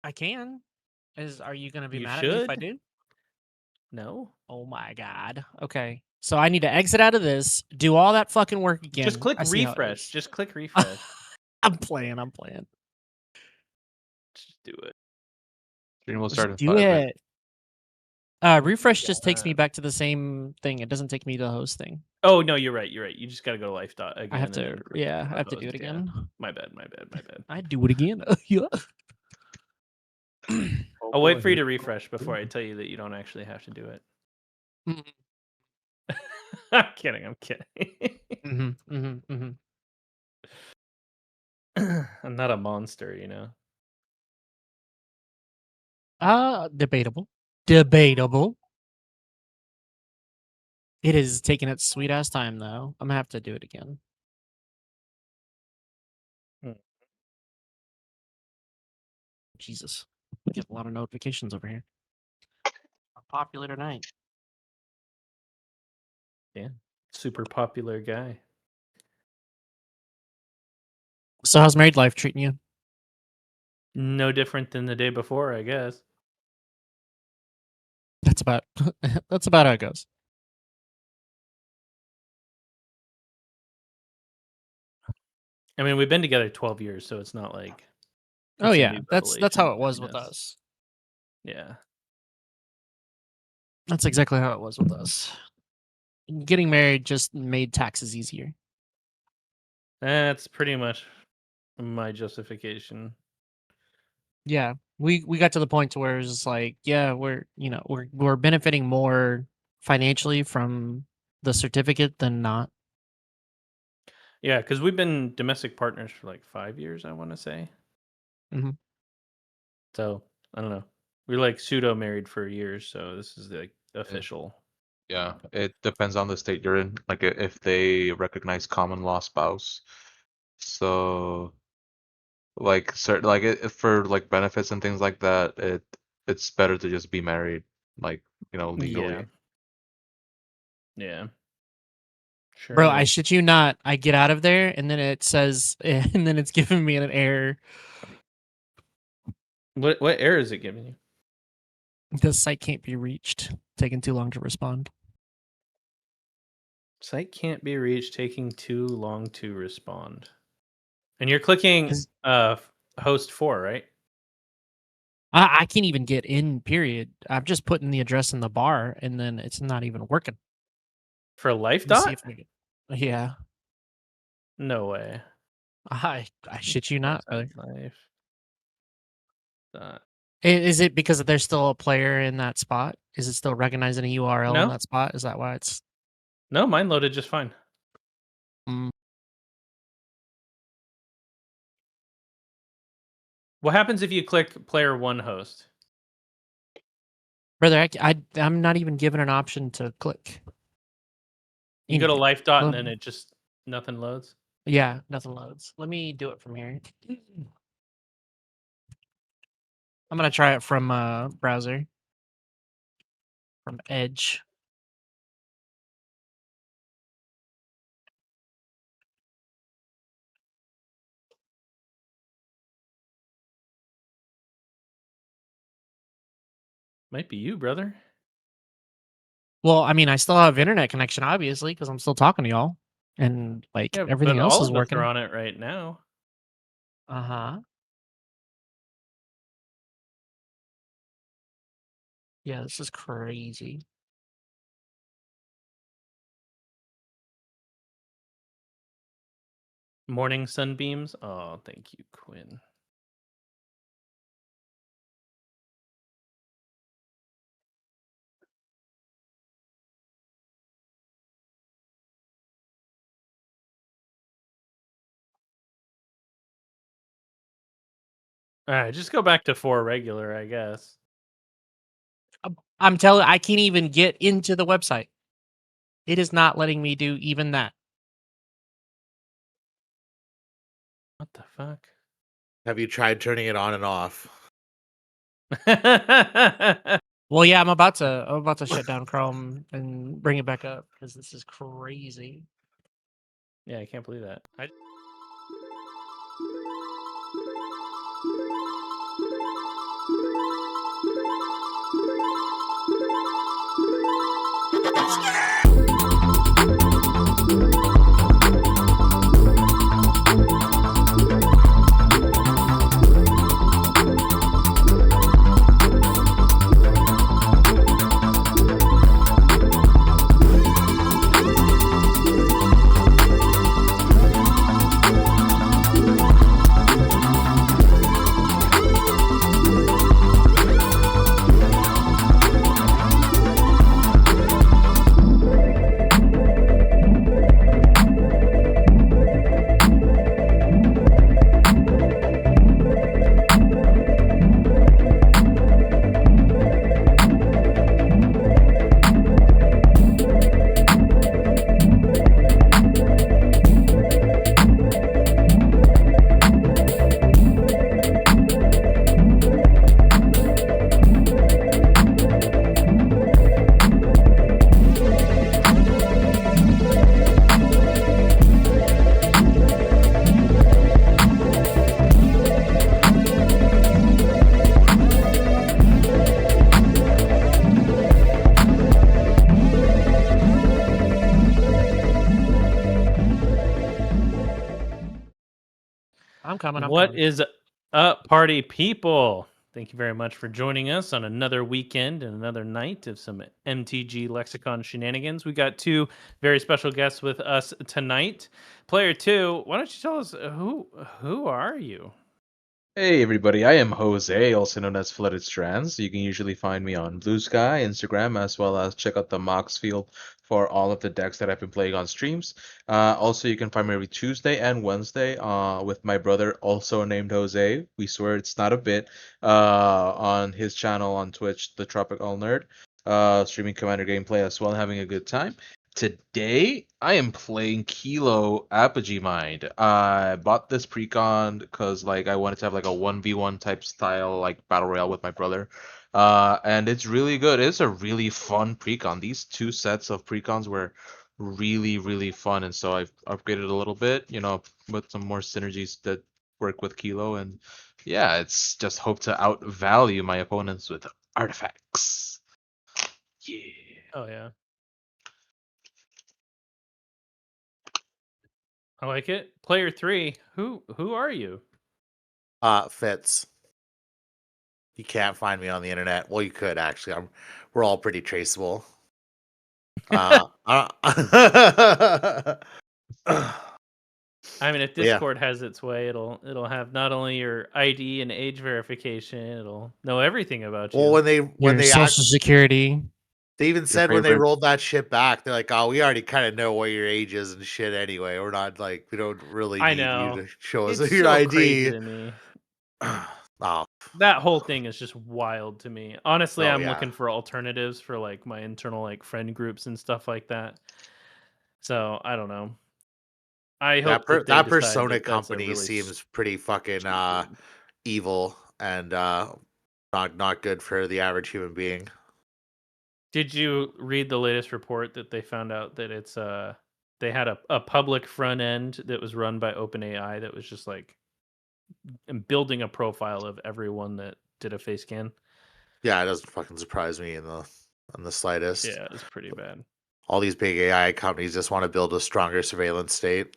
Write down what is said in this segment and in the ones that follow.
I can. Are you gonna be You mad at me if I should. do? No. Oh my god. Okay. So I need to exit out of this, do all that fucking work again. Just click I see how it refresh. is. Just click refresh. I'm playing. I'm playing. Just do it. Stream will Just start in do 5 minutes. it. Refresh just takes me back to the same thing. It doesn't take me to the host thing. Oh no, you're right. You're right. You just gotta go to life dot again. I have and to. then click Yeah, I have to host, do it yeah. again. My bad. My bad. My bad. I do it again. Yeah. I'll wait for you to refresh before I tell you that you don't actually have to do it. I'm kidding. I'm kidding. I'm not a monster, you know. Debatable. Debatable. It is taking its sweet ass time though. I'm gonna have to do it again. Jesus. I get a lot of notifications over here. A popular tonight. Yeah. Super popular guy. So how's married life treating you? No different than the day before, I guess. That's about that's about how it goes. I mean, we've been together 12 years, so it's not like Oh it's a yeah, new that's revelation how it was between with us. us. Yeah. That's exactly how it was with us. Getting married just made taxes easier. That's pretty much my justification. Yeah, we got to the point to where it's like, yeah, we're benefiting more financially from the certificate than not. Yeah, because we've been domestic partners for like 5 years, I want to say. Mhm. So I don't know. We're like pseudo married for years, so this is like official. Yeah, it depends on the state you're in. Like if they recognize common law spouse. So like certain like for like benefits and things like that, it's better to just be married, like, legally. Yeah. Yeah. Sure. Bro, I is. shit you not. I get out of there and then it says, and then it's giving me an error. What error is it giving you? The site can't be reached. Taking too long to respond. Site can't be reached, taking too long to respond. And you're clicking host 4, right? I can't even get in, period. I'm just putting the address in the bar and then it's not even working. For life Let me see dot? if we can. Yeah. No way. I shit you not, brother. Life dot. Is it because there's still a player in that spot? Is it still recognizing a URL in No. that spot? Is that why it's? No, mine loaded just fine. Mm. What happens if you click player 1 host? Brother, I'm not even given an option to click. You go to Anything. life dot and then it just nothing loads. Yeah, nothing loads. Let me do it from here. I'm gonna try it from browser. From Edge. Might be you, brother. Well, I mean, I still have internet connection, obviously, because I'm still talking to y'all, and like Yeah, everything but else all is of us working. are on it right now. Yeah, this is crazy. Morning sunbeams. Oh, thank you, Quinn. All right, just go back to 4 regular, I guess. I'm telling, I can't even get into the website. It is not letting me do even that. What the fuck? Have you tried turning it on and off? Well, yeah, I'm about to shut down Chrome and bring it back up because this is crazy. Yeah, I can't believe that. I'm coming. What is up, party people? Thank you very much for joining us on another weekend and another night of some MTG Lexicon shenanigans. We got two very special guests with us tonight. Player two, why don't you tell us who are you? Hey everybody, I am Jose, also known as Flooded Strands. You can usually find me on Blue Sky, Instagram, as well as check out the Mox field for all of the decks that I've been playing on streams. Also, you can find me every Tuesday and Wednesday with my brother, also named Jose. We swear it's not a bit, on his channel on Twitch, The Tropical Nerd, streaming Commander gameplay as well, having a good time. Today, I am playing Kilo Apogee Mind. I bought this precon because like I wanted to have like a 1v1 type style like battle royale with my brother. And it's really good. It's a really fun precon. These two sets of precons were really fun, and so I've upgraded a little bit, with some more synergies that work with Kilo, and yeah, it's just hope to outvalue my opponents with artifacts. Yeah. Oh yeah. I like it. Player three, who are you? Fitz. You can't find me on the internet. Well, you could actually. We're all pretty traceable. I mean, if Yeah. Discord has its way, it'll have not only your ID and age verification, it'll know everything about you. Well, when Your they social security. they even said when they favorite- rolled that shit back, they're like, "Oh, we already kind of know what your age is and shit anyway. We're not like we don't really I need know. you to show us It's your so crazy ID." to me. Oh, That whole thing is just wild to me. Honestly, Oh, I'm yeah. looking for alternatives for like my internal like friend groups and stuff like that. So I don't know. I hope that they that decide Persona that that's a company really seems pretty fucking stupid- evil and not good for the average human being. Did you read the latest report that they found out that it's they had a public front end that was run by OpenAI that was just like building a profile of everyone that did a face scan? Yeah, it doesn't fucking surprise me in the slightest. Yeah, it's pretty bad. All these big AI companies just want to build a stronger surveillance state.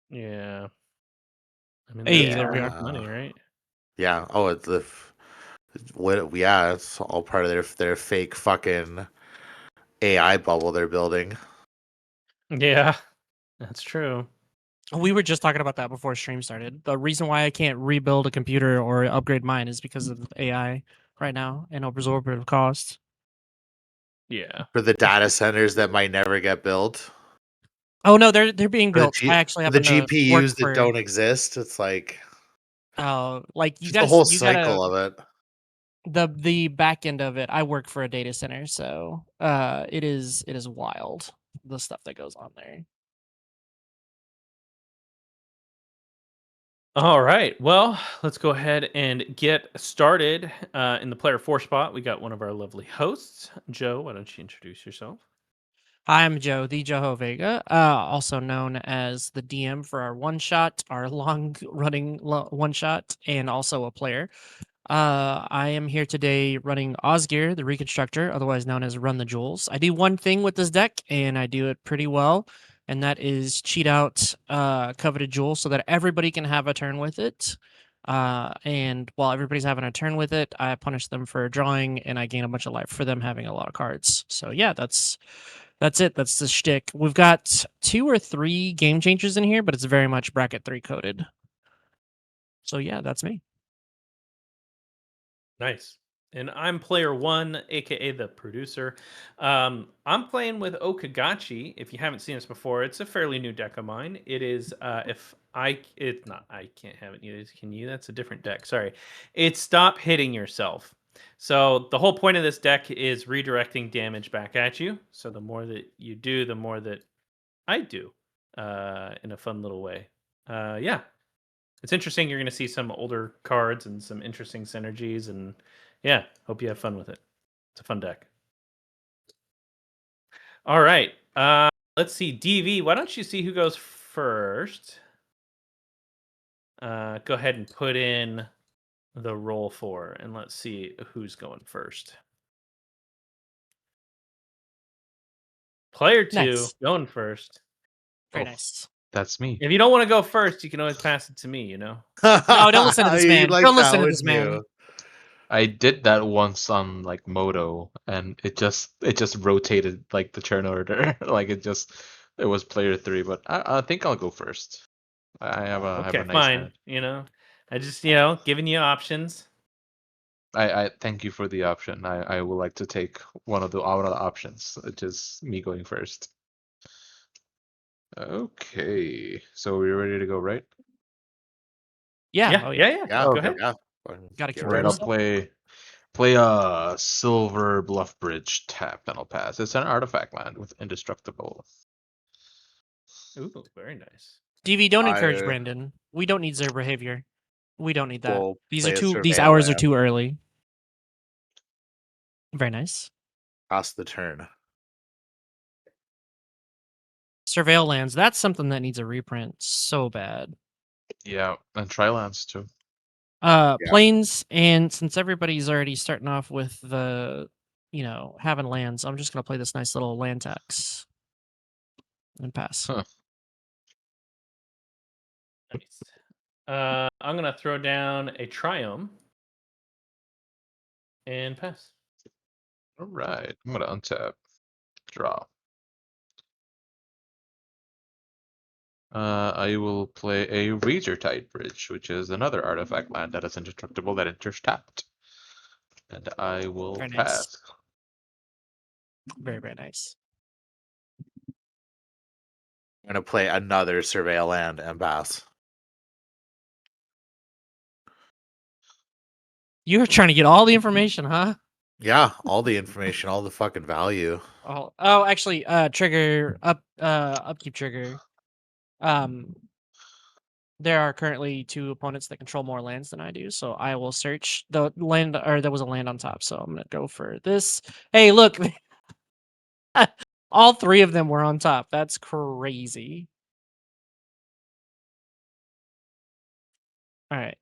Yeah. I mean, Hey, that's there we free are. money, right? Yeah. Oh, it's it's all part of their fake fucking AI bubble they're building. Yeah, that's true. We were just talking about that before stream started. The reason why I can't rebuild a computer or upgrade mine is because of AI right now and absorptive cost. Yeah. For the data centers that might never get built. Oh no, they're being For the built. I actually for the happen to work GPUs that for. don't exist. It's like Like you just the guys, whole you cycle gotta of it. the back end of it. I work for a data center, so it is wild the stuff that goes on there. All right. Well, let's go ahead and get started. In the player 4 spot, we got one of our lovely hosts. Joe, why don't you introduce yourself? I'm Joe, the Joho Vega, also known as the DM for our one shot, our long running one shot, and also a player. I am here today running Osgear, the Reconstructor, otherwise known as Run the Jewels. I do one thing with this deck, and I do it pretty well, and that is cheat out Coveted Jewel so that everybody can have a turn with it. And while everybody's having a turn with it, I punish them for drawing, and I gain a bunch of life for them having a lot of cards. So yeah, that's it. That's the shtick. We've got 2 or 3 game changers in here, but it's very much bracket 3 coded. So yeah, that's me. Nice. And I'm player 1, aka the producer. I'm playing with Okagachi. If you haven't seen this before, it's a fairly new deck of mine. It is it's not I can't have it either. Can you? That's a different deck. Sorry. It's Stop Hitting Yourself. So the whole point of this deck is redirecting damage back at you. So the more that you do, the more that I do, in a fun little way. Yeah, it's interesting. You're going to see some older cards and some interesting synergies, and yeah, hope you have fun with it. It's a fun deck. All right, let's see. DV, why don't you see who goes first? Go ahead and put in the roll for, and let's see who's going first. Player 2 Nice. going first. Very Oh. nice. That's me. If you don't want to go first, you can always pass it to me. You know. No, don't listen to this You'd man. like Don't that, listen to this wouldn't man. you? I did that once on like Moto, and it just rotated like the turn order. Like it was player 3, but I think I'll go first. I have a Okay, nice fine. hand. You know, I just giving you options. I thank you for the option. I would like to take one of the options, which is me going first. Okay, so we're ready to go, right? Yeah. Yeah, Oh, yeah, yeah. yeah. Yeah, Go ahead. yeah. Gotta Get keep All right, doing I'll this. play a Silver Bluff Bridge tap, and I'll pass. It's an artifact land with indestructible. Ooh, very nice. DV, don't encourage I Brandon. We don't need their behavior. We don't need that. will These play are a these surveil hours are land. too early. Very nice. Pass the turn. Surveil lands. That's something that needs a reprint so bad. Yeah, and Trilands too. Yeah. Planes, and since everybody's already starting off with the, having lands, I'm just gonna play this nice little land tax and pass. Huh. Nice. I'm gonna throw down a Triumph and pass. All right, I'm gonna untap, draw. I will play a Razor Tide Bridge, which is another artifact land that is indestructible that enters tapped. And I will Very nice. pass. Very, very nice. I'm gonna play another surveil land and pass. You're trying to get all the information, huh? Yeah, all the information, all the fucking value. Oh, actually, trigger upkeep trigger. There are currently 2 opponents that control more lands than I do, so I will search the land, or there was a land on top, so I'm gonna go for this. Hey, look, all 3 of them were on top. That's crazy. All right.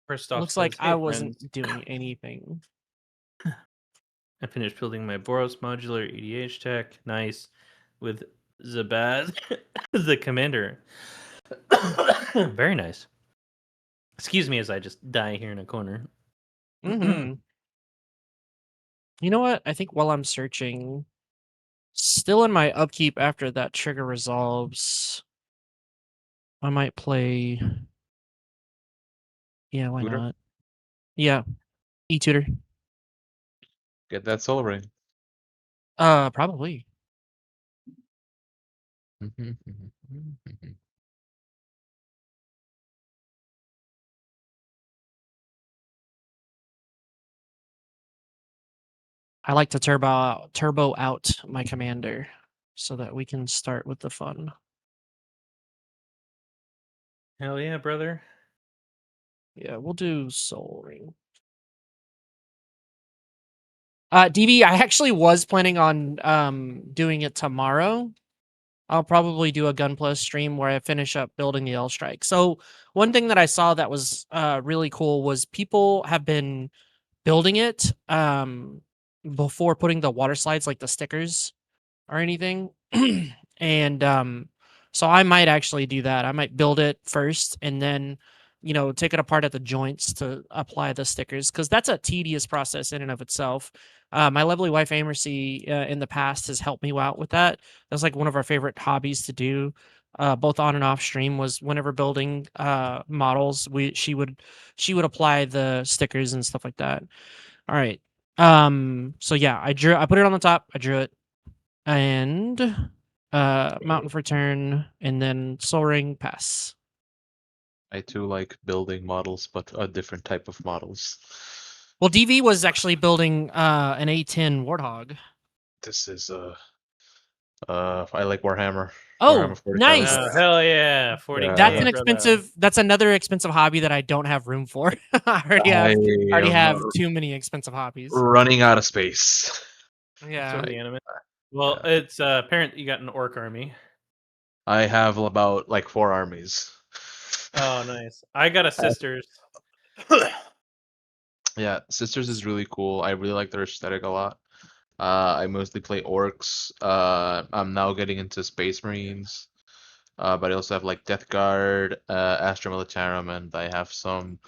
First off, Looks like says, I "Hey, wasn't friends, doing anything. I finished building my Boros modular EDH tech. Nice, with Zabaz, the commander. Very nice. Excuse me as I just die here in a corner. Mm-hmm. You know what? I think while I'm searching, still in my upkeep after that trigger resolves, I might play. Yeah, why Tutor? not? Yeah, E-tutor. Get that Soul Ring. Probably. I like to turbo out my commander so that we can start with the fun. Hell yeah, brother. Yeah, we'll do Soul Ring. DB, I actually was planning on doing it tomorrow. I'll probably do a Gunpla stream where I finish up building the L Strike. So one thing that I saw that was really cool was people have been building it before putting the water slides, like the stickers or anything. And so I might actually do that. I might build it first and then, take it apart at the joints to apply the stickers, because that's a tedious process in and of itself. My lovely wife Amercy in the past has helped me out with that. That's like one of our favorite hobbies to do, both on and off stream. Was whenever building models, she would apply the stickers and stuff like that. All right. So yeah, I put it on the top, I drew it, and Mountain for turn, and then Soul Ring pass. I too like building models, but a different type of models. Well, DV was actually building an A10 Warthog. This is I like Warhammer. Oh, Warhammer 40,000. nice. Hell yeah, 40K. That's an brother. expensive. That's another expensive hobby that I don't have room for. I already have too many expensive hobbies. running out of space. Yeah. Sort of the anime. Well, it's apparent you got an orc army. I have about like 4 armies. Oh, nice. I got a sisters. Yeah, Sisters is really cool. I really like their aesthetic a lot. I mostly play orcs. I'm now getting into Space Marines. But I also have like Death Guard, Astra Militarum, and I have some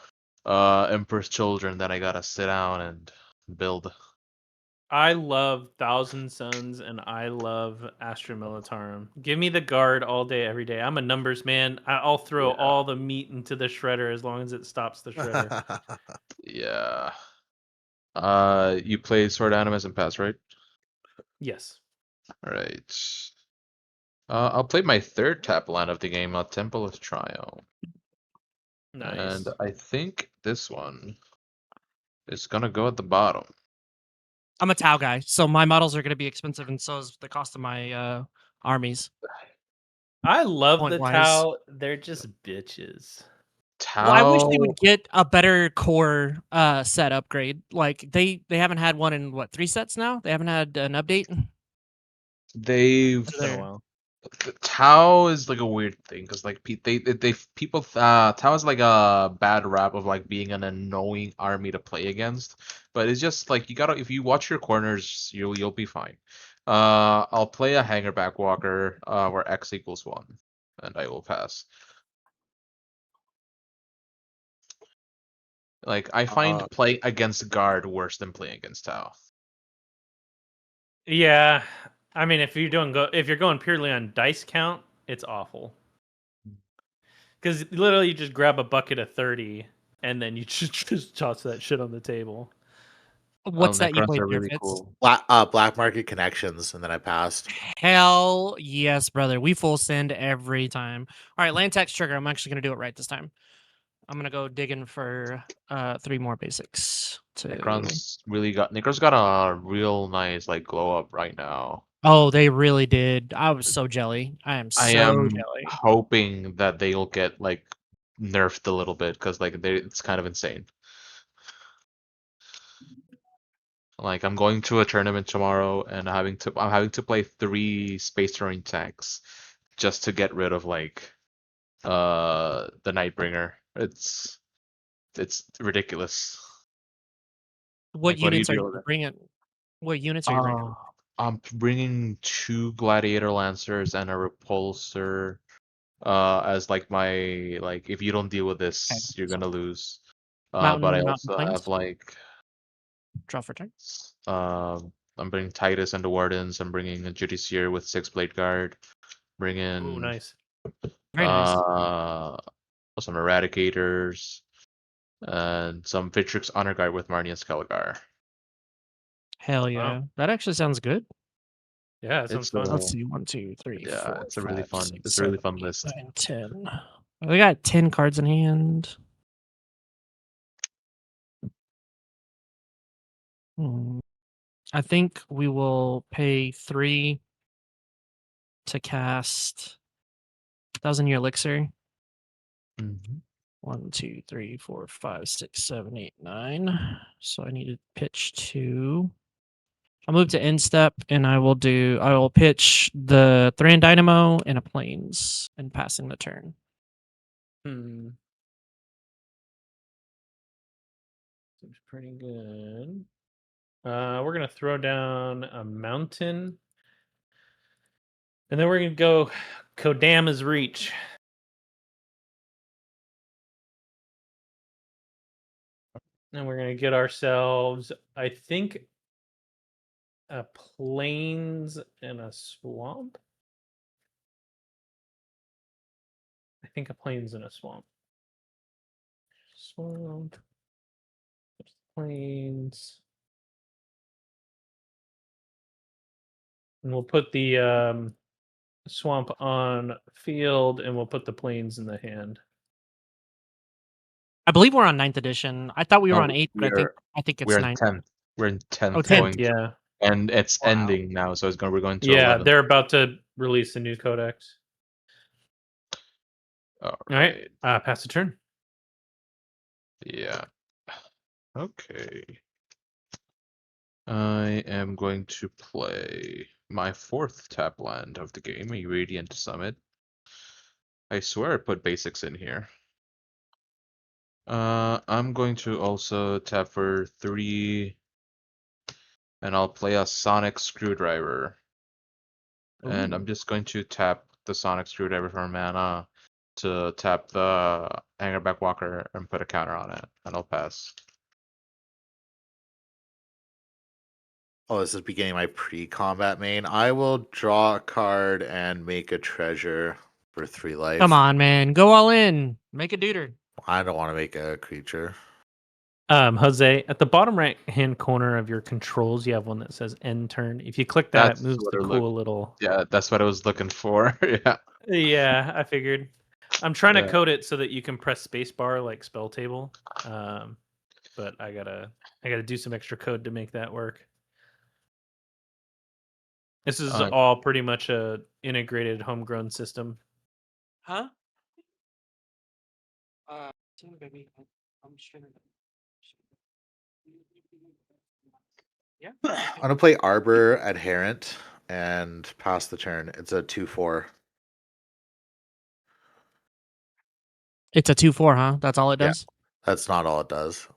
Emperor's Children that I gotta sit down and build. I love Thousand Suns and I love Astra Militarum. Give me the guard all day, every day. I'm a numbers man. I'll throw all the meat into the shredder as long as it stops the shredder. Yeah. You play Sword Animus and Pass, right? Yes. All right. I'll play my 3rd tap land of the game, Temple of Triumph. Nice. And I think this one is gonna go at the bottom. I'm a Tau guy, so my models are going to be expensive, and so is the cost of my armies. I love the Point-wise. Tau. They're just bitches. Well, I wish they Tau, would get a better core set upgrade. Like they haven't had one in what, 3 sets now? They haven't had an update. they've It's been a while. Tau is like a weird thing because like people Tau is like a bad rap of like being an annoying army to play against, but it's just like you gotta, if you watch your corners, you'll be fine. I'll play a hanger back walker where X equals 1, and I will pass. Like I find play against guard worse than playing against Tau. Yeah. I mean, if you're going purely on dice count, it's awful. Because literally, you just grab a bucket of 30 and then you just toss that shit on the table. What's that you Necrons played are there, really Fitz? cool. Black Market Connections, and then I passed. Hell yes, brother. We full send every time. All right, land text trigger. I'm actually gonna do it right this time. I'm gonna go digging for 3 more basics. Necrons got a real nice like glow up right now. Oh, they really did. I was so jelly. I am I so am jelly. hoping that they'll get like nerfed a little bit because like it's kind of insane. Like I'm going to a tournament tomorrow and I'm having to play 3 Space Marine tanks just to get rid of like the Nightbringer. It's ridiculous. What Like, what do you units are do you with it? bringing? What units are you bringing? I'm bringing 2 Gladiator Lancers and a Repulsor as like my, like, if you don't deal with this, Okay, you're so gonna lose. Mountain But I also Plains. have like Draw for turn. I'm bringing Titus and the Wardens. I'm bringing a Judiciary with 6 Blade Guard. Bringing Ooh, nice. Very nice. some Eradicators and some Vitrix Honor Guard with Marnie and Skelligar. Hell yeah. That actually sounds good. Yeah, it sounds fun. Let's see. 1, 2, 3, Yeah, 4, it's a really 5, fun. 6, It's a really 7, fun 8, list. 9, 10. We got 10 cards in hand. I think we will pay 3 to cast 1,000-Year Elixir. Mhm. 1, 2, 3, 4, 5, 6, 7, 8, 9. So I need to pitch 2. I'll move to end step and I will pitch the Thran Dynamo and a Plains and passing the turn. Seems pretty good. We're gonna throw down a mountain, and then we're gonna go Kodama's Reach. And we're gonna get ourselves, I think, a plains and a swamp. I think a plains and a swamp. Swamp. Plains. And we'll put the swamp on field, and we'll put the plains in the hand. I believe we're on 9th edition. I thought we were No, on 8th, but I think it's we're in 9th. 10th. We're in 10th. Oh, 10th, going to- Yeah. and it's Wow. ending now, so we're going to Yeah, 11. they're about to release a new codex. All All right. Pass the turn. Yeah. Okay. I am going to play my 4th tap land of the game, a Radiant Summit. I swear I put basics in here. I'm going to also tap for 3, and I'll play a Sonic Screwdriver. And I'm just going to tap the Sonic Screwdriver for mana to tap the Angerback Walker and put a counter on it, and I'll pass. Oh, this is beginning my pre-combat main. I will draw a card and make a treasure for 3 life. Come on, man. Go all in. Make a duder. I don't want to make a creature. Jose, at the bottom right hand corner of your controls, you have one that says end turn. If you click that, That's it moves what the it cool little. Yeah, that's what I was looking for. Yeah. Yeah, I figured. I'm trying to Yeah. code it so that you can press spacebar like spell table. But I gotta do some extra code to make that work. This is all pretty much a integrated homegrown system. Huh? Baby. I'm just trying to... Yeah. I'm gonna play Arbor Adherent and pass the turn. It's a 2/4. It's a 2/4, huh? That's all it Yeah. does? That's not all it does.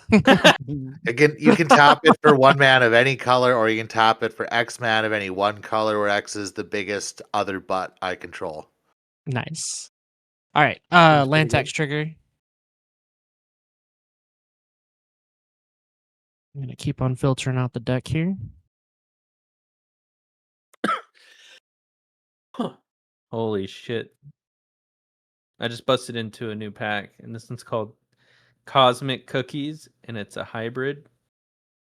Again, you can tap it for 1 mana of any color, or you can tap it for X mana of any 1 color, where X is the biggest other butt I control. Nice. All right. Seems Land pretty tax trigger. I'm gonna keep on filtering out the deck here. Holy shit. I just busted into a new pack, and this one's called Cosmic Cookies, and it's a hybrid,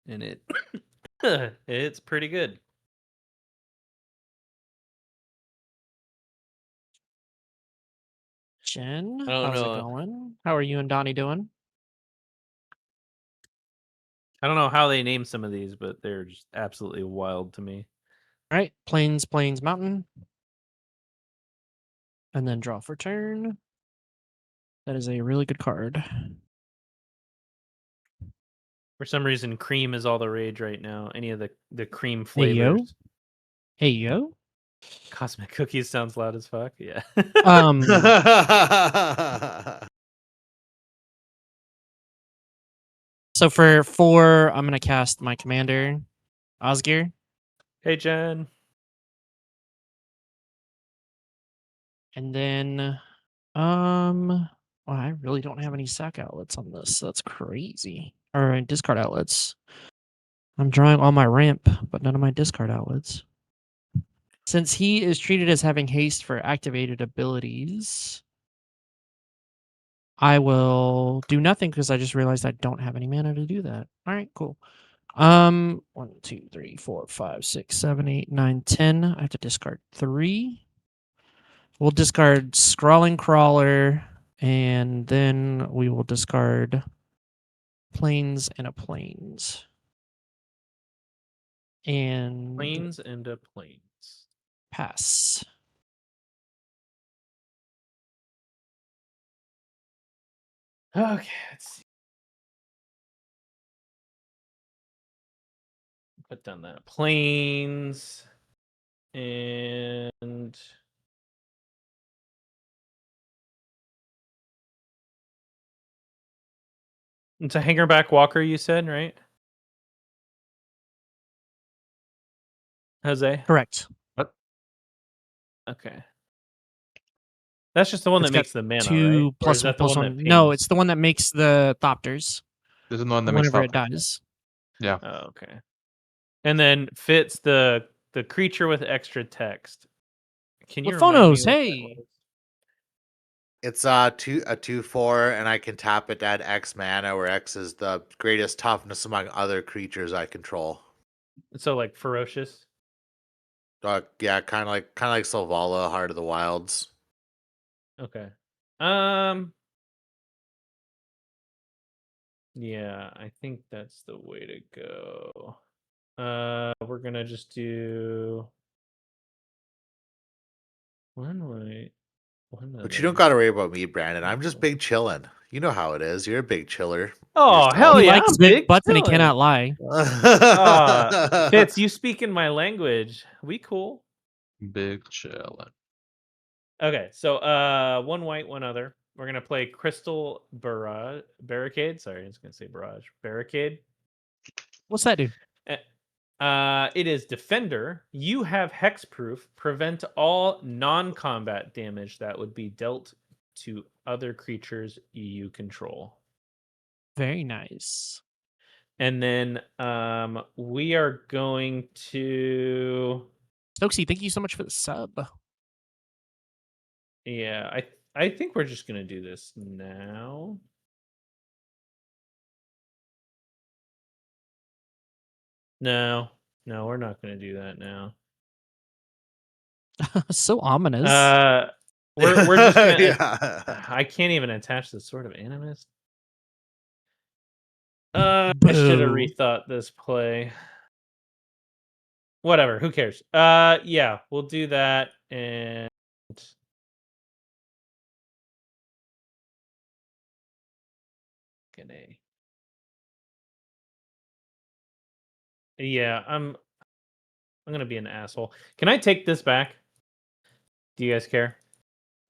and it's pretty good. Jen, I don't how's know. it going? How are you and Donnie doing? I don't know how they name some of these, but they're just absolutely wild to me. All right. Plains, Mountain. And then draw for turn. That is a really good card. For some reason, cream is all the rage right now. Any of the cream Hey, yo. flavors. Hey, yo. Cosmic Cookies sounds loud as fuck. Yeah. So for 4, I'm gonna cast my commander, Osgir. Hey, Jen. And then well, I really don't have any sack outlets on this. That's crazy. Or discard outlets. I'm drawing all my ramp, but none of my discard outlets. Since he is treated as having haste for activated abilities, I will do nothing because I just realized I don't have any mana to do that. All right, cool. 1, 2, 3, 4, 5, 6, 7, 8, 9, 10. I have to discard 3. We'll discard Scrawling Crawler, and then we will discard Plains and a Plains. And Plains and a plains. pass. Okay, let's see. Put down that plains and It's a hangerback walker, you said, right? Jose? Correct. Okay. That's just the one It's that got makes the mana, right? 2 Or is plus 1 that the plus one that 1. No, pings? it's the one that makes the Thopters This is the one that makes whenever it top. dies. Yeah. Oh, okay. And then fits the creature with extra text. Can you remind me Phonos, what that hey. was? It's a 2/4, and I can tap it at X mana, where X is the greatest toughness among other creatures I control. So like ferocious. Yeah, kind of like Selvala, Heart of the Wilds. Okay. Yeah, I think that's the way to go. We're gonna just do one white, one But you don't other. got to worry about me, Brandon. I'm just big chillin'. You know how it is. You're a big chiller. Oh, hell He yeah, likes I'm big big butts and he chillin'. cannot lie. Fitz, you speak in my language. We cool. Big chillin'. Okay, so one white, one other. We're gonna play Crystal Barricade. Sorry, I was gonna say Barrage. Barricade. What's that do? It is Defender. You have Hexproof. Prevent all non-combat damage that would be dealt to other creatures you control. Very nice. And then we are going to... Stokesy, thank you so much for the sub. Yeah, I think we're just going to do this now. No, we're not going to do that now. So ominous. We're just gonna. Yeah. I can't even attach the Sword of Animus. I should have Boo. rethought this play. Whatever, who cares? Yeah, we'll do that, and yeah, I'm gonna be an asshole. Can I take this back? Do you guys care?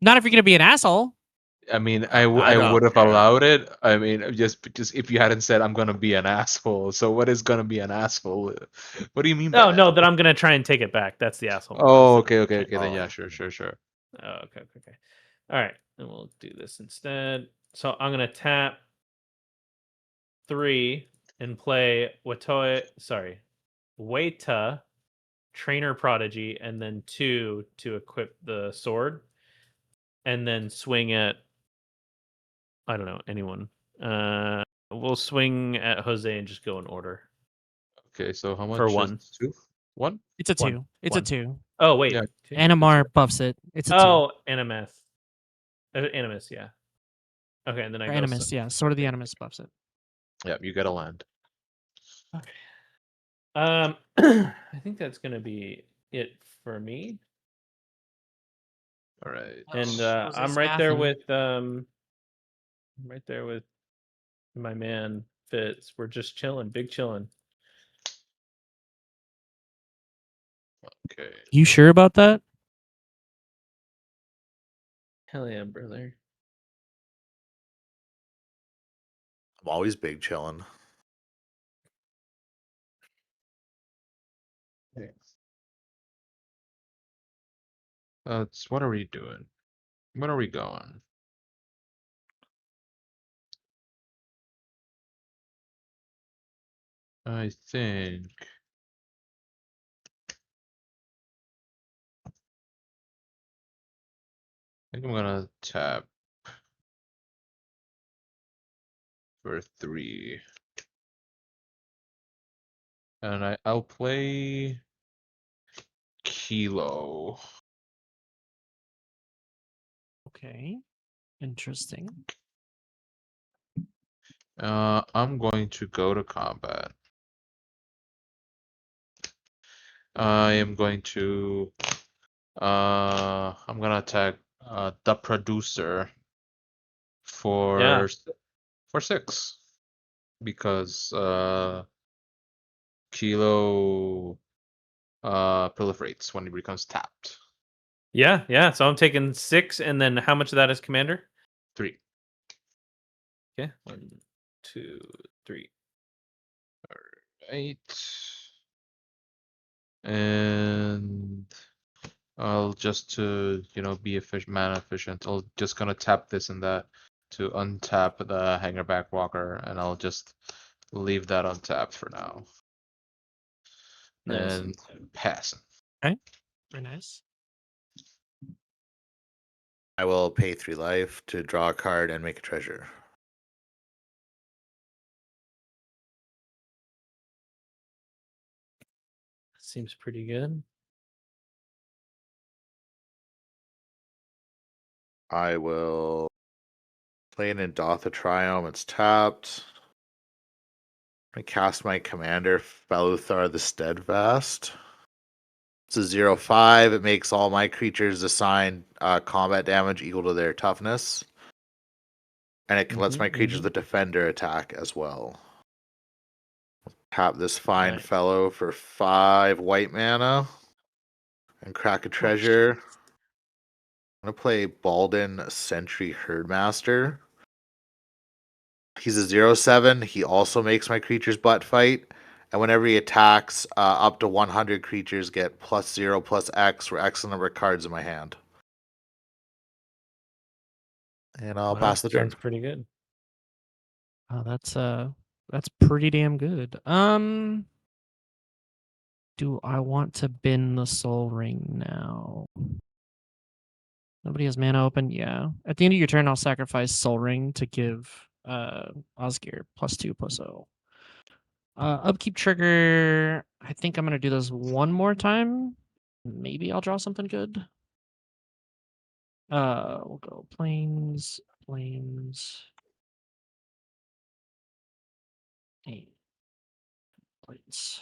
Not if you're gonna be an asshole. I mean, I I don't would have care. allowed it. I mean, just if you hadn't said I'm gonna be an asshole. So what is gonna be an asshole? What do you mean by Oh that? no, that I'm gonna try and take it back. That's the asshole. part, Oh, instead of okay. trying to Then take yeah, it sure. back. Oh, okay. All right, and we'll do this instead. So I'm gonna tap 3 and play Weta, Trainer Prodigy, and then 2 to equip the sword, and then swing at I don't know anyone. We'll swing at Jose and just go in order Okay, so how for much is 1. 2? 1? It's a 1. 2. It's 1. a 2. Oh wait, Yeah. 2? Animar buffs it. It's a 2. Oh, Animus. Animus, yeah. Okay, and then I Or go. Animus, yeah. Sword of the Animus buffs it. Yeah, you get a land. Okay. I think that's gonna be it for me. All right. And Jose's I'm right there mathing. with my man Fitz. We're just chilling, big chilling. Okay. You sure about that? Hell yeah, brother. I'm always big chillin'. What are we doing? When are we going? I think I'm gonna tap for 3. And I'll play Kilo. Okay. Interesting. I'm going to go to combat. I am going to I'm gonna attack the producer Yeah. for 6 because Kilo proliferates when it becomes tapped. Yeah. So I'm taking 6, and then how much of that is commander? 3. Okay. 1, 2, 3. Right. And I'll just to be mana efficient. I'll just gonna tap this and that to untap the Hangerback Walker, and I'll just leave that untapped for now. Nice. And passing. Very nice. I will pay 3 life to draw a card and make a treasure. Seems pretty good. I will play an Endotha Triome. It's tapped. I cast my commander, Feluthar the Steadfast. It's a 0/5. It makes all my creatures assign combat damage equal to their toughness. And it lets my creatures with defender attack as well. Tap this fine Nice. fellow for 5 white mana. And crack a treasure. I'm going to play Baldan Sentry Herdmaster. He's a 0/7. He also makes my creatures butt fight. And whenever he attacks, up to 100 creatures get +0/+X for X number of cards in my hand. And I'll pass the turn. Sounds pretty good. Oh, that's pretty damn good. Do I want to bin the Soul Ring now? Nobody has mana open? Yeah. At the end of your turn, I'll sacrifice Soul Ring to give Osgir +2/+0. Upkeep trigger. I think I'm gonna do this one more time. Maybe I'll draw something good. We'll go plains, and plains.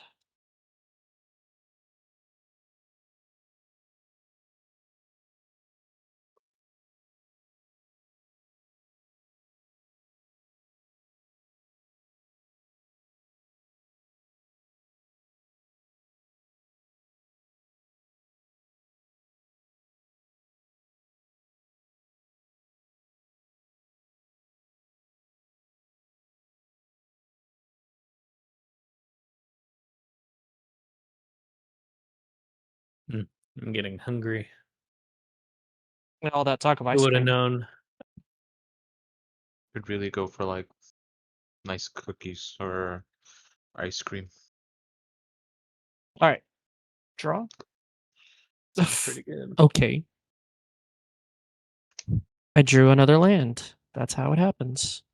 I'm getting hungry. All that talk of Who ice would have cream. known? Could really go for like nice cookies or ice cream. All right, draw. Pretty good. Okay. I drew another land. That's how it happens.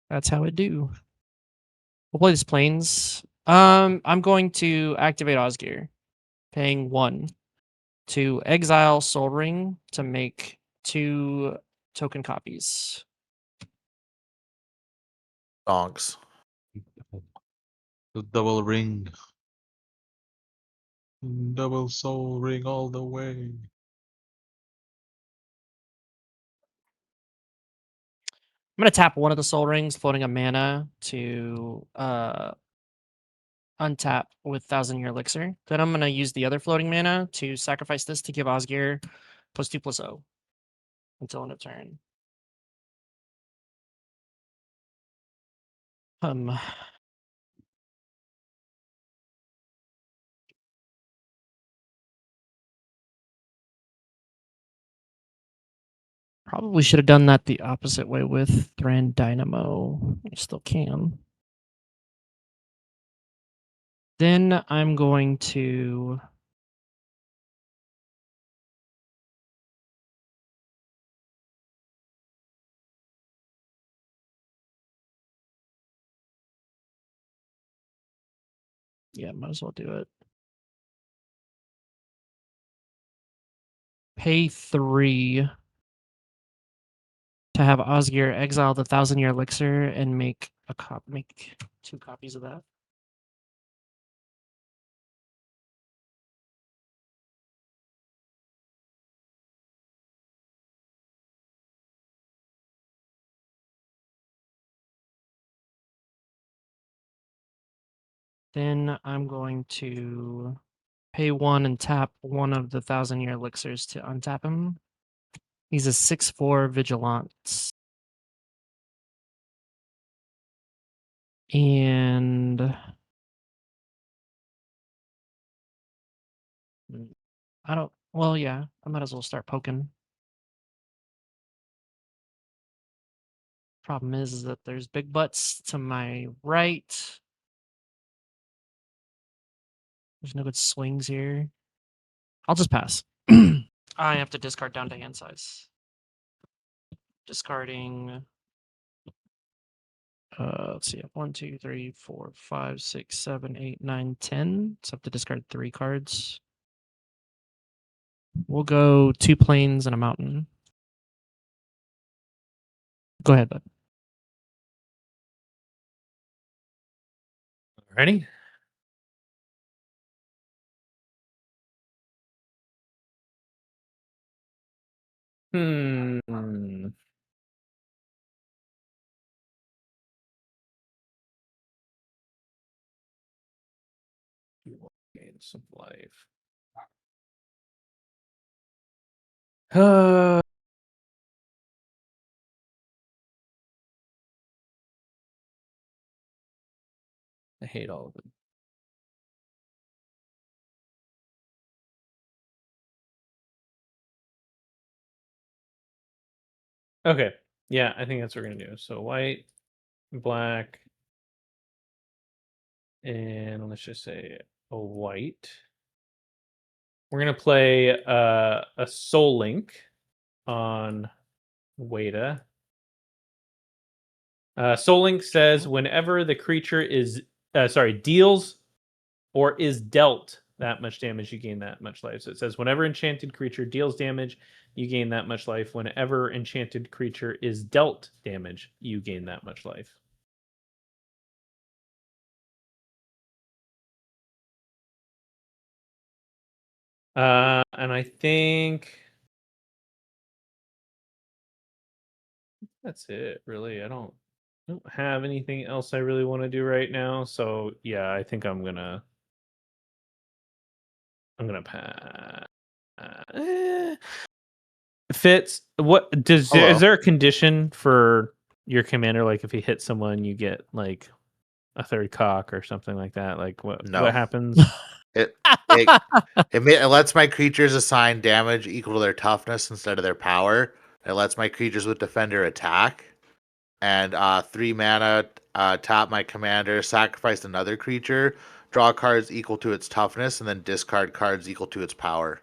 That's how it do. We'll play this plains. I'm going to activate Osgir, paying 1 to exile Soul Ring to make 2 token copies. Donks. The double ring. Double soul ring all the way. I'm gonna tap one of the Soul Rings, floating a mana to untap with Thousand Year Elixir. Then I'm gonna use the other floating mana to sacrifice this to give Osgir +2/+0 until end of turn. Probably should have done that the opposite way with Thran Dynamo. I still can. Then I'm going to might as well do it. Pay 3 to have Osgir exile the Thousand Year Elixir and make 2 copies of that. Then I'm going to pay 1 and tap one of the Thousand Year Elixirs to untap him. He's a 6/4 Vigilance. And I don't. Well, yeah, I might as well start poking. Problem is that there's big butts to my right. There's no good swings here. I'll just pass. I have to discard down to hand size. Discarding. Let's see. 1, 2, 3, 4, 5, 6, 7, 8, 9, 10. So I have to discard 3 cards. We'll go 2 plains and a mountain. Go ahead, bud. Ready? Hmm. Gains of life. I hate all of it. Okay. Yeah, I think that's what we're gonna do. So white, black, and let's just say a white. We're gonna play a Soul Link on Weta. Soul Link says whenever the creature is deals or is dealt that much damage, you gain that much life. So it says whenever enchanted creature deals damage, you gain that much life. Whenever enchanted creature is dealt damage, you gain that much life. And I think that's it, really. I don't have anything else I really want to do right now. So yeah, I think I'm gonna pass. Fitz, what does Hello. is there a condition for your commander? Like if he hits someone, you get like a third cock or something like that. Like No. what happens? It it lets my creatures assign damage equal to their toughness instead of their power. It lets my creatures with defender attack. And 3 mana, tap my commander, sacrifice another creature, draw cards equal to its toughness, and then discard cards equal to its power.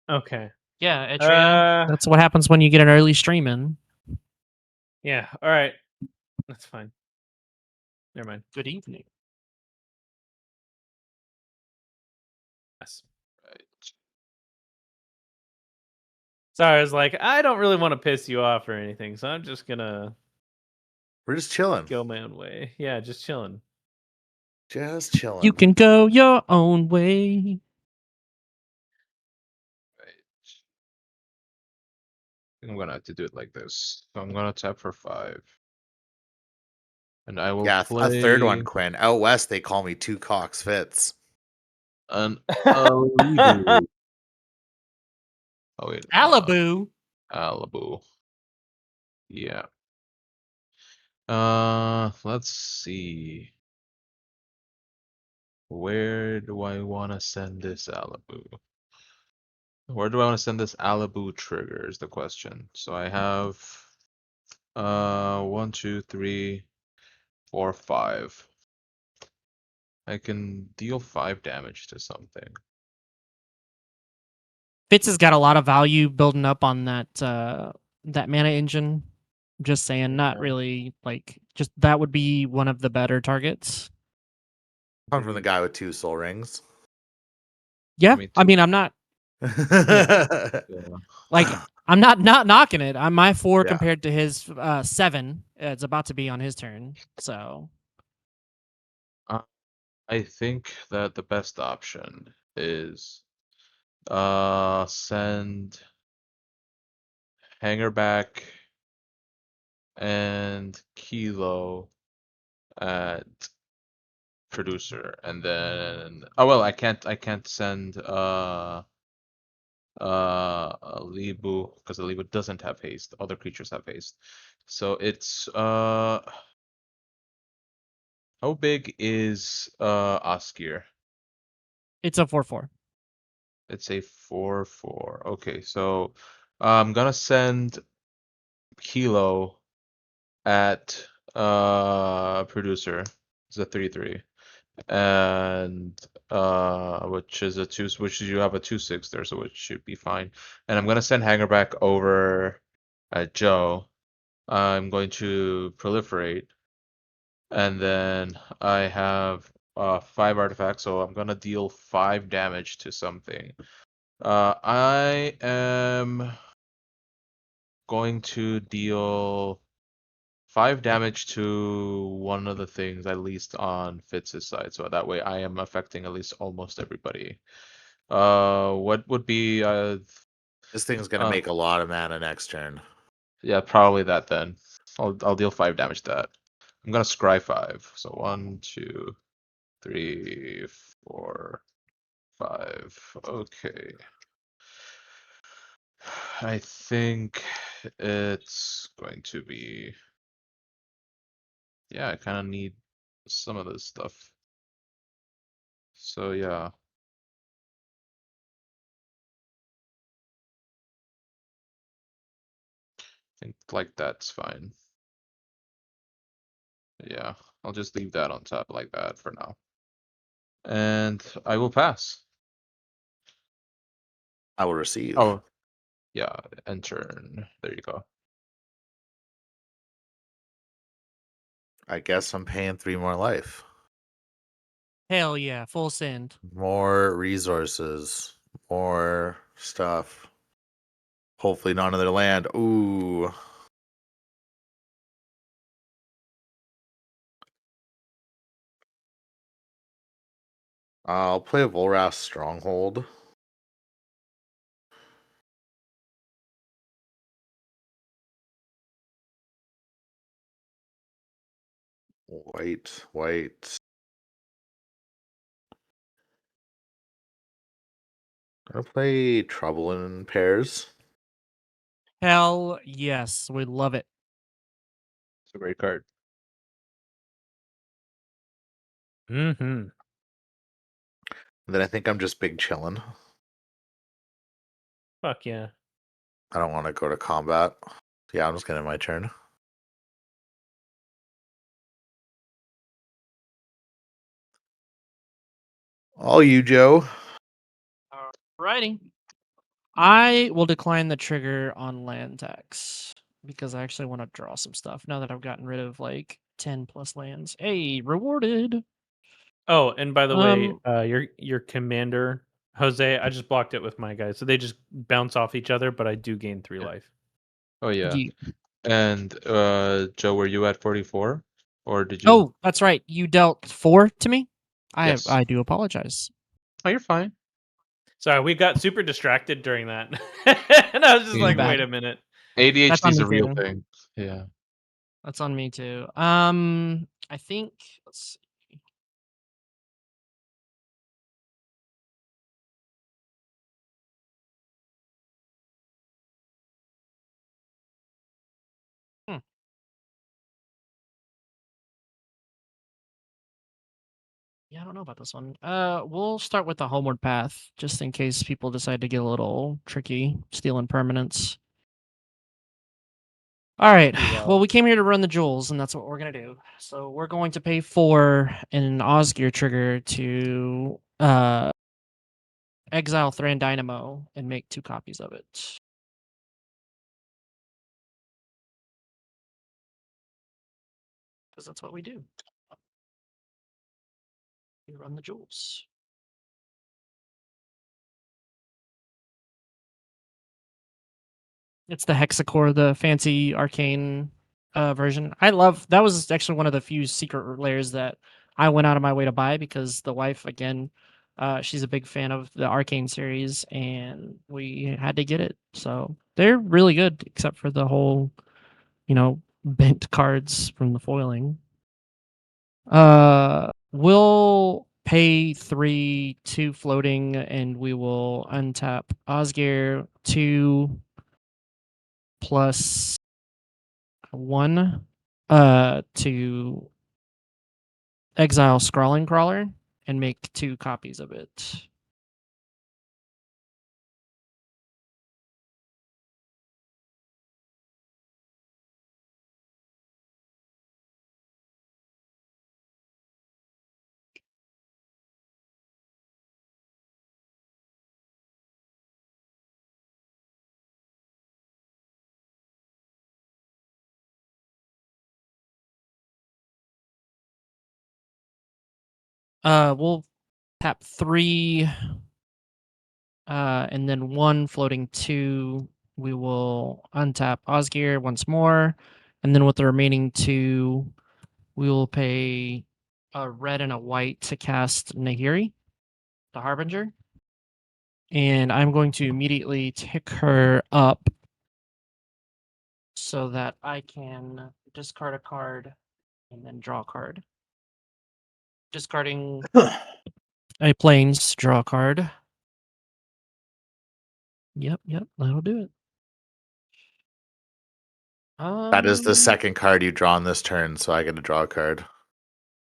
Okay. Yeah, Atria. That's what happens when you get an early stream in. Yeah. All right. That's fine. Never mind. Good evening. Yes. Sorry, I was like, I don't really want to piss you off or anything, so I'm just gonna We're just chilling. go my own way. Yeah, just chilling. Just chilling. You can go your own way. I'm gonna have to do it like this. So I'm gonna tap for 5. And I will Yeah, play a third one, Quinn. Out west, they call me Two Cocks Fitz. an Alibu. Oh wait. Alibu. Alibu. Yeah. Let's see. Where do I want to send this Alibu? Where do I want to send this Alibu trigger is the question. So I have 1, 2, 3, 4, 5. I can deal 5 damage to something. Fitz has got a lot of value building up on that that mana engine. Just saying, not really like just that would be one of the better targets. Come from the guy with 2 soul rings. Yeah, Me I too. mean, I'm not Yeah. like I'm not knocking it. I'm my 4 Yeah. compared to his 7. It's about to be on his turn, so I think that the best option is send Hanger back and Kilo at producer, and then I can't send Alibu, because Alibu doesn't have haste. Other creatures have haste. So it's how big is Oskir? It's a 4/4. It's a 4/4. Okay, so I'm gonna send Kilo at producer. It's a 3/3. And which is a 2, which you have a 2/6 there, so it should be fine. And I'm gonna send Hanger back over at Joe. I'm going to proliferate, and then I have 5 artifacts, so I'm gonna deal 5 damage to something. I am going to deal 5 damage to one of the things, at least on Fitz's side, so that way I am affecting at least almost everybody. What would be This thing's gonna uh make a lot of mana next turn. yeah, probably that then. I'll deal 5 damage to that. I'm gonna scry 5. So 1, 2, 3, 4, 5. Okay. I think it's going to be, yeah, I kind of need some of this stuff. So yeah. I think like that's fine. Yeah, I'll just leave that on top like that for now. And I will pass. I will receive. Oh, yeah, end turn. There you go. I guess I'm paying 3 more life. Hell yeah, full send. More resources. More stuff. Hopefully not another land. Ooh. I'll play a Volrath Stronghold. White. Gonna play Trouble in Pairs. Hell yes, we love it. It's a great card. Mm-hmm. And then I think I'm just big chillin'. Fuck yeah. I don't want to go to combat. Yeah, I'm just gonna end my turn. All you, Joe. Alrighty. I will decline the trigger on land tax because I actually want to draw some stuff now that I've gotten rid of like 10 plus lands. Hey, rewarded. Oh, and by the way, Um, your commander, Jose, I just blocked it with my guys. So they just bounce off each other, but I do gain 3 Yeah. life. Oh yeah. ye- And Joe, were you at 44? Or did you? Oh, that's right. You dealt 4 to me. Yes. I do apologize. Oh, you're fine. Sorry, we got super distracted during that. And I was just Yeah. like, Bad. wait a minute. That's ADHD on is me a real too. thing. Yeah. That's on me too. I think let's see. Hmm. Yeah, I don't know about this one. We'll start with the homeward path, just in case people decide to get a little tricky, stealing permanents. All right. Pretty wild. Well, we came here to run the jewels, and that's what we're gonna do. So we're going to pay for an Osgear trigger to exile Thran Dynamo and make 2 copies of it. Because that's what we do. We run the jewels. It's the Hexacore, the fancy arcane version. I love that. Was actually one of the few secret layers that I went out of my way to buy because the wife, again, she's a big fan of the arcane series, and we had to get it. So they're really good, except for the whole, bent cards from the foiling. We'll pay 3, 2 floating, and we will untap Osgear 2 plus 1 to exile Scrawling Crawler and make 2 copies of it. We'll tap 3, and then 1 floating 2. We will untap Osgear once more, and then with the remaining 2, we will pay a red and a white to cast Nahiri, the Harbinger. And I'm going to immediately tick her up so that I can discard a card and then draw a card. Discarding a plains, draw a card. Yep, that'll do it. That is the second card you draw on this turn, so I get to draw a card.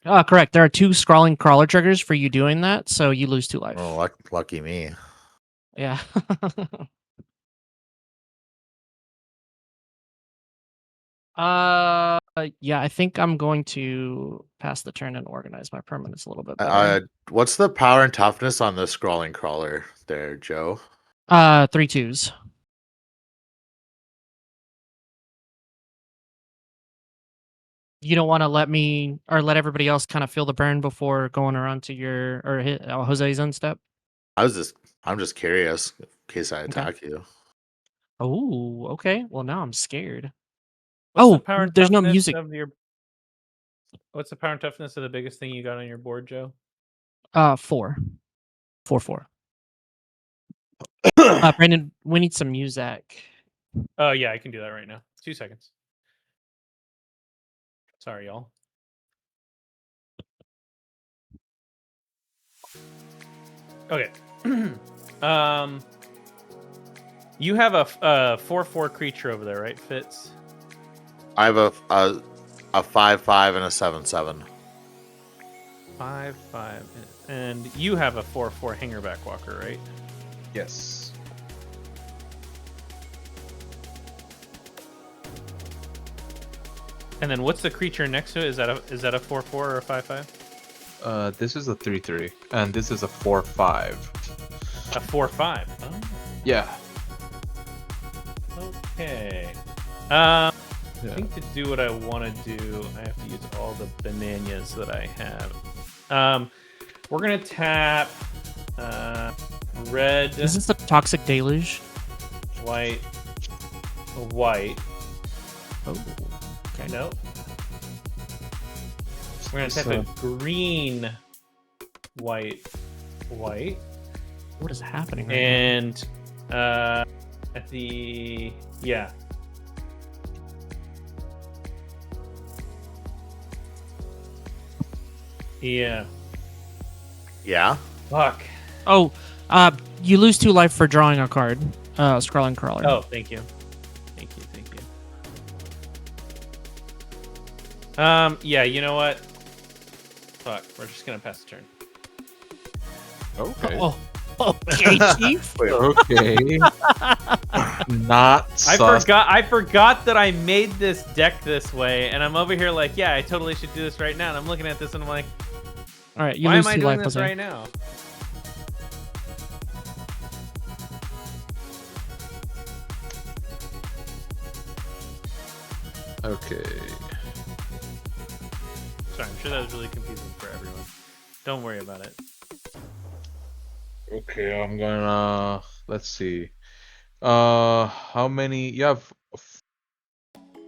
Correct. There are 2 Scrawling Crawler triggers for you doing that, so you lose 2 life. Oh, lucky me. Yeah. Yeah, I think I'm going to pass the turn and organize my permanents a little bit better. What's the power and toughness on the Scrawling Crawler there, Joe? 3 2s. You don't want to let me or let everybody else kind of feel the burn before going around to your or hit Jose's end step. I'm just curious in case I attack you. Oh, okay. Well, now I'm scared. What's the power and there's no toughness music. of your... What's the power and toughness of the biggest thing you got on your board, Joe? 4. 4. Brandon, we need some music. Oh, yeah, I can do that right now. 2 seconds. Sorry, y'all. Okay. You have a 4/4 creature over there, right, Fitz? I have a 5/5 and a 7/7. 5/5, and you have a 4/4 hangerback walker, right? Yes. And then what's the creature next to it? Is that a 4/4 or a 5/5? This is a 3/3, and this is a 4/5. A 4/5. Oh. Yeah. Okay. I think to do what I want to do, I have to use all the bananas that I have. We're gonna tap red. Is this the Toxic Deluge? White. Oh, okay. Nope. We're gonna tap a green, white. What is happening right And at the yeah. Yeah. Yeah. Fuck. now? You lose 2 life for drawing a card. Scrawling Crawler. Oh, thank you. Yeah, you know what? Fuck, we're just gonna pass the turn. Okay. Oh, okay, Chief. Okay. Not sus. I forgot that I made this deck this way, and I'm over here like, yeah, I totally should do this right now. And I'm looking at this and I'm like, All right, you why lose am I 2 doing life, this Jose. right now? Okay. Sorry, I'm sure that was really confusing for everyone. Don't worry about it. Okay, I'm gonna let's see. How many? You have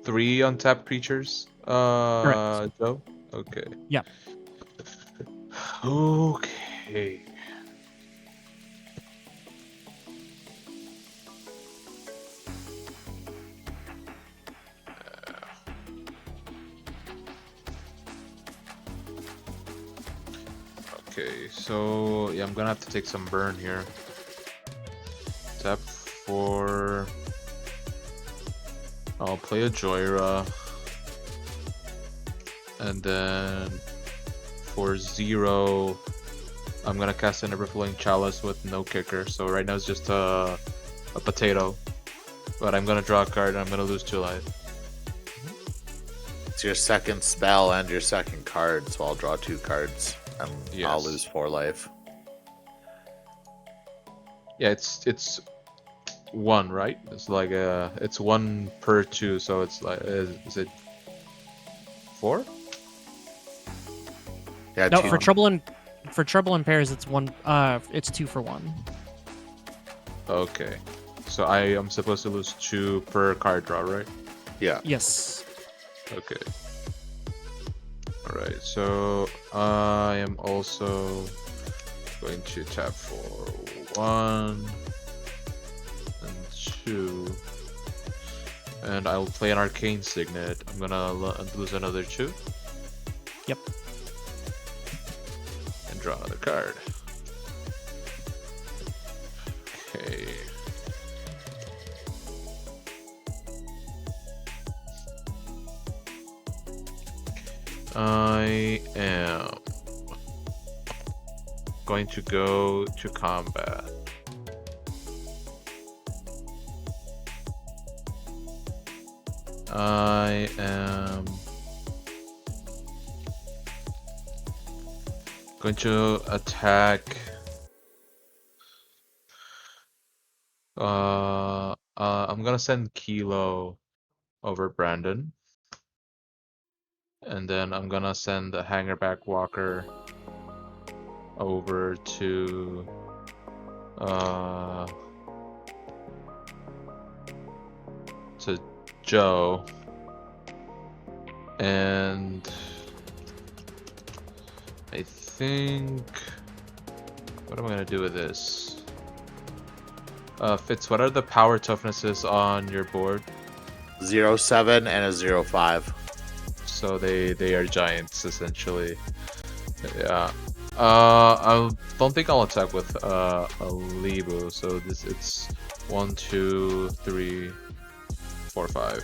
3 untapped creatures. Correct. Joe. Okay. Yeah. Okay. Okay, so yeah, I'm gonna have to take some burn here. Tap 4. I'll play a Joyra. And then for 0, I'm gonna cast an Everflowing Chalice with no kicker. So right now it's just a potato. But I'm gonna draw a card and I'm gonna lose 2 life. It's your second spell and your second card, so I'll draw 2 cards and I'll Yes. lose 4 life. Yeah, it's 1, right? It's like it's 1 per 2, so it's like is it 4? Yeah, No, 2. for trouble in pairs, it's 1. It's 2 for 1. Okay, so I am supposed to lose 2 per card draw, right? Yeah. Yes. Okay. Alright, so I am also going to tap for 1 and 2. And I'll play an Arcane Signet. I'm gonna lose another 2. Yep. And draw another card. Okay. I am going to go to combat. I am going to attack. I'm gonna send Kilo over Brandon. And then I'm gonna send the Hangerback Walker over to Joe. And I think, what am I gonna do with this? Fitz, what are the power toughnesses on your board? 0-7 and a 0-5. So they are giants essentially. Yeah. I don't think I'll attack with a Libu. So it's 1, 2, 3, 4, 5,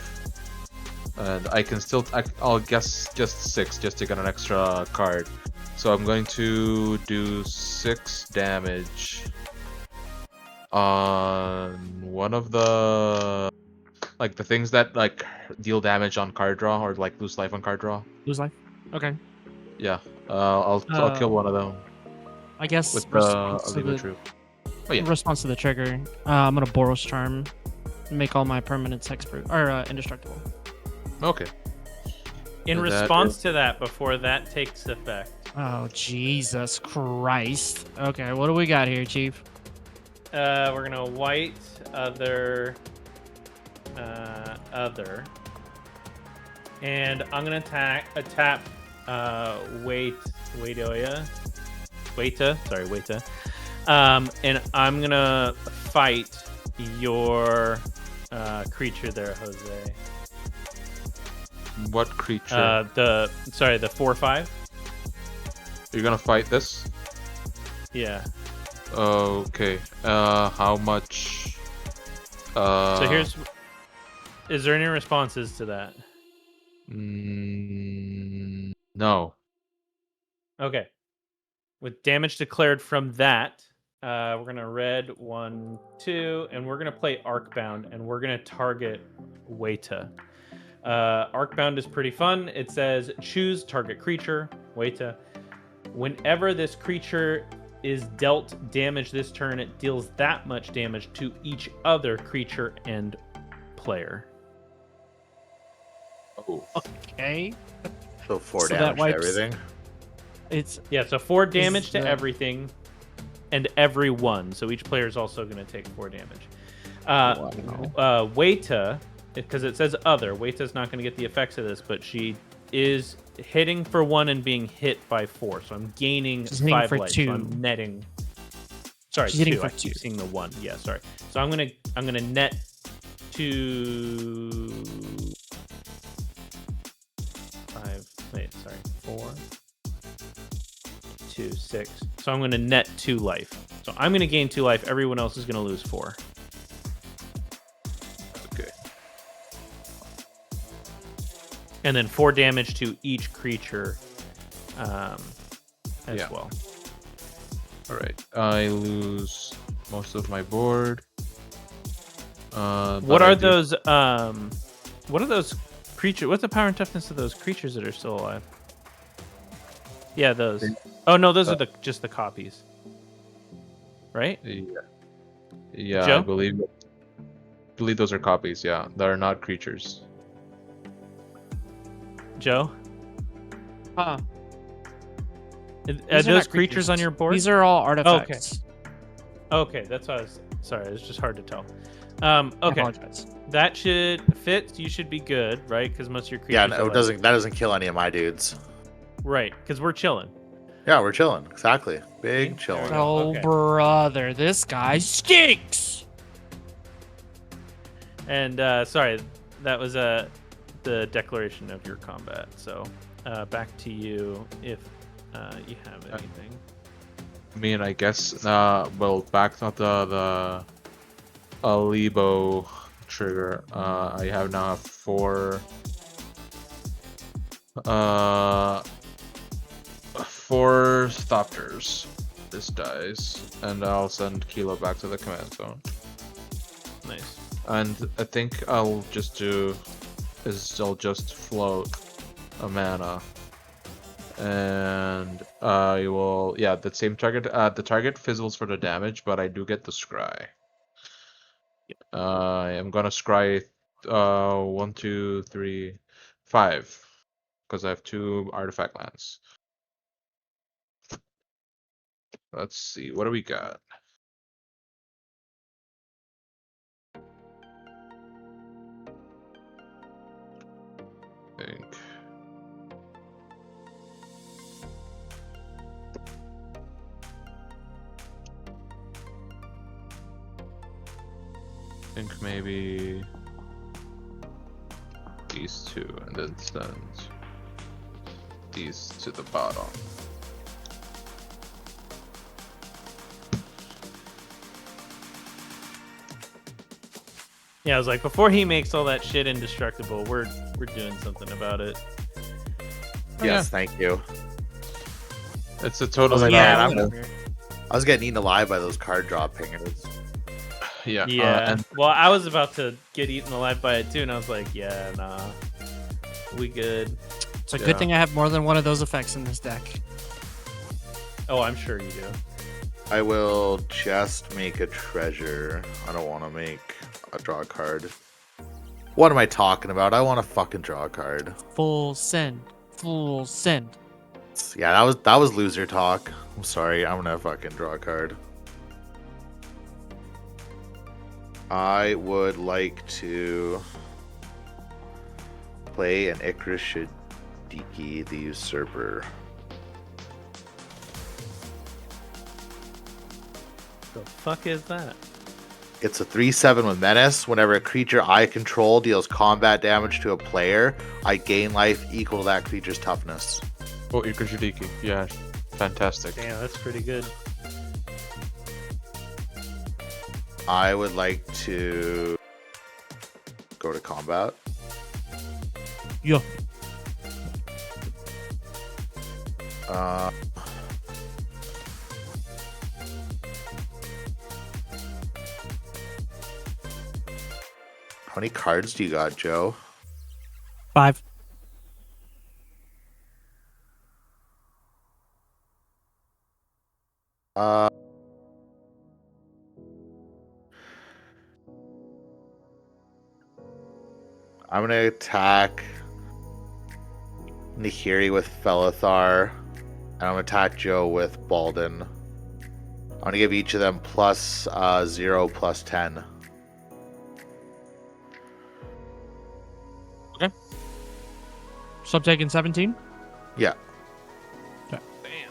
and I can still I'll guess just 6 just to get an extra card. So I'm going to do 6 damage on one of the the things that deal damage on card draw or lose life on card draw. Lose life. Okay. Yeah. I'll kill one of them I guess with the response to Aliba the troop. Oh yeah. response to the trigger. I'm gonna Boros Charm, make all my permanents hexproof or indestructible. Okay. In So that response is- to that, before that takes effect, Oh Jesus Christ! Okay, what do we got here, Chief? we're gonna white other, and I'm gonna tap Waita, and I'm gonna fight your creature there, Jose. What creature? The 4/5. You're gonna fight this? Yeah. Okay. How much? So is there any responses to that? No. Okay. With damage declared from that, we're gonna red 1, 2, and we're gonna play Arcbound, and we're gonna target Waita. Arcbound is pretty fun. It says choose target creature, Waita. Whenever this creature is dealt damage this turn, it deals that much damage to each other creature and player. Oh. Okay. So 4 So that damage to wipes- everything. It's Yeah, so 4 damage to that- everything and every one. So each player is also going to take 4 damage. Waita, because it says other, Waita's not going to get the effects of this, but she is hitting for 1 and being hit by 4. So I'm gaining She's hitting 5 for life. 2. So I'm netting. Sorry, She's hitting 2. for I keep 2. seeing the 1. Yeah, sorry. So I'm gonna net to 5. Wait, sorry, 4, 2, 6. So I'm going to net 2 life. So I'm going to gain 2 life. Everyone else is going to lose 4. Okay. And then 4 damage to each creature as Yeah. well. All right. I lose most of my board. What are those? What are those creatures? What's the power and toughness of those creatures that are still alive? Yeah, those. Oh no, those are just the copies, right? Yeah, Joe? I believe those are copies. Yeah, they are not creatures. Joe, Huh. are These those not creatures on your board? These are all artifacts. Okay, that's what I was. Sorry, it's just hard to tell. I Okay, apologize. that should fit. You should be good, right? Because most of your creatures. Yeah, are no, like- that doesn't kill any of my dudes. Right, because we're chilling. Yeah, we're chilling. Exactly. Big See? chilling. There we go. Oh, Okay. brother, this guy stinks. And sorry, that was the declaration of your combat. So back to you if you have anything. I mean, I guess. Well, back to the Alibo trigger. I have now 4. 4 Thopters. This dies, and I'll send Kilo back to the command zone. Nice. And I think I'll just float a mana, and I will. Yeah, the same target. The target fizzles for the damage, but I do get the scry. I am gonna scry 1, 2, 3, 5, because I have 2 artifact lands. Let's see, what do we got? Think. Think maybe these 2, and then send these to the bottom. Yeah, I was like, before he makes all that shit indestructible, we're doing something about it. Yes, thank you. It's a totally like, Yeah, man, whatever. I was getting eaten alive by those card drop pingers. yeah. Yeah. And Well, I was about to get eaten alive by it too, and I was like, yeah, nah, we good. It's a Yeah. good thing I have more than one of those effects in this deck. Oh, I'm sure you do. I will just make a treasure. I don't want to make a draw card. What am I talking about? I want to fucking draw a card. Full send. Full send. Yeah, that was loser talk. I'm sorry. I'm gonna fucking draw a card. I would like to play an Icarus Shadiki the Usurper. The fuck is that? It's a 3/7 with Menace. Whenever a creature I control deals combat damage to a player, I gain life equal to that creature's toughness. oh, Ikujudiki. Yeah, fantastic. Damn, that's pretty good. I would like to go to combat. Yo. Uh, how many cards do you got, Joe? 5. Uh, I'm gonna attack Nahiri with Felithar, and I'm gonna attack Joe with Balden. I'm gonna give each of them plus 0, plus 10. So I'm taking 17? Yeah. Okay. Bam.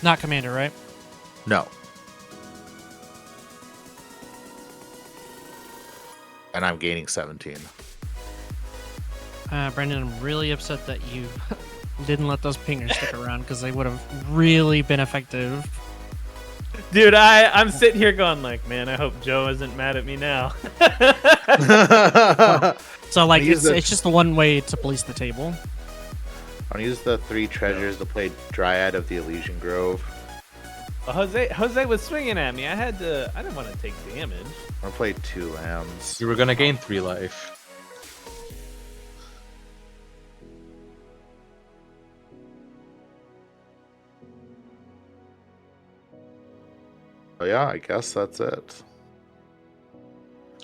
Not commander, right? No. And I'm gaining 17. Brendan, I'm really upset that you Didn't let those pingers stick around because they would have really been effective. Dude, I'm sitting here going like, man, I hope Joe isn't mad at me now. So like Use it's just the one way to police the table. I'll use the 3 treasures to play Dryad of the Elysian Grove. Well, Jose was swinging at me. I didn't want to take damage. I'll play 2 lambs. You were gonna gain 3 life. Oh yeah, I guess that's it.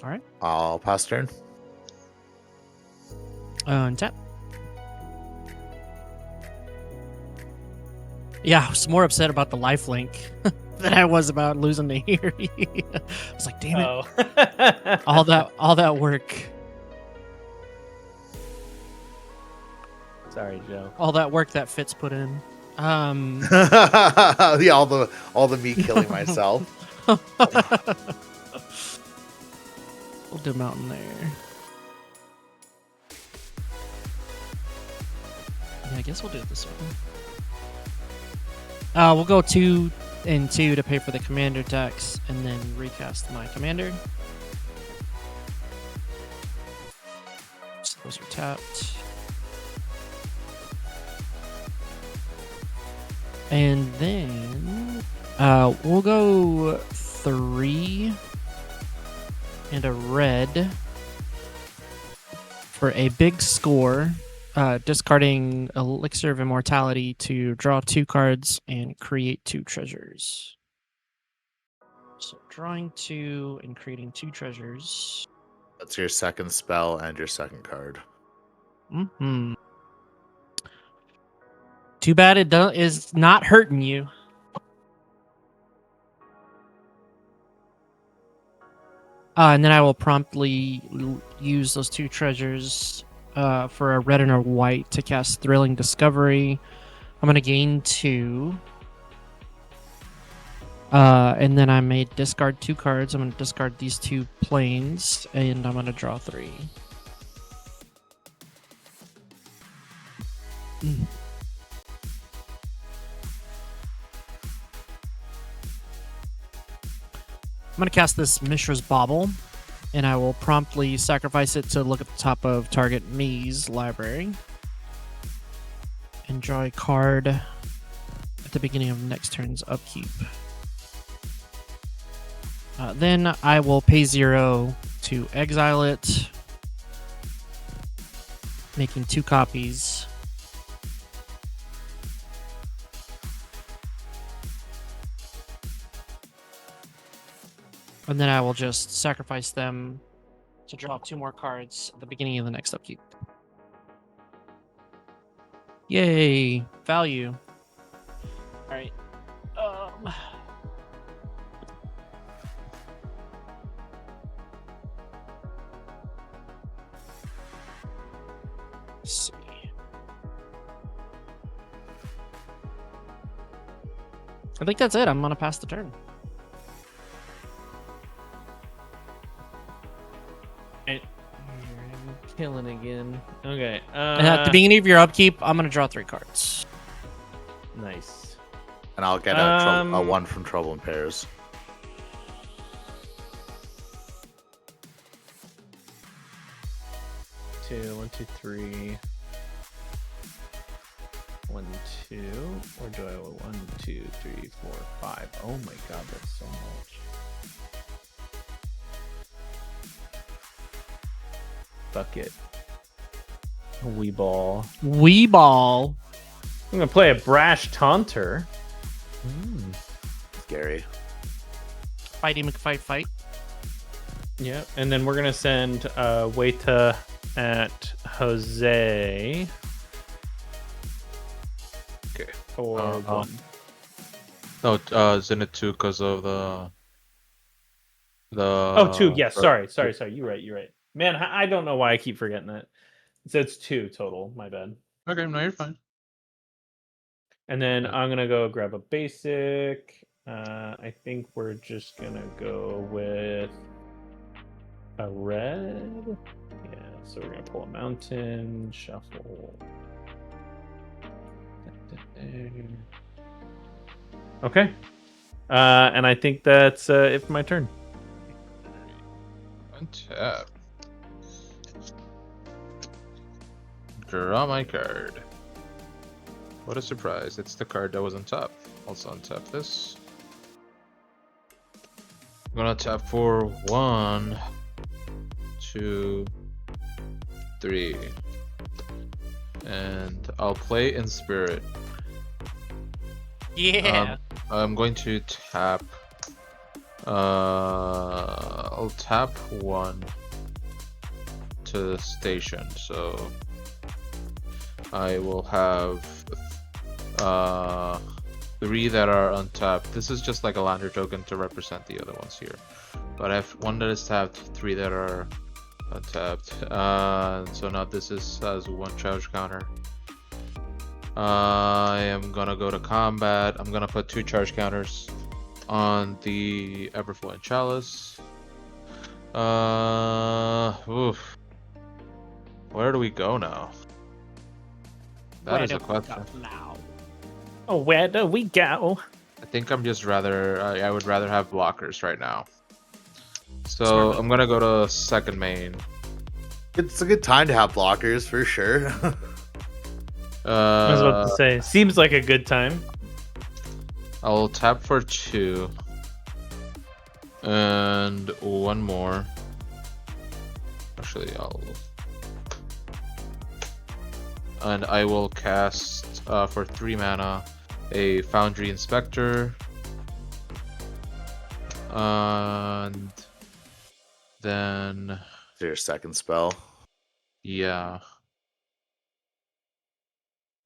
All right. I'll pass turn. Untap. Yeah, I was more upset about the lifelink than I was about losing to Eerie. I was like, damn it. Oh. All that work. Sorry, Joe. All that work that Fitz put in. Yeah, all the me killing myself. We'll do mountain there. Yeah, I guess we'll do it this way. We'll go 2 and 2 to pay for the commander tax, and then recast my commander. So those are tapped. And then we'll go 3 and a red for a big score. Discarding Elixir of Immortality to draw 2 cards and create 2 treasures. So drawing 2 and creating 2 treasures. That's your second spell and your second card. Mm-hmm. Too bad it is not hurting you. And then I will promptly use those 2 treasures for a red and a white to cast Thrilling Discovery. I'm going to gain 2. And then I may discard 2 cards. I'm going to discard these 2 planes, and I'm going to draw 3. I'm going to cast this Mishra's Bauble, and I will promptly sacrifice it to look at the top of target me's library. And draw a card at the beginning of next turn's upkeep. Then I will pay 0 to exile it, making 2 copies. And then I will just sacrifice them to draw 2 more cards at the beginning of the next upkeep. Yay! Value. Alright. Let's see. I think that's it. I'm gonna pass the turn. Killing again. Okay. And at the beginning of your upkeep, I'm gonna draw 3 cards. Nice. And I'll get a 1 from Trouble in Pairs. One, two, 3. 1, 2. Or do I have 1, 2, 3, 4, 5? Oh my god, that's so much. Fuck it. A wee ball. Wee ball. I'm gonna play a Brash Taunter. Scary. Fighty McFight. Yeah, and then we're gonna send Weta at Jose. Okay. For 1. No, Zenith 2 because of the. Oh, 2. Yes, sorry. You're right. Man, I don't know why I keep forgetting that. So it's 2 total. My bad. Okay, no, you're fine. And then I'm gonna go grab a basic. I think we're just gonna go with a red. Yeah, so we're gonna pull a mountain, shuffle. Okay. And I think that's it for my turn. Untap. Draw my card. What a surprise. It's the card that was on top. Also untap this. I'm gonna tap for 1, 2, 3. And I'll play in spirit. Yeah. I'm going to tap. I'll tap 1 to the station, so I will have 3 that are untapped. This is just like a lander token to represent the other ones here. But I have 1 that is tapped, 3 that are untapped. So now this has 1 charge counter. I am gonna go to combat. I'm gonna put 2 charge counters on the Everflowing Chalice. Oof. Where do we go now? That is a question. Now. Oh, where do we go? I think I'm just I would rather have blockers right now. So Smart. I'm gonna go to second main. It's a good time to have blockers for sure. I was about to say, seems like a good time. I'll tap for 2. And 1 more. Actually, and I will cast for 3 mana a Foundry Inspector. And then Your second spell. yeah.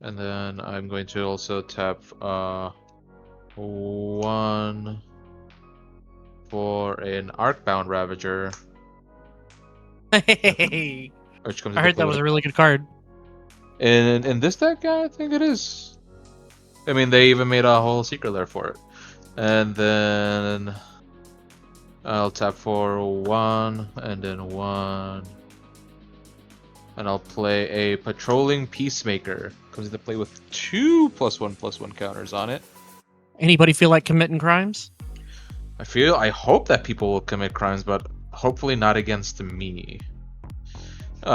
And then I'm going to also tap 1 for an Arcbound Ravager, Hey, which comes I into heard play that with was a really good card. in this deck. I think it is. I mean, they even made a whole secret lair for it. And then I'll tap for 1 and then 1. And I'll play a Patrolling Peacemaker. Comes into play with 2 +1/+1 counters on it. Anybody feel like committing crimes? I hope that people will commit crimes, but hopefully not against me. And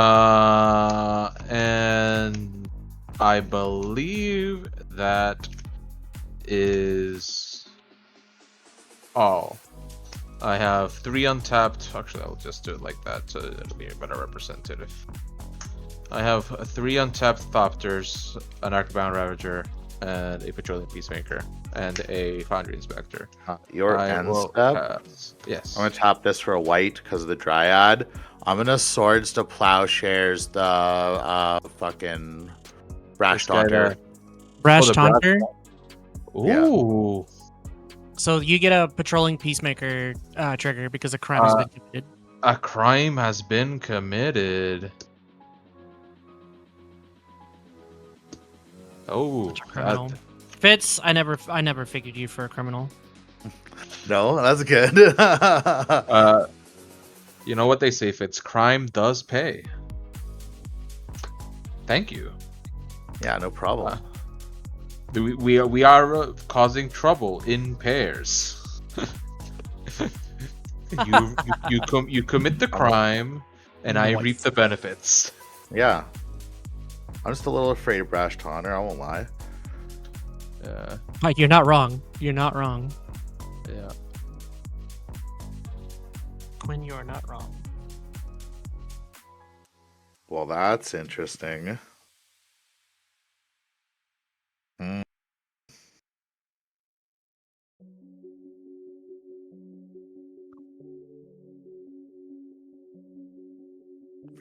I believe that is all. I have 3 untapped. Actually, I'll just do it like that so it'll be better representative. I have 3 untapped Thopters, an Arcbound Ravager, and a Patrolling Peacemaker, and a Foundry Inspector. Your I end will step. pass. Yes. I'm gonna tap this for a white because of the Dryad. I'm gonna Swords to Plowshares the fucking Brash This guy Taunter. there. Brash the Brash- Taunter. Ooh. So you get a patrolling peacemaker trigger because a crime has been committed. A crime has been committed. Oh, Such a criminal. Fitz, I never figured you for a criminal. No, that's good. you know what they say, Fitz? Crime does pay. Thank you. Yeah, no problem. We are causing trouble in pairs. you commit the crime, and I reap the benefits. Yeah. I'm just a little afraid of Brash Taunter, I won't lie. Yeah. Mike, you're not wrong. You're not wrong. Yeah. Quinn, you are not wrong. Well, that's interesting.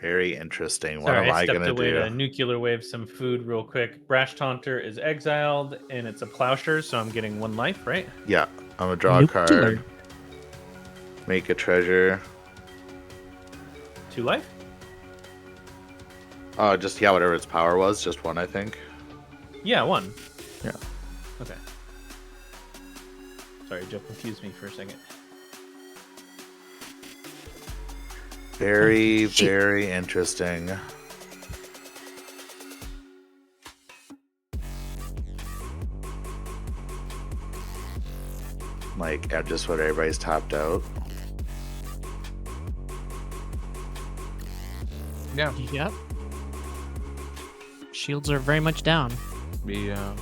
Very interesting. What Sorry, am I I stepped gonna away do? to nuclear wave some food real quick. Brash Taunter is exiled, and it's a Plowshare, so I'm getting 1 life, right? Yeah, I'm gonna draw a card. Make a treasure. 2 life? Just yeah, whatever its power was, just 1, I think. Yeah, 1. Yeah. Okay. Sorry, Joe confused me for a second. Very, very interesting. like just when everybody's tapped out. Yeah. Yep. Shields are very much down. Yeah.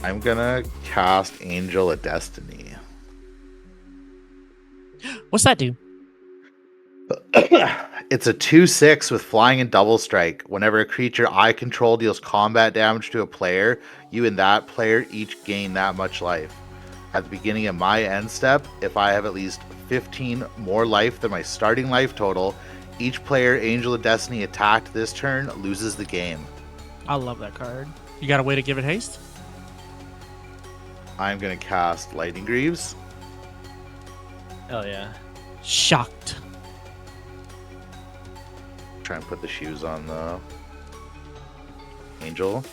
I'm gonna cast Angel of Destiny. What's that do? It's a 2/6 with flying and double strike. Whenever a creature I control deals combat damage to a player, you and that player each gain that much life. At the beginning of my end step, if I have at least 15 more life than my starting life total, each player Angel of Destiny attacked this turn loses the game. I love that card. You got a way to give it haste? I'm gonna cast Lightning Greaves. Hell yeah. Shocked. Try and put the shoes on the Angel.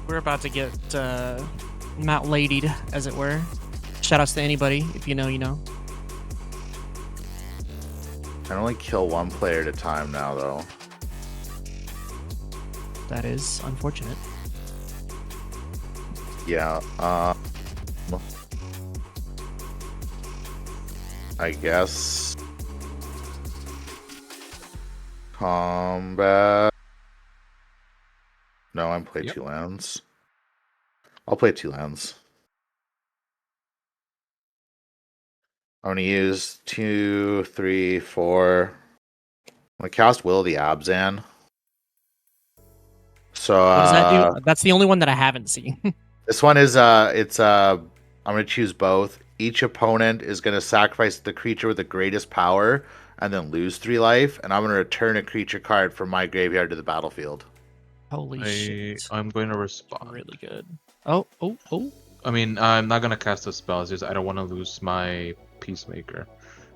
We're about to get Mount-ladied, as it were. Shoutouts to anybody. If you know, you know. I can only kill one player at a time now, though. That is unfortunate. Yeah. I guess combat. No, I'm playing Yep. 2 lands. I'll play 2 lands. I'm gonna use 2, 3, 4. I'm gonna cast Will of the Abzan. So What does that do? That's the only one that I haven't seen. this one is I'm gonna choose both. Each opponent is gonna sacrifice the creature with the greatest power and then lose 3 life, and I'm gonna return a creature card from my graveyard to the battlefield. Holy shit. I'm going to respond. Really good. Oh. I mean, I'm not gonna cast the spells. Just I don't want to lose my Peacemaker.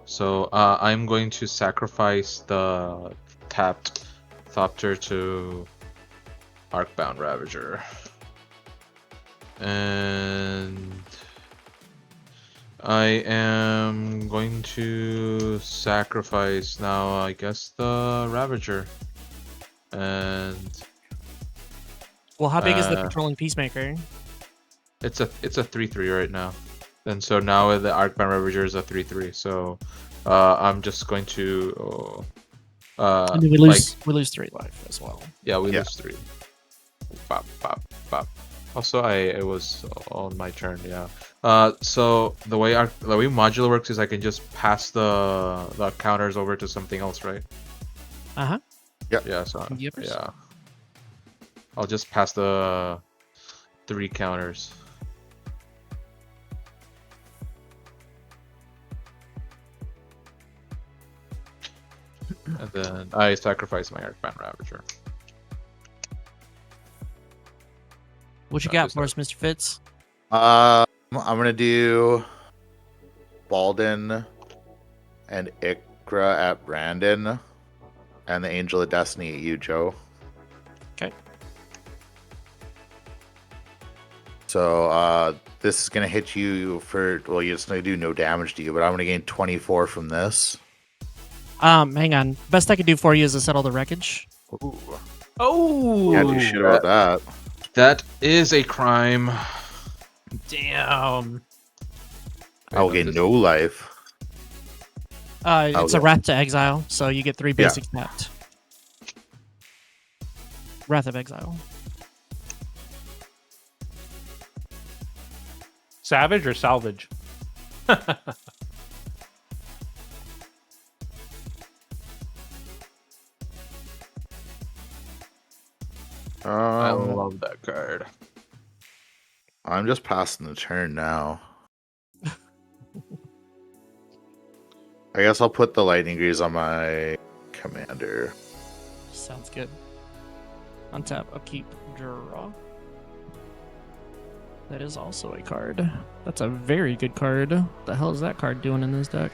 So I'm going to sacrifice the tapped Thopter to Arcbound Ravager, and I am going to sacrifice now. I guess the Ravager, and Well, how big is the Uh, patrolling Peacemaker? it's a 3/3 right now, and so now the Arcbound Ravager is a 3/3. So I'm just going to And then we lose 3 life as well. yeah, we Yeah. lose 3. Bop, bop, bop. Also, it was on my turn. Yeah. So the way modular works is I can just pass the counters over to something else, right? Uh-huh. Yeah. So Yippers. yeah, I'll just pass the 3 counters. And then I sacrifice my Arcbound Ravager. What you That got was for us, Mr. Fitz? I'm gonna do Balden and Ikra at Brandon, and the Angel of Destiny at you, Joe. Okay. So this is gonna hit you for you're just gonna do no damage to you, but I'm gonna gain 24 from this. Hang on. Best I could do for you is to settle the wreckage. Ooh. Oh, Can't do shit about that. That is a crime. damn. I will gain no life. It's a Okay. Wrath to Exile, so you get 3 basics tapped. Wrath of Exile. Savage or salvage? I Um, love that card. I'm just passing the turn now. I guess I'll put the Lightning Greaves on my commander. Sounds good. Untap, upkeep, draw. That is also a card. That's a very good card. What the hell is that card doing in this deck?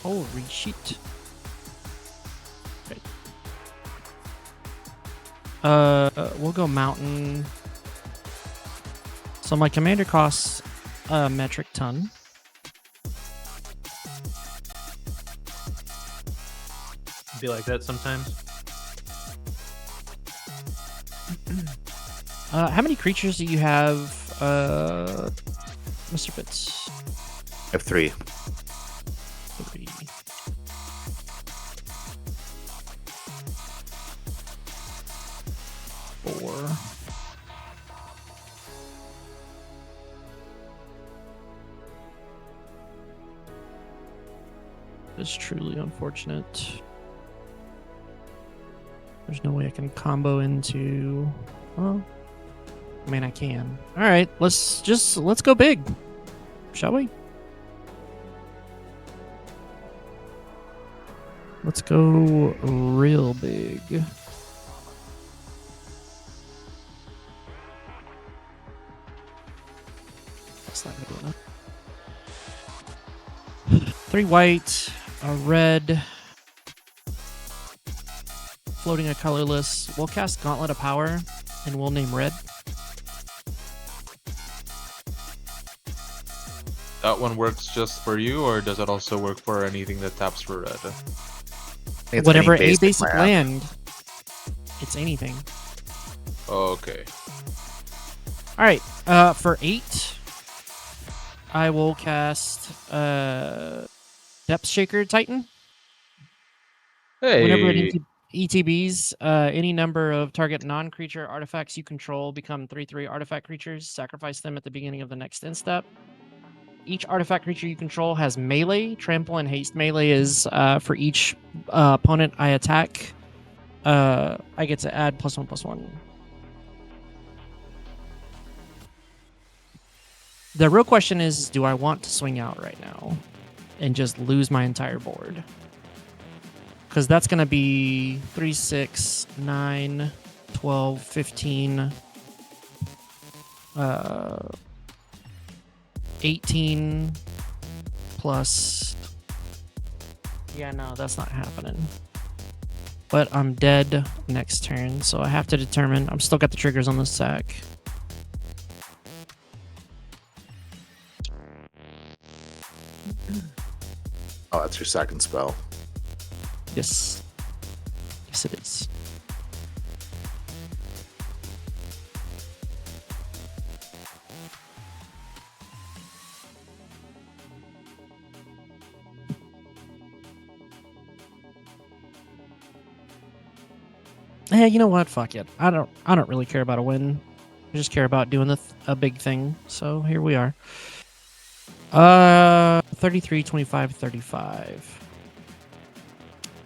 Holy shit. We'll go mountain. So my commander costs a metric ton. Be like that sometimes. How many creatures do you have, Mr. Fitz? I have 3. 3. 4. It's truly unfortunate. There's no way I can combo into. Well, I mean I can. All right, let's go big, shall we? Let's go real big. That's not good enough. 3 white, a red, floating a colorless. We'll cast Gauntlet of Power, and we'll name red. That one works just for you, or does it also work for anything that taps for red? It's Whatever any a basic land. land, it's anything. Okay. All right, for 8, I will cast Depth Shaker Titan. Hey. Whenever it ETBs, any number of target non-creature artifacts you control become 3/3 artifact creatures. Sacrifice them at the beginning of the next end step. Each artifact creature you control has melee. Trample and haste melee is for each opponent I attack. I get to add +1/+1. The real question is, do I want to swing out right now and just lose my entire board? Because that's going to be 3, 6, 9, 12, 15, 18 plus. Yeah, no, that's not happening. But I'm dead next turn, so I have to determine. I'm still got the triggers on the sack. Oh, that's your second spell. Yes. Yes, it is. Hey, you know what? Fuck it. I don't really care about a win. I just care about doing a big thing. So here we are. 33, 25, 35.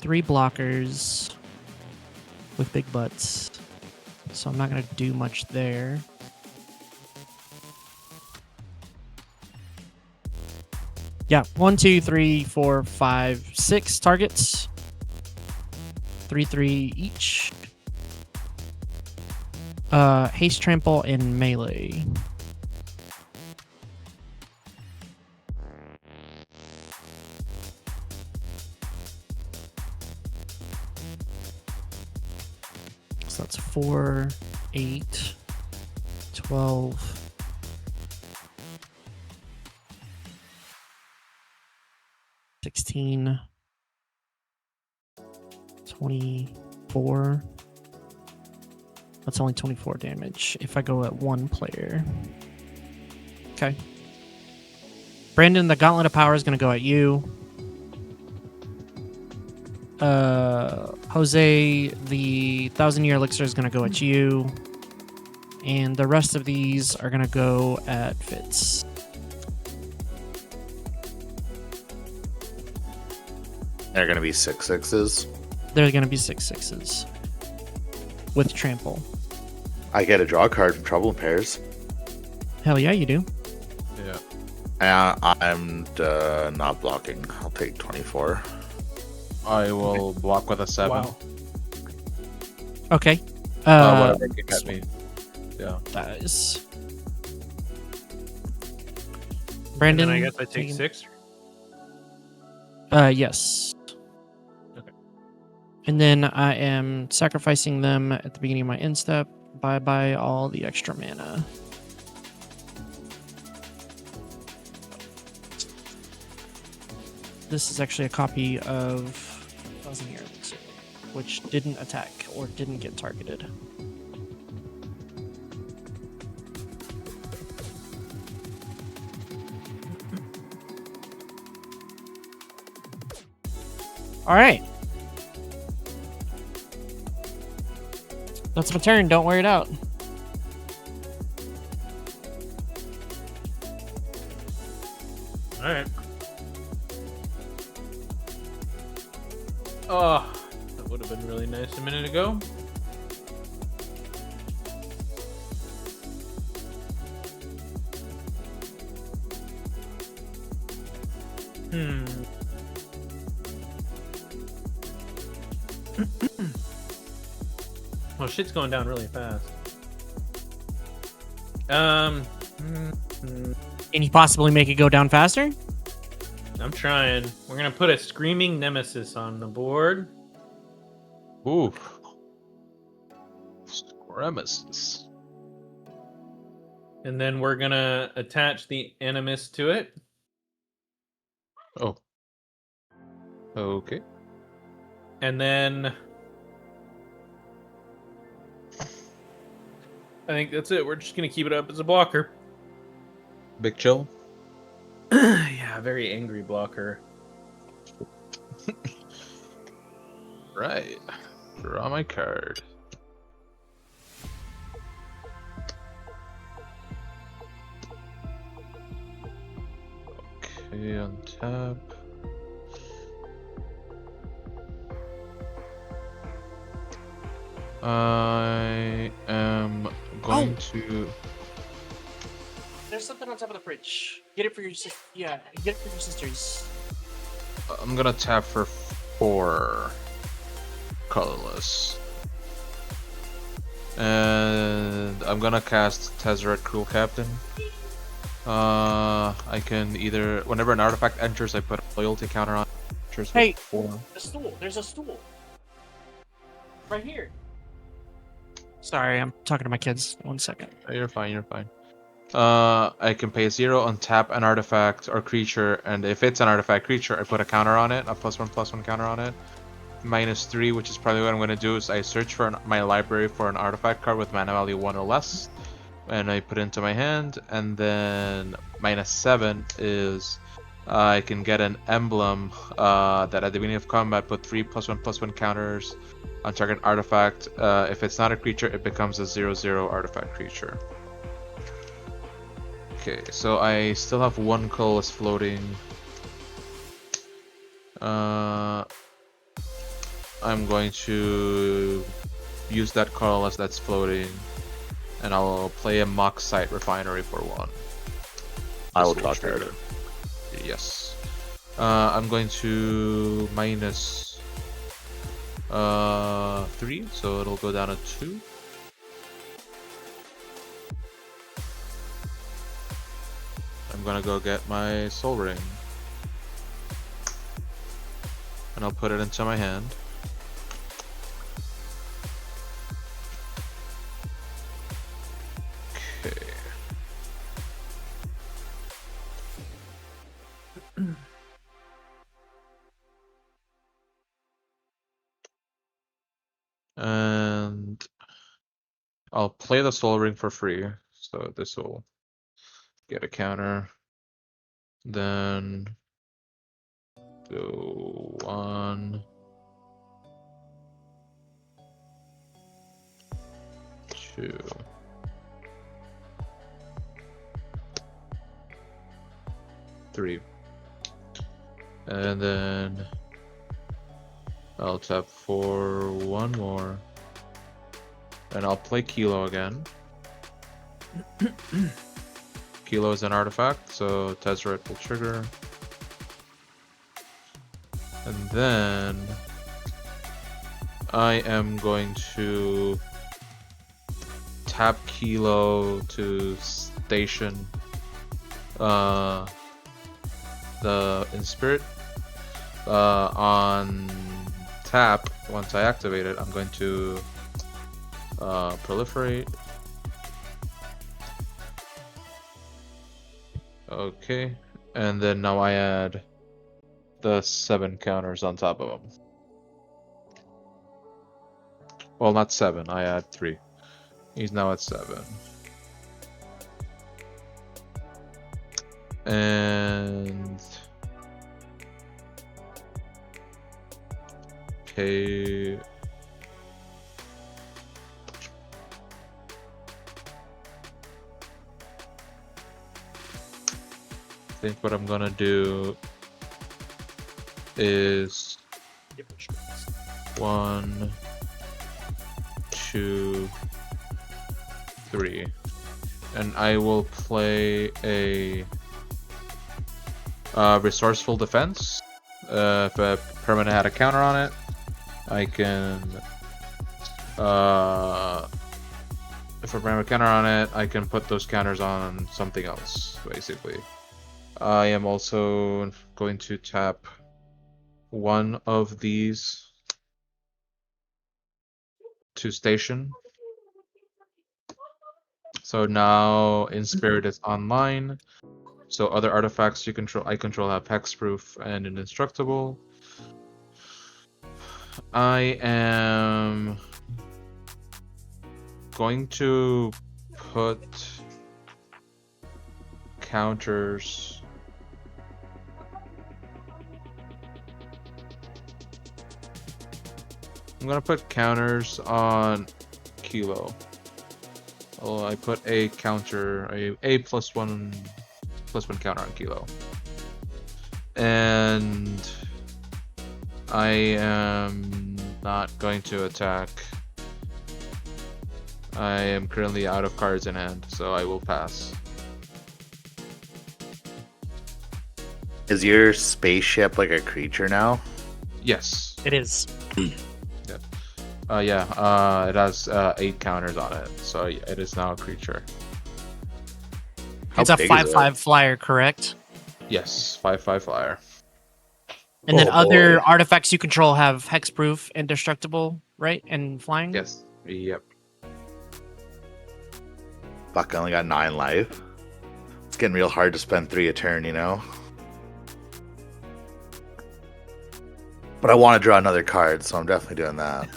3 blockers with big butts. So I'm not going to do much there. Yeah, 1, 2, 3, 4, 5, 6 targets. 3/3 each. Haste, trample, and melee. So that's 4, 8, 12. 16, 24. That's only 24 damage if I go at 1 player. Okay. Brandon, the Gauntlet of Power is going to go at you. Jose, the 1,000-Year Elixir is going to go at you. And the rest of these are going to go at Fitz. They're going to be 6/6s. They're going to be 6/6s. With trample. I get a draw card from Trouble in Pairs. Hell yeah, you do. Yeah. I'm not blocking. I'll take 24. I will block with a 7. Wow. Okay. Whatever can catch me. Yeah. That is. And Brandon. then I guess I take taking- 6. Yes. And then I am sacrificing them at the beginning of my end step. Bye-bye all the extra mana. This is actually a copy of Thousand Year, which didn't attack or didn't get targeted. All right. That's my turn. Don't wear it out. All right. Oh, that would have been really nice a minute ago. Well, shit's going down really fast. Can you possibly make it go down faster? I'm trying. We're gonna put a Screaming Nemesis on the board. Ooh. Scremesis. And then we're gonna attach the Animus to it. Oh. Okay. And then I think that's it. We're just gonna keep it up as a blocker. Big chill. Yeah, very angry blocker. Right. Draw my card. Okay, untap. I am going to. There's something on top of the fridge. Get it for your sister. Yeah, get it for your sisters. I'm gonna tap for 4 colorless. And I'm gonna cast Tezzeret Cruel Captain. I can either, whenever an artifact enters, I put a loyalty counter on. Enters with Hey. 4. A stool. There's a stool. Right here. Sorry, I'm talking to my kids. 1 second. Oh, you're fine, you're fine. I can pay 0, untap an artifact or creature, and if it's an artifact creature, I put a counter on it, a +1/+1 counter on it. -3, which is probably what I'm going to do, is I search for my library for an artifact card with mana value 1 or less, and I put it into my hand, and then -7 is I can get an emblem that at the beginning of combat put 3 +1/+1 counters on target artifact. If it's not a creature, it becomes a 0/0 artifact creature. Okay, so I still have 1 colorless floating. I'm going to use that colorless that's floating, and I'll play a Mock Site Refinery for 1. I will This draw trigger. card. Yes. I'm going to minus 3, so it'll go down to 2. I'm gonna go get my Soul Ring. And I'll put it into my hand. Okay. And I'll play the Soul Ring for free, so this will get a counter. Then go 1, 2, 3, and then I'll tap for 1 more, and I'll play Kilo again. Kilo is an artifact, so Tezzeret will trigger. And then I am going to tap Kilo to station the Inspirit on tap once I activate it. I'm going to proliferate. Okay, and then now I add the 7 counters on top of them. Well, not 7. I add 3. He's now at 7. And okay. I think what I'm gonna do is 1, 2, 3, and I will play a resourceful defense. If a permanent had a counter on it, I can. If a permanent counter on it, I can put those counters on something else, basically. I am also going to tap one of these to station. So now in Spirit is online. So other artifacts I control have hexproof and indestructible. I am going to put counters. I'm gonna put counters on Kilo. Oh, I put a counter, a +1 counter on Kilo. And I am not going to attack. I am currently out of cards in hand, so I will pass. Is your spaceship like a creature now? Yes. It is. Yeah, it has 8 counters on it, so it is now a creature. How It's a big is it? 5/5 flyer, correct? Yes, 5/5 flyer. And then Oh, other boy. artifacts you control have hexproof, indestructible, right? And flying? Yes. Yep. Fuck, I only got 9 life. It's getting real hard to spend 3 a turn, you know? But I want to draw another card, so I'm definitely doing that.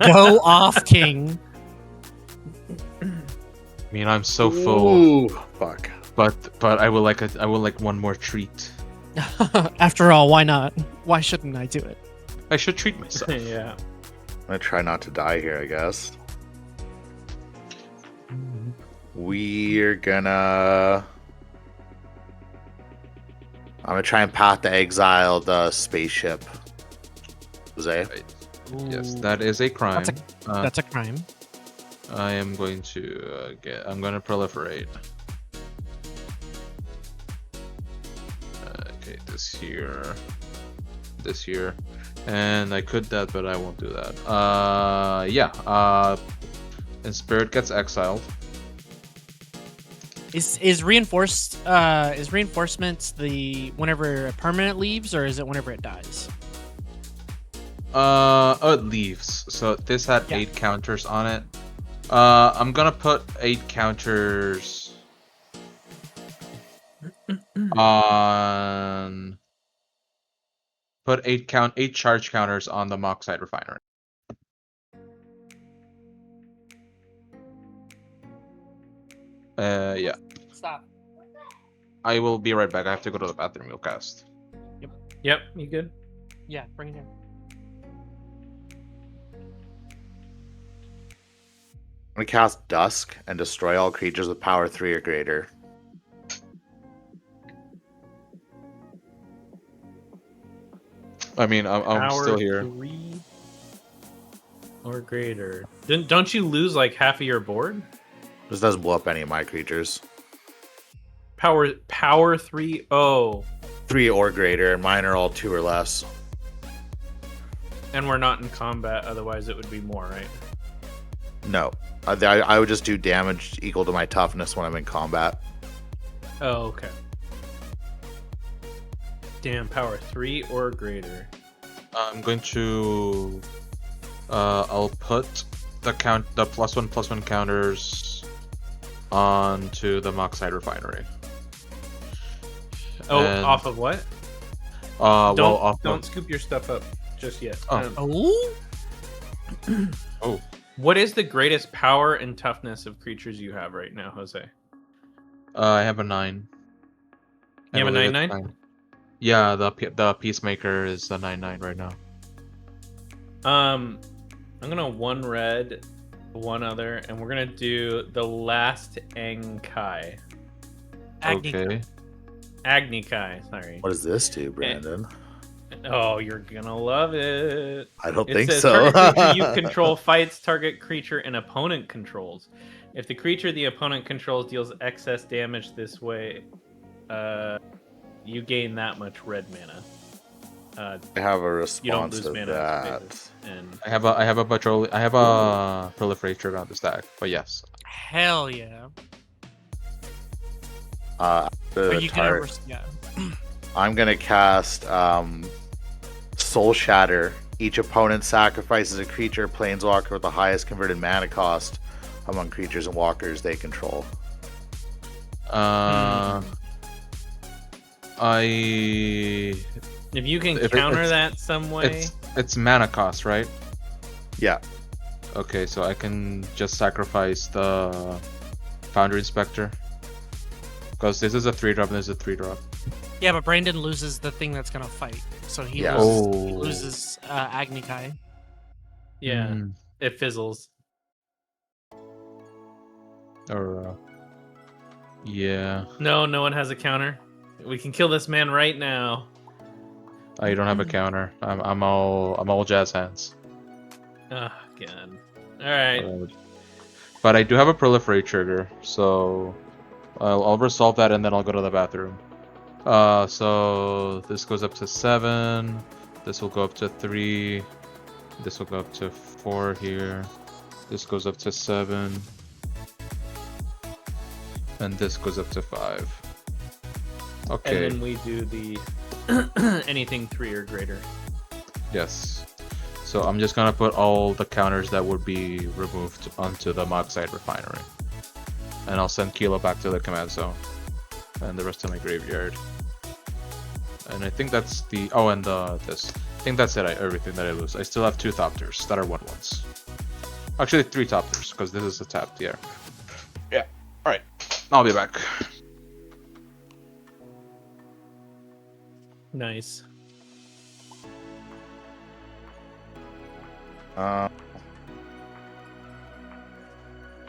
Go off, King. I mean, I'm so full, Ooh, fuck. but I will like one more treat. After all, why not? Why shouldn't I do it? I should treat myself. Yeah. I'm gonna try not to die here, I guess. We're gonna... I'm gonna try and path to exile the spaceship. Jose? Yes, that is a crime. That's a crime. I am going to I'm going to proliferate. Okay, this here, and I could that, but I won't do that. Yeah. And Spirit gets exiled. Is reinforcement the whenever a permanent leaves, or is it whenever it dies? Oh, it leaves. So this had 8 counters on it. I'm gonna put 8 counters on. Put 8 charge counters on the Moxide Refinery. Yeah. Stop. I will be right back. I have to go to the bathroom real fast. Yep, you good? Yeah, bring it in. I'm gonna cast Dusk and destroy all creatures with power 3 or greater. I mean, I'm Power still here. 3 or greater. Don't you lose like half of your board? This doesn't blow up any of my creatures. Power 3. Oh, 3 or greater, and mine are all 2 or less. and we're not in combat. Otherwise, it would be more, right? No. I would just do damage equal to my toughness when I'm in combat. Oh, okay. Damn, power 3 or greater. I'm going to I'll put the +1/+1 counters onto the Moxide Refinery. Oh, And, off of what? Don't scoop your stuff up just yet. Oh. Oh. What is the greatest power and toughness of creatures you have right now, Jose? I have a 9. You have a I believe 9/9? it's 9. Yeah, the Peacemaker is the 9/9 right now. I'm gonna 1 red, 1 other, and we're gonna do the last Enkai. Okay. Agni Kai, sorry. What does this do, Brandon? Oh, you're gonna love it. I don't It think says so. target creature you control fights target creature an opponent controls. If the creature the opponent controls deals excess damage this way, you gain that much red mana. I have a You don't response lose to mana. that. And I have a proliferator on the stack, but yes. Hell yeah. After Are the you gonna? tart, Yeah. I'm gonna cast Soul Shatter. Each opponent sacrifices a creature planeswalker with the highest converted mana cost among creatures and walkers they control. if you can counter that some way, it's mana cost, right? Yeah. Okay, so I can just sacrifice the Foundry Inspector. Because this is a 3-drop and this is a 3-drop. Yeah, but Brandon loses the thing that's gonna fight, so he Yeah. loses Agni Kai. yeah, it fizzles. Or yeah. No one has a counter. We can kill this man right now. I don't have a counter. I'm all jazz hands. Oh, God. All right. But I do have a proliferate trigger, so I'll resolve that and then I'll go to the bathroom. So this goes up to 7. This will go up to 3. This will go up to 4 here. This goes up to 7. And this goes up to 5. Okay. And then we do the anything 3 or greater. Yes. So I'm just gonna put all the counters that would be removed onto the Moxide Refinery. And I'll send Kilo back to the command zone. And the rest of my graveyard. And I think that's the... Oh, and this. I think that's it, everything that I lose. I still have 2 Thopters that are 1/1s. Actually, 3 Thopters, because this is a tapped here. Yeah. Alright. I'll be back. Nice.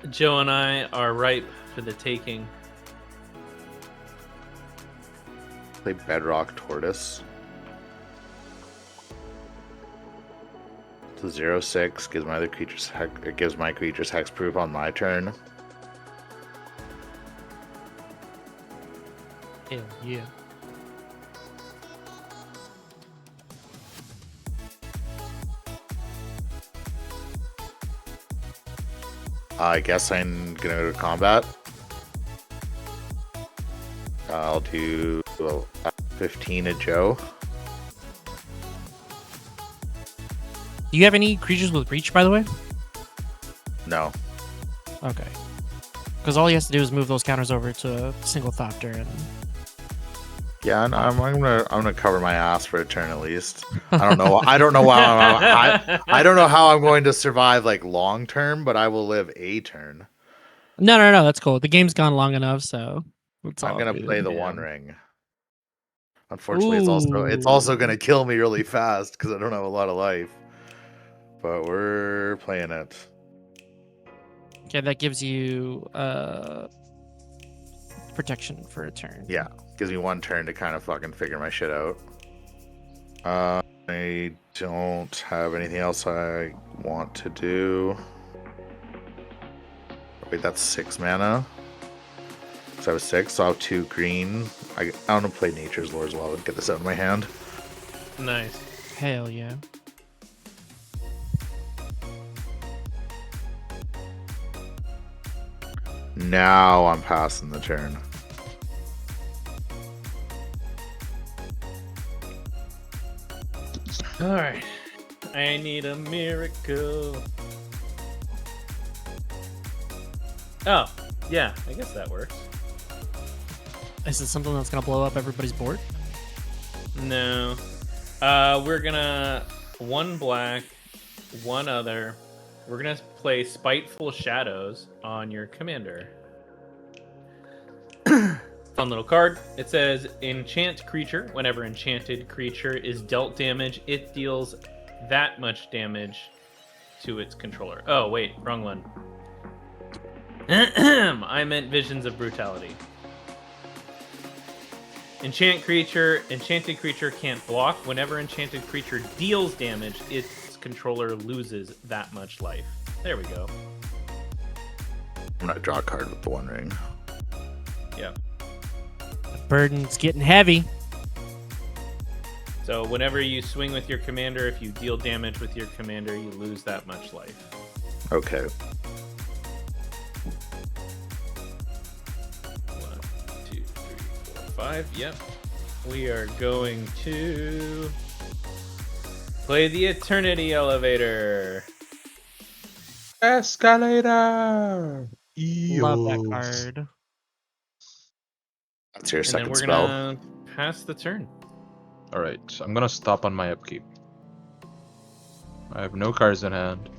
Joe and I are ripe for the taking. Play Bedrock Tortoise. So 0/6 gives my other creatures it gives my creatures hexproof on my turn. Hell yeah. I guess I'm gonna go to combat. I'll do 15 to Joe. Do you have any creatures with reach, by the way? No. Okay. Because all he has to do is move those counters over to a single Thopter, and Yeah, and I'm gonna cover my ass for a turn at least. I don't know. I don't know why. I don't know how I'm going to survive like long term, but I will live a turn. no, that's cool. The game's gone long enough, so I'm gonna play the yeah. One Ring. Unfortunately, it's also gonna kill me really fast because I don't have a lot of life. But we're playing it. Okay, that gives you protection for a turn. Yeah, gives me 1 turn to kind of fucking figure my shit out. I don't have anything else I want to do. Wait, that's 6 mana. So I have 6, so I'll have 2 green. I want to play Nature's Lore as well and get this out of my hand. Nice. Hell yeah. Now I'm passing the turn. All right. I need a miracle. Oh, yeah. I guess that works. Is it something that's gonna blow up everybody's board? No. We're gonna one black, one other. We're gonna play Spiteful Shadows on your commander. Fun little card. It says enchant creature. Whenever enchanted creature is dealt damage, it deals that much damage to its controller. Oh wait, wrong one. I meant Visions of Brutality. Enchanted creature can't block. Whenever enchanted creature deals damage, its controller loses that much life. There we go. I'm gonna draw a card with the One Ring. Yep. The burden's getting heavy. So whenever you swing with your commander, if you deal damage with your commander, you lose that much life. Okay. 1, 2, 3, 4, 5. Yep. We are going to play the Eternity Elevator. Escalator. Love that Eos. card. That's your And then second we're spell. gonna pass the turn. All right, I'm gonna stop on my upkeep. I have no cards in hand,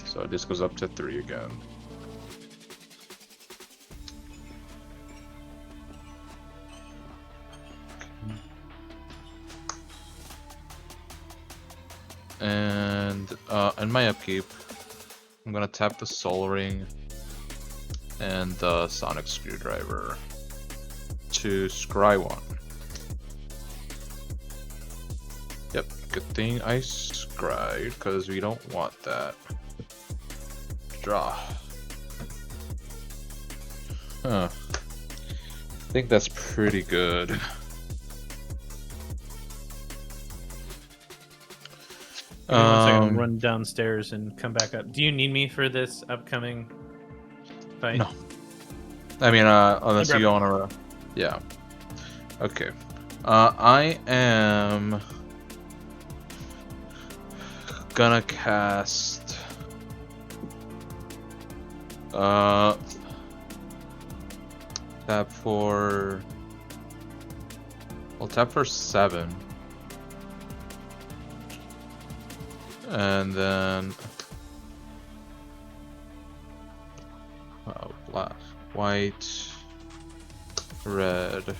so this goes up to 3 again. And in my upkeep, I'm gonna tap the Soul Ring and the Sonic Screwdriver to scry 1. Yep, good thing I scried, because we don't want that. Draw. Huh. I think that's pretty good. Give me 1 second, I'll run downstairs and come back up. Do you need me for this upcoming fight? No. I mean, unless grab you it. wanna... Yeah. Okay. I am... gonna cast... tap for... I'll tap for 7. And then... black, white, red.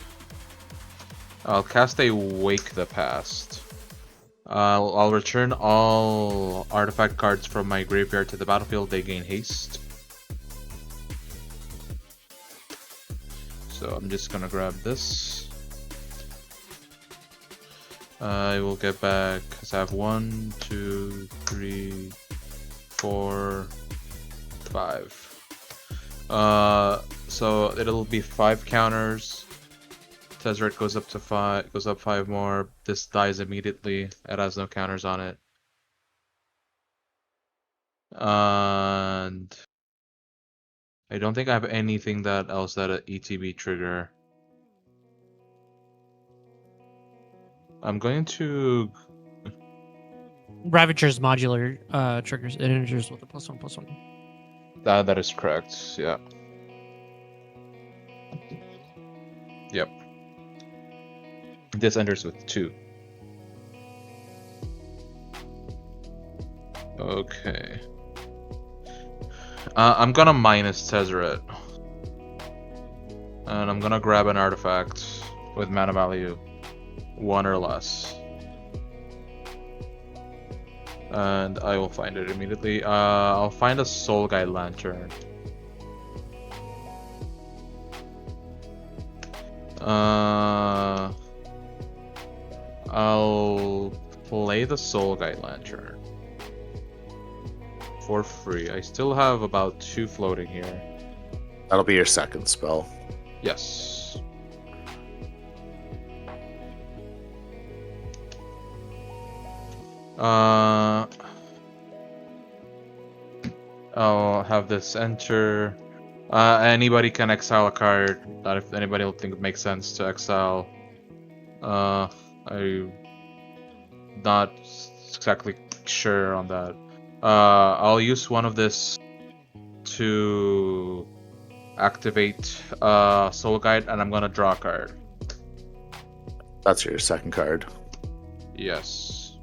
I'll cast a Wake the Past. I'll return all artifact cards from my graveyard to the battlefield. They gain haste. So I'm just gonna grab this. I will get back, because I have 1, 2, 3, 4, 5. So it'll be 5 counters. Tezzeret goes up to 5, goes up 5 more. This dies immediately. It has no counters on it. And I don't think I have anything else that a ETB trigger. I'm going to... Ravager's modular triggers. It enters with a +1/+1. That is correct, yeah. Yep. This enters with 2. Okay. I'm gonna minus Tezzeret. And I'm gonna grab an artifact with mana value 1 or less. And I will find it immediately. I'll find a Soul Guide Lantern. I'll play the Soul Guide Lantern for free. I still have about 2 floating here. That'll be your second spell. Yes. I'll have this enter. Anybody can exile a card that if anybody will think it makes sense to exile. I not exactly sure on that. I'll use one of this to activate Soul Guide, and I'm gonna draw a card. That's your second card. Yes.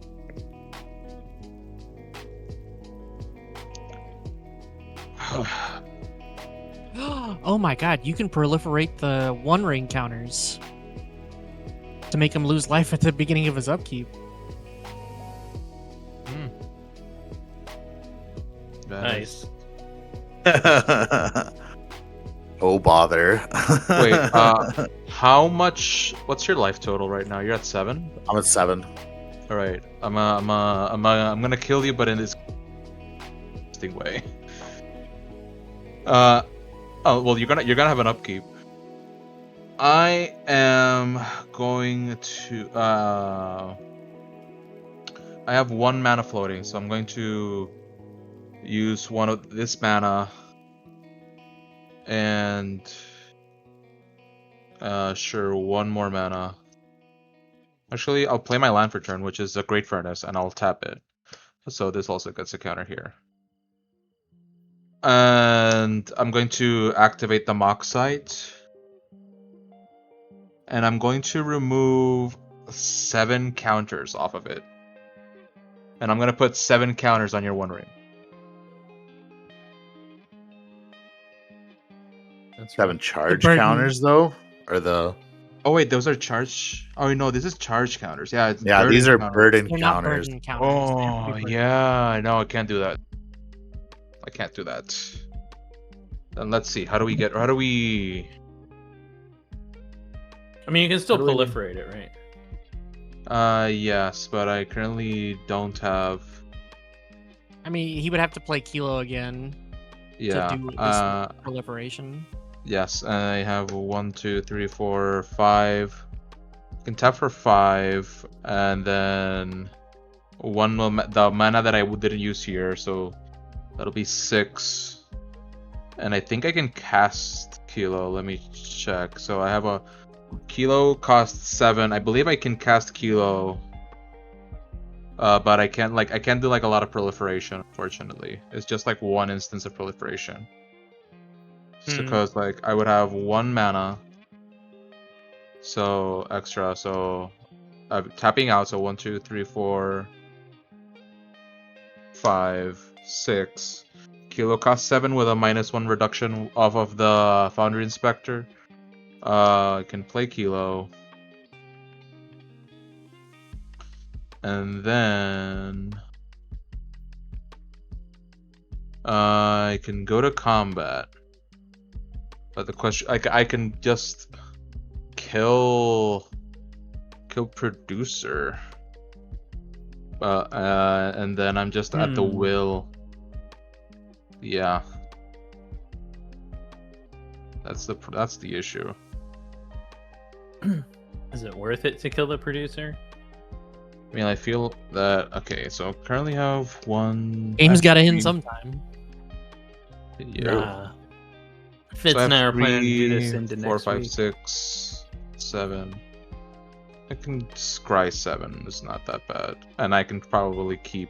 Oh my god, you can proliferate the One Ring counters to make him lose life at the beginning of his upkeep. Nice. Oh bother. Wait, how much? What's your life total right now? You're at 7. I'm at 7. All right, I'm gonna kill you, but in this interesting way. Oh well, you're gonna have an upkeep. I am going to I have 1 mana floating, so I'm going to use one of this mana and sure, 1 more mana. Actually, I'll play my land for turn, which is a Great Furnace, and I'll tap it. So this also gets a counter here. And I'm going to activate the Mock Site. And I'm going to remove 7 counters off of it. And I'm going to put 7 counters on your One Ring. That's 7 charge burden. counters though, or the Oh wait, those are charge. Oh no, this is charge counters. Yeah, it's yeah, burden these are counters. burden They're not counters. burden counters. They have to be Oh burden. yeah, no, I can't do that. I can't do that. Then let's see. How do we? I mean, you can still How do we- proliferate it, right? Yes, but I currently don't have. I mean, he would have to play Kilo again Yeah. to do this proliferation. Yes, I have 1, 2, 3, 4, 5. I can tap for 5, and then the mana that I didn't use here, so that'll be 6. And I think I can cast Kilo. Let me check. So I have a Kilo costs 7. I believe I can cast Kilo. But I can't do like a lot of proliferation, unfortunately. It's just like 1 instance of proliferation. Because like I would have 1 mana, so extra. So I'm tapping out. So 1, 2, 3, 4, 5, 6. Kilo cost 7 with a -1 reduction off of the Foundry Inspector. I can play Kilo, and then I can go to combat. But the question, I can just kill Producer, and then I'm just at the will. Yeah, that's the issue. Is it worth it to kill the Producer? I mean, I feel that okay. So currently have 1. Game's got to end 3, sometime. Yeah. Nah. Fitz So I have and I are planning to do this 3, into 4, next 5, week. 6, 7. I can scry 7. It's not that bad, and I can probably keep.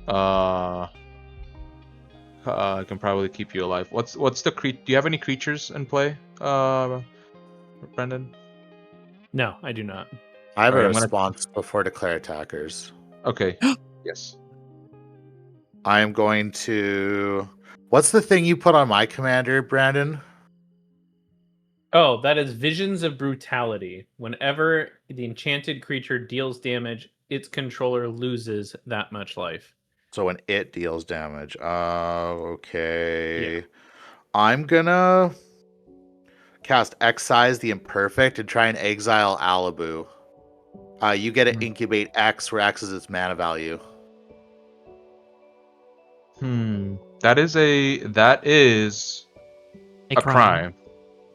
I can probably keep you alive. What's the Do you have any creatures in play, Brendan? No, I do not. I have a Alright, I'm gonna- response before declare attackers. Okay. Yes. I am going to. What's the thing you put on my commander, Brandon? Oh, that is Visions of Brutality. Whenever the enchanted creature deals damage, its controller loses that much life. So when it deals damage. Okay. Yeah. I'm gonna cast Excise the Imperfect and try and exile Alibu. You get to incubate X, where X is its mana value. That is a crime.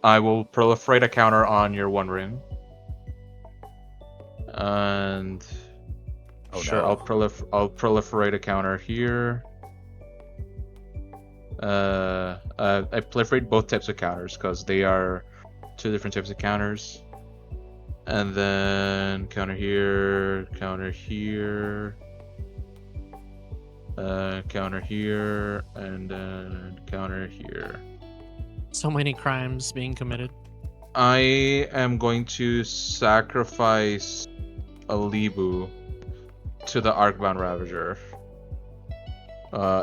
I will proliferate a counter on your One Ring. And sure, no. I'll proliferate a counter here. I proliferate both types of counters because they are 2 different types of counters. And then counter here, counter here, counter here, and then counter here. So many crimes being committed. I am going to sacrifice a Libu to the Arcbound Ravager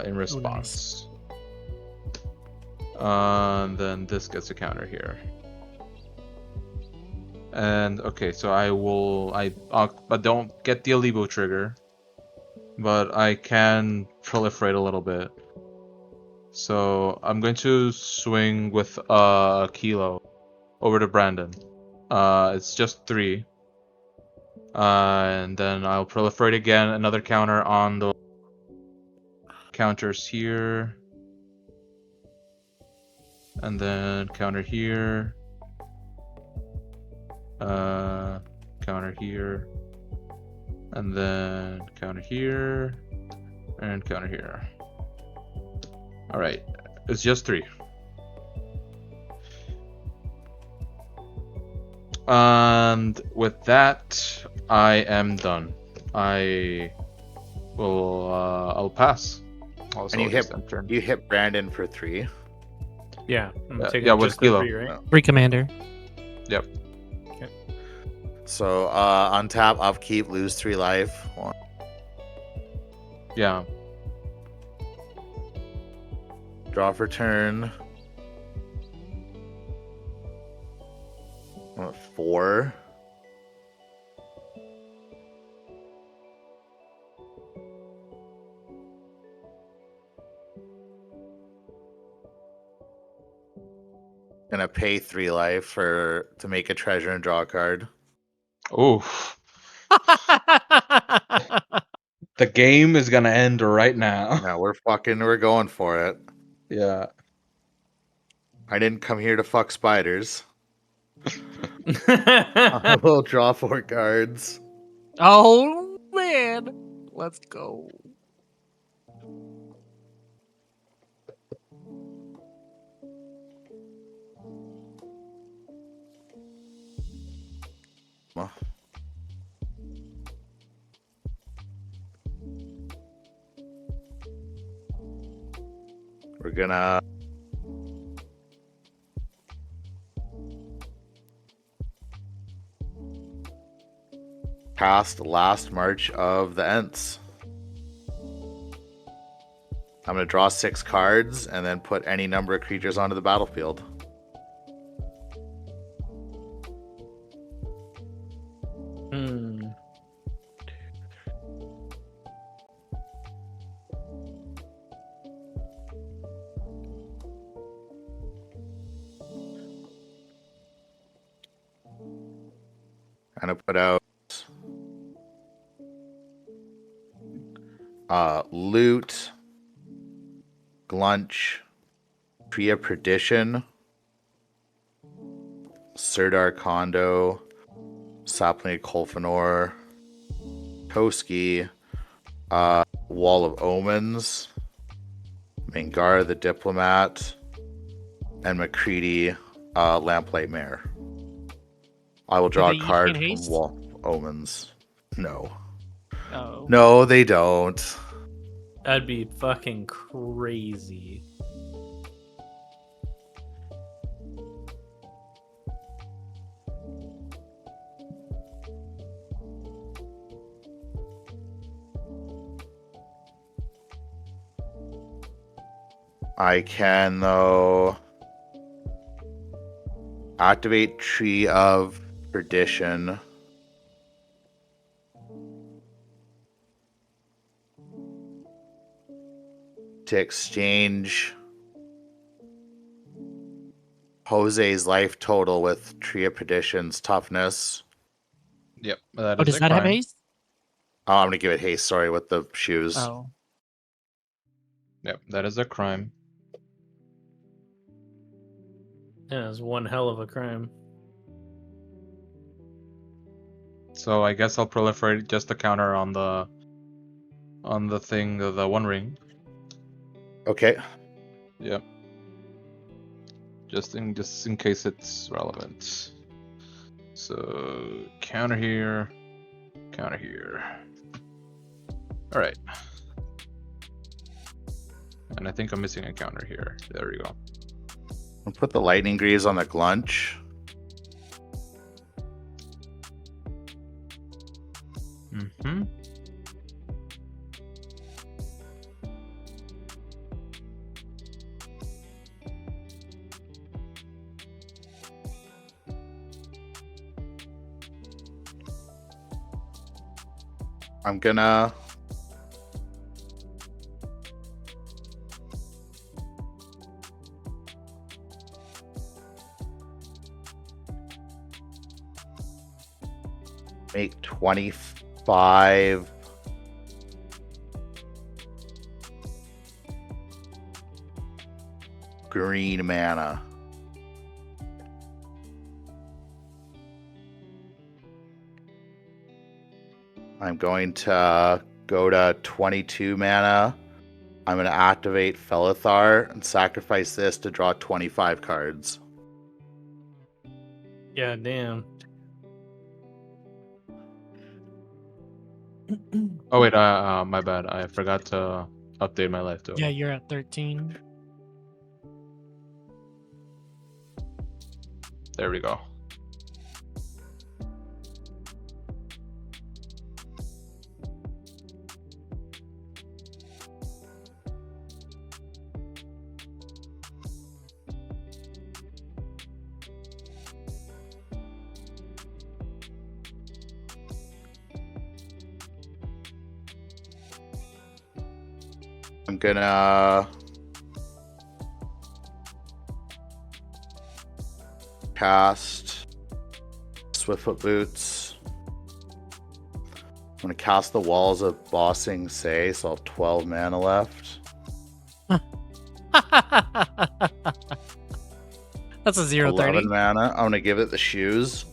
in response. And then this gets a counter here. And okay, so I don't get the Alibo trigger, but I can proliferate a little bit. So I'm going to swing with a Kilo over to Brandon. It's just 3. And then I'll proliferate again, another counter on the counters here. And then counter here. Counter here. And then counter here. And counter here. Alright, it's just 3. And with that, I am done. I'll pass. Also, And you you hit Brandon for 3. Yeah, I'm taking yeah, with just the Kilo. 3, right? 3 commander. Yep. So untap, upkeep, lose 3 life. 1. Yeah. Draw for turn. 4. Gonna pay 3 life to make a treasure and draw a card. Oof. The game is gonna end right now. No, we're going for it. Yeah. I didn't come here to fuck spiders. I will draw 4 cards. Oh man, let's go. We're gonna cast Last March of the Ents. I'm gonna draw 6 cards and then put any number of creatures onto the battlefield. I'm gonna put out Loot, Glunch, Tree of Perdition, Sirdar Kondo, Sapling of Kolfanor, Toski, Wall of Omens, Mangara the Diplomat, and McCready, Lamplight Mare. I will draw they a each card gain from haste? Wall of Omens. No. Oh. No, they don't. That'd be fucking crazy. I can, though, activate Tree of Perdition. To exchange Jose's life total with Tree of Perdition's toughness. Yep. That Oh, is does a that have crime. haste? Oh, I'm gonna give it haste. Sorry, with the shoes. Oh. Yep, that is a crime. Yeah, it's one hell of a crime. So I guess I'll proliferate just the counter on the thing, the One Ring. Okay. Yep. Just in case it's relevant. So counter here, counter here. All right. And I think I'm missing a counter here. There we go. I'll put the lightning greaves on the glunch. Mm-hmm. I'm gonna make 25 green mana. I'm going to go to 22 mana. I'm going to activate Felithar and sacrifice this to draw 25 cards. Yeah, damn. Oh wait, my bad. I forgot to update my life total. Yeah, you're at 13. There we go. I'm gonna cast Swiftfoot Boots. I'm gonna cast the Walls of Bossing Say, so I'll have 12 mana left. That's a 0-30. 11 mana. I'm gonna give it the shoes.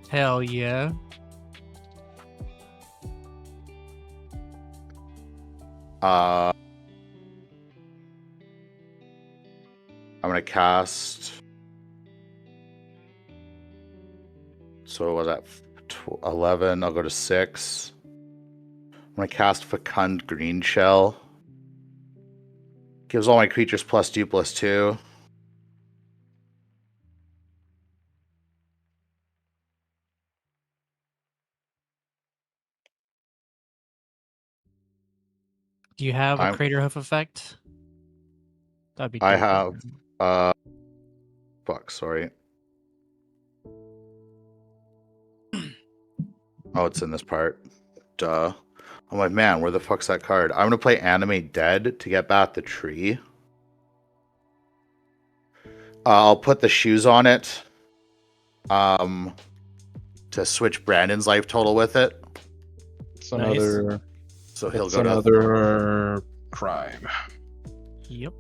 Hell yeah. I'm gonna cast. So what was that? 11. I'll go to 6. I'm gonna cast Fecund Green Shell. Gives all my creatures +2/+2. Do you have a I'm- Crater Hoof effect? That'd be I dope. have. Fuck. Sorry. Oh, it's in this part. Duh. I'm like, man, where the fuck's that card? I'm gonna play Animate Dead to get back the tree. I'll put the shoes on it. To switch Brandon's life total with it. It's Nice. another. So he'll It's go to. another crime. Yep.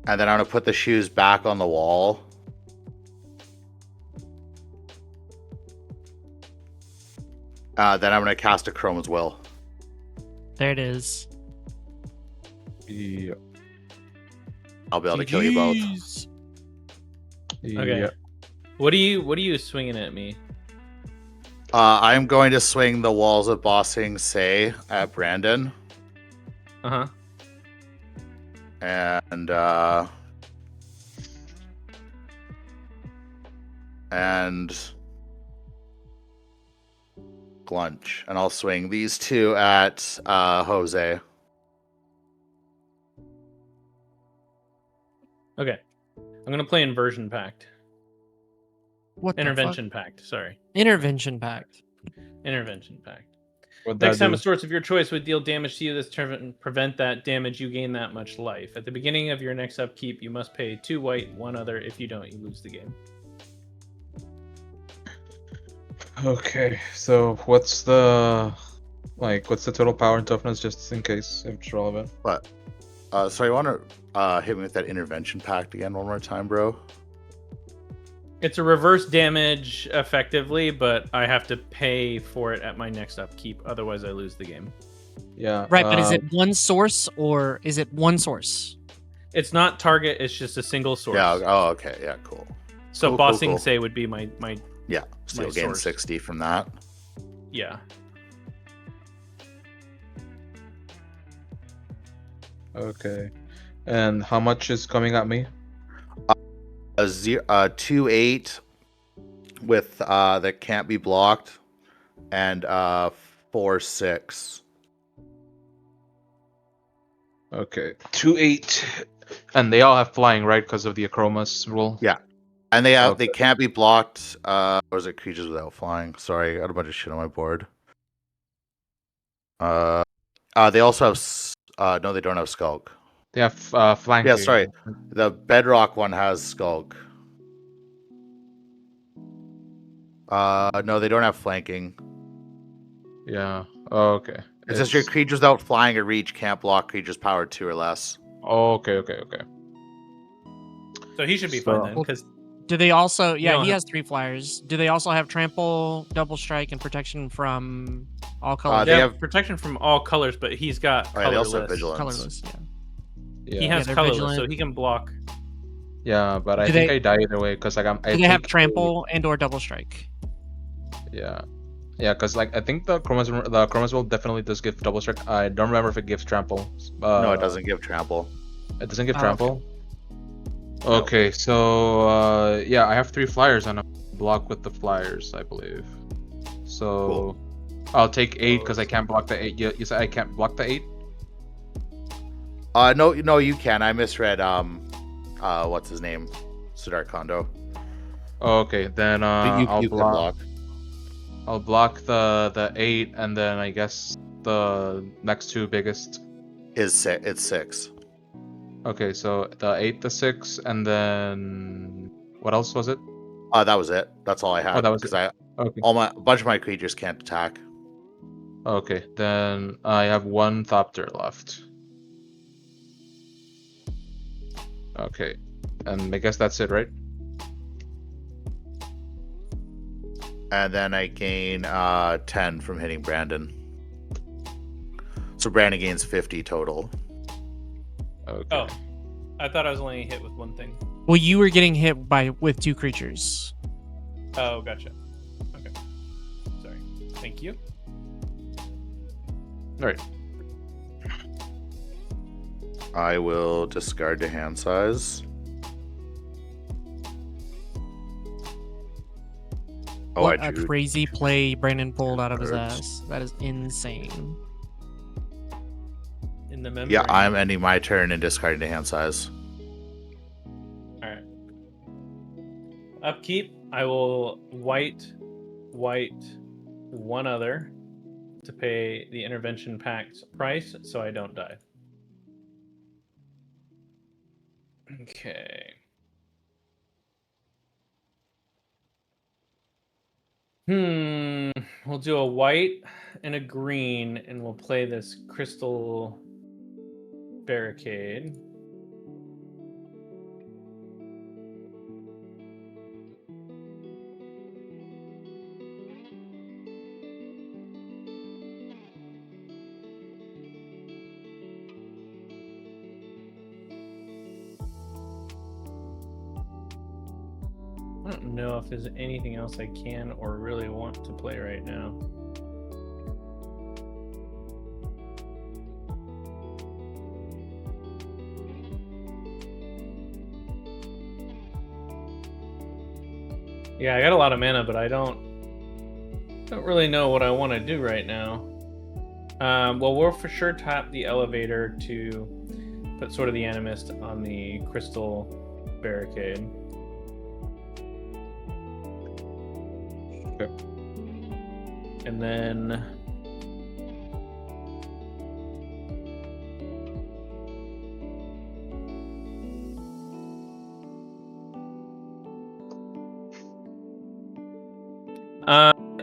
And then I'm gonna put the shoes back on the wall. Then I'm gonna cast a Chrome's Will. There it is. Yeah. I'll be able to kill you both. GGs. Okay. Yeah. What are you swinging at me? I'm going to swing the Walls of Bossing Say at Brandon. Uh-huh. And Glunch. And I'll swing these two at Jose. Okay. I'm gonna play Inversion Pact. What the fuck? Intervention Pact, sorry. Intervention Pact. Intervention Pact. What'd Next that time do? a source of your choice would deal damage to you this turn and prevent that damage, you gain that much life. At the beginning of your next upkeep, you must pay 2 white, 1 other. If you don't, you lose the game. Okay, so what's the total power and toughness, just in case if it's relevant? But sorry, you want to hit me with that Intervention Pact again one more time, bro? It's a reverse damage effectively, but I have to pay for it at my next upkeep. Otherwise, I lose the game. Yeah. Right, but is it one source or is it one source? It's not target. It's just a single source. Yeah. Oh, okay. Yeah. Cool. So cool, Bossing cool. Say would be my Yeah, so my you'll gain source. 60 from that. Yeah. Okay. And how much is coming at me? A 2/8 with that can't be blocked, and 4/6. Okay. 2/8. And they all have flying, right? Because of the Achromas rule? Yeah. And they Okay. can't be blocked. Or is it creatures without flying? Sorry, I got a bunch of shit on my board. They also have no, they don't have Skulk. They have flanking. Yeah, sorry. The Bedrock one has Skulk. No, they don't have flanking. Yeah. Oh, okay. It's just your creatures without flying or reach can't block creatures powered 2 or less. Oh, okay. So he should be So- fine then, because Do they also? Yeah, don't he have- has 3 flyers. Do they also have trample, double strike, and protection from all colors? they They have have- protection from all colors, but he's got Oh, yeah, they also colorless. have vigilance. Colorless. Yeah. Yeah. He has they're colorless, vigilant. so he can block. Yeah, but I Do think they- I die either way because like I Do they have think trample and/or double strike? Yeah, because like I think the Chromas will definitely does give double strike. I don't remember if it gives trample. No, it doesn't give trample. It doesn't give Oh, trample. No. Okay, so yeah, I have 3 flyers on a block with the flyers, I believe. So I'll take 8 because I can't block the 8. You said I can't block the 8. No, you can. I misread. What's his name? Siddharth Kondo. Oh, okay, then You I'll can block. I'll block the 8, and then I guess the next 2 biggest. It's 6. Okay, so the 8, the 6, and then what else was it? That was it. That's all I had. Oh, that was because Okay. a bunch of my creatures can't attack. Okay, then I have 1 Thopter left. Okay, and I guess that's it, right? And then I gain 10 from hitting Brandon. So Brandon gains 50 total. Okay. Oh, I thought I was only hit with one thing. Well, you were getting hit with 2 creatures. Oh, gotcha. Okay. Sorry. Thank you. All right. I will discard to hand size. Oh, What I a drew. crazy play Brandon pulled out of his cards. ass. That is insane. In the memory. Yeah, I'm ending my turn and discarding to hand size. All right. Upkeep. I will white one other to pay the intervention pact price, so I don't die. Okay. We'll do a white and a green, and we'll play this crystal barricade. I don't know if there's anything else I can or really want to play right now. Yeah, I got a lot of mana, but I don't really know what I want to do right now. Well, we'll for sure tap the elevator to put sort of the Animist on the crystal barricade. Okay. And then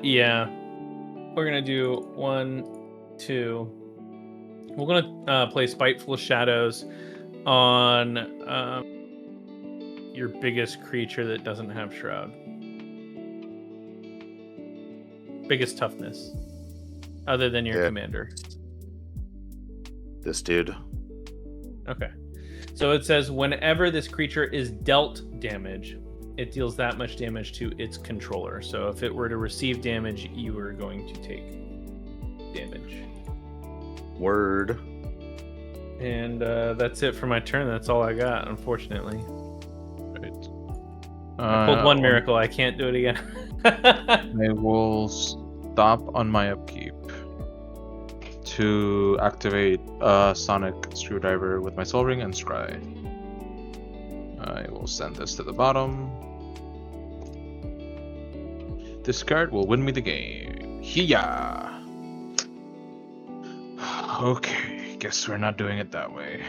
yeah. We're gonna do 1, 2. We're gonna play Spiteful Shadows on your biggest creature that doesn't have Shroud. Biggest toughness, other than your Yeah. commander. This dude. Okay. So it says whenever this creature is dealt damage, it deals that much damage to its controller. So if it were to receive damage, you are going to take damage. Word. And that's it for my turn. That's all I got, unfortunately. Right. I pulled one miracle. I can't do it again. I will stop on my upkeep to activate Sonic Screwdriver with my Soul Ring and Scry. I will send this to the bottom. This card will win me the game. Hiya! Okay, guess we're not doing it that way.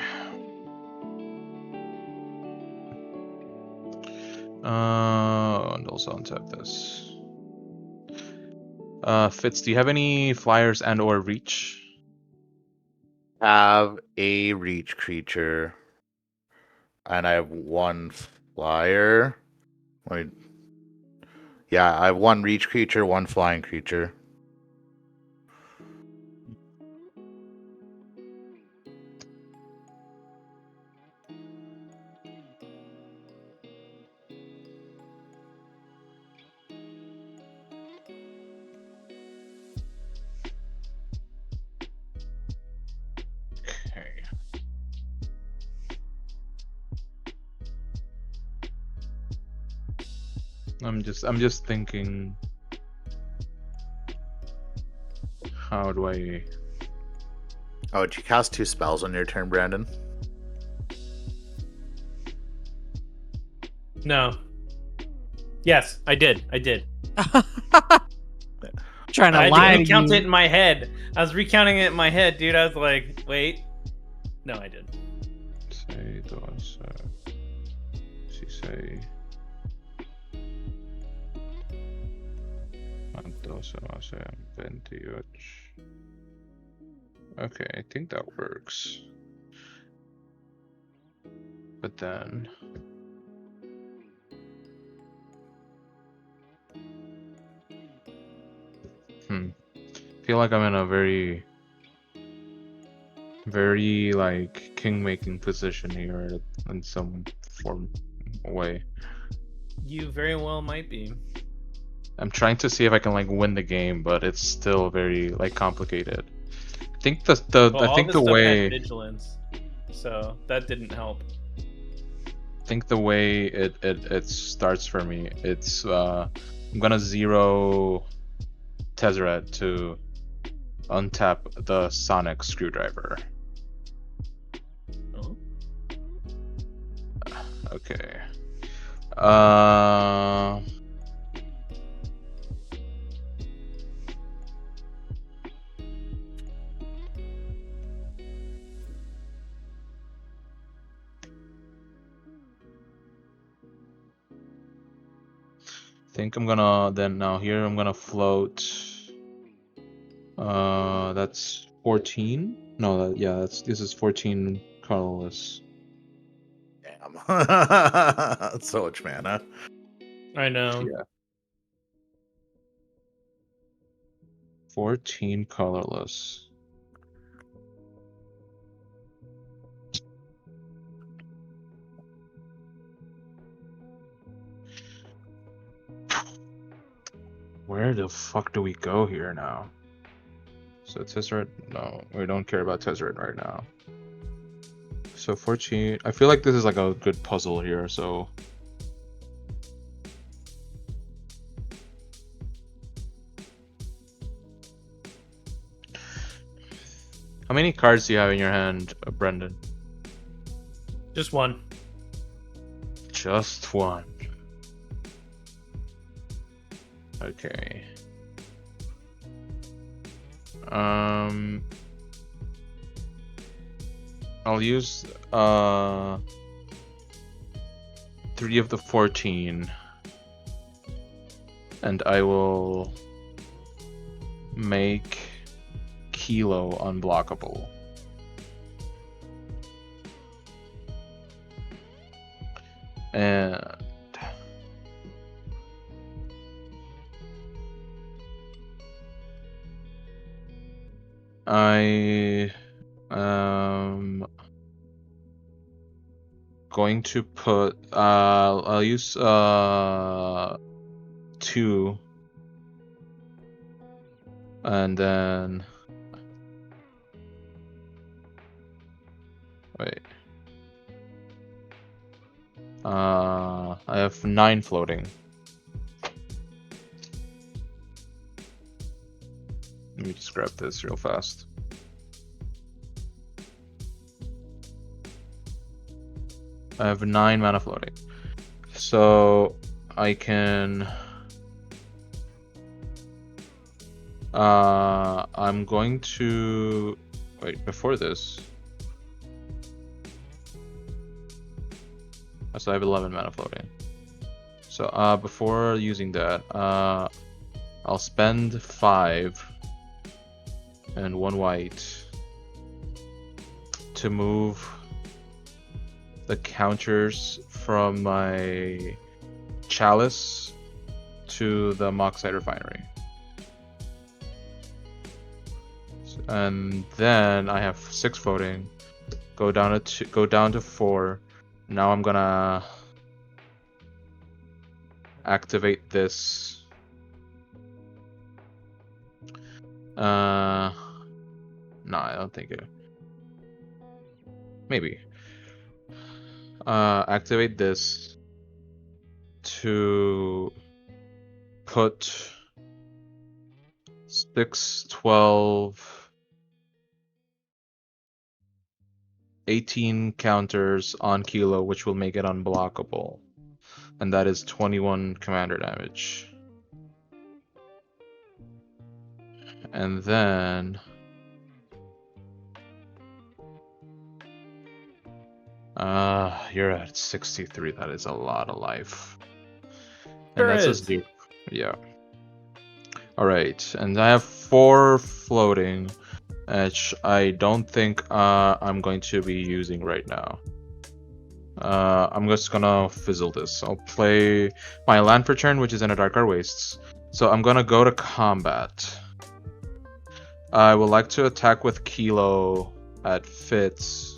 And also untap this. Fitz, do you have any flyers and or reach? Have a reach creature. And I have one flyer. Wait. Yeah, I have one reach creature, one flying creature. Okay. I'm just thinking, how do I? Oh, did you cast 2 spells on your turn, Brandon? No. Yes, I did. Trying to I had lie to to recount you. it in my head. I was recounting it in my head, dude. I was like, wait. No, I did. Say dos. Si say. ¿Cuánto se va a hacer? 28. Okay, I think that works. But then. Feel like I'm in a very like king-making position here in some form way. You very well might be. I'm trying to see if I can like win the game, but it's still very like complicated. I think Well, I all think this the stuff way had vigilance, so that didn't help. I think the way it starts for me, it's I'm gonna 0 Tezzeret to untap the Sonic Screwdriver. Oh. Okay. Think I'm gonna then now here I'm gonna float. That's 14. No, this is 14 colorless. Damn. That's so much mana. I know. Yeah. 14 colorless. Where the fuck do we go here now? So Tezzeret, no, we don't care about Tezzeret right now. So 14, I feel like this is like a good puzzle here, so. How many cards do you have in your hand, Brendan? Just one. Just one. Okay. I'll use 3 of the 14, and I will make Kilo unblockable. And I am going going to put I'll use 2, and then wait. I have 9 floating. Let me just grab this real fast. I have 9 mana floating. So I can I'm going to wait before this. So I have 11 mana floating. So before using that, I'll spend 5 and 1 white to move the counters from my Chalice to the Moxide Refinery. And then I have 6 floating. Go down to 4. Now I'm gonna activate this. No, I don't think it. Maybe. Activate this to put 6, 12, 18 counters on Kilo, which will make it unblockable. And that is 21 commander damage. And then you're at 63. That is a lot of life. And that's just deep. Yeah. Alright, and I have 4 floating, which I don't think I'm going to be using right now. I'm just gonna fizzle this. I'll play my land per turn, which is in a Darkar Wastes. So I'm gonna go to combat. I would like to attack with Kilo at Fitz,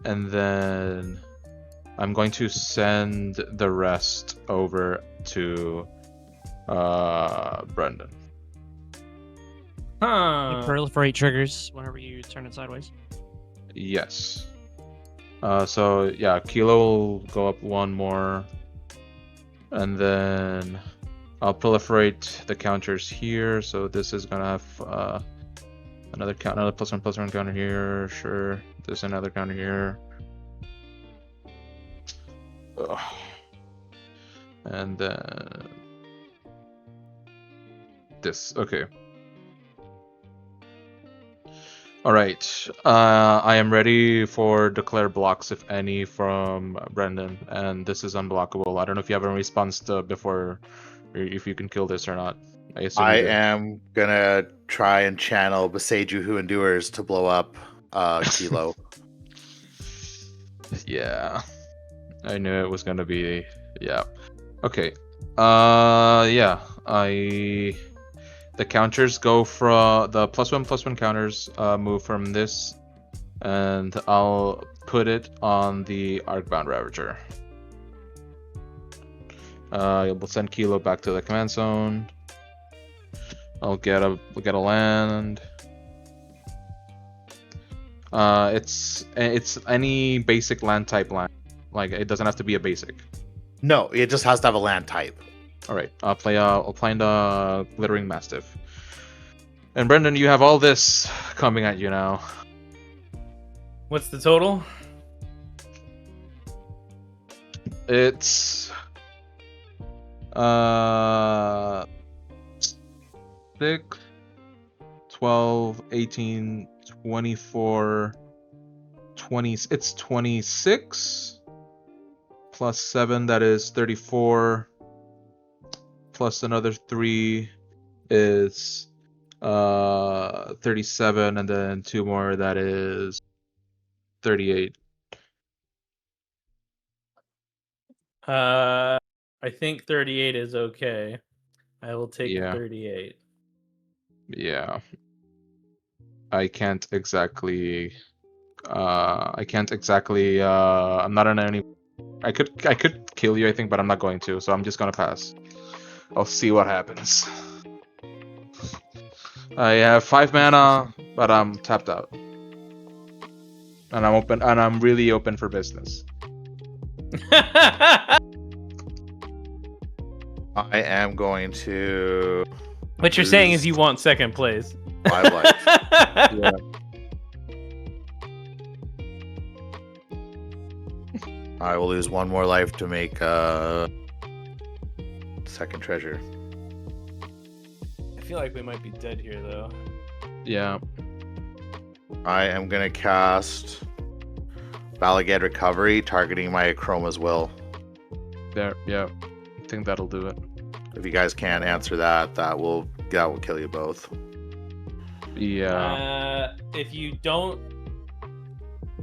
and then I'm going to send the rest over to Brendan. You Huh. proliferate triggers whenever you turn it sideways. Yes. So yeah, Kilo will go up 1 more, and then I'll proliferate the counters here. So this is gonna have another +1/+1 counter here. Sure, there's another counter here. Ugh. And then this. Okay. Alright, I am ready for declare blocks, if any, from Brendan, and this is unblockable. I don't know if you have a response to before, or if you can kill this or not. I assume I you do. am gonna try and channel Beseiju Who Endures to blow up Kilo. Yeah, I knew it was gonna be, yeah. Okay, yeah, the counters go from, the +1/+1 counters move from this, and I'll put it on the Arcbound Ravager. We'll send Kilo back to the command zone. We'll get a land. It's any basic land type land. Like, it doesn't have to be a basic. No, it just has to have a land type. All right, I'll play the Glittering Mastiff. And Brendan, you have all this coming at you now. What's the total? It's 6, 12, 18, 24, 20. It's 26 plus 7, that is 34, plus another 3 is 37, and then 2 more, that is 38. I think 38 is okay. I will take Yeah. 38. Yeah. I can't exactly I can't exactly. I'm not on any. I could kill you, I think, but I'm not going to. So I'm just gonna pass. I'll see what happens. I have 5 mana, but I'm tapped out, and I'm open, and I'm really open for business. I am going to. What you're saying is lose you want second place. 5 life. Yeah. I will lose 1 more life to make second treasure. I feel like we might be dead here, though. Yeah. I am gonna cast Balagad Recovery, targeting my Chroma's Will. There. Yeah. I think that'll do it. If you guys can't answer that, that will kill you both. Yeah. If you don't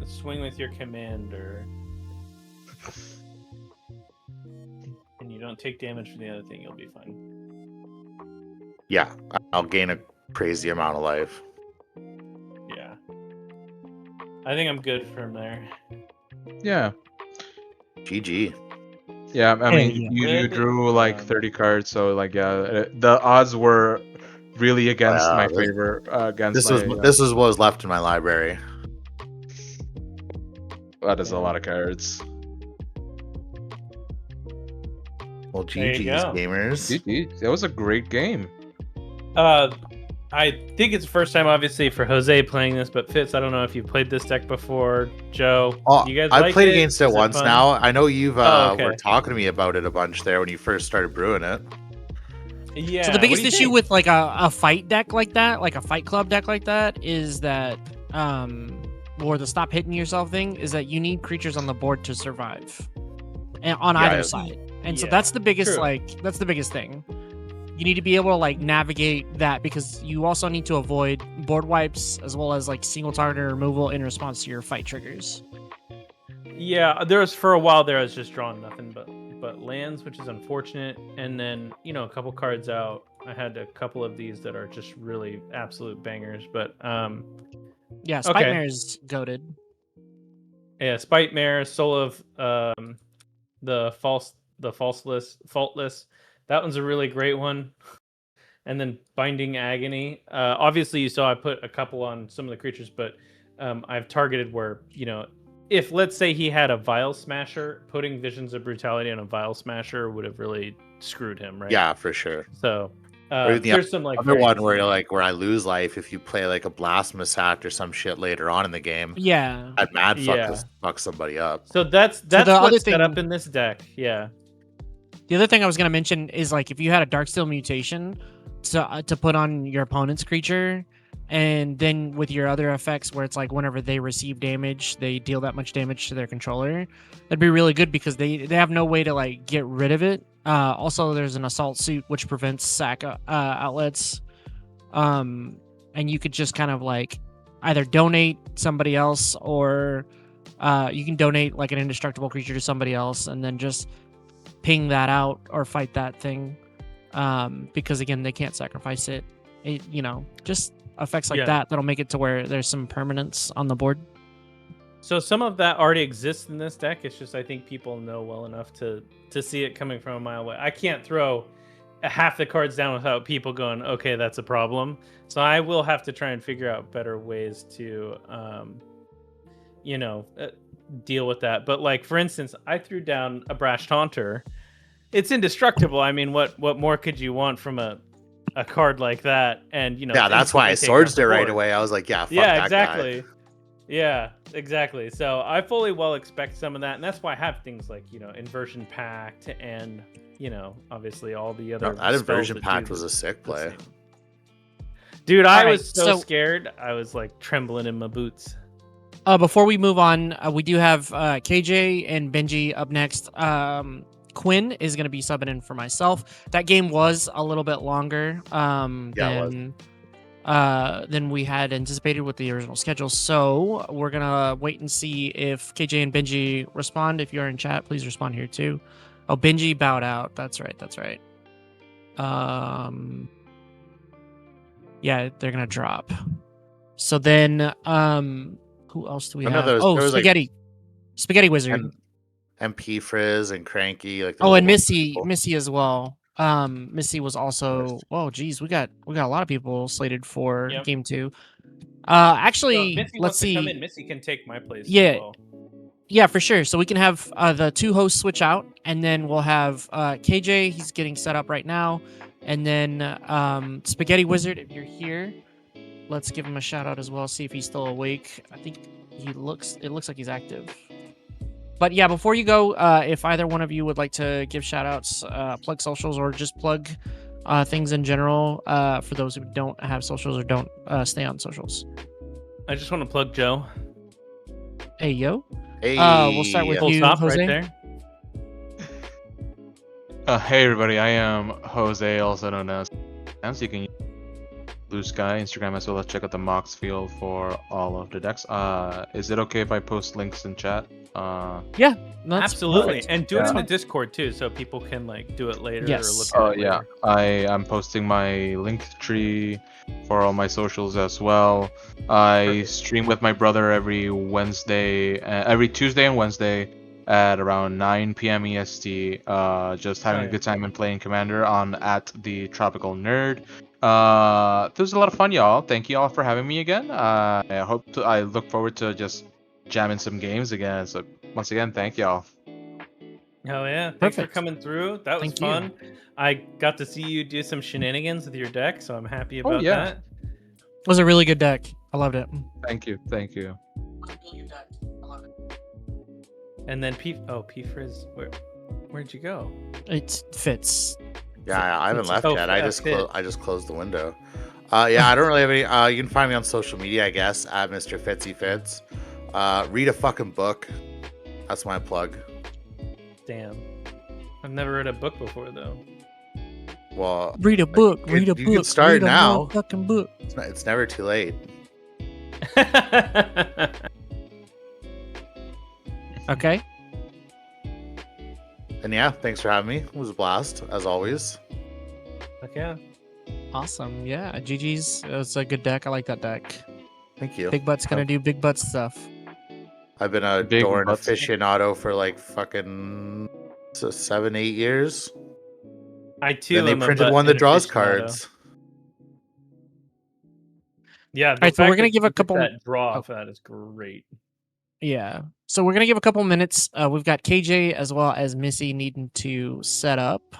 swing with your commander, and you don't take damage from the other thing, you'll be fine. Yeah, I'll gain a crazy amount of life. Yeah. I think I'm good from there. Yeah. GG. Yeah. I mean, yeah. you Good. drew like 30 cards, so like yeah, the odds were really against my this- favor. Against This my. is what was left in my library. That is a Yeah. lot of cards. Well, There you GG's go. gamers. GG. That was a great game. I think it's the first time, obviously, for Jose playing this, but Fitz, I don't know if you've played this deck before. Joe, Oh, you guys I've like played it? against it Is once fun? now. I know you've Oh, okay. were talking to me about it a bunch there when you first started brewing it. Yeah. So the what biggest do you issue think? with like a fight deck like that, like a fight club deck like that, is that or the stop hitting yourself thing, is that you need creatures on the board to survive, and on Yeah, either I- side. And so Yeah, that's the biggest true. that's the biggest thing. You need to be able to like navigate that, because you also need to avoid board wipes as well as like single target removal in response to your fight triggers. Yeah, there was for a while there I was just drawing nothing but lands, which is unfortunate. And then, a couple cards out, I had a couple of these that are just really absolute bangers. But Yeah, Okay. Spite Mare's goated. yeah, Spite Mare, Soul of the Faultless. That one's a really great one. And then Binding Agony. Obviously, you saw I put a couple on some of the creatures, but I've targeted where, if let's say he had a Vile Smasher, putting Visions of Brutality on a Vile Smasher would have really screwed him, right? Yeah, for sure. So Or the there's some like Other one variants where there. you're like, where I lose life if you play like a Blasphemous Act or some shit later on in the game. Yeah. I'd mad Yeah. fuck somebody up. So that's the other what's set thing- up in this deck. Yeah. The other thing I was gonna mention is like if you had a Darksteel mutation to put on your opponent's creature, and then with your other effects where it's like whenever they receive damage, they deal that much damage to their controller, that'd be really good because they have no way to like get rid of it. Also, there's an Assault Suit which prevents sack outlets, and you could just kind of like either donate somebody else or you can donate like an indestructible creature to somebody else and then just ping that out or fight that thing, because again they can't sacrifice it. Just effects like Yeah. that'll make it to where there's some permanence on the board. So some of that already exists in this deck. It's just I think people know well enough to see it coming from a mile away. I can't throw half the cards down without people going, okay, that's a problem. So I will have to try and figure out better ways to deal with that. But like for instance, I threw down a Brash Taunter. It's indestructible. I mean, what more could you want from a card like that? And Yeah, that's why I instantly take swords out the it right board. away. I was like, yeah, fuck Yeah, that exactly. guy. Yeah, exactly. So I fully well expect some of that, and that's why I have things like Inversion Pact and obviously all the other. No, that spells Inversion that Pact do was a sick the play. same. Dude, I All right, was so so- scared. I was like trembling in my boots. Before we move on, we do have KJ and Benji up next. Quinn is going to be subbing in for myself. That game was a little bit longer Yeah, it than we had anticipated with the original schedule. So we're going to wait and see if KJ and Benji respond. If you're in chat, please respond here too. Oh, Benji bowed out. That's right. Yeah, they're going to drop. So then, Who else do we I know have? there was like Spaghetti Wizard. and MP Frizz and Cranky. Like Oh, there's a and whole bunch of people. Missy as well. Missy was also. Oh, geez, we got a lot of people slated for Yep. game 2. So Actually, if Missy let's wants to come see. in, Missy can take my place Yeah. as well. Yeah, for sure. So we can have the 2 hosts switch out, and then we'll have KJ. He's getting set up right now, and then Spaghetti Wizard. If you're here, let's give him a shout out as well. See if he's still awake. I think it looks like he's active. But yeah, before you go, if either one of you would like to give shout outs, plug socials, or just plug things in general, for those who don't have socials or don't stay on socials. I just want to plug Joe. Hey, yo. Hey, We'll start with Full you, stop Jose. right there. Hey everybody, I am Jose, also known as Lance. You can use Blue Sky Instagram as well as check out the Mox field for all of the decks. Is it okay if I post links in chat? That's Absolutely, perfect. and do it in Yeah. the Discord too, so people can like do it later Yes. or look at Oh it yeah, later. I'm posting my link tree for all my socials as well. I Perfect. stream with my brother every Tuesday and Wednesday at around 9 p.m. EST. Just having yeah. a good time and playing Commander on at the Tropical Nerd. This was a lot of fun, y'all. Thank you all for having me again. I look forward to just jamming some games again. So once again, thank y'all. Hell yeah. Thanks for Perfect. coming through. That was Thank you. fun. I got to see you do some shenanigans with your deck, so I'm happy Oh, about yeah. that. It was a really good deck. I loved it. Thank you. And then P Frizz, where'd you go? It fits. Yeah, I haven't left Oh, yet. yeah, I just closed the window. Yeah, I don't really have any. You can find me on social media, I guess, at Mr. Fitzy Fits. Read a fucking book. That's my plug. Damn. I've never read a book before though. Well, Read a book. you- Read a you book. can start read a now. Fucking book. it's never too late. Okay. And yeah, thanks for having me. It was a blast, as always. Okay. Awesome. Yeah. GG's. It's a good deck. I like that deck. Thank you. Big Butt's gonna do big butt stuff. I've been a Big Dorn butts. aficionado for like fucking 7-8 years. I too. Then they am a printed butt one that draws aficionado. cards. Yeah. All right, so we're gonna give a couple. that draw oh. for that is great. Yeah. So we're gonna give a couple minutes. We've got KJ as well as Missy needing to set up.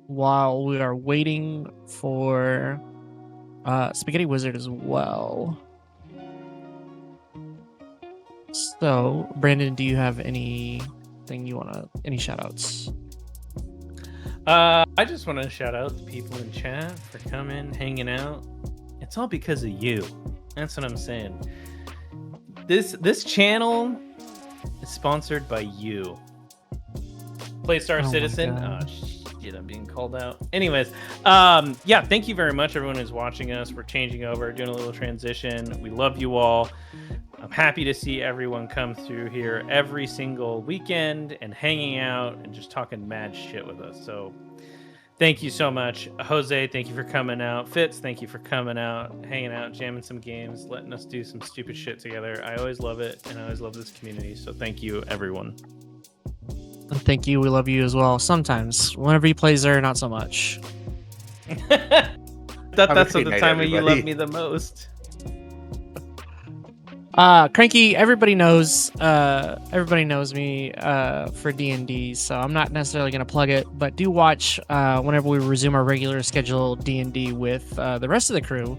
While we are waiting for Spaghetti Wizard as well. So, Brandon, do you have anything you wanna any shout outs? I just want to shout out the people in chat for coming, hanging out. It's all because of you. That's what I'm saying. This channel is sponsored by you. Playstar Oh my Citizen. God. Oh shit, I'm being called out. Anyways, yeah, thank you very much, everyone who's watching us. We're changing over, doing a little transition. We love you all. I'm happy to see everyone come through here every single weekend and hanging out and just talking mad shit with us. So thank you so much. Jose, thank you for coming out. Fitz, thank you for coming out, hanging out, jamming some games, letting us do some stupid shit together. I always love it, and I always love this community. So thank you, everyone. And thank you. We love you as well. Sometimes, whenever you play Zer, not so much. That's great the night, time when you everybody. love me the most. Cranky, everybody knows me for D&D, so I'm not necessarily going to plug it, but do watch whenever we resume our regular scheduled D&D with the rest of the crew,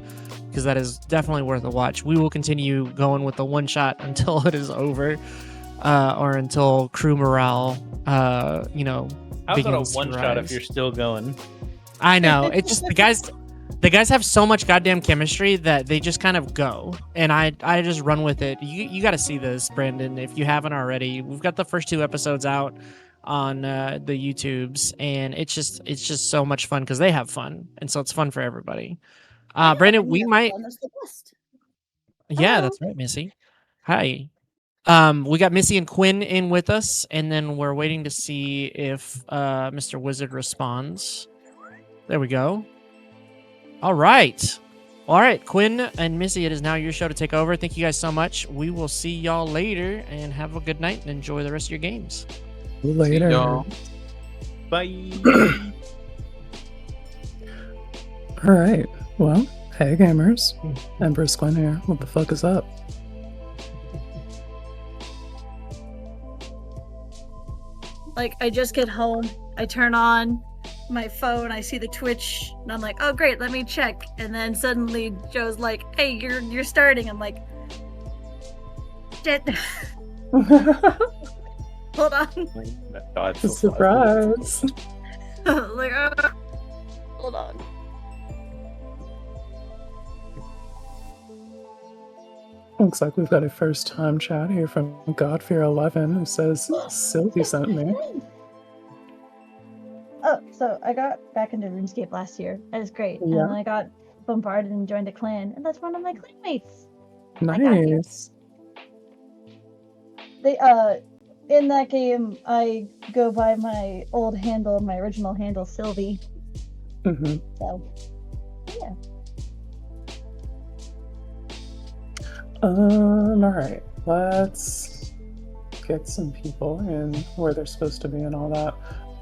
because that is definitely worth a watch. We will continue going with the one shot until it is over, or until crew morale How's that a begins to one shot if rise. you're still going? I know. It's just the guys have so much goddamn chemistry that they just kind of go, and I just run with it. You got to see this, Brandon, if you haven't already. We've got the first 2 episodes out on the YouTubes, and it's just so much fun because they have fun, and so it's fun for everybody. Brandon, we might. Yeah, that's right, Missy. Hi. We got Missy and Quinn in with us, and then we're waiting to see if Mr. Wizard responds. There we go. All right. All right, Quinn and Missy, it is now your show to take over. Thank you guys so much. We will see y'all later, and have a good night and enjoy the rest of your games. Later. y'all. Bye. All right. Well, hey gamers. Empress Quinn here. What the fuck is up? Like, I just get home, I turn on my phone, I see the Twitch, and I'm like, oh great, let me check. And then suddenly Joe's like, hey, you're starting. I'm like, shit. Hold on. God, so Surprise. Like, hold on. Looks like we've got a first time chat here from Godfear11 who says Sylvie sent me. Oh, so I got back into RuneScape last year. That was great. Yeah. And then I got bombarded and joined a clan, and that's one of my clanmates. I got here. Nice. They in that game I go by my old handle, my original handle, Sylvie. Mm-hmm. So yeah. Alright. Let's get some people in where they're supposed to be and all that.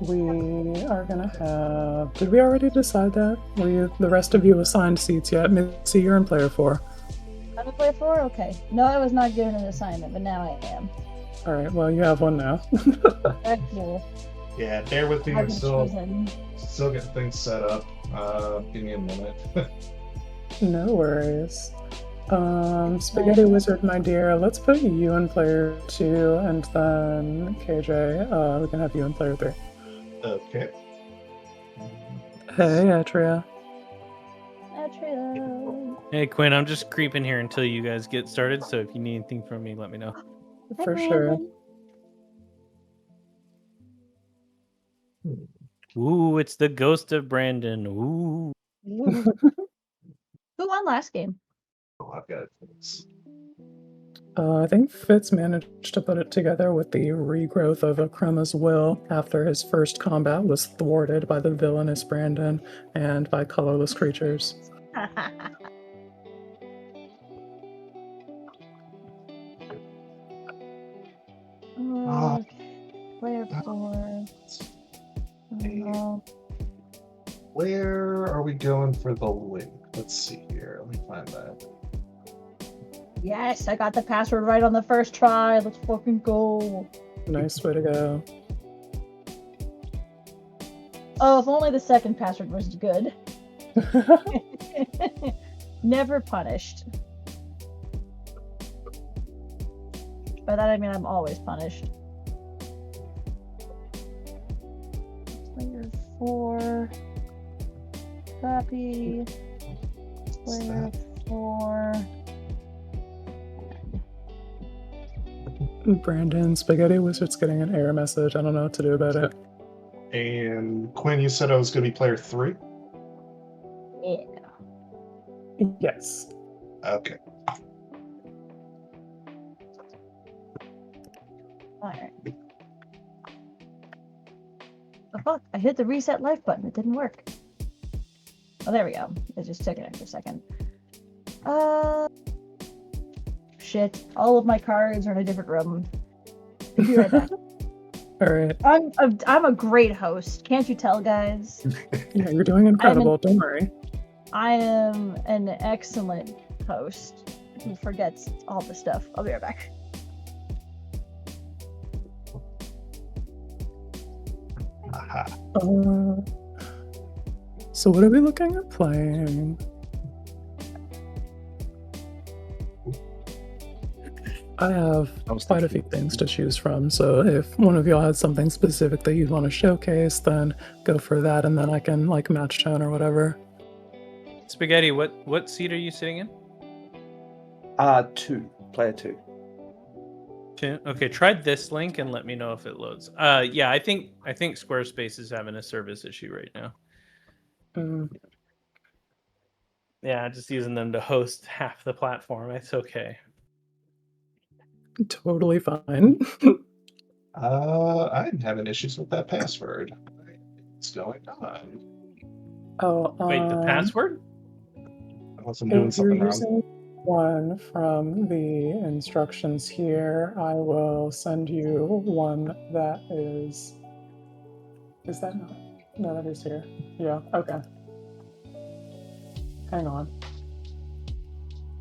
We are gonna have... Did we already decide that? Were you, the rest of you assigned seats yet? Missy, you're in player 4. I'm in player 4? Okay. No, I was not given an assignment, but now I am. Alright, well, you have one now. Very cool. Yeah, bear with me. I've We're been still chosen. getting things set up. Give me a minute. No worries. Spaghetti Wizard, my dear, let's put you in player 2, and then KJ, we can have you in player 3. Okay. Hey, Atria. Atria. Hey, Quinn, I'm just creeping here until you guys get started. So if you need anything from me, let me know. For sure. Ooh, it's the ghost of Brandon. Ooh. Who won last game? Oh, I've got things. I think Fitz managed to put it together with the regrowth of Akruma's will after his first combat was thwarted by the villainous Brandon and by colorless creatures. Player 4. Where are we going for the link? Let's see here. Let me find that. Yes, I got the password right on the first try. Let's fucking go. Nice way to go. Oh, if only the second password was good. Never punished. By that I mean I'm always punished. Player 4. Copy. Player 4. Brandon, Spaghetti Wizard's getting an error message. I don't know what to do about it. And Quinn, you said I was going to be player 3? Yeah. Yes. Okay. Alright. Oh fuck, I hit the reset life button. It didn't work. Oh, there we go. It just took an extra second. Shit. All of my cards are in a different room. I'll be right back. Alright. I'm a great host. Can't you tell, guys? Yeah, you're doing incredible. Don't worry. I am an excellent host who forgets all the stuff. I'll be right back. Aha. So what are we looking at playing? I have quite a few things to choose from, so if one of y'all has something specific that you'd want to showcase, then go for that, and then I can like match tone or whatever. Spaghetti, what seat are you sitting in? 2. Player 2. 2. Okay, try this link and let me know if it loads. Yeah, I think Squarespace is having a service issue right now. Yeah, just using them to host half the platform. It's okay. Totally fine. I'm having issues with that password. What's going on? Oh, Wait, the password? unless I'm doing If you're something wrong. using one from the instructions here, I will send you one that is. Is that not? No, that is here. Yeah, okay. Hang on.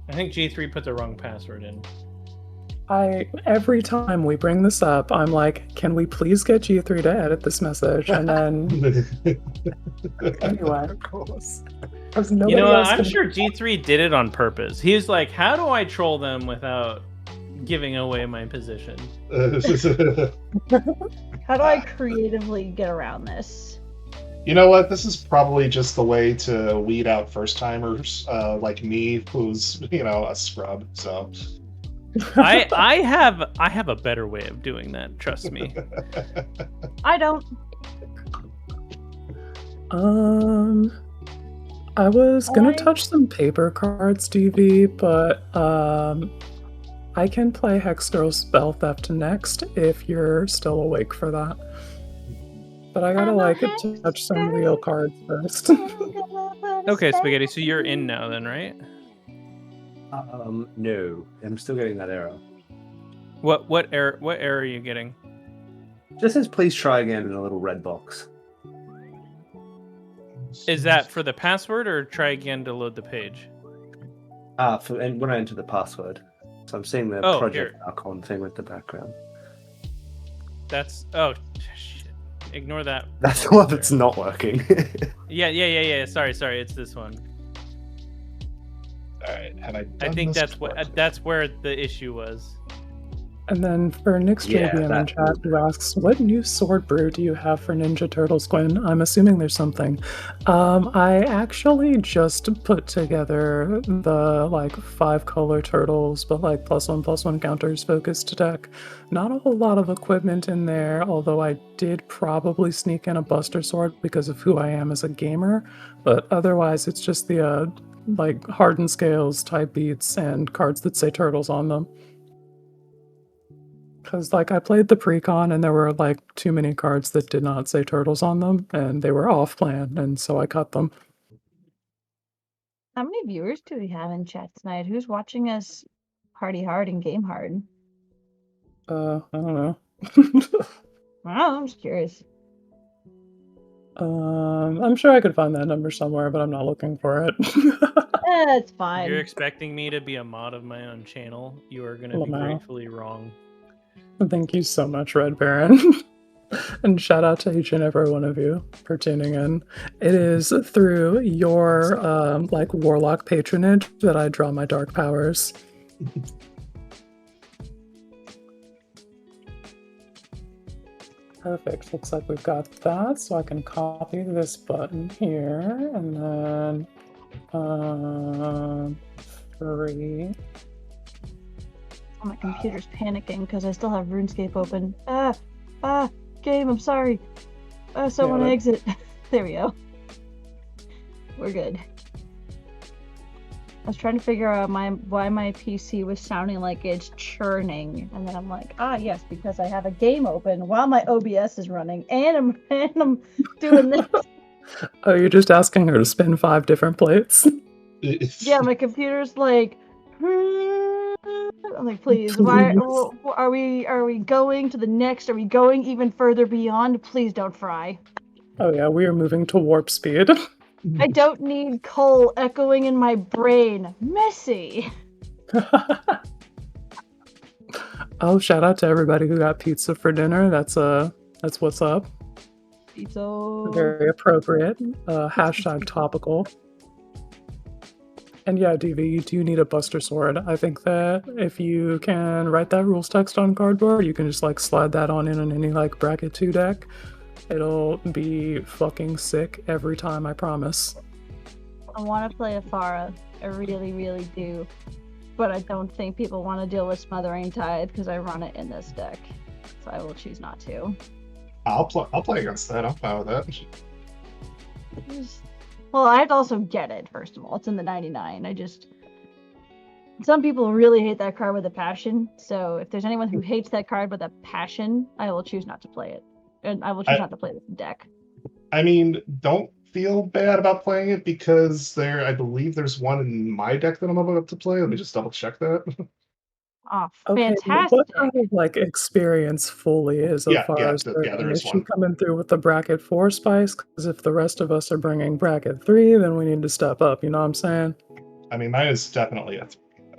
I think G3 put the wrong password in. Every time we bring this up, I'm like, can we please get G3 to edit this message? And then anyway. Because nobody You know, else I'm can- sure G3 did it on purpose. He was like, how do I troll them without giving away my position? How do I creatively get around this? You know what? This is probably just the way to weed out first timers like me, who's a scrub. So I have a better way of doing that. Trust me. I don't. I was gonna Alright. touch some paper cards, DV, but I can play Hex Girl Spell Theft next if you're still awake for that. But I gotta I'm a like Hex touch some Girl. real cards first. Okay, Spaghetti. So you're in now, then, right? No, I'm still getting that error. What error? What error are you getting? Just says please try again in a little red box. Is that for the password or try again to load the page? And when I enter the password, so I'm seeing the project icon thing with the background. That's shit. Ignore that. That's the one that's not working. Yeah. Sorry. It's this one. all right, have I? I Done think this that's where the issue was. And then for Nick's Yeah, JBM in that- chat, who asks, what new sword brew do you have for Ninja Turtles, Gwen? I'm assuming there's something. I actually just put together the 5 color turtles, but +1/+1 counters focused deck. Not a whole lot of equipment in there, although I did probably sneak in a Buster Sword because of who I am as a gamer. But otherwise, it's just the hardened scales, type beats, and cards that say turtles on them. Because I played the pre-con and there were too many cards that did not say turtles on them, and they were off plan, and so I cut them. How many viewers do we have in chat tonight? Who's watching us party hard and game hard? I don't know. I don't know, I'm just curious. I'm sure I could find that number somewhere, but I'm not looking for it. It's fine. You're expecting me to be a mod of my own channel. You are going to be Lamau. gratefully wrong. Thank you so much, Red Baron. And shout out to each and every one of you for tuning in. It is through your warlock patronage that I draw my dark powers. Perfect. Looks like we've got that, so I can copy this button here, and then 3. Oh, my computer's panicking because I still have RuneScape open. Game, I'm sorry. Someone Yeah, exit. There we go. We're good. I was trying to figure out why my PC was sounding like it's churning, and then I'm like, yes, because I have a game open while my OBS is running, and I'm doing this. Oh, you're just asking her to spin 5 different plates? Yeah, my computer's like, I'm like, please, why are we going to the next? Are we going even further beyond? Please don't fry. Oh yeah, we are moving to warp speed. I don't need coal echoing in my brain. Messy. Oh, shout out to everybody who got pizza for dinner. That's what's up. Pizza. Very appropriate. Hashtag topical. And yeah, DV, you do need a Buster Sword. I think that if you can write that rules text on cardboard, you can just slide that on in any bracket 2 deck. It'll be fucking sick every time, I promise. I want to play Afara. I really, really do. But I don't think people want to deal with Smothering Tide because I run it in this deck. So I will choose not to. I'll play against that. I'm fine with that. Well, I'd also get it, first of all. It's in the 99. Some people really hate that card with a passion. So if there's anyone who hates that card with a passion, I will choose not to play it. And I will choose not to play this deck. I mean, don't feel bad about playing it because I believe there's one in my deck that I'm about to play. Let me just double check that. Oh, Okay, but what fantastic. kind of like experience fully is as far as there is is she one. coming through with the bracket 4 spice? Because if the rest of us are bringing bracket 3, then we need to step up. You know what I'm saying? I mean, mine is definitely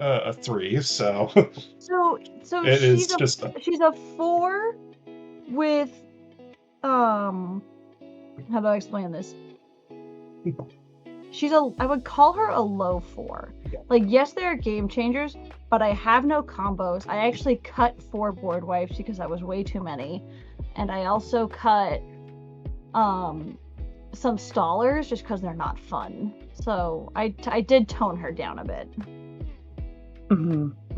a 3, so So it is just she's a 4 with how do I explain this? I would call her a low 4. Like, yes, there are game changers, but I have no combos. I actually cut 4 board wipes because that was way too many. And I also cut some stallers just because they're not fun. So I did tone her down a bit.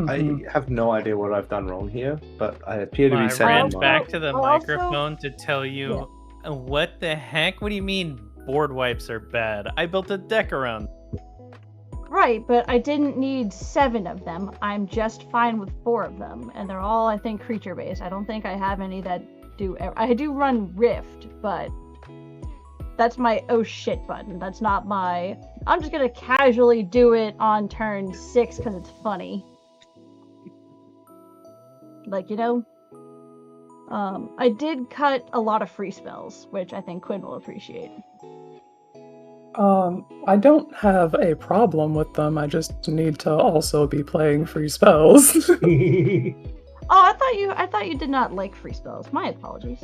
I have no idea what I've done wrong here, but I appear to be I setting ran back to the microphone to tell you, what the heck? What do you mean board wipes are bad? I built a deck around. Right, but I didn't need 7 of them. I'm just fine with 4 of them, and they're all, I think, creature based. I don't think I have any that do. I do run Rift, but that's my oh shit button. That's not my. I'm just gonna casually do it on turn 6 because it's funny. Like, you know. I did cut a lot of free spells, which I think Quinn will appreciate. I don't have a problem with them. I just need to also be playing free spells. Oh, I thought you did not like free spells. My apologies.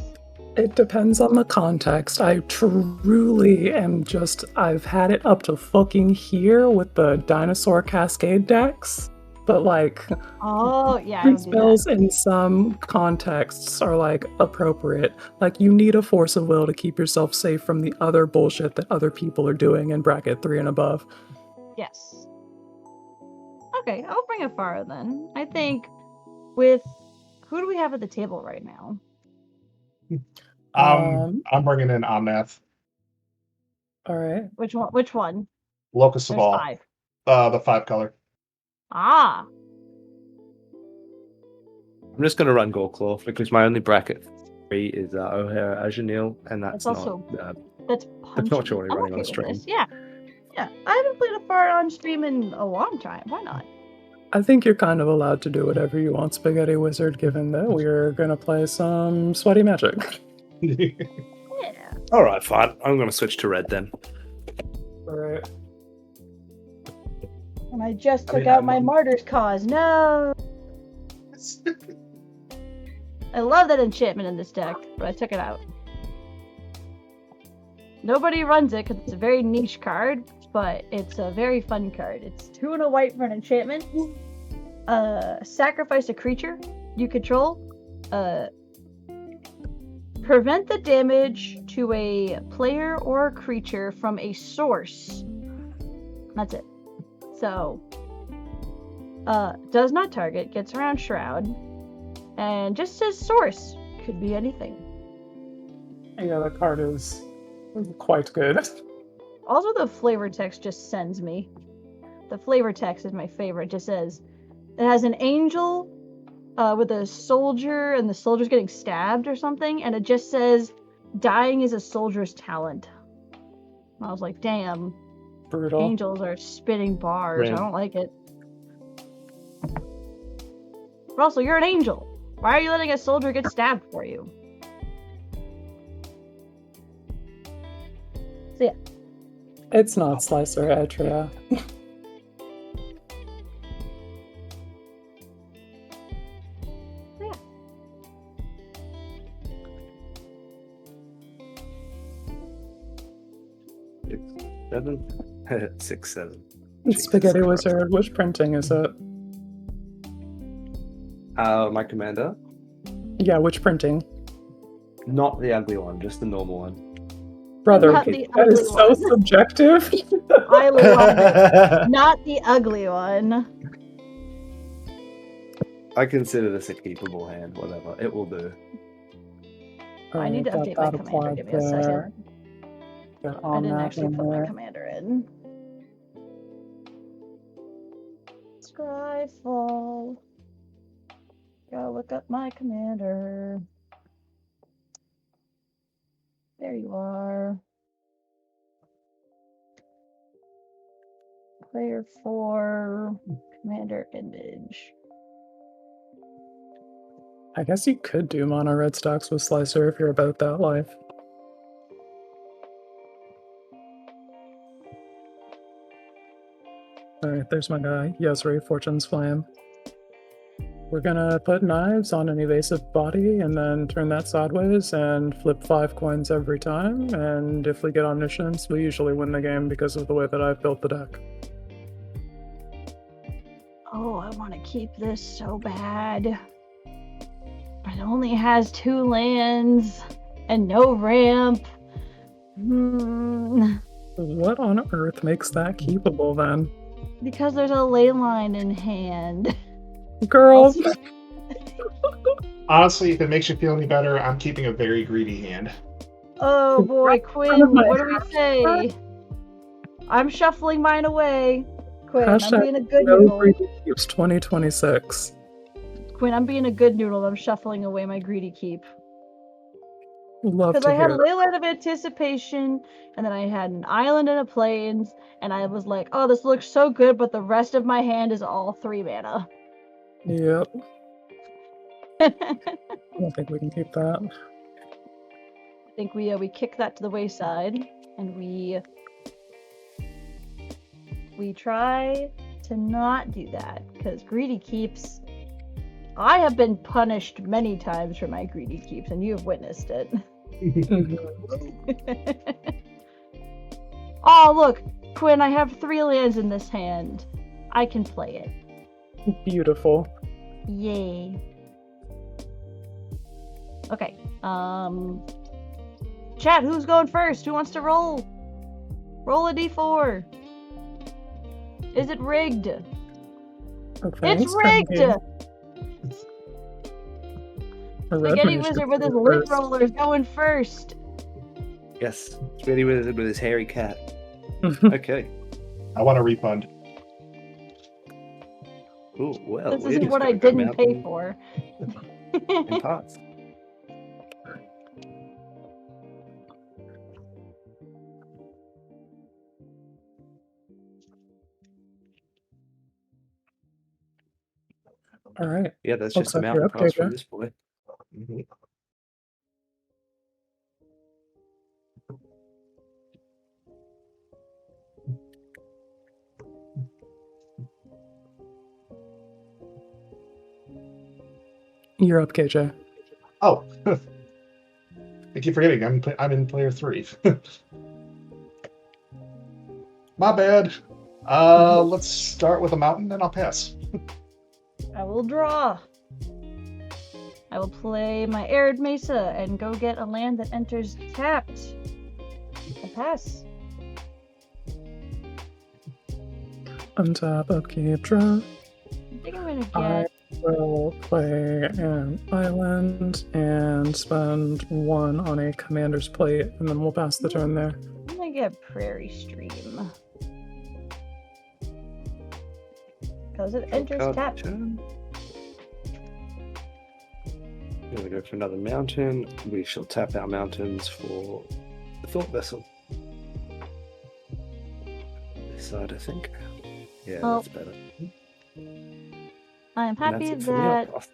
It depends on the context. I truly am just. I've had it up to fucking here with the dinosaur cascade decks. But like, oh yeah, free spells in some contexts are like appropriate. Like, you need a force of will to keep yourself safe from the other bullshit that other people are doing in bracket 3 and above. Yes. Okay, I'll bring a Faro then. I think with who do we have at the table right now? I'm bringing in Omnath. All right. Which one? Which one? Locust of There's all. 5. The 5 color. Ah. I'm just gonna run Goldclaw because my only bracket 3 is O'Hara Ajanil, and that's also not. That's punchy. not surely I'm running on okay with stream. this. Yeah. Yeah. I haven't played a Faro on stream in a long time. Why not? I think you're kind of allowed to do whatever you want, Spaghetti Wizard, given that we're gonna play some sweaty magic. Yeah. Alright, fine. I'm gonna switch to red then. Alright. And I just took out my martyr's cause. No. I love that enchantment in this deck, but I took it out. Nobody runs it because it's a very niche card, but it's a very fun card. It's 2 and a white for an enchantment. Sacrifice a creature you control. Prevent the damage to a player or a creature from a source. That's it. So, does not target, gets around Shroud, and just says source. Could be anything. Yeah, that card is quite good. Also, the flavor text just sends me. The flavor text is my favorite. It just says, it has an angel with a soldier, and the soldier's getting stabbed or something, and it just says, dying is a soldier's talent. And I was like, damn. Brutal. Angels are spitting bars. Ram. I don't like it. Russell, you're an angel. Why are you letting a soldier get stabbed for you? So yeah. It's not Slicer Etria. Yeah. Seven? 6, 7. Spaghetti Wizard, which printing is it? My commander? Yeah, which printing? Not the ugly one, just the normal one. Brother, Not that the is ugly so one. subjective. I love it. Not the ugly one. I consider this a keepable hand, whatever. It will do. I need to got update my that commander. applied Give me a there. second. Get I on didn't that actually in put my there. commander in. Skyfall. Go look up my commander. There you are. Player 4, commander image. I guess you could do mono red stocks with Slicer if you're about that life. Alright, there's my guy, Yesri, Fortune's Flame. We're gonna put knives on an evasive body and then turn that sideways and flip 5 coins every time, and if we get omniscience, we usually win the game because of the way that I've built the deck. Oh, I want to keep this so bad. But it only has 2 lands and no ramp. What on earth makes that keepable then? Because there's a ley line in hand. Girl! Honestly, if it makes you feel any better, I'm keeping a very greedy hand. Oh boy, Quinn, what do we say? I'm shuffling mine away. Quinn, Hashtag I'm being a good no noodle. greedy keeps 2026. Quinn, I'm being a good noodle. I'm shuffling away my greedy keep. Love Because to I had hear that. Leyline of Anticipation, and then I had an island and a plains, and I was like, oh, this looks so good, but the rest of my hand is all 3 mana. Yep. I don't think we can keep that. I think we kick that to the wayside, and we try to not do that, because greedy keeps. I have been punished many times for my greedy keeps, and you have witnessed it. Oh, look, Quinn, I have 3 lands in this hand. I can play it. Beautiful. Yay. Okay. Chat, who's going first? Who wants to roll? Roll a d4. Is it rigged? Okay, It's rigged! Spaghetti Wizard with his lip rollers going first. Yes, Spaghetti Wizard with his hairy cat. Okay. I want a refund. Ooh, well, This we're isn't just what I gonna go didn't pay mountain for. in parts. Alright. Yeah, that's Looks just a like you're mountain up, pass from KJ. this boy. Mhm. You're up, KJ. Oh, I keep forgetting. I'm in player 3. My bad. Let's start with a mountain, and I'll pass. I will draw. I will play my Arid Mesa and go get a land that enters tapped. And pass. Untap, upkeep, draw. I think I'm gonna I get. will play an island and spend 1 on a commander's plate, and then we'll pass the turn there. I'm gonna get Prairie Stream. Because it enters Card tapped. turn. Gonna go for another mountain. We shall tap our mountains for the Thought Vessel. This side, I think. Yeah, Oh. that's better. I'm And happy that's it for me. I'll that pass.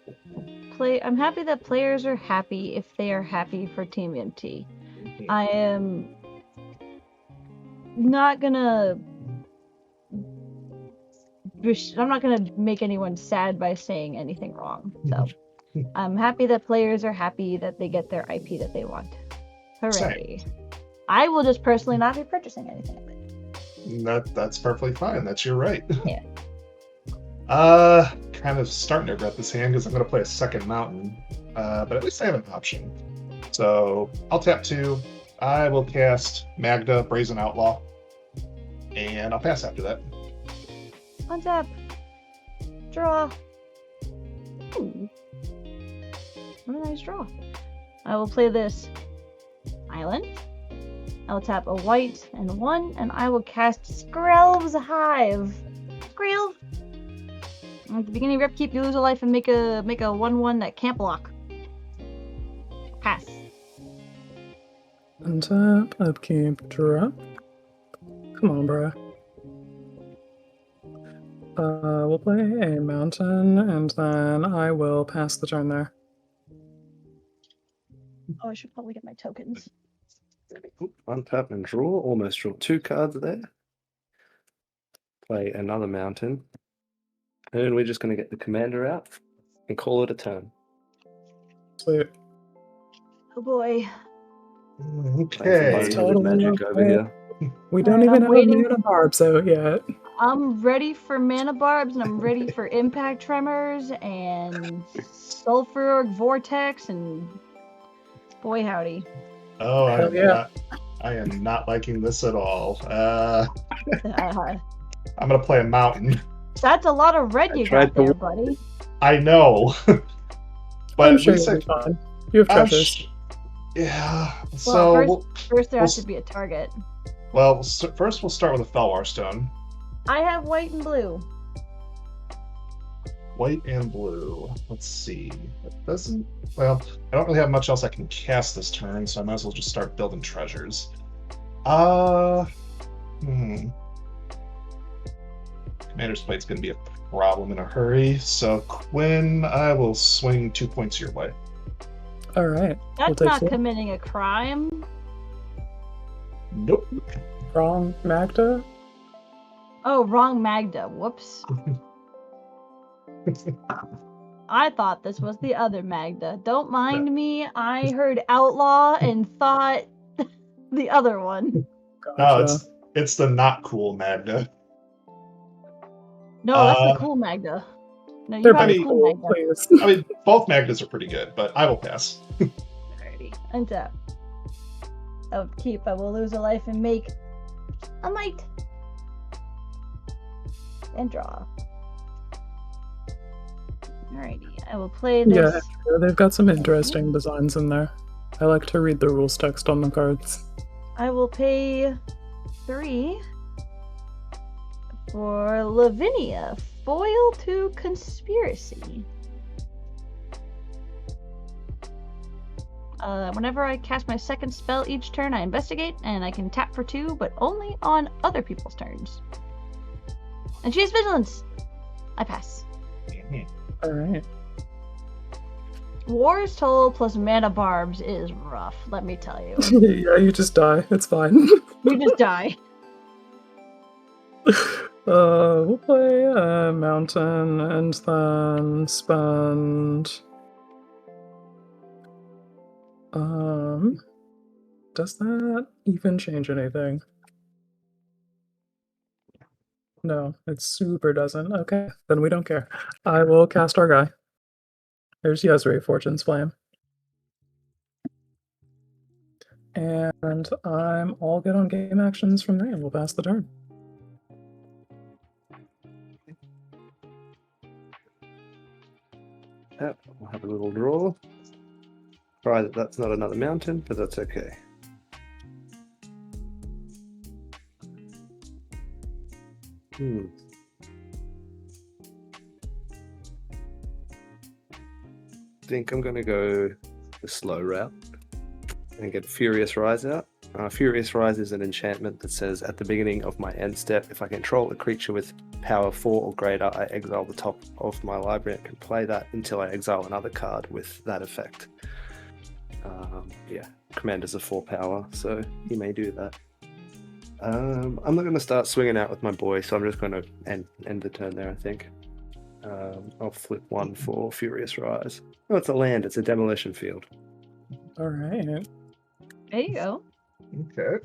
I'm happy that players are happy if they are happy for Team MT. I am not gonna. I'm not gonna make anyone sad by saying anything wrong. So I'm happy that players are happy that they get their IP that they want. Hooray! I will just personally not be purchasing anything of it. That's perfectly fine. That's your right. Yeah. Kind of starting to regret this hand because I'm going to play a second mountain. But at least I have an option. So I'll tap 2. I will cast Magda, Brazen Outlaw. And I'll pass after that. Untap. Draw. What a nice draw. I will play this island. I will tap a white and 1, and I will cast Skrelv's Hive. Skrelv. At the beginning of your upkeep, you lose a life and make a 1/1 that can't block. Pass. Untap, upkeep, draw. Come on, bruh. We'll play a mountain, and then I will pass the turn there. Oh, I should probably get my tokens. Untap and draw. Almost draw 2 cards there. Play another mountain. And we're just going to get the commander out and call it a turn. Sweet. Oh boy. Okay. It's totally magic over here. We don't Alright, even I'm have waiting. mana barbs out yet. I'm ready for mana barbs, and I'm ready for impact tremors and sulfuric vortex, and boy howdy. Oh, Hell yeah. I am not liking this at all. Uh, I'm gonna play a mountain. that's a lot of red you got there, buddy. I know. But I'm sure at least you'll be fine. You have treasures. Yeah. Well, So first there has to be a target. well, first we'll start with a Felwar Stone. I have white and blue. White and blue. Let's see. It doesn't. Well, I don't really have much else I can cast this turn, so I might as well just start building treasures. Commander's Plate's gonna be a problem in a hurry. So Quinn, I will swing 2 points your way. All right. That's not committing a crime. Nope. Wrong, Magda. Oh, wrong Magda. Whoops. I thought this was the other Magda. Don't mind me. I heard outlaw and thought the other one. No, it's the not cool Magda. No, that's the cool Magda. No, you They're have pretty the cool cool, Magda. please. I mean, both Magdas are pretty good, but I will pass. Alrighty. Untap. Oh, keep. I will lose a life and make a might. And draw. Alrighty. I will play this. Yeah, sure, they've got some interesting designs in there. I like to read the rules text on the cards. I will pay 3 for Lavinia, foil to conspiracy. Whenever I cast my second spell each turn, I investigate, and I can tap for 2, but only on other people's turns. And she has vigilance. I pass. All right. War's Toll plus mana barbs is rough, let me tell you. Yeah, you just die. It's fine. You just die. We'll play a mountain and then spend. Does that even change anything? No, it super doesn't. Okay, then we don't care. I will cast our guy. There's Yezri, Fortune's Flame. And I'm all good on game actions from there, and we'll pass the turn. Yep, we'll have a little draw. Try that that's not another mountain, but that's okay. Think I'm gonna go the slow route and get Furious Rise out. Furious Rise is an enchantment that says at the beginning of my end step, if I control a creature with power 4 or greater, I exile the top of my library and can play that until I exile another card with that effect. Yeah, Commander's a 4 power, so you may do that. I'm not going to start swinging out with my boy, so I'm just going to end the turn there, I think. I'll flip 1 for Furious Rise. Oh, it's a land. It's a demolition field. All right. There you go. Okay.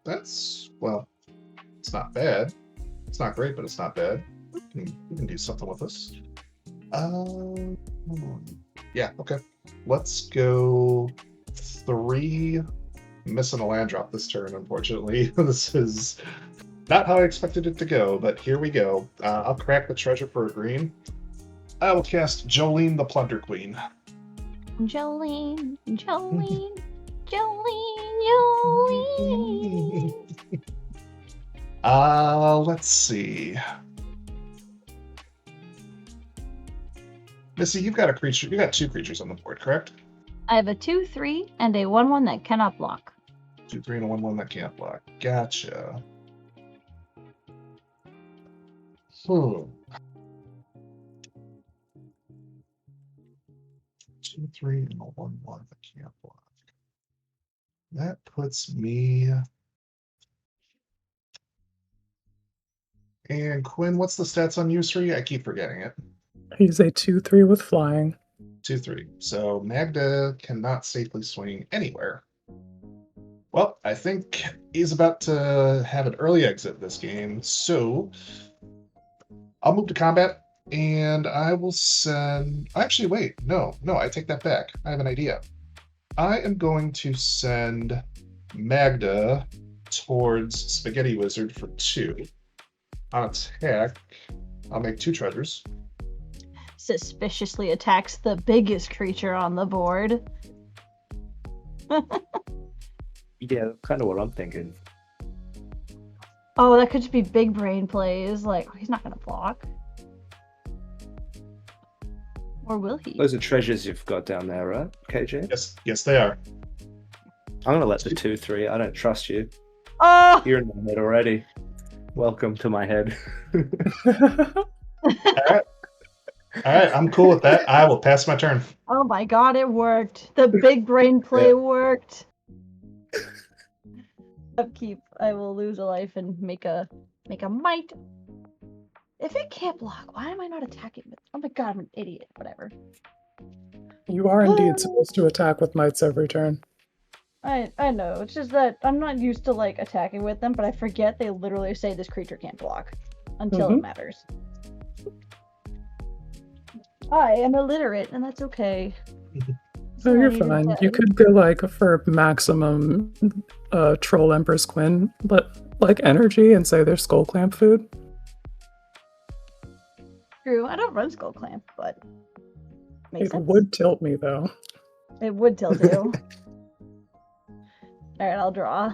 That's, well, it's not bad. It's not great, but it's not bad. We can do something with this. Yeah, okay. Let's go 3. Missing a land drop this turn, unfortunately. This is not how I expected it to go, but here we go. I'll crack the treasure for a green. I will cast Jolene the Plunder Queen. Jolene, Jolene, Jolene, Jolene. Let's see. Missy, you've got a creature. You got 2 creatures on the board, correct? I have a 2/3 and a 1/1 that cannot block. 2/3 and a 1/1 that can't block. Gotcha. 2/3 and a 1/1 that can't block. That puts me. And Quinn, what's the stats on Yusri? I keep forgetting it. He's a 2/3 with flying. 2/3. So Magda cannot safely swing anywhere. Well, I think he's about to have an early exit this game, so I'll move to combat and I will send. Actually, wait, no, I take that back. I have an idea. I am going to send Magda towards Spaghetti Wizard for 2. On attack, I'll make 2 treasures. Suspiciously attacks the biggest creature on the board. Yeah, kind of what I'm thinking. Oh, that could just be big brain plays. Like, oh, he's not going to block. Or will he? Those are treasures you've got down there, right, KJ? Yes, they are. I'm gonna let the 2/3. I don't trust you. Oh! You're in my head already. Welcome to my head. All right, I'm cool with that. I will pass my turn. Oh my god, it worked. The big brain play worked. Upkeep. I will lose a life and make a might. If it can't block, why am I not attacking with? Oh my god, I'm an idiot. Whatever. You are indeed supposed to attack with mites every turn. I know. It's just that I'm not used to like attacking with them, but I forget they literally say this creature can't block until it matters. I am illiterate, and that's okay. Oh, you're fine. You could go like for maximum troll Empress Quinn, but like energy and say there's skull clamp food. True. I don't run Skull Clamp, but makes It sense. would tilt me though. It would tilt you. Alright, I'll draw.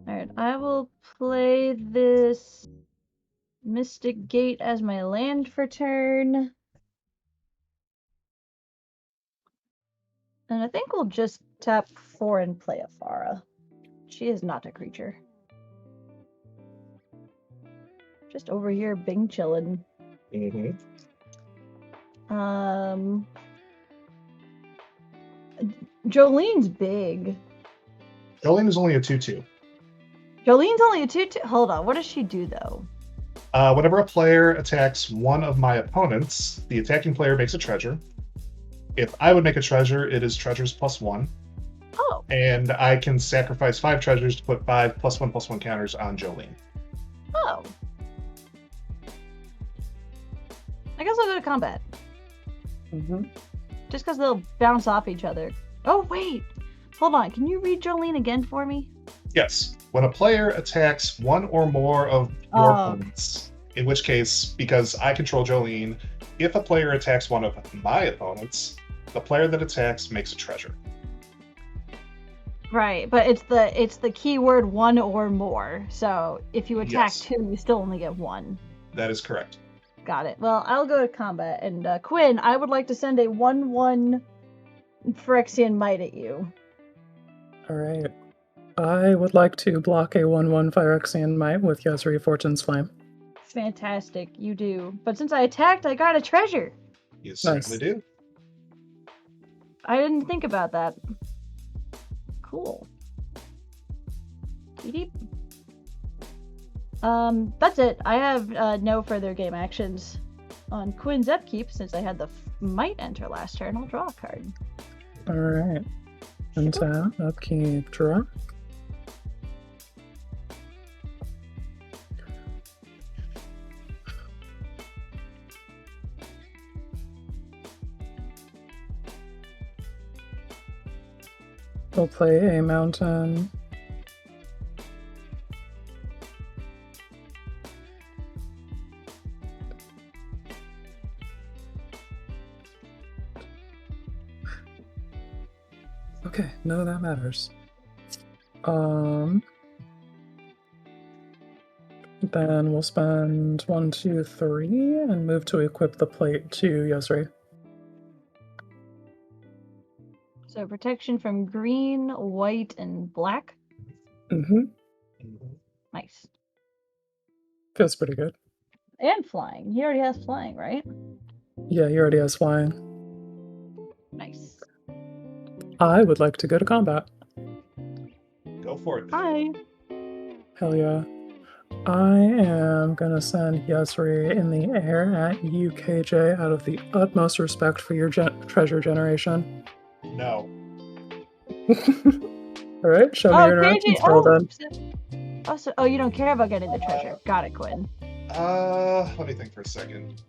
Alright, I will play this Mystic Gate as my land for turn. And I think we'll just tap 4 and play a Farah. She is not a creature. Just over here, Bing chillin'. Jolene's big. Jolene is only a 2/2. Jolene's only a 2/2. Hold on, what does she do though? Whenever a player attacks one of my opponents, the attacking player makes a treasure. If I would make a treasure, it is treasures +1. Oh. And I can sacrifice 5 treasures to put 5 +1/+1 counters on Jolene. Oh. I guess I'll go to combat. Just because they'll bounce off each other. Oh, wait. Hold on. Can you read Jolene again for me? Yes. When a player attacks one or more of your opponents, in which case, because I control Jolene, if a player attacks one of my opponents, the player that attacks makes a treasure. Right, but it's the keyword one or more. So if you attack 2, you still only get 1. That is correct. Got it. Well, I'll go to combat. And Quinn, I would like to send a 1/1 Phyrexian Might at you. Alright. I would like to block a 1/1 Phyrexian Might with Yasri Fortune's Flame. Fantastic, you do. But since I attacked, I got a treasure. You certainly do. I didn't think about that. Cool. Beep. That's it. I have no further game actions on Quinn's upkeep since I had the Might enter last turn. I'll draw a card. Alright. Untap, upkeep, draw. We'll play a mountain. Okay, none of that matters. Then we'll spend 1, 2, 3 and move to equip the plate to Yasri. So protection from green, white, and black. Mm-hmm. Nice. Feels pretty good. And flying. He already has flying, right? Yeah, he already has flying. Nice. I would like to go to combat. Go for it. Hi. Hell yeah. I am gonna send Yasri in the air at you, KJ, out of the utmost respect for your treasure generation. No. Alright, show me your interactions roll then. Oh, you don't care about getting the treasure. Got it, Quinn. Let me think for a second.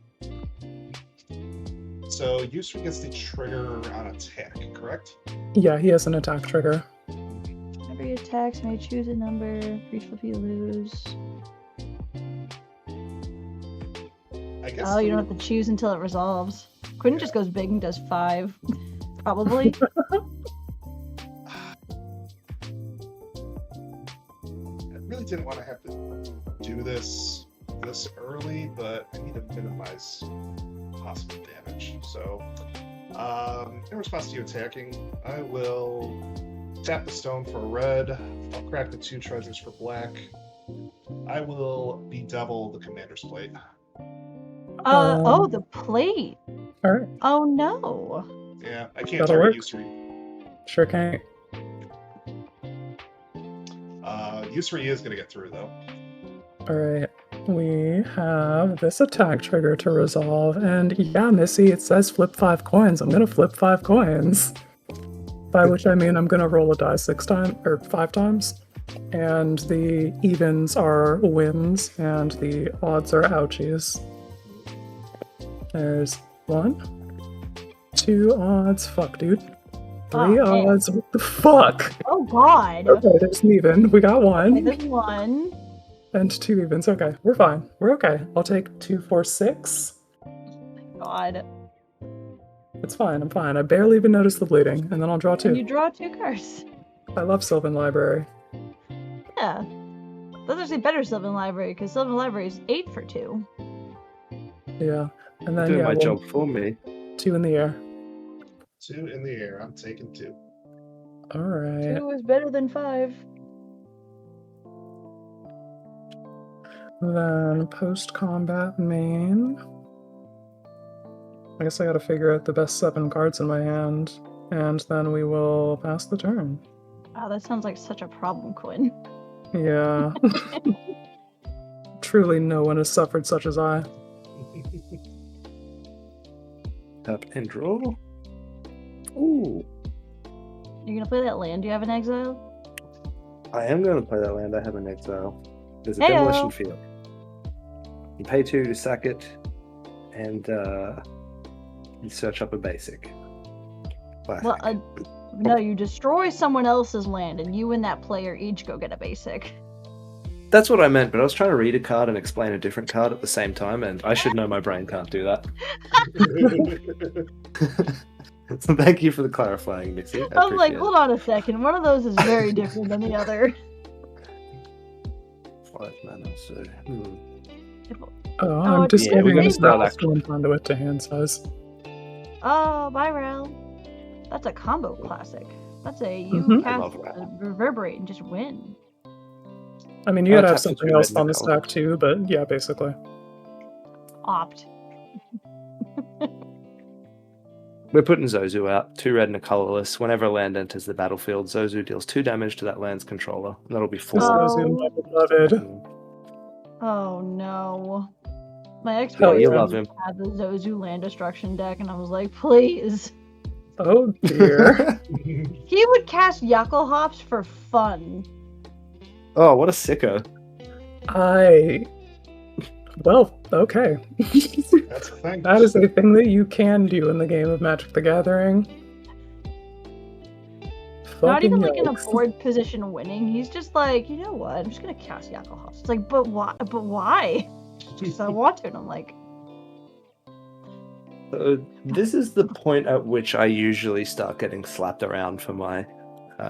So Yusri gets the trigger on attack, correct? Yeah, he has an attack trigger. Every attack may choose a number. Reach if you lose. I guess. Oh, you don't have to choose until it resolves. Quinn just goes big and does 5. Probably. I really didn't want to have to do this early, but I need to minimize possible damage. So, in response to you attacking, I will tap the stone for red. I'll crack the 2 treasures for black. I will bedouble the commander's plate. Oh, the plate. Alright, Oh no. Yeah, I can't That'll target work. Yusri. sure can. Yusri is going to get through, though. Alright, we have this attack trigger to resolve, and yeah, Missy, it says flip 5 coins. I'm gonna flip 5 coins. By which I mean I'm gonna roll a die 5 times. And the evens are wins, and the odds are ouchies. There's 1, 2 odds. Fuck, dude. 3 Oh, odds. What the fuck? Oh god. Okay, there's an even. We got Okay, 1. there's 1. And 2 evens. Okay, we're fine. We're okay. I'll take 2, 4, 6. God. It's fine. I'm fine. I barely even noticed the bleeding, and then I'll draw And you 2. draw 2 cards. I love Sylvan Library. Yeah. That's actually better Sylvan Library, because Sylvan Library is 8 for 2. Yeah. And then Doing yeah, my we'll- job for me. 2 in the air. 2 in the air. I'm taking 2. All right. 2 is better than 5. Then post-combat main. I guess I gotta figure out the best 7 cards in my hand, and then we will pass the turn. Wow, that sounds like such a problem, Quinn. Yeah. Truly no one has suffered such as I. Tap and draw. Ooh. You're gonna play that land you have in exile? I am going to play that land I have in exile. There's a Heyo. demolition field. You pay 2 to sack it, and you search up a basic. Classic. Well, no, you destroy someone else's land, and you and that player each go get a basic. That's what I meant, but I was trying to read a card and explain a different card at the same time, and I should know my brain can't do that. So thank you for the clarifying, Missy. I I'm like, appreciate hold on a second. One of those is very different than the other. it. 5 mana, so... Oh, I'm it's just yeah, we're getting gonna this start masculine conduit to hand size. Oh, bye, Rel. That's a combo classic. That's a you Mhm. I cast love Rel. reverberate and just win. I mean, you I'll gotta have tap the something 2 else red on the and a color. stack too, but yeah, basically. Opt. We're putting Zozu out, 2 red and a colorless. Whenever a land enters the battlefield, Zozu deals 2 damage to that land's controller. And that'll be 4. This goes in my beloved. Oh no. My Hell ex-boyfriend yeah. You love him. had the Zozu land destruction deck, and I was like, please. Oh dear. He would cast Yackle Hops for fun. Oh, what a sicko. Well, okay. That's the thing. That is a thing that you can do in the game of Magic the Gathering. Not even Fucking like in a yikes. board position winning. He's just like, you know what? I'm just gonna cast Yackle Hops. It's like, but why? But why? Because I want to. And I'm like, This is the point at which I usually start getting slapped around for my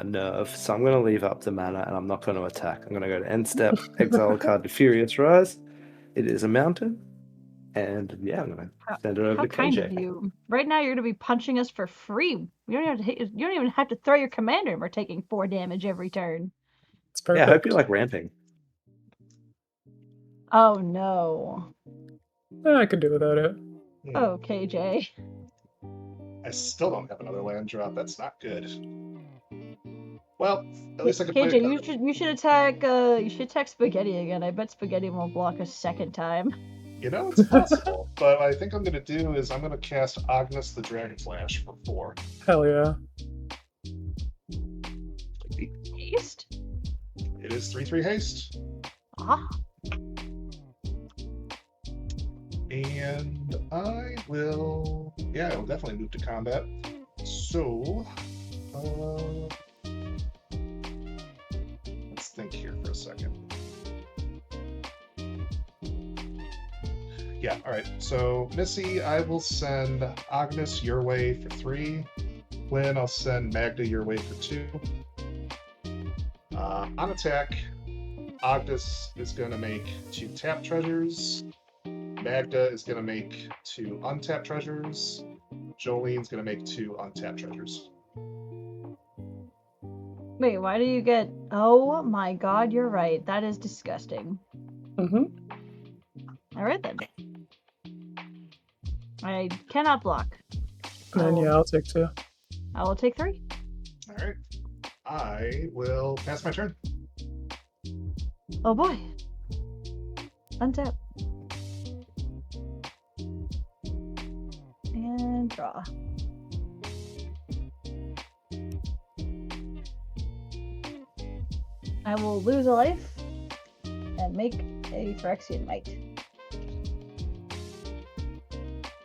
nerve. So I'm going to leave up the mana and I'm not going to attack. I'm going to go to end step, exile a card to Furious Rise. It is a mountain. And yeah, I'm gonna How- send it over How to kind KJ. of you. Right now, you're gonna be punching us for free. You don't even have to throw your commander, and we're taking 4 damage every turn. It's Yeah, I perfect. hope you like ramping. Oh no. I could do without it. Oh, KJ. I still don't have another land drop. That's not good. Well, at least I can play a KJ, card. you should attack Spaghetti again. I bet Spaghetti won't block a second time. You know, it's possible. But what I think I'm going to do is I'm going to cast Agnes the Dragon Flash for 4. Hell yeah. Haste? It is 3/3 haste. Ah. And I will definitely move to combat. So, let's think here for a second. Yeah, all right. So, Missy, I will send Agnes your way for 3. Lynn, I'll send Magda your way for 2. On attack, Agnes is going to make 2 tap treasures. Magda is going to make 2 untapped treasures. Jolene's going to make 2 untapped treasures. Wait, why do you get... Oh my god, you're right. That is disgusting. Mm-hmm. Alright then. I cannot block. And yeah, I'll take 2. I will take 3. All right. I will pass my turn. Oh boy. Untap. And draw. I will lose a life and make a Phyrexian Might.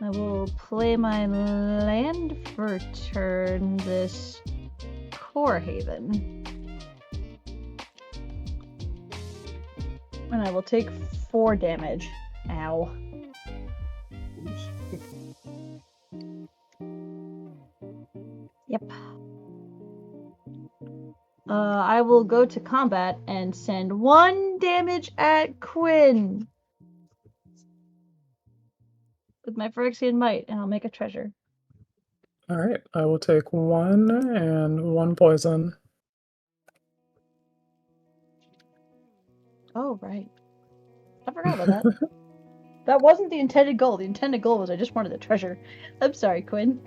I will play my land for turn this Core Haven. And I will take 4 damage. Ow. Yep. I will go to combat and send 1 damage at Quinn with my Phyrexian Might, and I'll make a treasure. Alright, I will take 1 and 1 poison. Oh, right. I forgot about that. That wasn't the intended goal. The intended goal was I just wanted the treasure. I'm sorry, Quinn.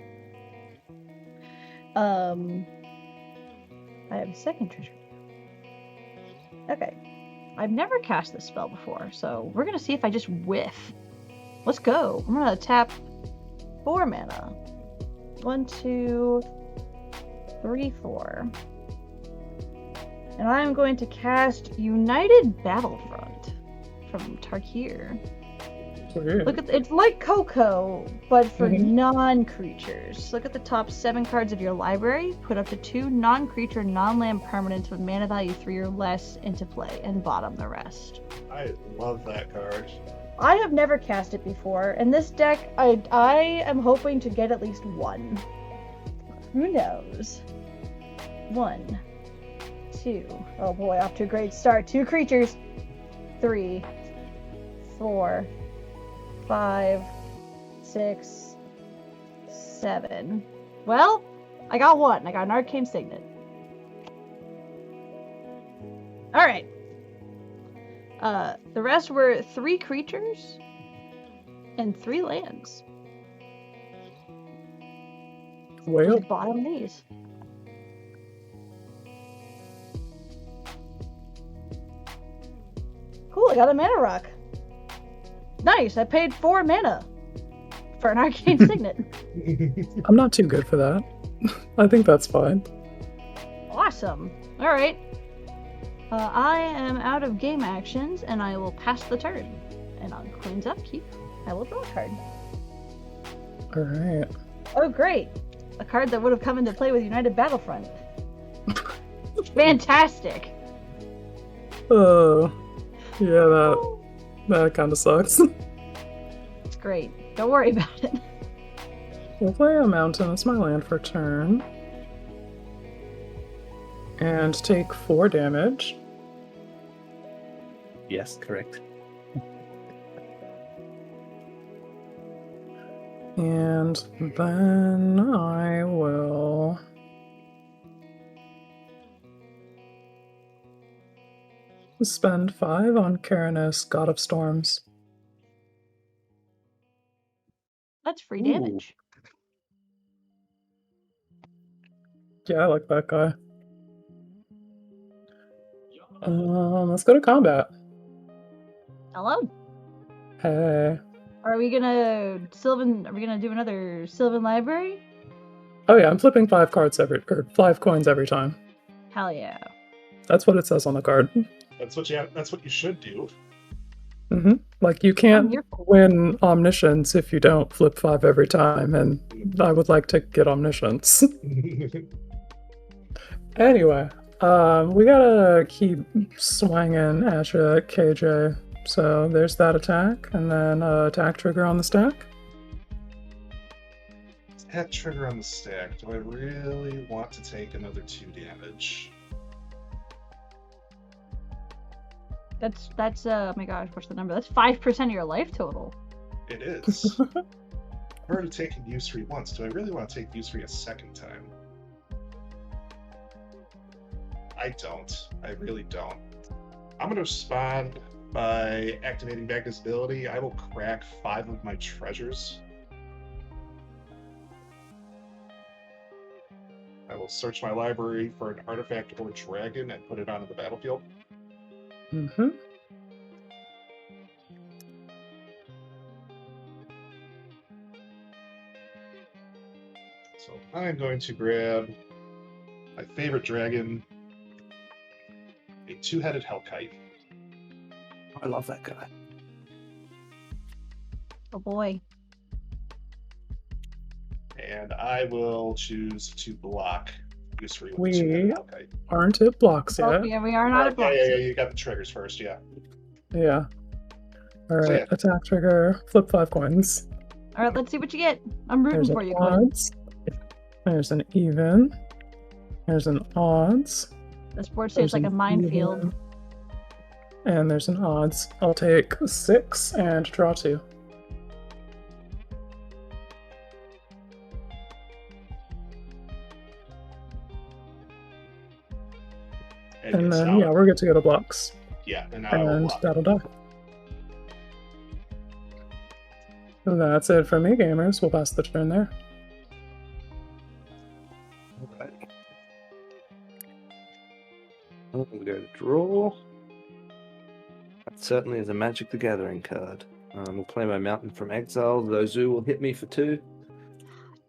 I have a second treasure. Okay. I've never cast this spell before, so we're gonna see if I just whiff. Let's go. I'm gonna tap 4 mana. 1, 2, 3, 4. And I'm going to cast United Battlefront from Tarkir. Weird. Look at it's like Coco, but for non-creatures. Look at the top 7 cards of your library. Put up to 2 non-creature, non-land permanents with mana value 3 or less into play, and bottom the rest. I love that card. I have never cast it before, and this deck, I am hoping to get at least 1. Who knows? 1, 2. Oh boy, off to a great start. 2 creatures. 3, 4, 5, 6, 7. Well, I got 1. I got an Arcane Signet. Alright. The rest were 3 creatures and 3 lands. Well, Just bottom these. Cool, I got a mana rock. Nice, I paid 4 mana for an Arcane Signet. I'm not too good for that. I think that's fine. Awesome. Alright. I am out of game actions, and I will pass the turn. And on Quinn's upkeep, I will draw a card. Alright. Oh, great. A card that would have come into play with United Battlefront. Fantastic. Oh, yeah, that kind of sucks. It's great. Don't worry about it. We'll play a mountain as my land for turn. And take 4 damage. Yes, correct. And then I will spend 5 on Karanos, God of Storms. That's free Ooh. damage. Yeah, I like that guy. Let's go to combat. Hello. Hey. Are we gonna Sylvan? Are we gonna do another Sylvan Library? Oh yeah, I'm flipping 5 cards or 5 coins every time. Hell yeah. That's what it says on the card. That's what you should do. Like, you can't win Omniscience if you don't flip 5 every time, and I would like to get Omniscience. Anyway, we gotta keep swinging at you, KJ. So there's that attack, and then attack trigger on the stack. Attack trigger on the stack. Do I really want to take another 2 damage? That's oh my gosh, what's the number? That's 5% of your life total. It is. I've already taken Use-Free once. Do I really want to take Use-Free a second time? I don't. I really don't. I'm going to respond by activating Magda's ability. I will crack 5 of my treasures. I will search my library for an artifact or dragon and put it onto the battlefield. So I'm going to grab my favorite dragon, a 2-headed Hellkite. I love that guy. Oh boy. And I will choose to block Use-Free with We the 2-headed Hellkite. aren't at blocks Oh, yet. yeah, we are not at blocks. Yeah, you got the triggers first, yeah. Yeah. Alright, yeah. attack trigger, flip 5 coins. Alright, let's see what you get. I'm rooting There's for an you, Quinn. odds. There's an even. There's an odds. This board There's seems like a an minefield. even. And there's an odds. I'll take 6 and draw 2. And yes, then, now- yeah, we're good to go to blocks. Yeah, and now I will And block. that'll die. That's it for me, gamers. We'll pass the turn there. Alright. I'm going to go to draw. That certainly is a Magic the Gathering card. We'll play my Mountain from Exile. Zozu will hit me for 2.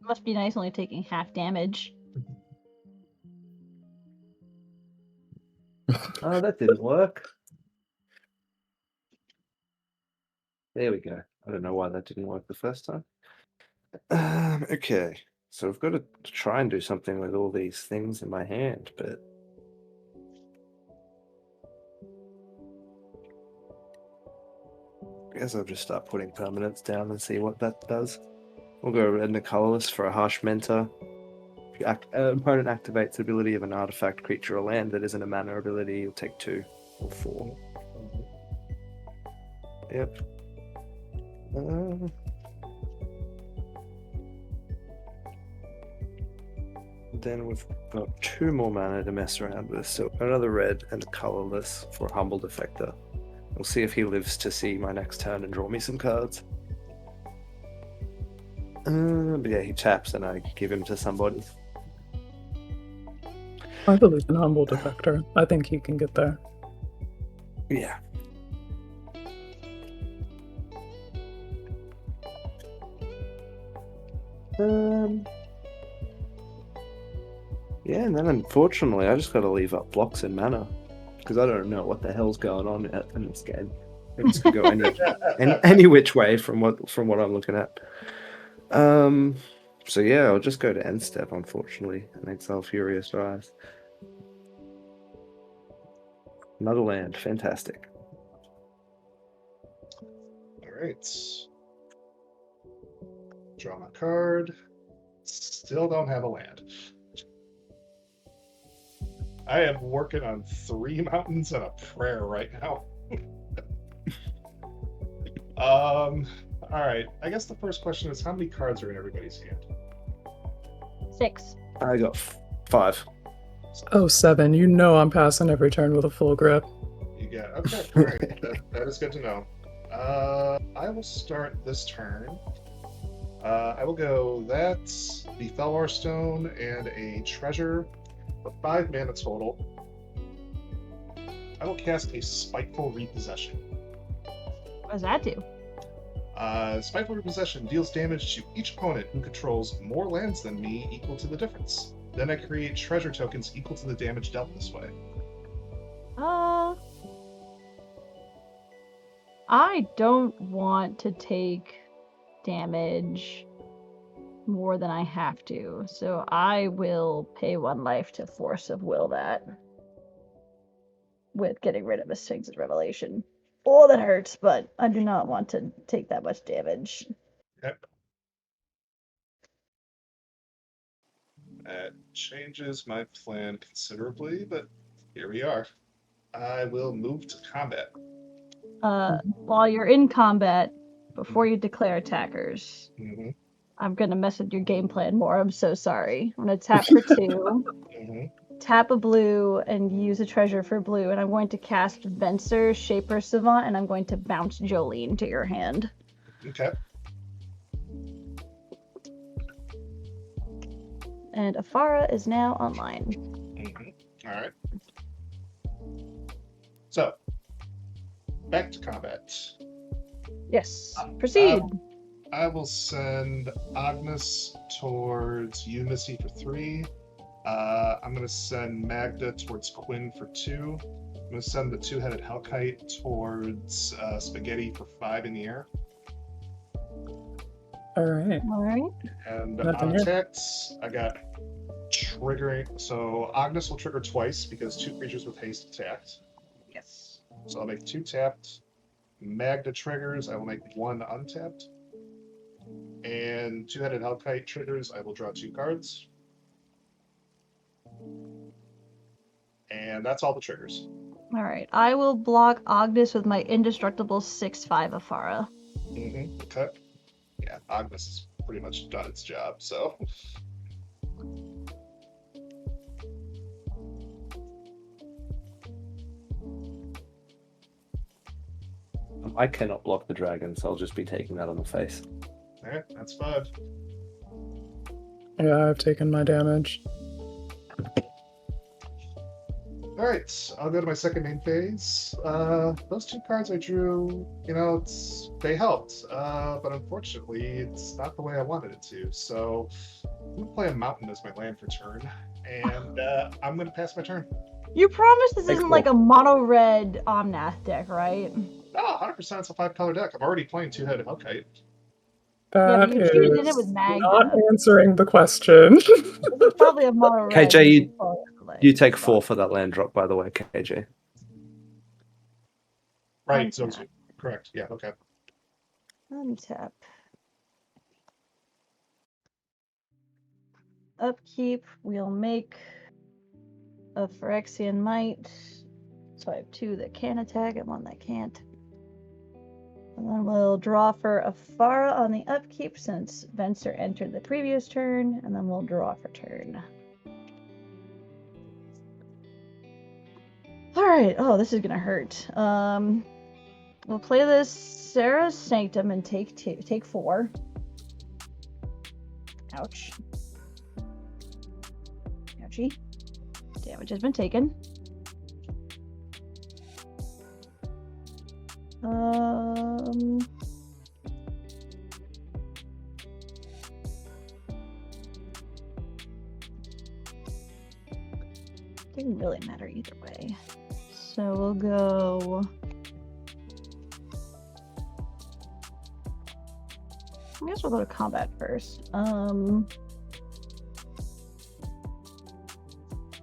Must be nice only taking half damage. Oh, that didn't work. There we go. I don't know why that didn't work the first time. Okay, so I've got to try and do something with all these things in my hand, but I guess I'll just start putting permanents down and see what that does. We'll go red and a colorless for a harsh mentor. If your opponent activates the ability of an artifact, creature, or land that isn't a mana ability, you'll take 2 or 4. Yep. Then we've got 2 more mana to mess around with, so another red and a colorless for a Humble Defector. We'll see if he lives to see my next turn and draw me some cards. But yeah, he taps and I give him to somebody. I believe in Humble Defector. I think he can get there. Yeah. Yeah, and then unfortunately I just gotta leave up blocks and mana. Because I don't know what the hell's going on in this game. It could go any which way from what I'm looking at. So yeah, I'll just go to end step, unfortunately, and exile Furious Rise. Another land, fantastic. Alright. Draw my card. Still don't have a land. I am working on 3 mountains and a prayer right now. All All right. I guess the first question is how many cards are in everybody's hand? 6. I got 5. Oh, 7. You know I'm passing every turn with a full grip. You got okay. All right. That is good to know. I will start this turn. I will go that, the Felwar Stone, and a treasure for 5 mana total. I will cast a Spiteful Repossession. What does that do? Spiteful Repossession deals damage to each opponent who controls more lands than me equal to the difference. Then I create treasure tokens equal to the damage dealt this way. I don't want to take damage more than I have to, so I will pay 1 life to Force of Will that with getting rid of a Sphinx's Revelation. Oh, that hurts, but I do not want to take that much damage. Okay. That changes my plan considerably, but here we are. I will move to combat. While you're in combat, before you declare attackers, Mm-hmm. I'm gonna mess with your game plan more. I'm so sorry. I'm gonna tap for 2, Mm-hmm. tap a blue, and use a treasure for blue, and I'm going to cast Venser, Shaper Savant, and I'm going to bounce Jolene to your hand. Okay. And Afara is now online. Mm-hmm. All right. So, back to combat. Yes, proceed. I will send Agnes towards you, Missy, for 3. I'm going to send Magda towards Quinn for 2. I'm going to send the 2-headed Hellkite towards Spaghetti for 5 in the air. All right. All right. And Nothing on here. attacks, I got triggering. So Agnes will trigger twice because 2 creatures with haste attacked. Yes. So I'll make 2 tapped. Magda triggers, I will make 1 untapped. And 2-headed Hellkite triggers, I will draw 2 cards. And that's all the triggers. All right. I will block Agnes with my indestructible 6/5 Afara. Mm-hmm. Okay. Yeah, Agnes has pretty much done its job, so. I cannot block the dragon, so I'll just be taking that on the face. Alright, that's 5. Yeah, I've taken my damage. Alright, I'll go to my second main phase. Those 2 cards I drew, they helped. But unfortunately, it's not the way I wanted it to. So I'm going to play a mountain as my land for turn. And I'm going to pass my turn. You promise this Thanks, isn't like a mono red Omnath deck, right? No, 100% it's a 5-color deck. I'm already playing 2-headed Hellkite. Yeah, That but you're cheating in it is with Magda. not answering the question. This is probably a mono red. KJ, you take 4 for that land drop, by the way, KJ. Right, Untap. so correct. Yeah, okay. Untap. Upkeep, we'll make a Phyrexian Might. So I have 2 that can attack and 1 that can't. And then we'll draw for Afara on the upkeep since Venser entered the previous turn, and then we'll draw for turn. Alright, oh, this is gonna hurt. We'll play this Sarah's Sanctum and take 4. Ouch. Ouchie. Damage has been taken. Didn't really matter either way. So we'll go. I guess we'll go to combat first. I'll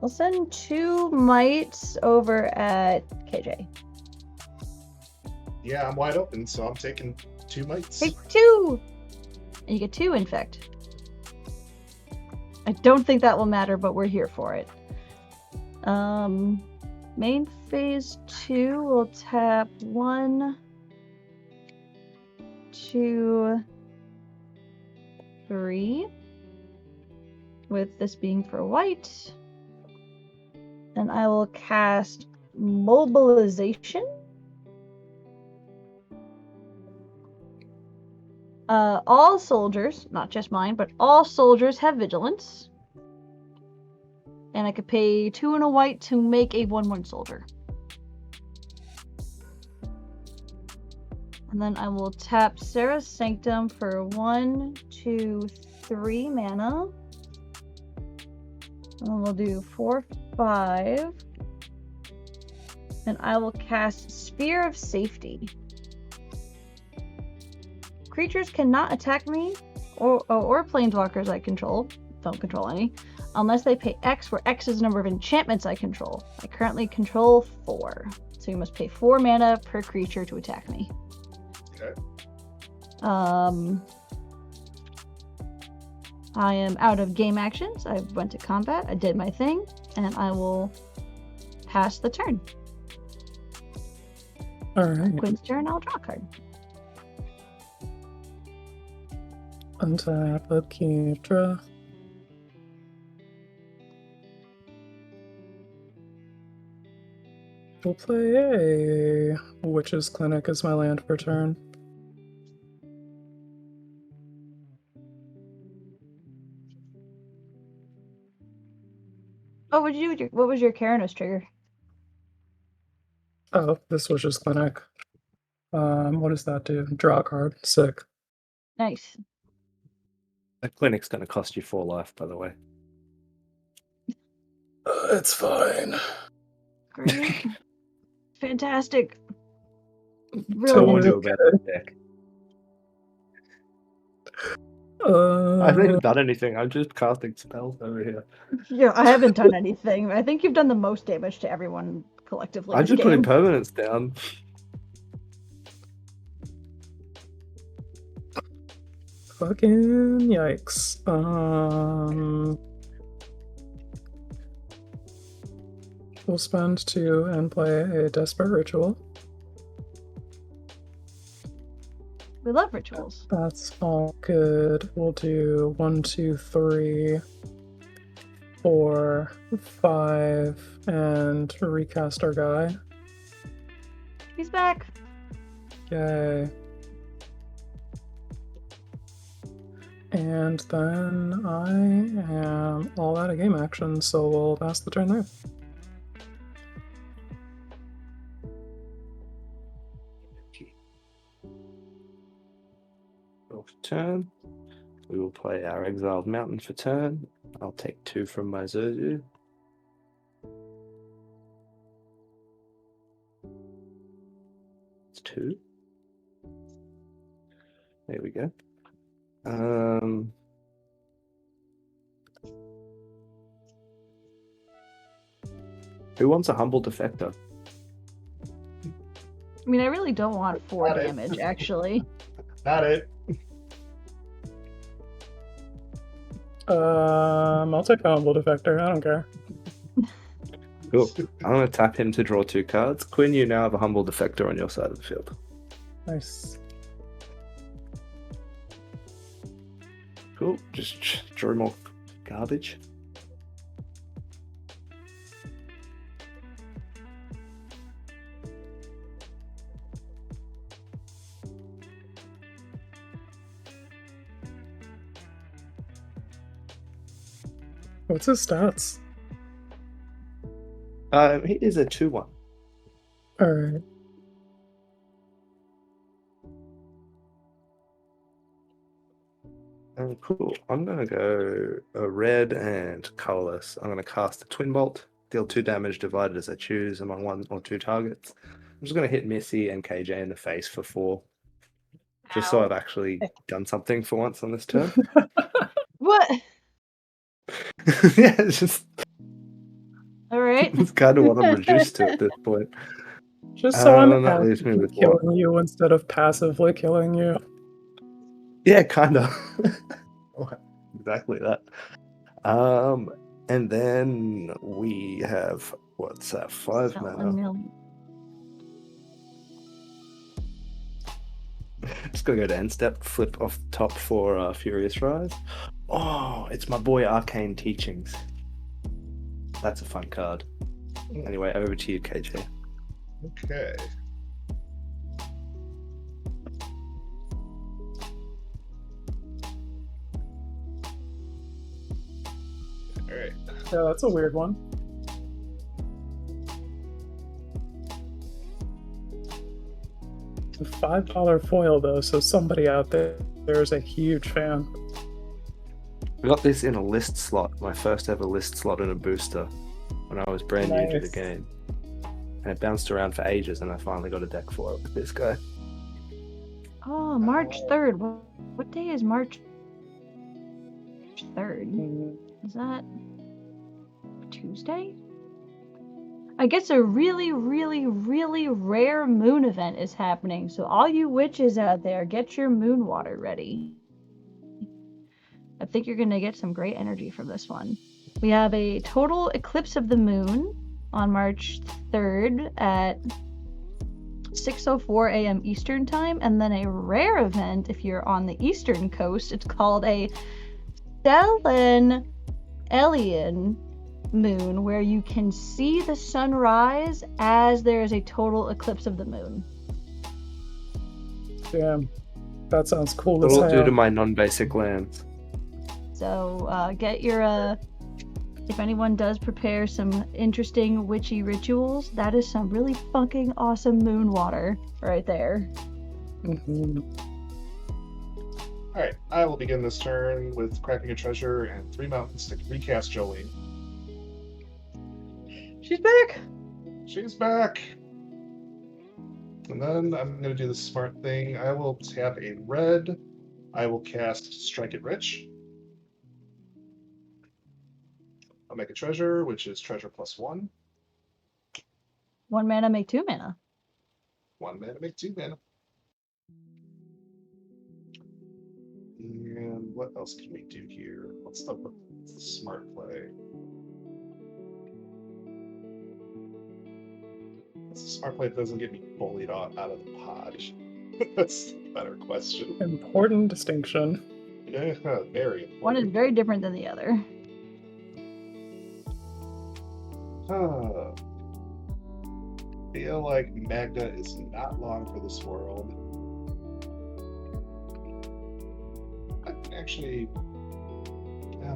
send 2 mites over at KJ. Yeah, I'm wide open, so I'm taking 2 mites. Take 2! And you get 2 infect. I don't think that will matter, but we're here for it. Main phase 2, we'll tap 1, 2, 3. With this being for white. And I will cast Mobilization. All soldiers, not just mine, but all soldiers have vigilance. And I could pay 2 and a white to make a 1/1 soldier. And then I will tap Sarah's Sanctum for 1, 2, 3 mana. And then we'll do 4, 5. And I will cast Sphere of Safety. Creatures cannot attack me or planeswalkers I control, don't control any, unless they pay X, where X is the number of enchantments I control. I currently control 4. So you must pay 4 mana per creature to attack me. Okay. I am out of game actions. I went to combat, I did my thing, and I will pass the turn. Alright. Quinn's turn, I'll draw a card. Untap, upkeep, draw. We'll play a Witch's Clinic as my land per turn. Oh, what did you do? What was your Karanos trigger? Oh, this Witch's Clinic. What does that do? Draw a card. Sick. Nice. The clinic's going to cost you 4 life, by the way. It's fine. Great. Fantastic. So Really What what do nice. you about the deck? I haven't done anything. I'm just casting spells over here. Yeah, I haven't done anything. I think you've done the most damage to everyone collectively. I'm this just putting game. permanents down. Fucking yikes. We'll spend 2 and play a Desperate Ritual. We love rituals. That's all good. We'll do 1, 2, 3, 4, 5, and recast our guy. He's back. Yay. And then I am all out of game action, so we'll pass the turn there. For turn, we will play our Exiled Mountain for turn. I'll take 2 from my Zerzu. It's 2. There we go. Who wants a Humble Defector? I mean, I really don't want 4 Got it. damage, actually. Not it. I'll take Humble Defector, I don't care. Cool. I'm going to tap him to draw 2 cards. Quinn, you now have a Humble Defector on your side of the field. Nice. Cool. Just draw more garbage. What's his stats? He is a 2/1. Alright. Cool. I'm going to go a red and colorless. I'm going to cast a Twin Bolt, deal 2 damage divided as I choose among 1 or 2 targets. I'm just going to hit Missy and KJ in the face for 4. Just so Ow. I've actually done something for once on this turn. What? Yeah, it's just All right. it's kind of what I'm reduced to at this point. Just so I'm that leaves me actively with what? killing you instead of passively killing you. Yeah, kind of. Exactly that. And then we have what's that? 5 Not 1 mana. million. Just gonna go to end step, flip off the top for Furious Rise. Oh, it's my boy Arcane Teachings. That's a fun card. Anyway, over to you, KJ. Okay. All right. Yeah, that's a weird one. The $5 foil though, so somebody out there is a huge fan. I got this in a list slot, my first ever list slot in a booster when I was brand new to the Nice. game. And it bounced around for ages, and I finally got a deck for it with this guy. Oh, March 3rd. What day is March 3rd? Mm, Is that Tuesday? I guess a really, really, really rare moon event is happening, so all you witches out there, get your moon water ready. I think you're going to get some great energy from this one. We have a total eclipse of the moon on March 3rd at 6:04 a.m. Eastern Time, and then a rare event if you're on the Eastern Coast. It's called a Stellan Alien moon, where you can see the sunrise as there is a total eclipse of the moon. damn, that sounds cool as What'll it do hell. to my non-basic lands? So get your if anyone does prepare some interesting witchy rituals, that is some really fucking awesome moon water right there. Mhm. All right. I will begin this turn with cracking a treasure and 3 mountains to recast Jolene. She's back. She's back. And then I'm going to do the smart thing. I will tap a red. I will cast Strike It Rich. I'll make a treasure, which is treasure +1. 1 mana, make 2 mana. 1 mana, make 2 mana. And what else can we do here? What's the smart play? What's the smart play that doesn't get me bullied out of the pod? That's a better question. Important distinction. Yeah, very important. One is very different than the other. Feel like Magda is not long for this world. Actually,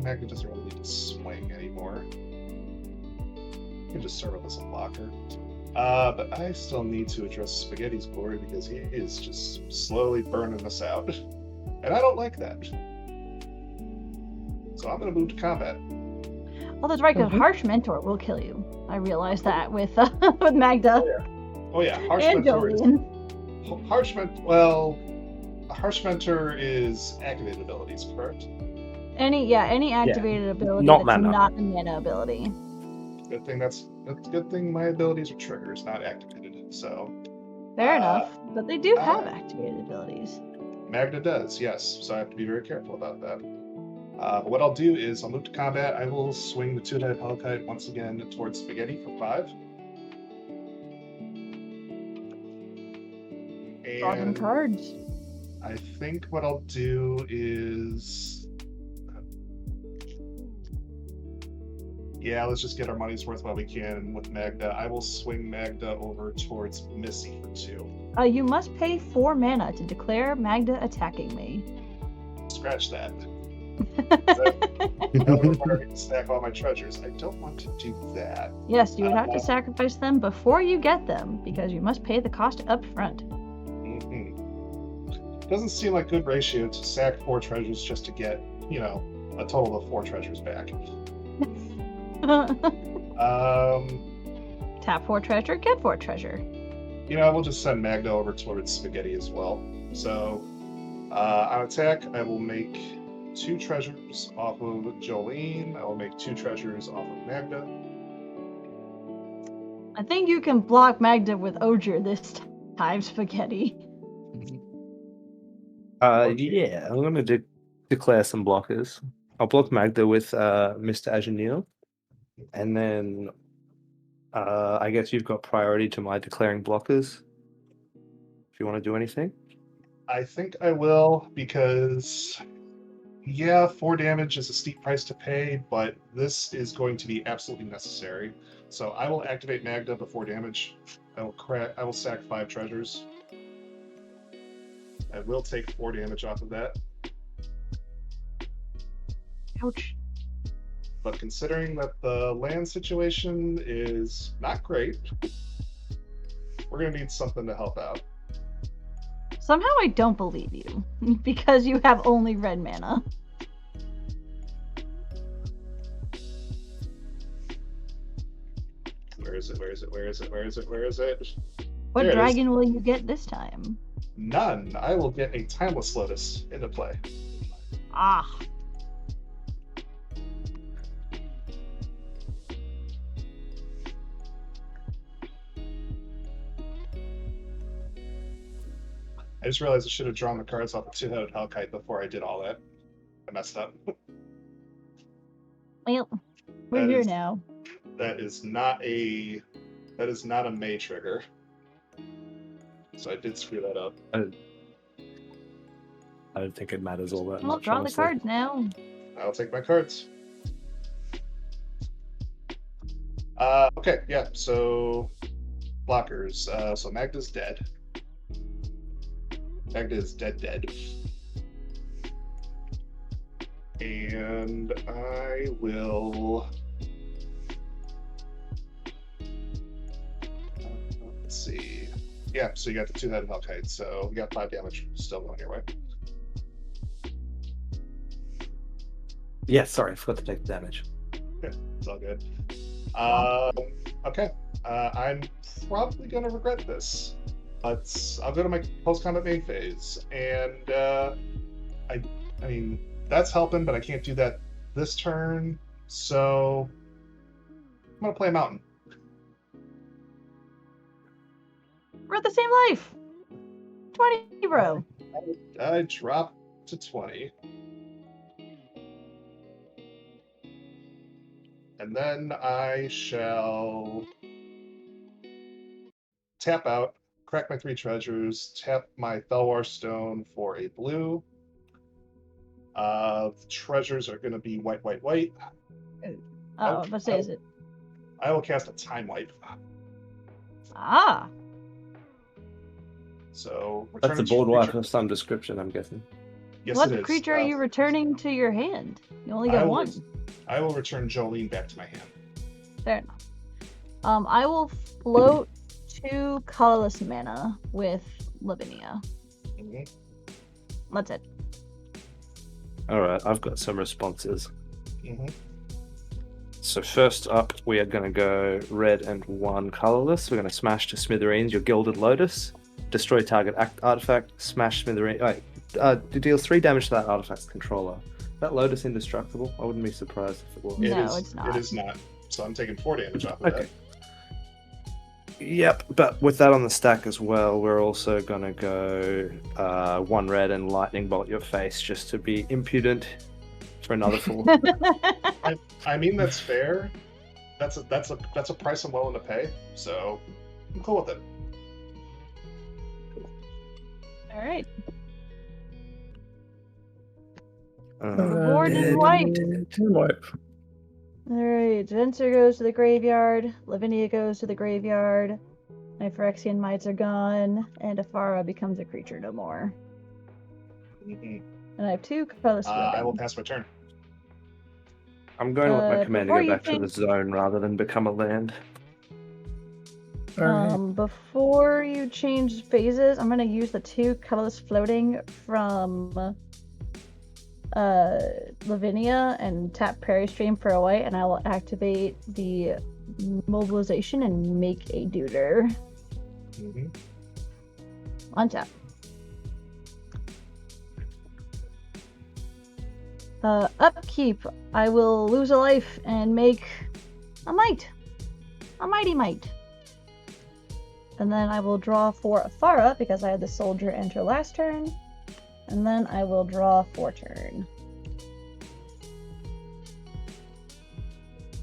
Magda doesn't really need to swing anymore. You can just serve up as a blocker. But I still need to address Spaghetti's glory because he is just slowly burning us out. And I don't like that. So I'm going to move to combat. Oh, that's right, because Mhm. Harsh Mentor will kill you. I realized that with with Magda Oh yeah, Harsh and Mentor is... Jolene. Harsh Mentor is activated abilities, correct? Any activated ability not that's mana. not a mana ability. Good thing that's a good thing my abilities are triggers, not activated. So Fair enough, but they do have uh, activated abilities. Magda does, yes. So I have to be very careful about that. But what I'll do is I'll move to combat. I will swing the 2-headed Hellkite once again towards Spaghetti for 5. Draw them And cards. I think what I'll do is... Yeah, let's just get our money's worth while we can with Magda. I will swing Magda over towards Missy for 2. You must pay 4 mana to declare Magda attacking me. Scratch that. That would require me to stack all my treasures. I don't want to do that. Yes, you would have to sacrifice them before you get them, because you must pay the cost up front. Doesn't seem like good ratio to sack 4 treasures just to get, a total of 4 treasures back. Tap 4 treasure, get 4 treasure. We'll just send Magda over towards Spaghetti as well. So, on attack, I will make 2 treasures off of Jolene. I will make 2 treasures off of Magda. I think you can block Magda with Ogier this time, Spaghetti. Yeah, I'm gonna declare some blockers. I'll block Magda with Mr. Agenil, and then I guess you've got priority to my declaring blockers. If you want to do anything. I think I will because, yeah, 4 damage is a steep price to pay, but this is going to be absolutely necessary. So I will activate Magda before damage. I will sack 5 treasures. I will take 4 damage off of that. Ouch. But considering that the land situation is not great, we're going to need something to help out. Somehow I don't believe you, because you have only red mana. Where is it? Where is it? Where is it? Where is it? Where is it? What There it is. dragon will you get this time? None. I will get a Timeless Lotus into play. Ah. I just realized I should have drawn the cards off the Two-Headed Hellkite before I did all that. I messed up. Well, we're That here is- now. That is not a May trigger. So I did screw that up. I don't think it matters all that Well, much. draw the honestly. cards now. I'll take my cards. Okay, yeah, so blockers. So Magda's dead. Magda is dead. And I will... let's see. Yeah, so you got the Two-Headed Hellkite, so you got 5 damage still going your way. Yeah, sorry, I forgot to take the damage. It's all good. Okay. I'm probably going to regret this, but I'll go to my post-combat main phase, and I mean, that's helping, but I can't do that this turn, so I'm going to play a mountain. We're at the same life. 20, bro. I drop to 20. And then I shall tap out, crack my 3 treasures, tap my Thelwar Stone for a blue. The treasures are going to be white. Oh, let's say is it? I will cast a Time Wipe. Ah. So That's a return each board wipe creature- of some description, I'm guessing. Yes, What it is. creature are you returning to your hand? You only I got will- one. I will return Jolene back to my hand. Fair enough. I will float 2 colorless mana with Lavinia. Mhm. That's it. Alright, I've got some responses. Mhm. So first up, we are going to go red and 1 colorless. We're going to smash to smithereens your Gilded Lotus, destroy target artifact, smash smithereens. Deals 3 damage to that artifact's controller. That Lotus indestructible? I wouldn't be surprised if it was. It No, is- it's not. It is not. So I'm taking 4 damage off of Okay. that. Yep, but with that on the stack as well, we're also going to go 1 red and lightning bolt your face just to be impudent for another 4. I mean, that's fair. That's a price I'm willing to pay. So I'm cool with it. All right. Board is white. Time wipe. All right. Venser goes to the graveyard. Lavinia goes to the graveyard. My Phyrexian Mites are gone, and Afara becomes a creature no more. Mhm. And I have 2 colorless. I will pass my turn. I'm going to let my commander before go you back to the change- zone rather than become a land. Alright. Before you change phases, I'm gonna use the 2 colorless floating from Lavinia and tap Prairie Stream for a white, and I will activate the mobilization and make a Deuter. Mhm. Untap. Upkeep. I will lose a life and make a mite. A mighty mite. And then I will draw for Afara because I had the soldier enter last turn. And then I will draw for turn.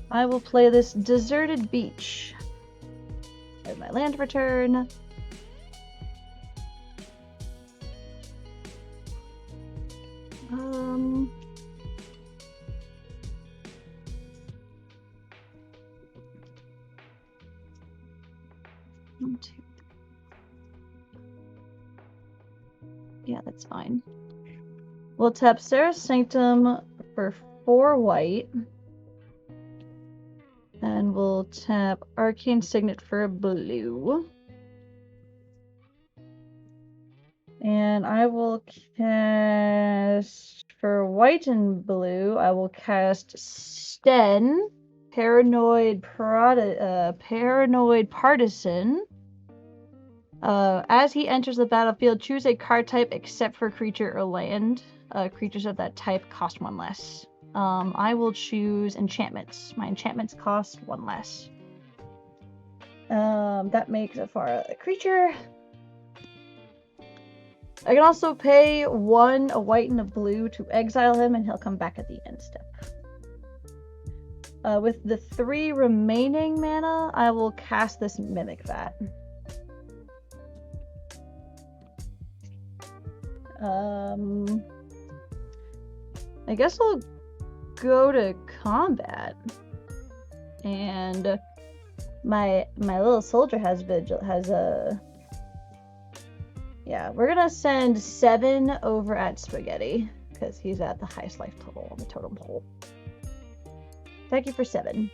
I will play this Deserted Beach. I have my land return. Um. One, two. Yeah, that's fine. We'll tap Sarah's Sanctum for 4 white. And we'll tap Arcane Signet for blue. And I will cast, for white and blue, I will cast Sten, Paranoid Partisan. As he enters the battlefield, choose a card type except for creature or land. Creatures of that type cost 1 less. I will choose enchantments. My enchantments cost 1 less. That makes Afara a creature. I can also pay 1 a white and a blue to exile him, and he'll come back at the end step. With the 3 remaining mana, I will cast this Mimic Vat. I guess I'll go to combat, and my little soldier has a. Yeah, we're gonna send 7 over at Spaghetti because he's at the highest life total on the totem pole. Thank you for 7.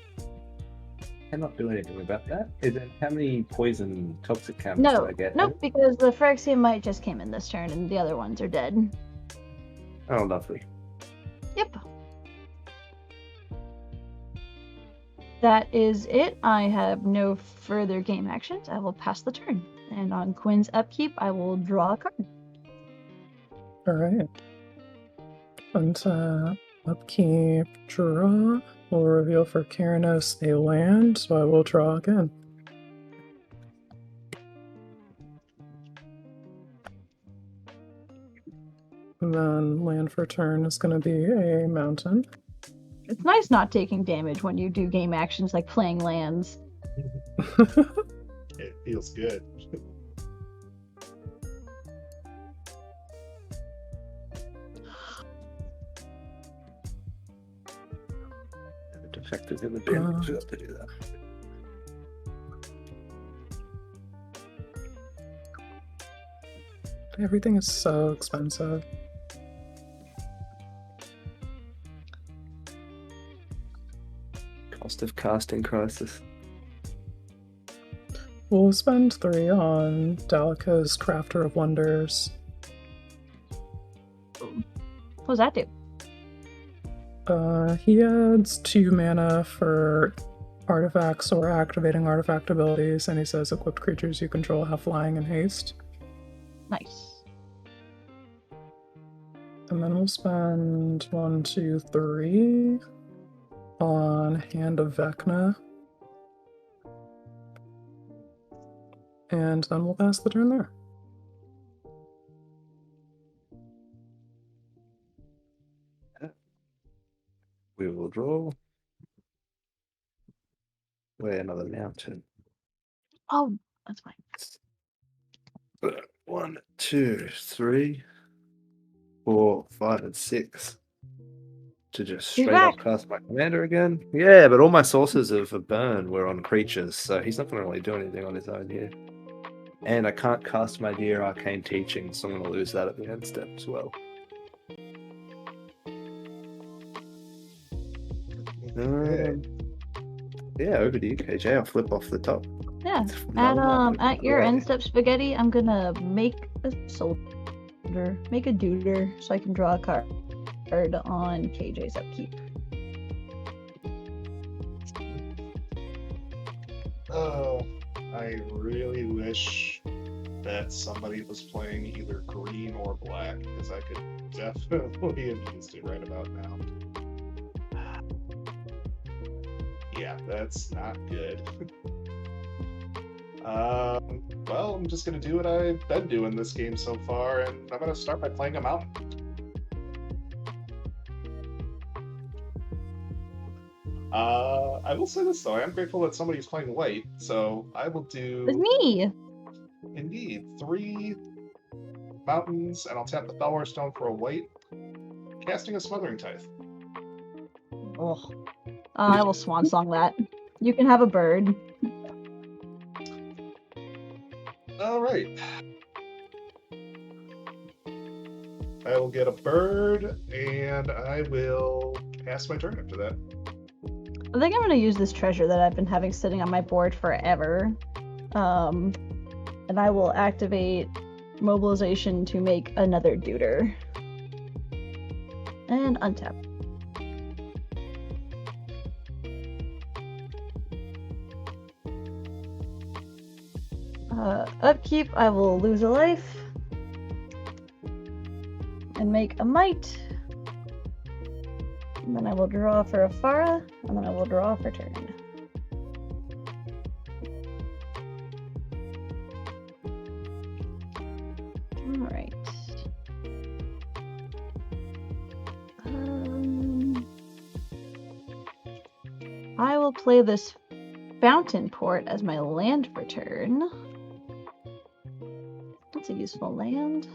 Cannot do anything about that. Is it how many poison toxic camps No, do I get? nope, because the Phyrexian Might just came in this turn, and the other ones are dead. Oh, lovely. Yep. That is it. I have no further game actions. I will pass the turn. And on Quinn's upkeep, I will draw a card. Alright. Untap, upkeep, draw. Will reveal for Keranos a land, so I will draw again. And then land for turn is going to be a mountain. It's nice not taking damage when you do game actions like playing lands. It feels good. Defective in the bin. Forgot to do that. Everything is so expensive. Cost of casting crisis. We'll spend 3 on Dalica's Crafter of Wonders. What does that do? He adds 2 mana for artifacts or activating artifact abilities, and he says equipped creatures you control have flying and haste. Nice. And then we'll spend 1, 2, 3 on Hand of Vecna. And then we'll pass the turn there. We will draw. We're another mountain. Oh, that's fine. 1, 2, 3, 4, 5, and 6. To just He's straight up back. cast my commander again. Yeah, but all my sources of a burn were on creatures, so he's not going to really do anything on his own here. And I can't cast my Dear Arcane Teaching, so I'm going to lose that at the end step as well. Yeah, over to you, KJ. I'll flip off the top. Yeah. No, At your end step, Spaghetti, I'm gonna make a soldier, make a duder, so I can draw a card on KJ's upkeep. Oh, I really wish that somebody was playing either green or black, because I could definitely have used it right about now. Yeah, that's not good. Well, I'm just gonna do what I've been doing this game so far, and I'm gonna start by playing a mountain. I will say this though, I am grateful that somebody's playing white, so I will do. With me. Indeed, 3 mountains, and I'll tap the Thalwar Stone for a white. casting a Smothering Tithe. Oh, I will swan song that. You can have a bird. All right. I will get a bird, and I will pass my turn after that. I think I'm going to use this treasure that I've been having sitting on my board forever. And I will activate mobilization to make another duder. And untap. Upkeep, I will lose a life. And make a mite. And then I will draw for a Farah, and then I will draw for turn. Alright. I will play this Fountain Port as my land for turn. That's a useful land.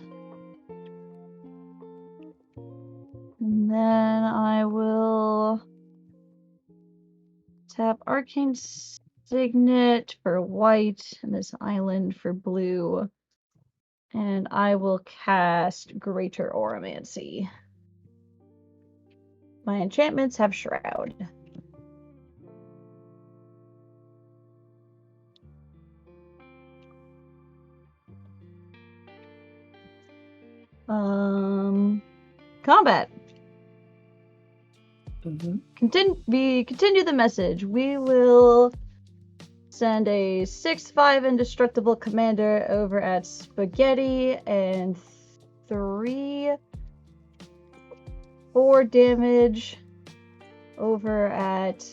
And then I will tap Arcane Signet for white and this island for blue. And I will cast Greater Oromancy. My enchantments have Shroud. Combat. Continue the message. We will send a 6/5 indestructible commander over at Spaghetti and 3/4 damage over at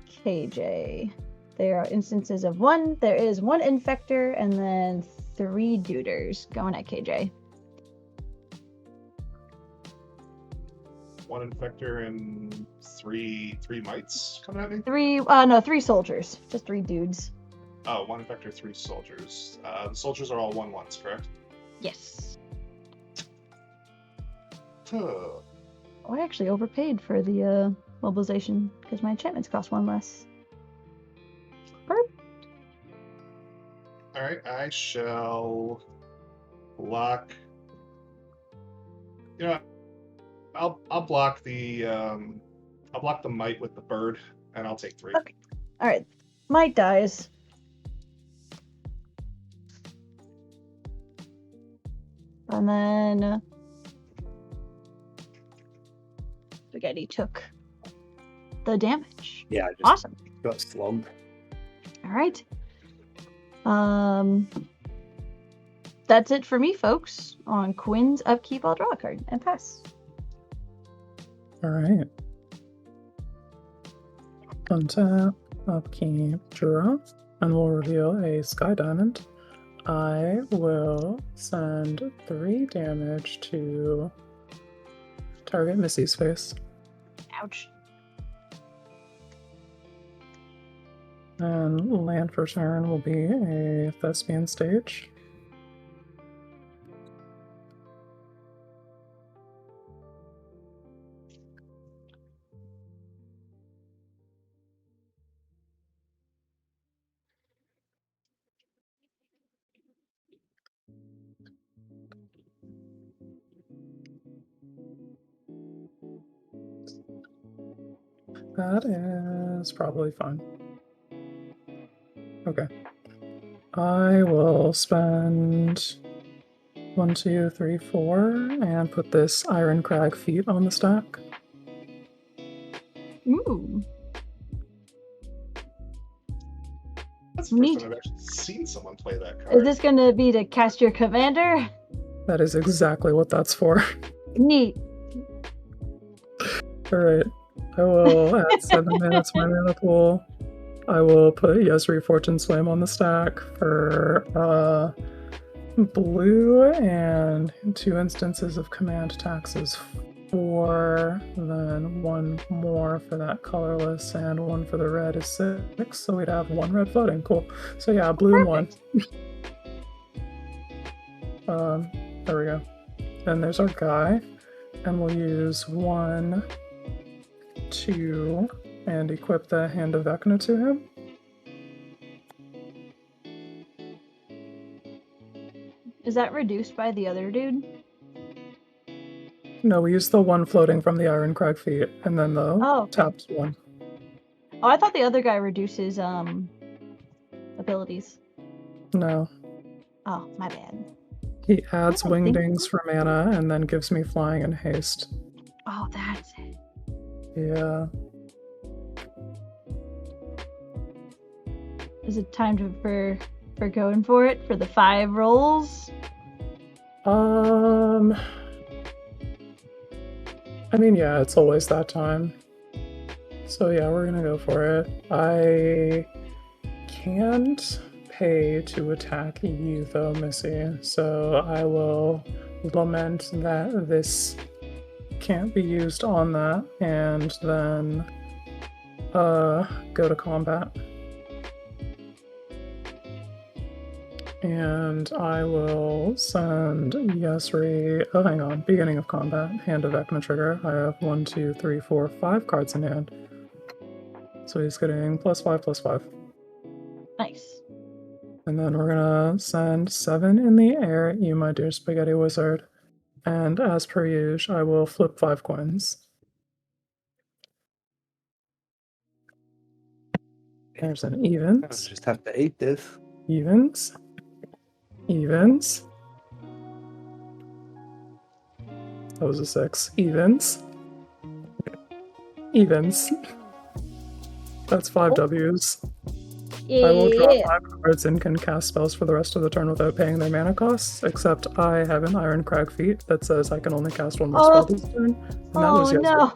KJ. There are instances of one. There is one infector and then 3 duders going at KJ. 1 infector and three mites coming at me? 3 soldiers. Just 3 dudes. Oh, 1 infector, 3 soldiers. The soldiers are all 1/1s, correct? Yes. Huh. Oh, I actually overpaid for the mobilization because my enchantments cost 1 less. Burp. Alright, I shall block. You know, I'll block the mite with the bird, and I'll take 3. Okay. All right. Mite dies. And then Spaghetti took the damage. Yeah, I just Awesome. got slogged. All right. That's it for me, folks. On Quinn's upkeep, I'll draw a card and pass. All right. Untap, upkeep, draw, and we'll reveal a Sky Diamond. I will send 3 damage to target Missy's face. Ouch. And land for turn will be a Thespian Stage. That is probably fine. Okay. I will spend 1, 2, 3, 4 and put this Iron Crag feat on the stack. Ooh. That's the first Neat. time I've actually seen someone play that Is card. this going to be to cast your commander? That is exactly what that's for. Neat. Alright. I will add 7 mana to my mana pool. I will put Yesri Fortune Swim on the stack for blue and 2 instances of command taxes 4, then 1 more for that colorless, and 1 for the red is 6, so we'd have 1 red floating. Cool. So yeah, blue and 1. There we go. And there's our guy. And we'll use 1, 2, and equip the Hand of Vecna to him. Is that reduced by the other dude? No, we use the one floating from the Iron Crag feat, and then the Oh, okay. tapped one. Oh, I thought the other guy reduces abilities. No. Oh, my bad. He adds I think Wingdings so. for mana, and then gives me Flying and Haste. Oh, that's it. Yeah. Is it time for going for it for the 5 rolls? I mean, yeah, it's always that time. So yeah, we're gonna go for it. I can't pay to attack you though, Missy. So I will lament that this can't be used on that, and then go to combat. And I will send Yesri. Oh, hang on. Beginning of combat. Hand of Vecna trigger. I have 1, 2, 3, 4, 5 cards in hand. So he's getting +5/+5. Nice. And then we're gonna send 7 in the air at you, my dear spaghetti wizard. And as per usual, I will flip 5 coins. There's an I evens. just have to eat this. Evens. Evens. That was a 6. Evens. Evens. That's 5 W's. I will draw 5 cards and can cast spells for the rest of the turn without paying their mana costs, except I have an Iron Crag feat that says I can only cast 1 more spell this turn. And that was yesterday. No.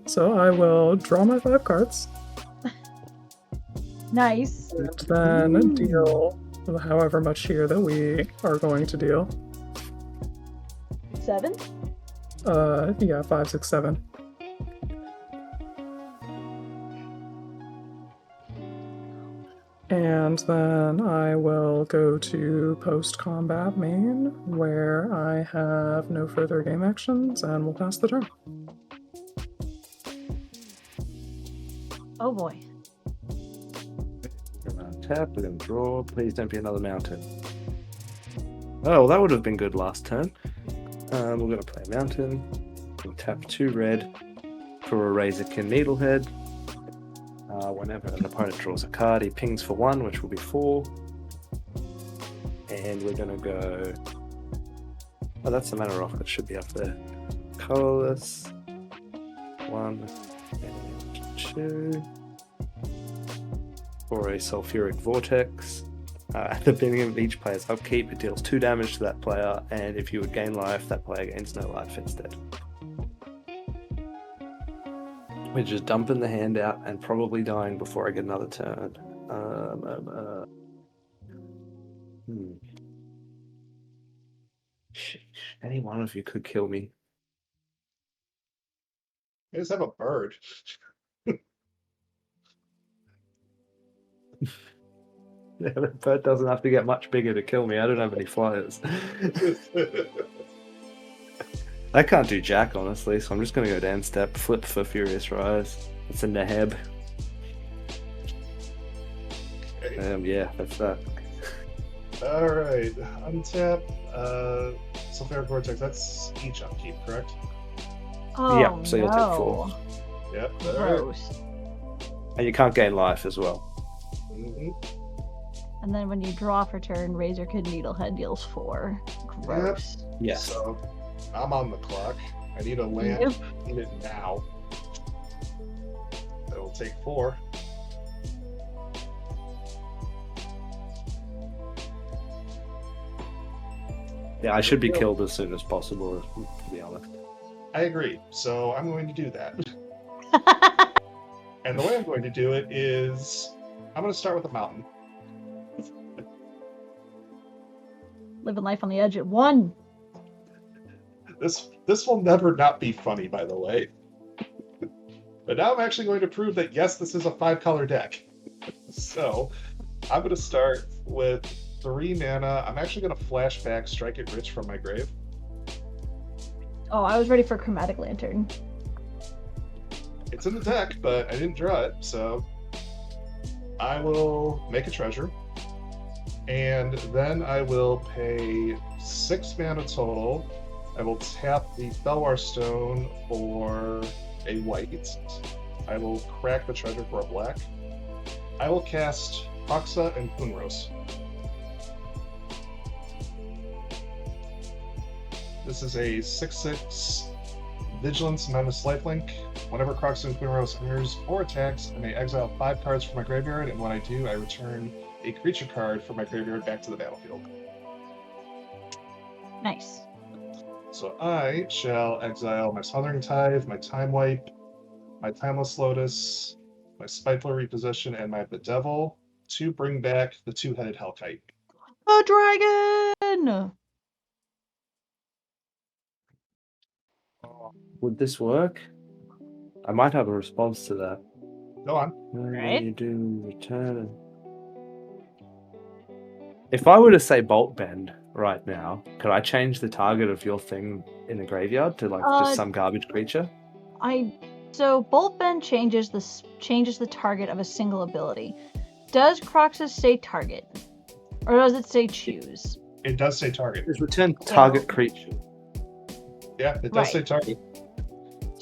So I will draw my 5 cards. Nice. And then deal however much here that we are going to deal. 7? Yeah, 5, 6, 7. And then I will go to post-combat main, where I have no further game actions, and we'll pass the turn. Oh boy. We're gonna tap, we're gonna draw. Please don't be another mountain. Oh, well, that would have been good last turn. We're gonna play mountain. We'll tap 2 red for a Razorkin Needlehead. Whenever an opponent draws a card, he pings for 1, which will be 4. And we're gonna go. Oh, that's the mana rock that should be up there. Colorless. 1 and 2. For a Sulfuric Vortex. At the beginning of each player's upkeep, it deals 2 damage to that player, and if you would gain life, that player gains no life instead. We're just dumping the hand out and probably dying before I get another turn. Any one of you could kill me. I just have a bird. Yeah, the bird doesn't have to get much bigger to kill me. I don't have any flyers. I can't do jack, honestly, so I'm just going to go down step, flip for Furious Rise. It's a Neheb. Yeah, that's that. Alright, untap, Sulfuric Vortex, that's each upkeep, correct? Oh, Yeah, so you'll take 4. Yep, alright. Gross. And you can't gain life as well. And then when you draw for turn, Razorkin Needlehead deals 4. Gross. Yes. So, I'm on the clock. I need a land. Yep. I need it now. It'll take 4. Yeah, I should be killed as soon as possible, to be honest. I agree. So I'm going to do that. And the way I'm going to do it is I'm going to start with a mountain. Living life on the edge at 1. This will never not be funny, by the way. But now I'm actually going to prove that yes, this is a 5-color deck. So I'm going to start with 3 mana. I'm actually going to flashback Strike It Rich from my grave. Oh, I was ready for Chromatic Lantern. It's in the deck, but I didn't draw it, so I will make a treasure. And then I will pay 6 mana total. I will tap the Felwar Stone for a white. I will crack the treasure for a black. I will cast Proxa and Kunros. This is a 6/6 Vigilance Menace Lifelink. Whenever Proxa and Kunros enters or attacks, I may exile 5 cards from my graveyard, and when I do, I return a creature card from my graveyard back to the battlefield. Nice. So I shall exile my Southern Tithe, my Time Wipe, my Timeless Lotus, my Spiteful Repossession, and my Bedevil to bring back the 2-headed Hellkite. A dragon! Would this work? I might have a response to that. Go on. Right. You do return. If I were to say Bolt Bend right now, could I change the target of your thing in the graveyard to like just some garbage creature? So Bolt Bend changes the target of a single ability. Does Croxus say target, or does it say choose? It does say target. Just return target creature. Yeah, it does say target.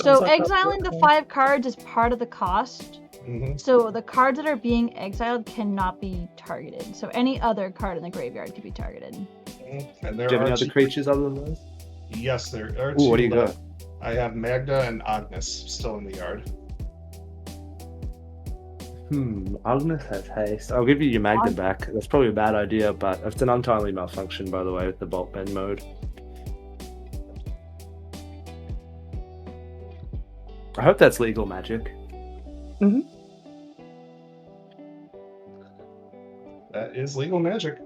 So Sounds like exiling the 5 cards is part of the cost. Mm-hmm. So the cards that are being exiled cannot be targeted. So any other card in the graveyard can be targeted. And Do you have any other creatures other than those? Yes, there are Ooh, two. what do you got? left. I have Magda and Agnes still in the yard. Agnes has haste. I'll give you your Magda back. That's probably a bad idea, but it's an untimely malfunction, by the way, with the Bolt Bend mode. I hope that's legal magic. That is legal magic.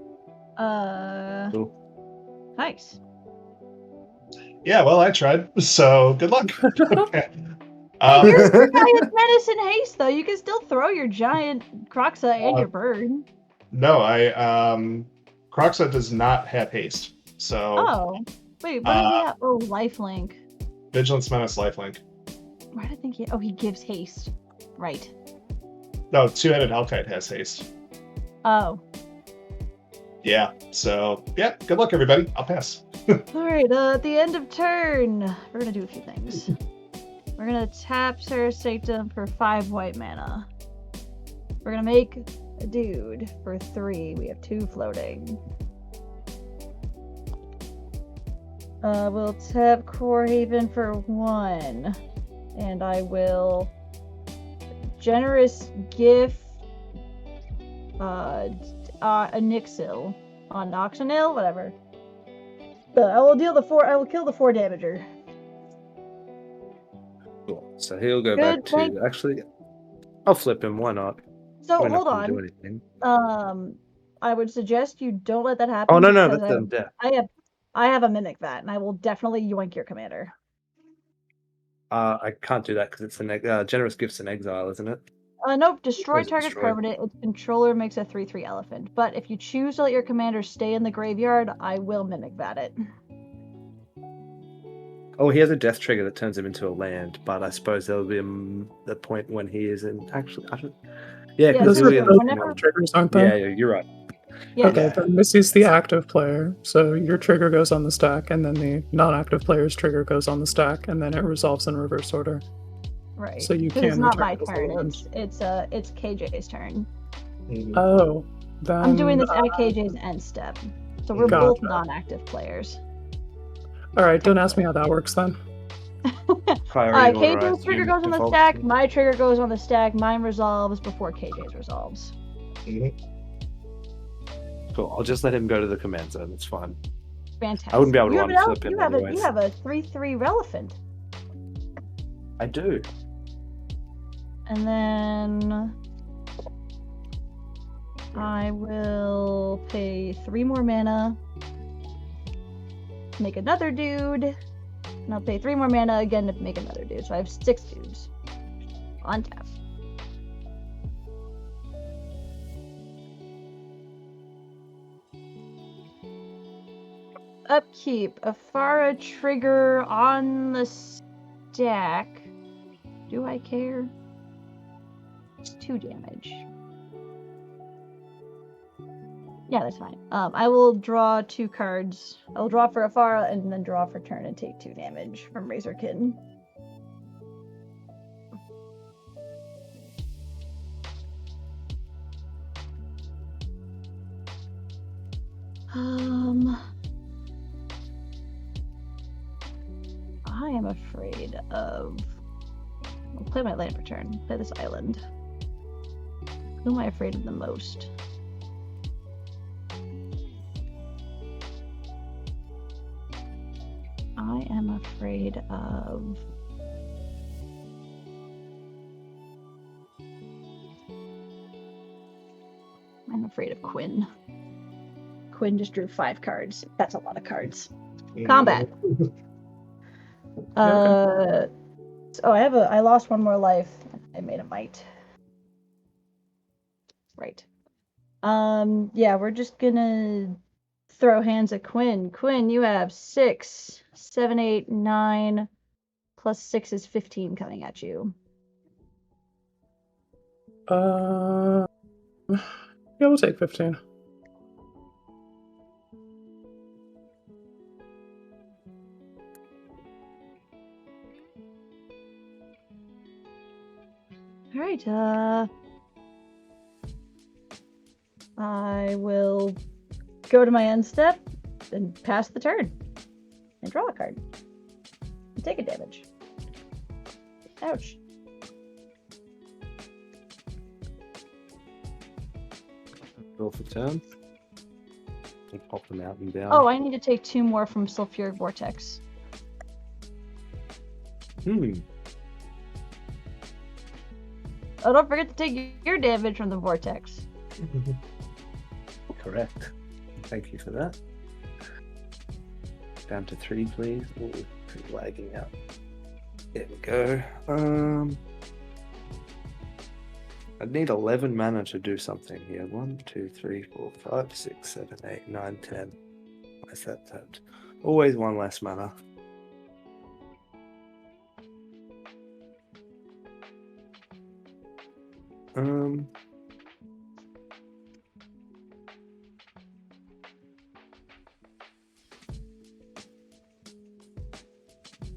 Cool. Nice. Yeah, well, I tried, so good luck. Okay. Yours is giant menace and haste, though. You can still throw your giant Croxa and your bird. No, Croxa does not have haste. So Oh. Wait, what does he have? Oh, lifelink. Vigilance Menace Lifelink. Why did I think he gives haste. Right. No, 2-headed Hellkite has haste. Oh. Yeah, so yeah, good luck everybody. I'll pass. Alright, at the end of turn, we're gonna do a few things. We're gonna tap Sarah's Sanctum for 5 white mana. We're gonna make a dude for 3. We have 2 floating. We'll tap Core Haven for 1. And I will generous gift a Nixil on Noxonil, whatever. But I will kill the 4 damager. Cool. So he'll go Good, back to actually. I'll flip him. Why not? So We're not hold gonna on. do anything. I would suggest you don't let that happen. Oh no, because that's them death. I have a Mimic that, and I will definitely yoink your commander. I can't do that because it's a generous gifts in exile, isn't it? Nope. Destroy Or is it target destroy? permanent. Its controller makes a 3/3 elephant. But if you choose to let your commander stay in the graveyard, I will Mimic that it. Oh, he has a death trigger that turns him into a land, but I suppose there'll be the point when he is in. Actually, I don't. Yeah, because Those he'll are be in both whenever- triggers, aren't they? Yeah, you're right. Yeah. Okay, then this is the active player, so your trigger goes on the stack, and then the non-active player's trigger goes on the stack, and then it resolves in reverse order. Right. So you 'Cause can it's not return my it as turn. land. It's KJ's turn. Oh, then I'm doing this at KJ's end step. So we're both Gotcha. non-active players. All right, don't ask me how that works then. Priority order, I KJ's trigger assume, goes on the default. stack, my trigger goes on the stack, mine resolves before KJ's resolves. Cool. I'll just let him go to the command zone. It's fine. Fantastic. I wouldn't be able to You have run an flip him you have anyways. you have a 3/3 Relevant. I do. And then I will pay 3 more mana, make another dude, and I'll pay 3 more mana again to make another dude. So I have 6 dudes on tap. upkeep. Afara trigger on the stack. Do I care? It's 2 damage. Yeah, that's fine. I will draw 2 cards. I will draw for Afara and then draw for turn and take 2 damage from Razorkin. I am afraid of... I'll play my land for turn. Play this island. Who am I afraid of the most? I am afraid of... I'm afraid of Quinn. Quinn just drew 5 cards. That's a lot of cards. Combat. Oh, I lost 1 more life. I made a mite. Right. Yeah, we're just gonna throw hands at Quinn. Quinn, you have 6, 7, 8, 9, plus 6 is 15 coming at you. Yeah, we'll take 15. All right, I will go to my end step and pass the turn and draw a card and take a damage. Ouch. Roll for turn. I'll pop the mountain down. Oh, I need to take 2 more from Sulfuric Vortex. Oh, don't forget to take your damage from the Vortex. Correct. Thank you for that. Down to 3, please. Oh, pretty lagging out. There we go. I'd need 11 mana to do something here. 1, 2, 3, 4, 5, 6, 7, 8, 9, 10. Why is that tapped? Always 1 less mana.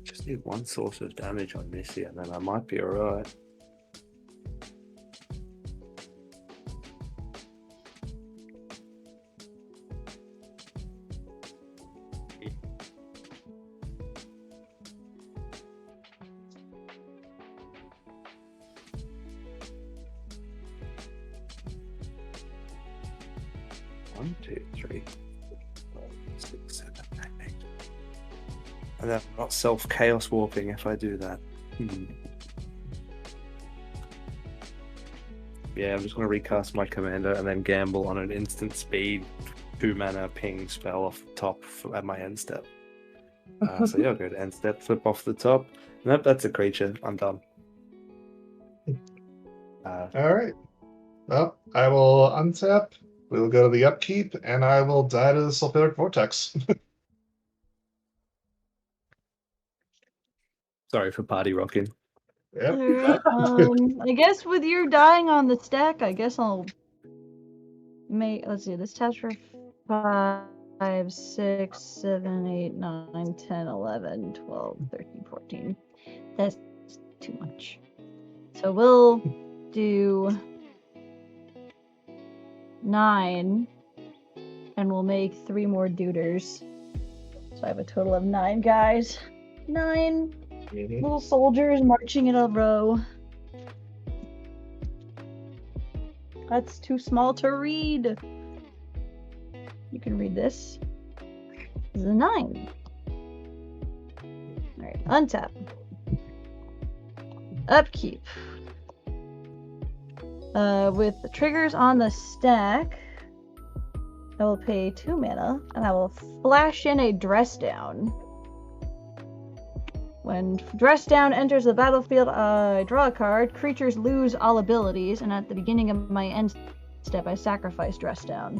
Just need 1 source of damage on Missy and then I might be alright. One, two, three, 4, 5, 6, 7, 8. And then I'm not self-chaos warping if I do that. Yeah, I'm just going to recast my commander and then gamble on an instant speed 2 mana ping spell off the top at my end step. So yeah, I'll go to end step, flip off the top. Nope, that's a creature. I'm done. All right. Well, I will untap. We will go to the upkeep, and I will die to the Sulfuric Vortex. Sorry for party rocking. Yep. Alright, I guess with your dying on the stack, I guess I'll make, let's see, this taps for 5, 6, 7, 8, 9, 10, 11, 12, 13, 14. That's too much. So we'll do 9, and we'll make 3 more duders. So I have a total of 9 guys. 9 little soldiers marching in a row. That's too small to read. You can read this. This is a 9. Alright, untap. Upkeep. With the triggers on the stack, I will pay 2 mana, and I will flash in a Dress Down. When Dress Down enters the battlefield, I draw a card. Creatures lose all abilities, and at the beginning of my end step, I sacrifice Dress Down.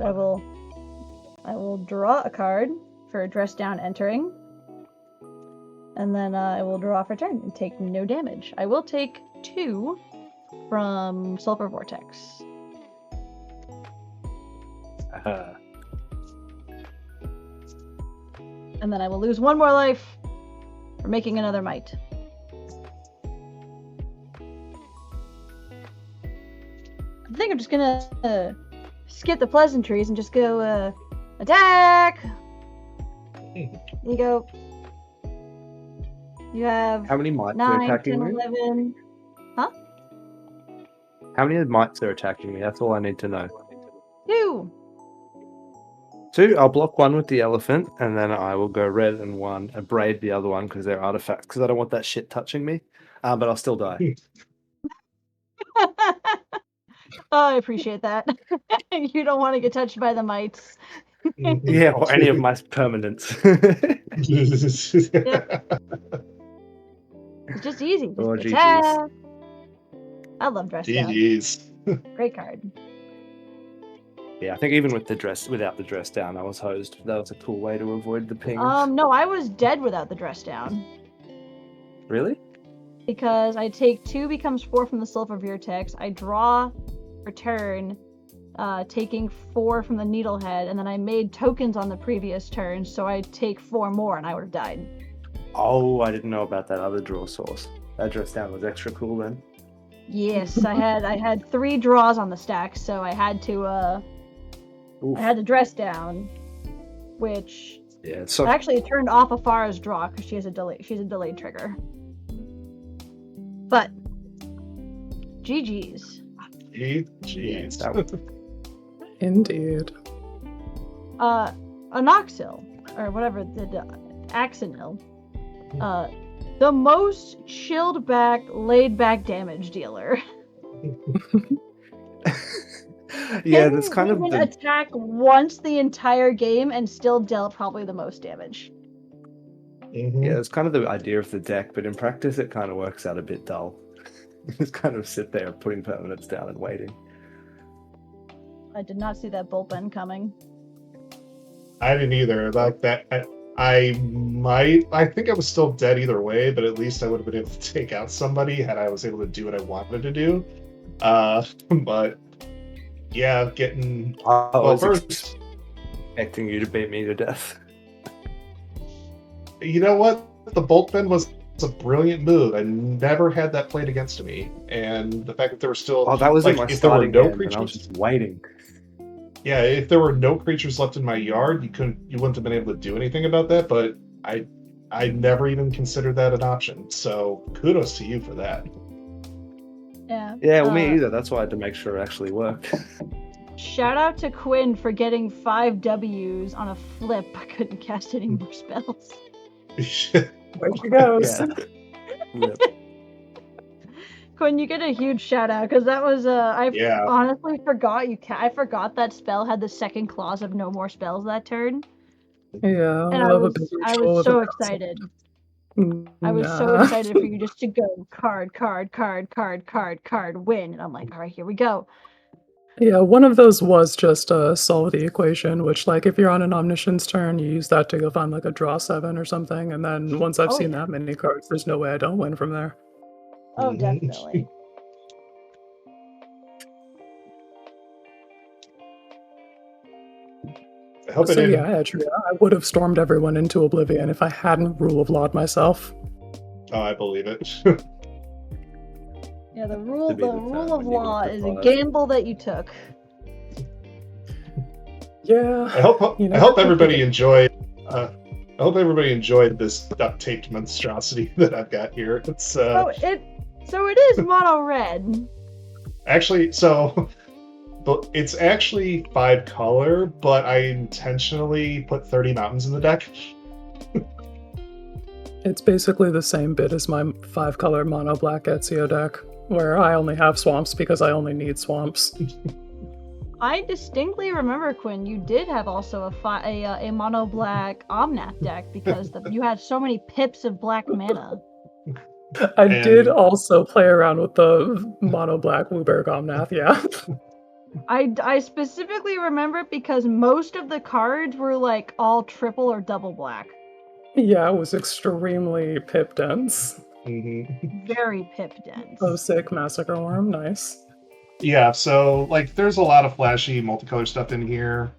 So I will draw a card for dress down entering. And then I will draw for turn and take no damage. I will take 2 from Sulfur Vortex. And then I will lose 1 more life for making another might. I think I'm just gonna skip the pleasantries and just go attack. You go. You have How many mites are 9, attacking 10, me? 11. How many mites are attacking me? That's all I need to know. 2. 2, I'll block 1 with the elephant, and then I will go red and 1, braid the other one because they're artifacts, because I don't want that shit touching me. But I'll still die. Oh, I appreciate that. You don't want to get touched by the mites. Yeah, or any of my permanents. It's just easy. Just Oh, GGs. attack. I love dress down. GG's. Great card. Yeah, I think even with without the dress down, I was hosed. That was a cool way to avoid the ping. No, I was dead without the dress down. Really? Because I take 2 becomes 4 from the Sulfur Vortex. I draw for turn, taking 4 from the Needlehead, and then I made tokens on the previous turn, so I take 4 more and I would have died. Oh, I didn't know about that other draw source. That dress down was extra cool then. Yes, I had 3 draws on the stack, so I had to dress down, which Yeah, so actually it turned off Afara's draw because she has a delay. She's a delayed trigger. But GG's. GG's. that was Indeed. Anoxil, or whatever, the Axonil, the most chilled back, laid back damage dealer. yeah, that's kind of Didn't the attack once the entire game and still dealt probably the most damage. yeah, it's kind of the idea of the deck, but in practice it kind of works out a bit dull. Just kind of sit there putting permanents down and waiting. I did not see that bullpen coming. I didn't either. Like that, I think I was still dead either way, but at least I would have been able to take out somebody had I was able to do what I wanted to do. But yeah, getting I well was first. expecting you to beat me to death. You know what? The bolt bend was a brilliant move. I never had that played against me, and the fact that there were still Oh, that was like, in my if there were starting no game, and I was creatures, just waiting. yeah, if there were no creatures left in my yard, you wouldn't have been able to do anything about that. But I never even considered that an option. So kudos to you for that. Yeah. Yeah, well, me either. That's why I had to make sure it actually worked. Shout out to Quinn for getting 5 W's on a flip. I couldn't cast any more spells. There she goes. Yeah. Rip. Quinn, you get a huge shout out because that was I Yeah. honestly forgot I forgot that spell had the second clause of no more spells that turn, Yeah, and I love a big I ritual was with so a excited. concept. I was so Nah. excited for you just to go card, win, and I'm like, all right, here we go. Yeah, one of those was just solve the equation, which, like, if you're on an Omniscience turn, you use that to go find, like, a draw 7 or something, and then once I've Oh, seen yeah. that many cards, there's no way I don't win from there. Oh, Mhm. definitely. I hope So it didn't. yeah, Adria, I would have stormed everyone into oblivion if I hadn't rule of lawed myself. Oh, I believe it. Yeah, the rule To be of determined, law even is if a I- gamble that you took. I Yeah. hope You know, I hope everybody enjoyed. I hope everybody enjoyed this duct taped monstrosity that I've got here. It's So it is mono red. actually but it's actually 5 color, but I intentionally put 30 mountains in the deck. It's basically the same bit as my 5-color mono black Ezio deck, where I only have swamps because I only need swamps. I distinctly remember, Quinn, you did have also a mono black Omnath deck because you had so many pips of black mana. I did And- also play around with the mono black Wooberg Omnath, yeah. I specifically remember it because most of the cards were like all triple or double black. Yeah, it was extremely pip dense. Very pip dense. Oh, sick Massacre Worm, nice. Yeah, so like there's a lot of flashy multicolor stuff in here.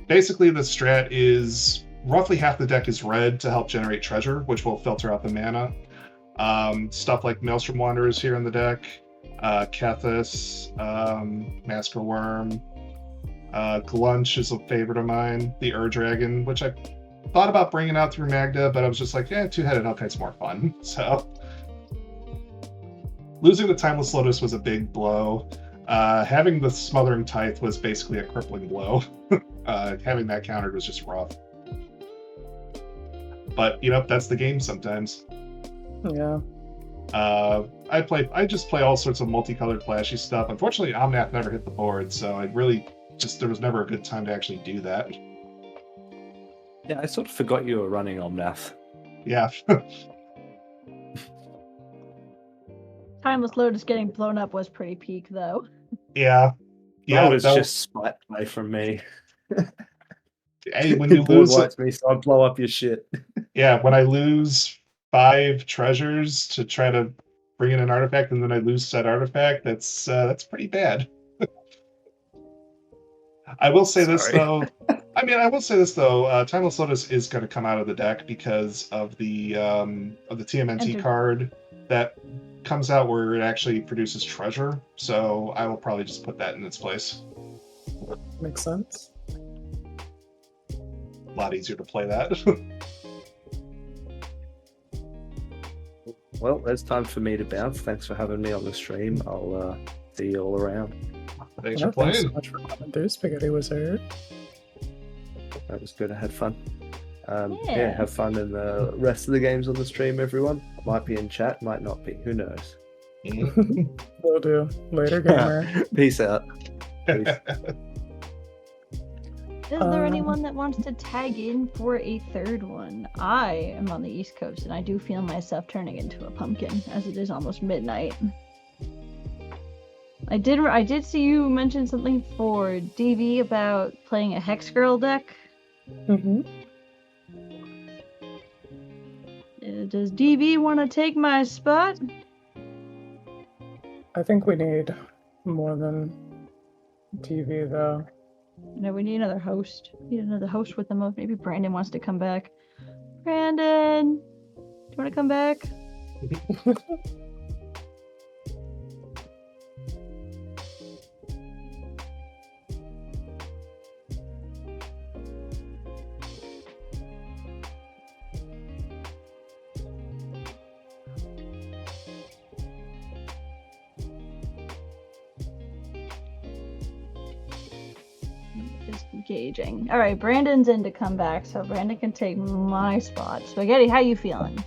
Basically the strat is roughly half the deck is red to help generate treasure, which will filter out the mana. Stuff like Maelstrom Wanderers here in the deck, Kethis, Massacre Worm, Glunch is a favorite of mine, the Ur-Dragon, which I thought about bringing out through Magda, but I was just like, yeah, two-headed Hellkite's more fun. So losing the Timeless Lotus was a big blow. Having the Smothering Tithe was basically a crippling blow. Having that countered was just rough. But, you know, that's the game sometimes. Yeah. I just play all sorts of multicolored flashy stuff. Unfortunately, Omnath never hit the board, so I really there was never a good time to actually do that. Yeah, I sort of forgot you were running Omnath. Yeah. Timeless Lotus getting blown up was pretty peak, though. Yeah. That was just spite play from me. Hey, when you board lose wipes me, so I blow up your shit. Yeah, when I lose 5 treasures to try to bring in an artifact and then I lose said artifact, that's pretty bad. I will say this though. Timeless Lotus is going to come out of the deck because of the TMNT card that comes out where it actually produces treasure. So I will probably just put that in its place. Makes sense. A lot easier to play that. Well, it's time for me to bounce. Thanks for having me on the stream. I'll see you all around. Thanks Yeah, for playing. thanks so much for coming through, Spaghetti Wizard. That was good. I had fun. Yeah. Yeah, have fun in the rest of the games on the stream, everyone. Might be in chat, might not be. Who knows? Will do. Later, gamer. Peace out. Peace. Is there anyone that wants to tag in for a third one? I am on the East Coast and I do feel myself turning into a pumpkin as it is almost midnight. I did see you mention something for DV about playing a Hex Girl deck. Mm-hmm. Does DV want to take my spot? I think we need more than TV, though. No, we need another host. We need another host with the most. Maybe Brandon wants to come back. Brandon, do you want to come back? Engaging. All right, Brandon's in to come back, so Brandon can take my spot. Spaghetti, how you feeling?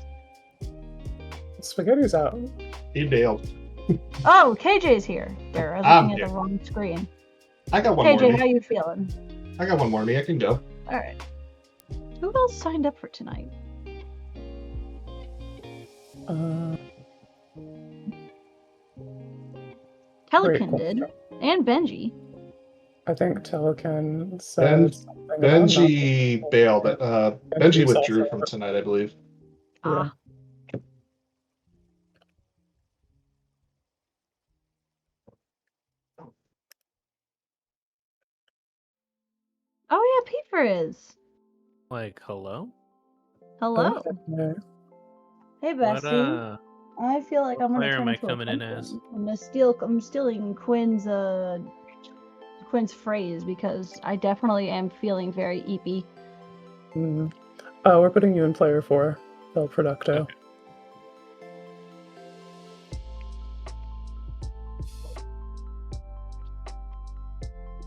Spaghetti's out. He bailed. Oh, KJ's here. There, I was looking at the wrong screen. I got one KJ, more. how you feeling? I got one more. I can go. All right. Who else signed up for tonight? Pelican did, and Benji. I think Telekin said something about Benji bailed. Benji Benji's withdrew also- from tonight, I believe. Ah. Oh yeah, Peeper is. Like, hello? Hello. Yeah. Hey, What, Bestie. I feel like I'm gonna player turn am I into a coming in pumpkin. as? I'm stealing Quinn's phrase because I definitely am feeling very eepy. Mm. Oh, we're putting you in player 4, El Producto. Okay.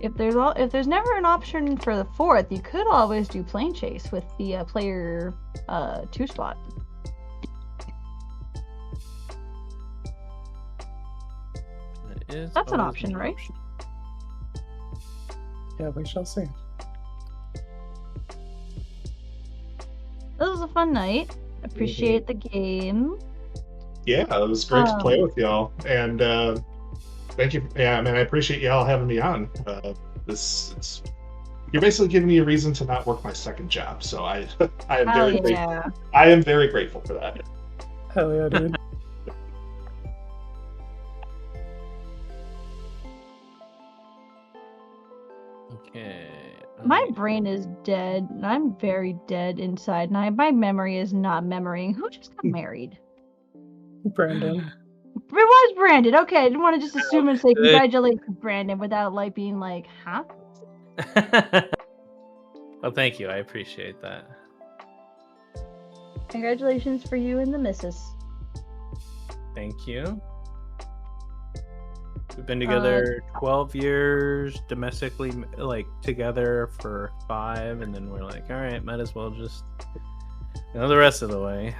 If there's never an option for the 4th, you could always do plane chase with the player 2 spot. That's an option, right? Yeah, we shall see. This was a fun night. Appreciate the game. Yeah, it was great to play with y'all. And Thank you. Yeah, man, I appreciate y'all having me on. You're basically giving me a reason to not work my second job, so I am Hell very yeah. grateful. I am very grateful for that. Hell yeah, dude. Okay. My brain is dead, and I'm very dead inside, and my memory is not memorying. Who just got married? Brandon. It was Brandon. Okay, I didn't want to just assume and say Good. congratulations, Brandon, without like being like, huh? Well, thank you. I appreciate that. Congratulations for you and the missus. Thank you. We've been together 12 years, domestically, like together for 5, and then we're like, all right, might as well just go the rest of the way.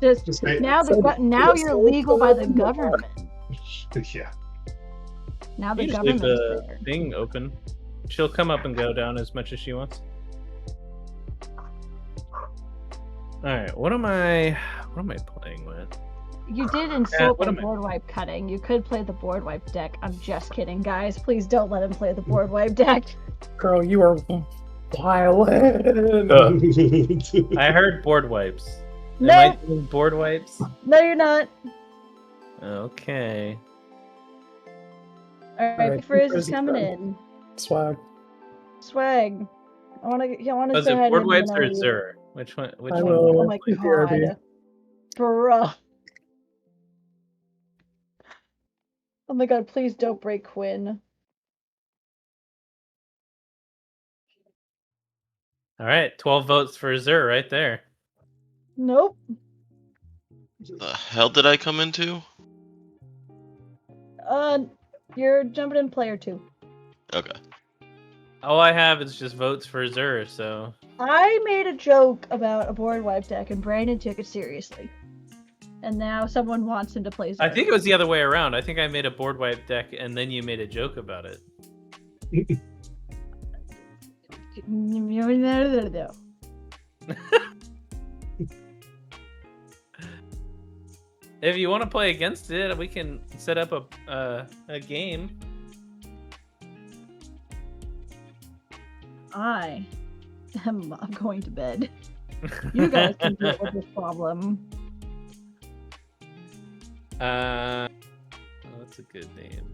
Just now you're legal by the government. Yeah. Now the You just leave government's the there. thing open. She'll come up and go down as much as she wants. All right, what am I playing with? You did insult what my am I- board wipe cutting. You could play the board wipe deck. I'm just kidding, guys. Please don't let him play the board wipe deck. Girl, you are violent. I heard board wipes. Am No, I doing board wipes? no, you're not. Okay. All right, Alright, Big Frizz Frizz is is coming done. in. Swag. Swag. I want to Was say it hi to board him. wipes and or I'll leave. Zur? Which one? Which I one? will. Oh my Please, BRB. god. Bruh. Oh my god, please don't break Quinn. All right, 12 votes for Zur right there. Nope. The hell did I come into? You're jumping in player 2. Okay. All I have is just votes for Zur, so I made a joke about a board wipe deck and Brandon took it seriously. And now someone wants him to play I Zur. think it was the other way around. I think I made a board wipe deck and then you made a joke about it. If you want to play against it, we can set up a game. I'm going to bed. You guys can deal with this problem. Oh, that's a good name.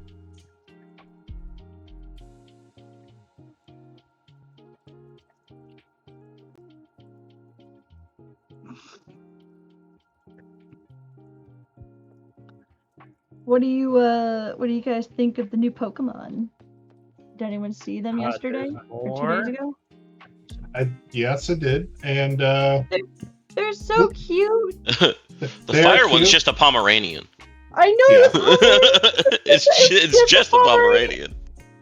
What do you guys think of the new Pokemon? Did anyone see them yesterday there's or 2 more? days ago? Yes, it did, and They're so cute. The They are fire one's cute. just a Pomeranian. I know. Yeah. it's just a Pomeranian.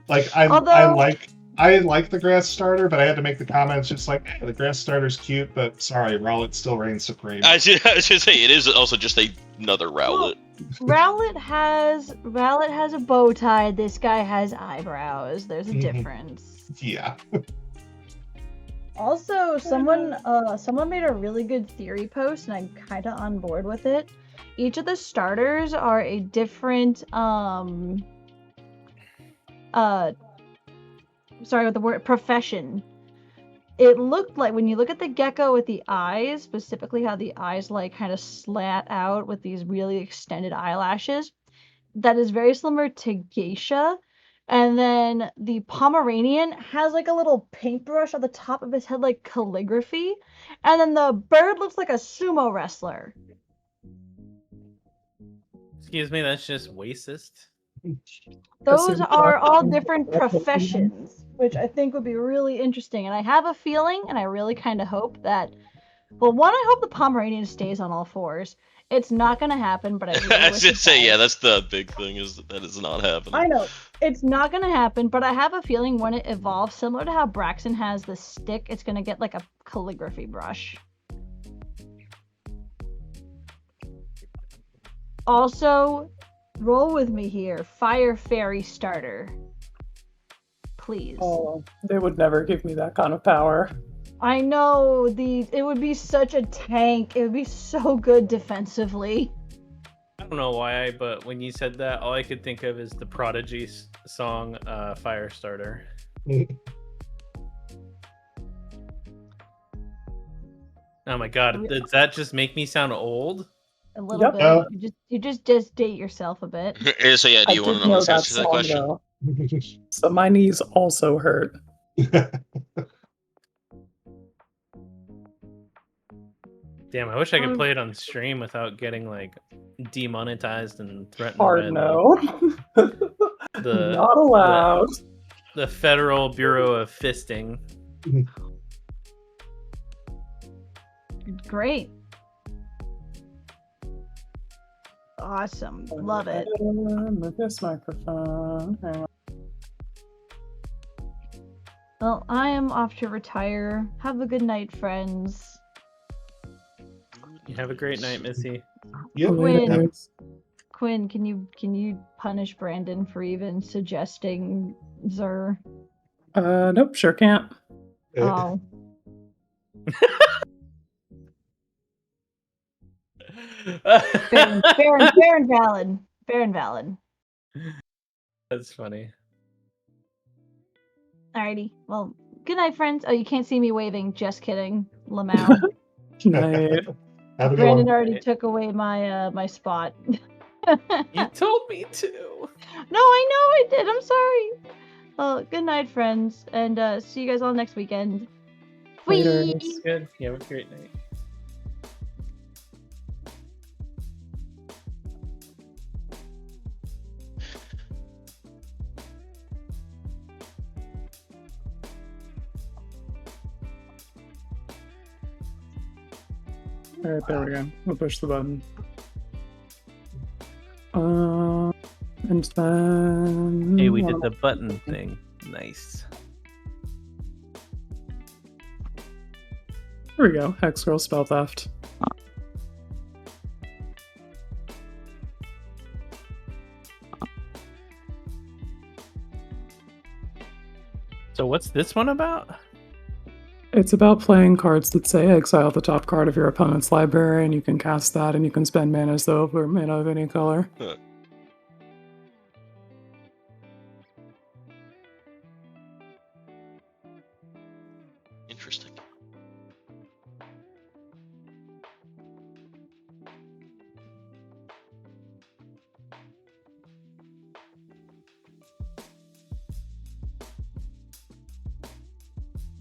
like I Although- like the grass starter, but I had to make the comments just like, hey, the grass starter's cute, but sorry, Rowlet still reigns supreme. I was just say it is also just another Rowlet. Rowlet has a bow tie. This guy has eyebrows. There's a difference. Yeah. Also, someone made a really good theory post, and I'm kind of on board with it. Each of the starters are a different profession. It looked like when you look at the gecko with the eyes, specifically how the eyes like kind of slat out with these really extended eyelashes, that is very similar to geisha. And then the Pomeranian has like a little paintbrush on the top of his head, like calligraphy. And then the bird looks like a sumo wrestler. Excuse me, that's just racist. Those are all different professions, which I think would be really interesting. And I have a feeling, and I really kind of hope that, well, one, I hope the Pomeranian stays on all fours. It's not going to happen, but I really I was wish gonna it say, does. yeah, that's the big thing is that is not happening. I know. It's not going to happen, but I have a feeling when it evolves, similar to how Braxton has the stick, it's going to get like a calligraphy brush. Also, roll with me here. Fire Fairy starter. Please. Oh, they would never give me that kind of power. I know, it would be such a tank. It would be so good defensively. don't know why, but when you said that, all I could think of is the Prodigy song Firestarter. Oh my god, does that just make me sound old? A little Yep. bit. Yeah. You just date yourself a bit. So yeah, do I you want did to know know the that answer to that song question? though. So my knees also hurt. Damn, I wish I could play it on stream without getting like demonetized and threatened Hard by no. Not allowed. the Federal Bureau of Fisting. Great. Awesome. Love it. Move this microphone. Hang on. Well, I am off to retire. Have a good night, friends. You have a great night, Missy. Yep. Later. Quinn, can you punish Brandon for even suggesting Zer? Nope, sure can't. Oh. Fair and valid. Fair and valid. That's funny. Alrighty. Well, good night, friends. Oh, you can't see me waving. Just kidding. Lamau. Night. Have a good Brandon one. already took away my my spot. You told me to. No, I know I did. I'm sorry. Well, good night, friends, and see you guys all next weekend. Later. Whee! It's good. You have a great night. Alright, there we go. We'll push the button. And then... Hey, we did the button thing. Nice. There we go. Hex Girl spell theft. So what's this one about? It's about playing cards that say exile the top card of your opponent's library, and you can cast that, and you can spend mana as though it were made of any color. Huh. Interesting.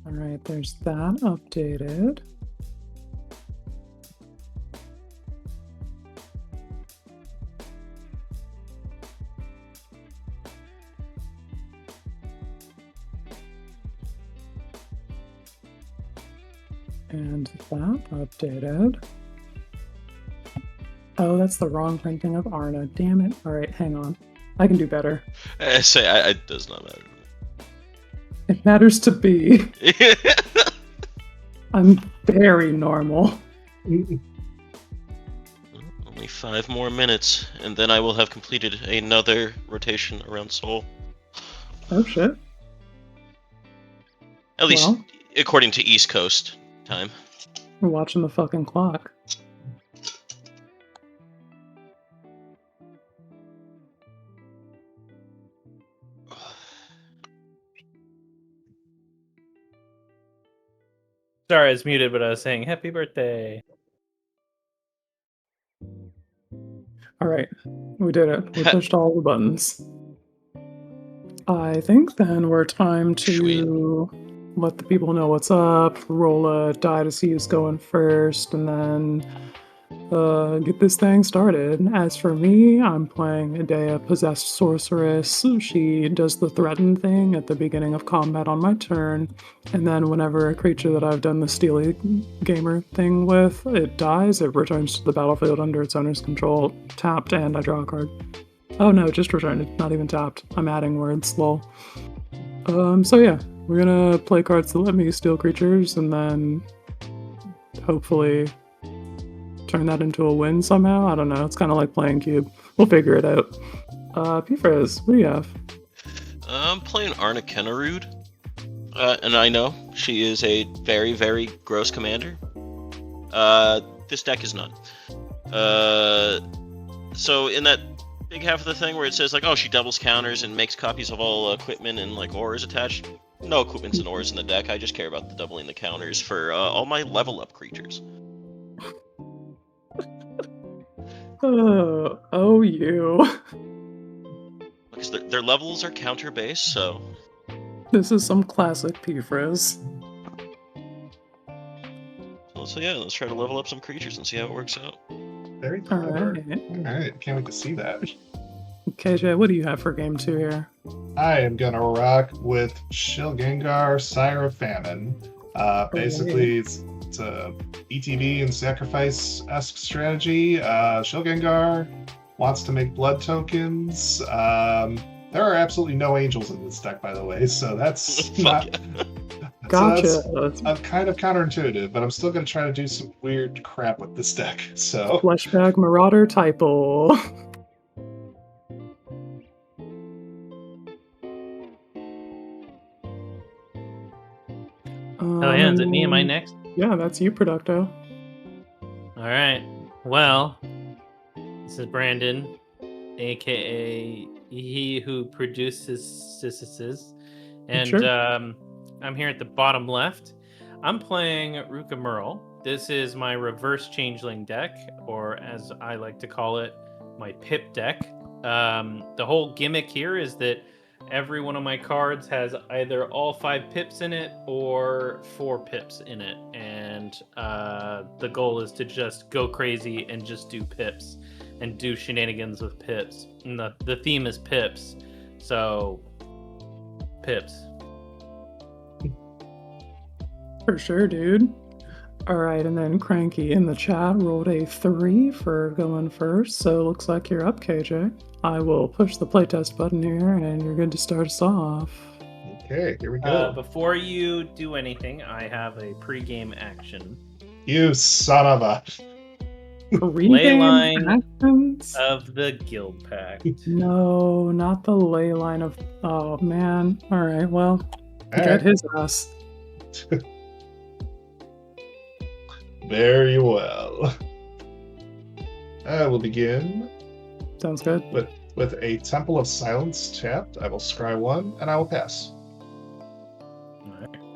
Alright, there's that updated. And that updated. Oh, that's the wrong printing of Arna. Damn it. Alright, hang on. I can do better. I say it does not matter. It matters to be. I'm very normal. Only 5 more minutes, and then I will have completed another rotation around Seoul. Oh shit. At least Well. according to East Coast time. We're watching the fucking clock. Sorry, I was muted, but I was saying happy birthday. Alright, we did it. We pushed all the buttons. I think then we're time to let the people know what's up, roll a die to see who's going first, and then get this thing started. As for me, I'm playing Idea Possessed Sorceress. She does the threaten thing at the beginning of combat on my turn, and then whenever a creature that I've done the Steely Gamer thing with, it dies, it returns to the battlefield under its owner's control, tapped, and I draw a card. Oh no, just returned it, not even tapped. I'm adding words, lol. So yeah, we're gonna play cards that let me steal creatures, and then hopefully turn that into a win somehow. I don't know. It's kind of like playing Cube. We'll figure it out. P-Frizz, what do you have? I'm playing Arna Kennerud, and I know she is a very, very gross commander. This deck is not. So in that big half of the thing where it says like, oh, she doubles counters and makes copies of all equipment and like ores attached. No equipments and ores in the deck. I just care about the doubling the counters for all my level up creatures. Oh, you. Because their levels are counter based, so. This is some classic P-Frizz. So yeah, let's try to level up some creatures and see how it works out. Very clever. Alright. Alright, can't wait to see that. KJ, what do you have for game 2 here? I am gonna rock with Shilgengar, Sire of Famine. Basically, it's a ETB and sacrifice-esque strategy. Shilgengar wants to make blood tokens. There are absolutely no angels in this deck, by the way, so that's not. Gotcha. So that's kind of counterintuitive, but I'm still gonna try to do some weird crap with this deck. So Fleshbag Marauder typo. Oh yeah, is it me? Am I next? Yeah, that's you, Producto. All right. Well, this is Brandon, aka he who produces sissises, and Sure. I'm here at the bottom left. I'm playing Ruka Merle. This is my reverse changeling deck, or as I like to call it, my pip deck. The whole gimmick here is that every one of my cards has either all 5 pips in it or 4 pips in it, and the goal is to just go crazy and just do pips and do shenanigans with pips. And the theme is pips, so pips. For sure, dude. Alright, and then Cranky in the chat rolled a 3 for going first, so looks like you're up, KJ. I will push the playtest button here, and you're good to start us off. okay, here we go. Before you do anything, I have a pre-game action. You son of a. Leyline actions? of the Guild Pact. No, not the ley line of... Oh, man. Alright, well, get Alright. his ass. Very well. I will begin Sounds good. with a Temple of Silence tapped. I will scry 1, and I will pass.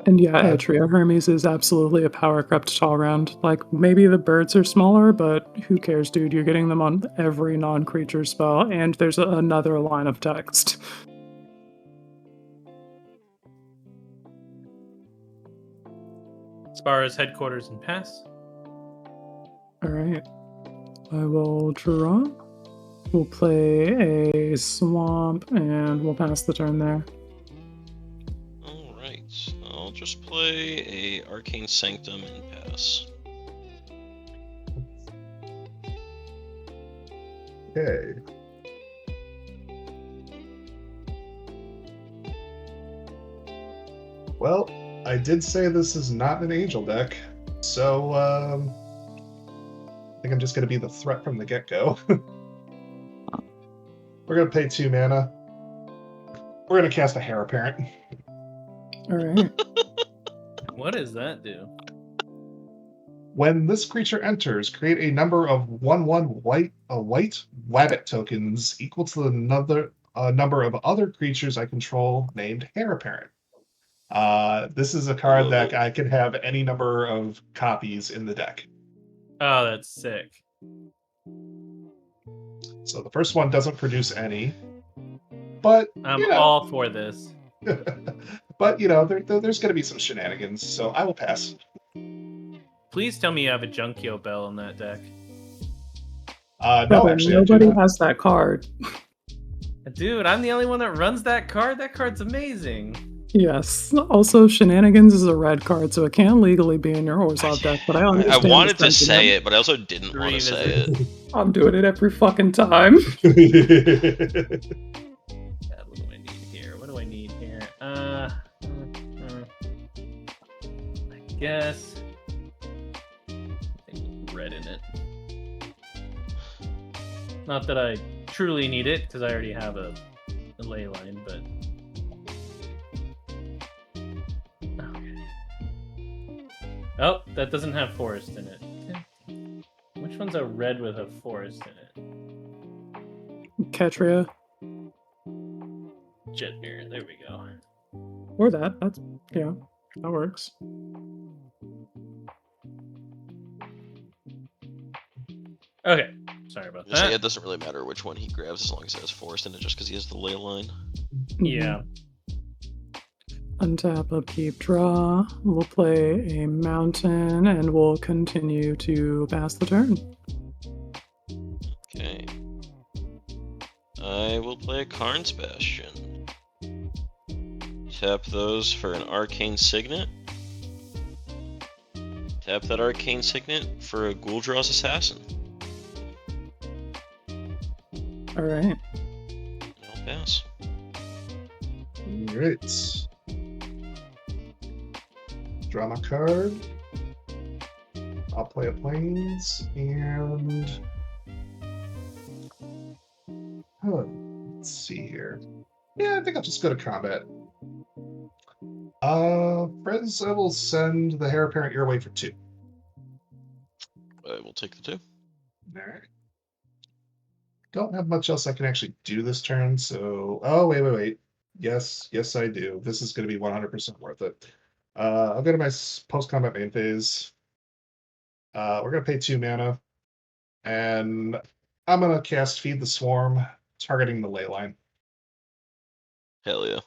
And yeah, Atria Hermes is absolutely a power crept all round. Like, maybe the birds are smaller, but who cares, dude? You're getting them on every non-creature spell, and there's another line of text. Spara's headquarters and pass. Alright. I will draw. We'll play a swamp, and we'll pass the turn there. Alright, I'll just play a Arcane Sanctum and pass. Okay. Well, I did say this is not an angel deck, so I think I'm just going to be the threat from the get-go. We're going to pay 2 mana. We're going to cast a Heir Apparent. Alright. What does that do? When this creature enters, create a number of 1/1 white Wabbit tokens equal to the number of other creatures I control named Heir Apparent. This is a card that I can have any number of copies in the deck. Oh, that's sick. So the first one doesn't produce any, but I'm all for this. but you know, there's going to be some shenanigans, so I will pass. Please tell me you have a Junkio Bell in that deck. No, Brother, actually, I do nobody not. has that card. Dude, I'm the only one that runs that card? That card's amazing. Yes. Also, Shenanigans is a red card, so it can't legally be in your Orzhov deck, but I I understand. wanted the to say sentiment. it, but I also didn't want to say it. I'm doing it every fucking time. God, what do I need here? What do I need here? I guess. I think red in it. Not that I truly need it, because I already have a ley line, but. Oh, that doesn't have forest in it. Which one's a red with a forest in it? Ketria. Jetmir, there we go. Or that. That's, yeah, that works. Okay, sorry about Just say that. it doesn't really matter which one he grabs as long as it has forest in it, just because he has the ley line. Yeah. Untap, upkeep, draw. We'll play a mountain and we'll continue to pass the turn. Okay. I will play a Karn's Bastion. Tap those for an Arcane Signet. Tap that Arcane Signet for a Gul'draw's Assassin. Alright. I'll pass. Alright. Draw my card. I'll play a Plains and let's see here. Yeah, I think I'll just go to combat. Friends, I will send the Heir Apparent your way for 2. I will take the 2. Alright. Don't have much else I can actually do this turn, so... Oh, wait. Yes, I do. This is going to be 100% worth it. I'll go to my post-combat main phase. We're going to pay 2 mana. And I'm going to cast Feed the Swarm, targeting the ley line. Hell yeah.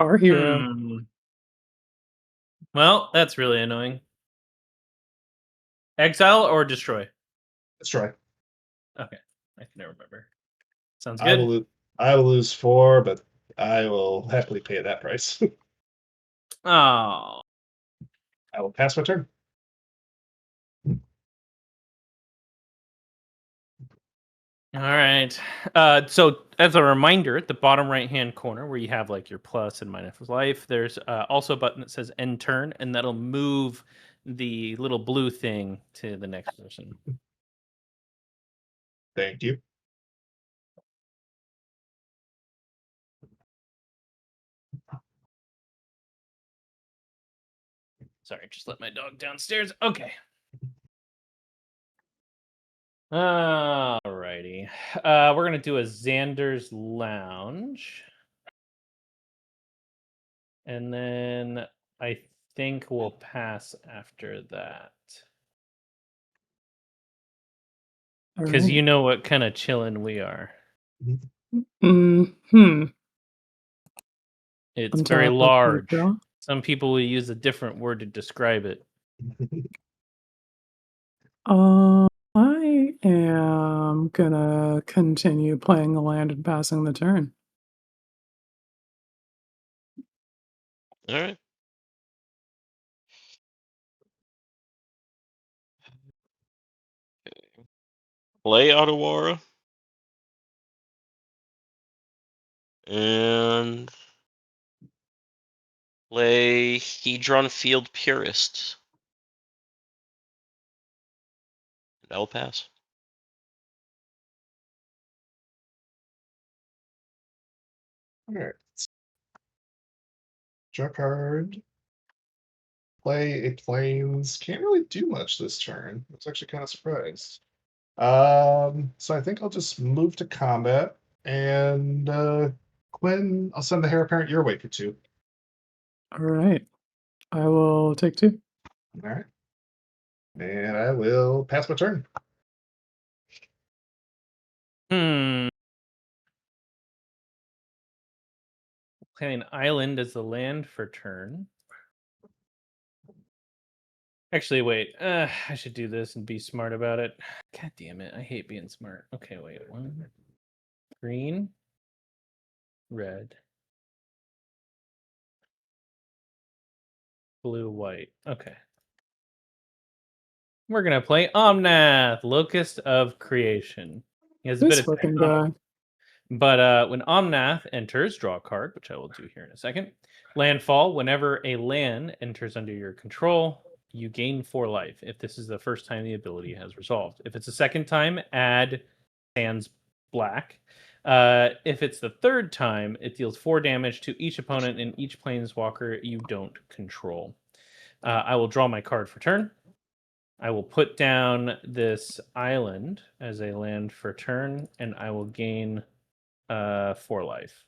Our hero. Well, that's really annoying. Exile or destroy? Destroy. Okay, I can never remember. Sounds good. I will lose 4, but I will happily pay that price. Oh. I will pass my turn. All right. So as a reminder, at the bottom right-hand corner where you have like your plus and minus life, there's also a button that says end turn, and that'll move the little blue thing to the next person. Thank you. Sorry, just let my dog downstairs. Okay. Alrighty. We're gonna do a Xander's Lounge. And then I think we'll pass after that. Because Alright. you know what kind of chillin' we are. Mm-hmm. It's very Untap, upkeep, large. draw. Some people will use a different word to describe it. I am gonna continue playing the land and passing the turn. Alright. Okay. Play Otawara. And play Hedron Field Purist. And I'll pass. Alright. Draw card. Play a Plains. Can't really do much this turn. I was actually kind of surprised. So I think I'll just move to combat. And Quinn, I'll send the Heir Apparent your way for 2. Alright. I will take 2. Alright. And I will pass my turn. Play an island as the land for turn. Actually, wait. I should do this and be smart about it. God damn it. I hate being smart. Okay, wait. 1. Green. Red. Blue, white. Okay. We're going to play Omnath, Locust of Creation. He has a This bit of fucking tech on guy. it. But when Omnath enters, draw a card, which I will do here in a second. Landfall, whenever a land enters under your control, you gain 4 life. If this is the first time the ability has resolved. If it's the second time, add Sands Black. If it's the third time, it deals 4 damage to each opponent and each planeswalker you don't control. I will draw my card for turn. I will put down this island as a land for turn, and I will gain 4 life.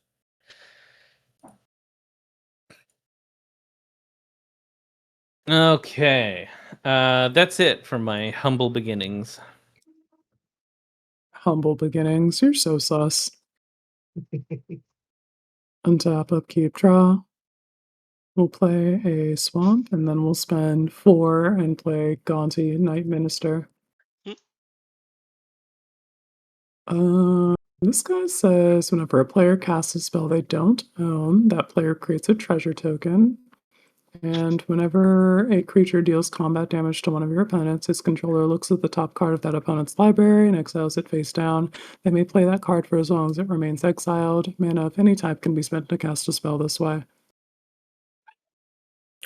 Okay. That's it for my humble beginnings. Humble beginnings. You're so sus. Untap, upkeep, draw. We'll play a swamp, and then we'll spend 4 and play Gaunty Night Minister. This guy says whenever a player casts a spell they don't own, that player creates a treasure token. And whenever a creature deals combat damage to one of your opponents, its controller looks at the top card of that opponent's library and exiles it face down. They may play that card for as long as it remains exiled. Mana of any type can be spent to cast a spell this way.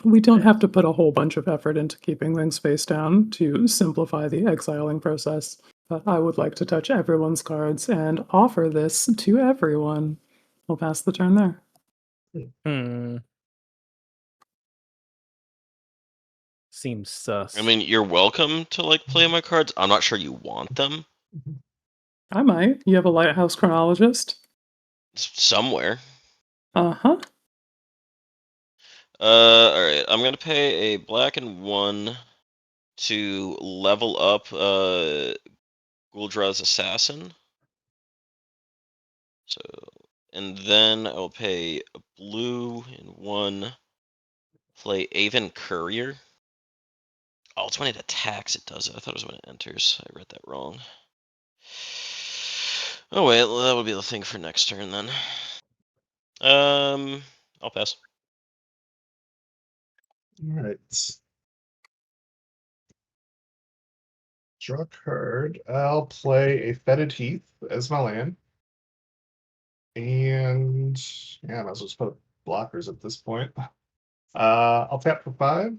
We don't have to put a whole bunch of effort into keeping things face down to simplify the exiling process, but I would like to touch everyone's cards and offer this to everyone. We'll pass the turn there. Seems sus. I mean, you're welcome to like play my cards. I'm not sure you want them I might. You have a lighthouse chronologist? somewhere. Uh-huh. All right. I'm gonna pay a black and 1 to level up Guldra's Assassin. So, and then I'll pay a blue and 1. Play Avon Courier. Oh, it's when it attacks. It does it. I thought it was when it enters. I read that wrong. Oh wait, well, that would be the thing for next turn then. I'll pass. All right. Draw a card. I'll play a Fetid Heath as my land. And yeah, I might as well just put blockers at this point. I'll tap for 5.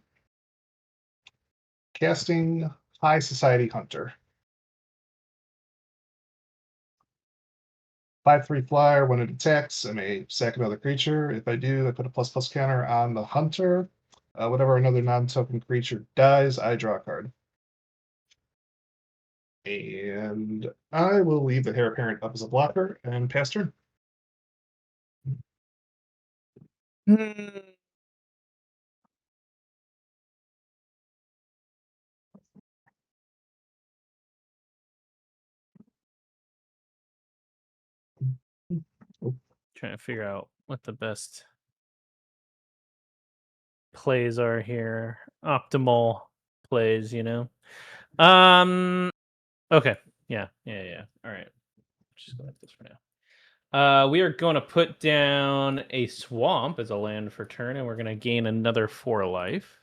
Casting High Society Hunter. 5/3 flyer. When it attacks, I may sack another creature. If I do, I put a ++ counter on the hunter. Whenever another non-token creature dies, I draw a card. And I will leave the Heir Apparent up as a blocker and pass turn. Trying to figure out what the best plays are here. Optimal plays, you know. Okay. Yeah. All right. Just go like this for now. We are going to put down a swamp as a land for turn, and we're going to gain another 4 life.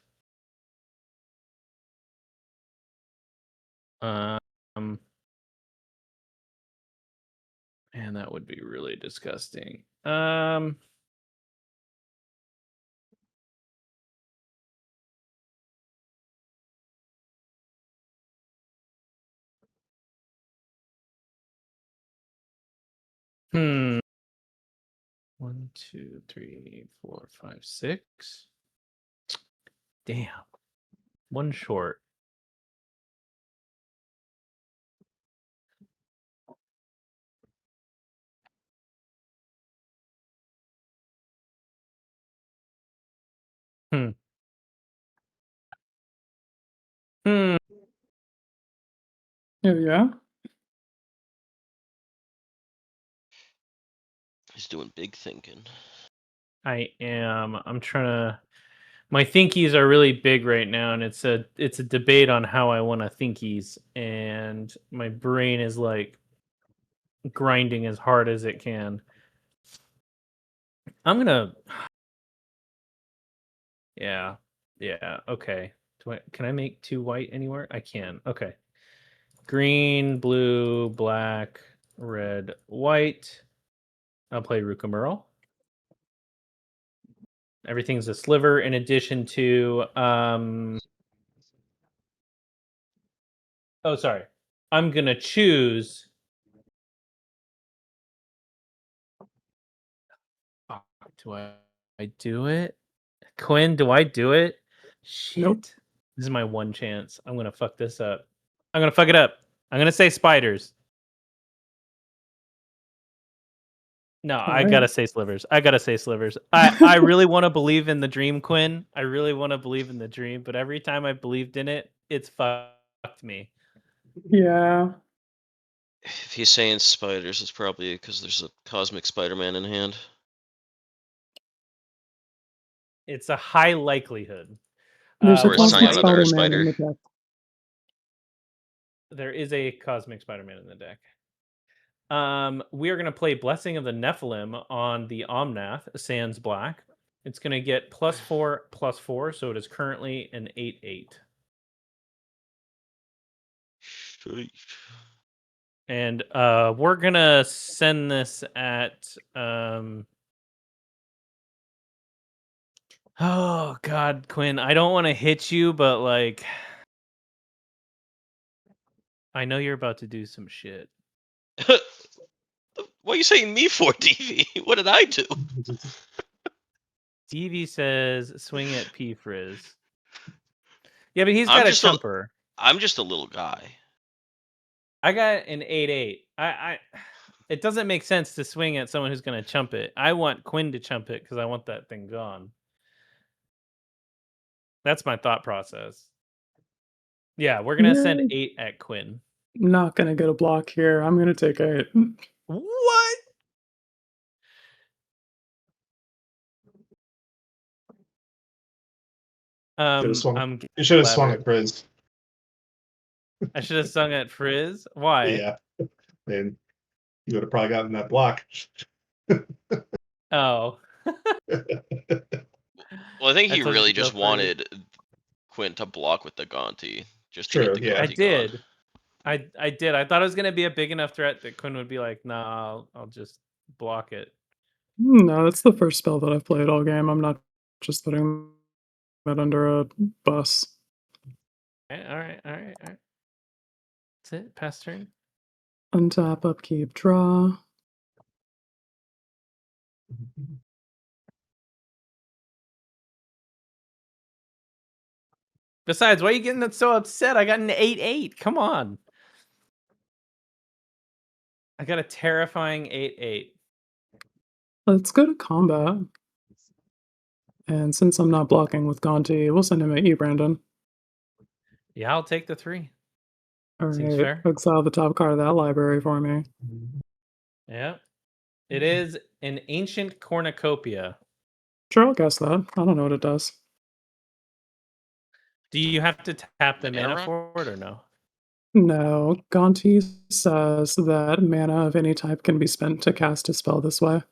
And that would be really disgusting. Hmm. 1, 2, 3, 4, 5, 6. Damn. 1 short. Hmm. Oh, yeah? He's doing big thinking. I am. I'm trying to. My thinkies are really big right now, and it's a debate on how I want to thinkies, and my brain is like grinding as hard as it can. I'm gonna. Yeah. Okay. Can I make 2 white anywhere? I can. Okay. Green, blue, black, red, white. I'll play Rukamerl. Everything's a sliver in addition to oh, sorry. I'm going to choose do I do it? Quinn, do I do it? Shit. Nope. This is my one chance. I'm going to fuck this up. I'm going to fuck it up. I'm going to say spiders. No, All I right. gotta say slivers. I really want to believe in the dream, Quinn. I really want to believe in the dream, but every time I believed in it, it's fucked me. Yeah. If he's saying spiders, it's probably because there's a cosmic Spider-Man in hand. It's a high likelihood. There's a Or a One cosmic sign light. on the Earth Spider-Man in spider. the deck. There is a cosmic Spider-Man in the deck. We are gonna play Blessing of the Nephilim on the Omnath, Sans Black. It's gonna get +4/+4, so it is currently an 8/8. And we're gonna send this at oh god, Quinn, I don't want to hit you, but like I know you're about to do some shit. What are you saying me for, DV? What did I do? DV says swing at P Frizz. Yeah, but he's I'm got a just a- chumper. I'm just a little guy. I got an 8/8. I it doesn't make sense to swing at someone who's gonna chump it. I want Quinn to chump it because I want that thing gone. That's my thought process. Yeah, we're gonna send You're 8 at Quinn. not gonna get a block here. I'm gonna take 8. What? I'm You should have swung flattered. at Frizz. I should have sung at Frizz. Why? Yeah. And you would have probably gotten that block. Oh. Well, I think I he told you really to go just first. wanted Quinn to block with the Gonti, just to True, get the yeah. I Gonti did. gone. I did. I thought it was gonna be a big enough threat that Quinn would be like, "Nah, I'll just block it." No, that's the first spell that I've played all game. I'm not just putting that under a bus. All right. That's it. Pass turn. Untap, upkeep, draw. Besides, why are you getting so upset? I got an 8/8. Come on. I got a terrifying 8/8. Let's go to combat. And since I'm not blocking with Gonti, we'll send him at you, Brandon. Yeah, I'll take the 3. All Seems right, fair. exile the top card of that library for me. Yeah. It is an ancient cornucopia. Sure, I'll guess that. I don't know what it does. Do you have to tap the Mana mana rock? for it or no? No, Gonti says that mana of any type can be spent to cast a spell this way.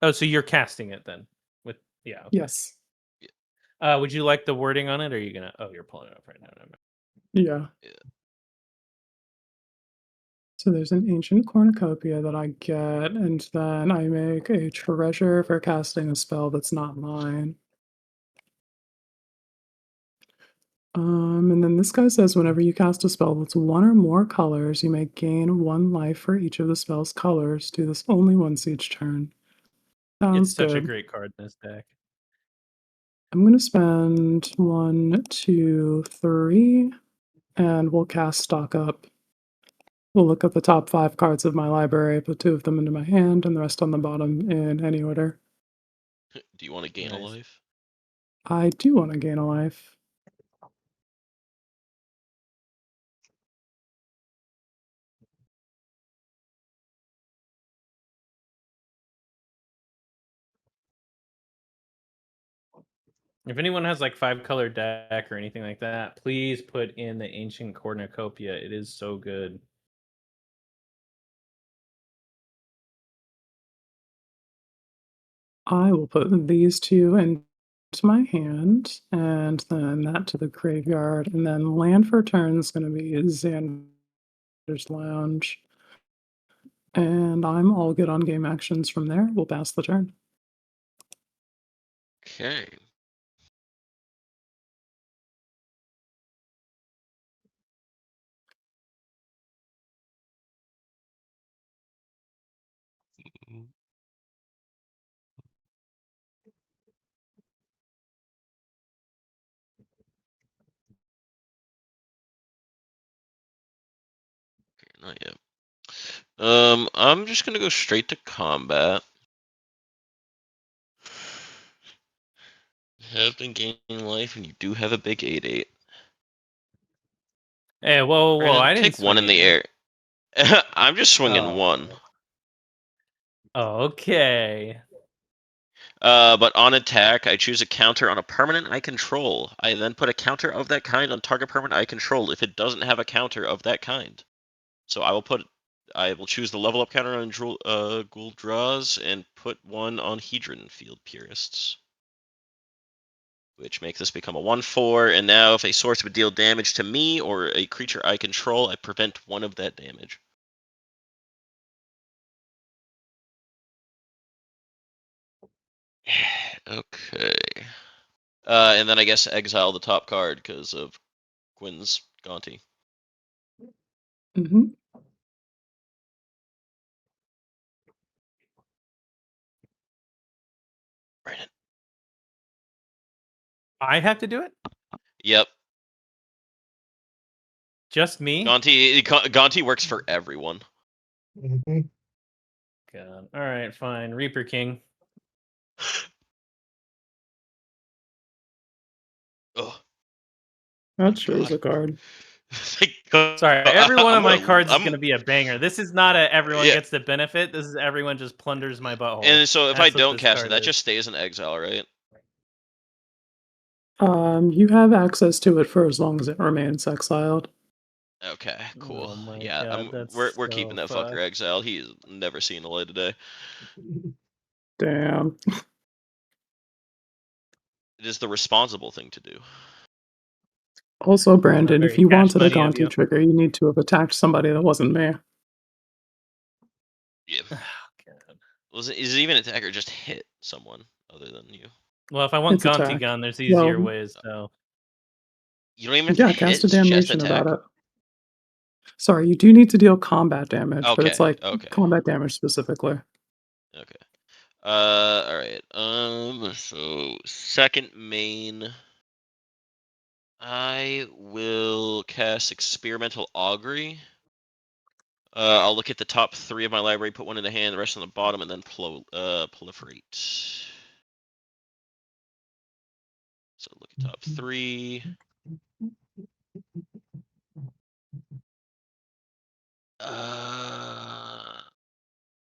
Oh, so you're casting it then? With yeah. Okay. Yes. Would you like the wording on it, or are you gonna? Oh, you're pulling it up right now. Yeah. Yeah. So there's an ancient cornucopia that I get, and then I make a treasure for casting a spell that's not mine. And then this guy says whenever you cast a spell that's one or more colors, you may gain 1 life for each of the spell's colors. Do this only once each turn. Sounds It's such a good. great card in this deck. I'm gonna spend 1, 2, 3, and we'll cast Stock Up. We'll look at the top 5 cards of my library, put 2 of them into my hand, and the rest on the bottom in any order. Do you want to gain a Nice. life? I do want to gain a life. If anyone has like 5-color deck or anything like that, please put in the ancient cornucopia. It is so good. I will put these 2 into my hand, and then that to the graveyard, and then land for turn is going to be Xander's Lounge. And I'm all good on game actions from there. We'll pass the turn. Okay. Okay, not yet. I'm just gonna go straight to combat. You have been gaining life, and you do have a big 8/8. Hey, whoa, Brandon, I didn't take one swing in the anything. air. I'm just swinging Oh. one. Okay. But on attack, I choose a counter on a permanent I control. I then put a counter of that kind on target permanent I control if it doesn't have a counter of that kind. So I will choose the level up counter on Ghoul Draws and put one on Hedron Field Purists. Which makes this become a 1/4, and now if a source would deal damage to me or a creature I control, I prevent one of that damage. Okay. And then I guess exile the top card because of Quinn's Gaunty. Mm-hmm. Brandon. I have to do it? Yep. Just me? Gaunty works for everyone. Mhm. God. All right, fine. Reaper King. Ugh. That sure is a card. Sorry, every one of my cards is I'm- going to be a banger. This is not a everyone Yeah. gets the benefit. This is everyone just plunders my butthole. And so if I That's what don't this cast it, card that is. just stays in exile, right? You have access to it for as long as it remains exiled. Okay, cool. Oh my Yeah, God, that's we're so keeping that fucked. fucker exiled. He's never seen the light of day. Damn. It is the responsible thing to do. Also, Brandon, if very you cash wanted a money of Gaunty you. trigger, you need to have attacked somebody that wasn't me. Yeah. Oh, God. Is it even attack or just hit someone other than you? Well, if I want It's Gaunty attack. Gun, there's easier Well, ways, though. You don't even have to Yeah, hit. cast a It's just damnation attack. about it. Sorry, you do need to deal combat damage, but it's Okay, like okay. combat damage specifically. Okay. All right. So second main, I will cast Experimental Augury. I'll look at the top 3 of my library, put one in the hand, the rest on the bottom, and then proliferate. So look at top 3.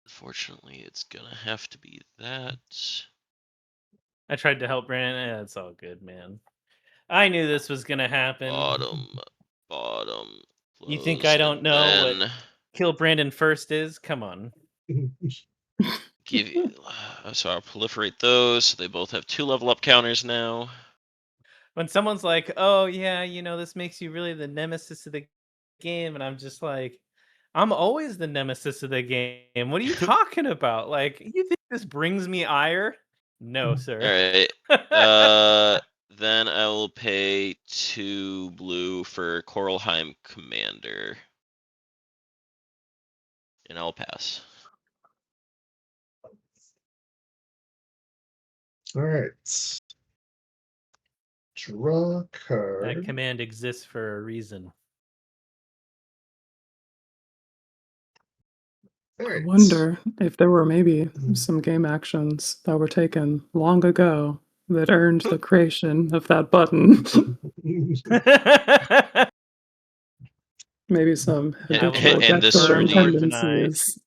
Unfortunately, it's gonna have to be that. I tried to help Brandon. It's all good, man. I knew this was going to happen. Bottom. You think Close, I don't and know then what kill Brandon first is? Come on. give you. So I'll proliferate those. So they both have 2 level up counters now. When someone's like, "Oh yeah, this makes you really the nemesis of the game," and I'm just like, "I'm always the nemesis of the game. What are you talking about? Like, you think this brings me ire? No, All sir." right. Then I will pay 2 blue for Coralheim Commander, and I'll pass. All right. Draw a That card. command exists for a reason. All I right. wonder if there were maybe some game actions that were taken long ago that earned the creation of that button. Maybe some habitual And deck the building Surly. tendencies.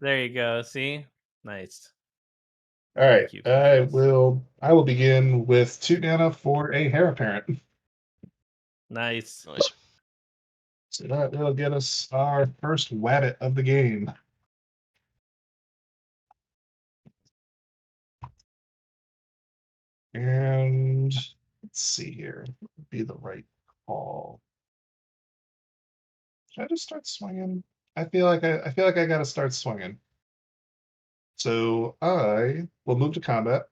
There you go. See, nice. All right. Thank you, I Confucius. will begin with 2 mana for a Heir Apparent. Nice. Nice. So that will get us our first Wabbit of the game. And let's see here. Be the right call. Should I just start swinging? I feel like I gotta start swinging. So I will move to combat.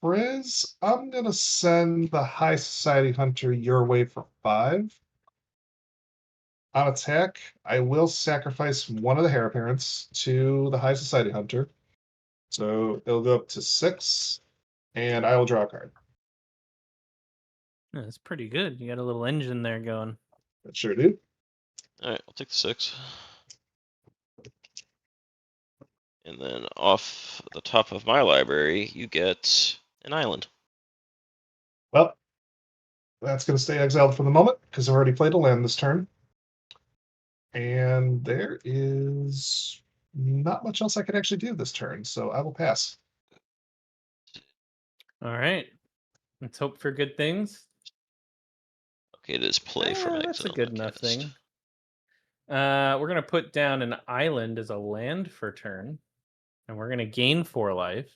Frizz, I'm gonna send the High Society Hunter your way for 5. On attack, I will sacrifice one of the Heir Apparents to the High Society Hunter. So it'll go up to 6, and I will draw a card. That's pretty good. You got a little engine there going. That sure do. All right, I'll take the 6. And then off the top of my library, you get an island. Well, that's going to stay exiled for the moment because I've already played a land this turn. And there is not much else I can actually do this turn, so I will pass. All right. Let's hope for good things. Okay, it is play from exile. That's a good not enough cast. thing. We're gonna put down an island as a land for turn, and we're gonna gain 4 life.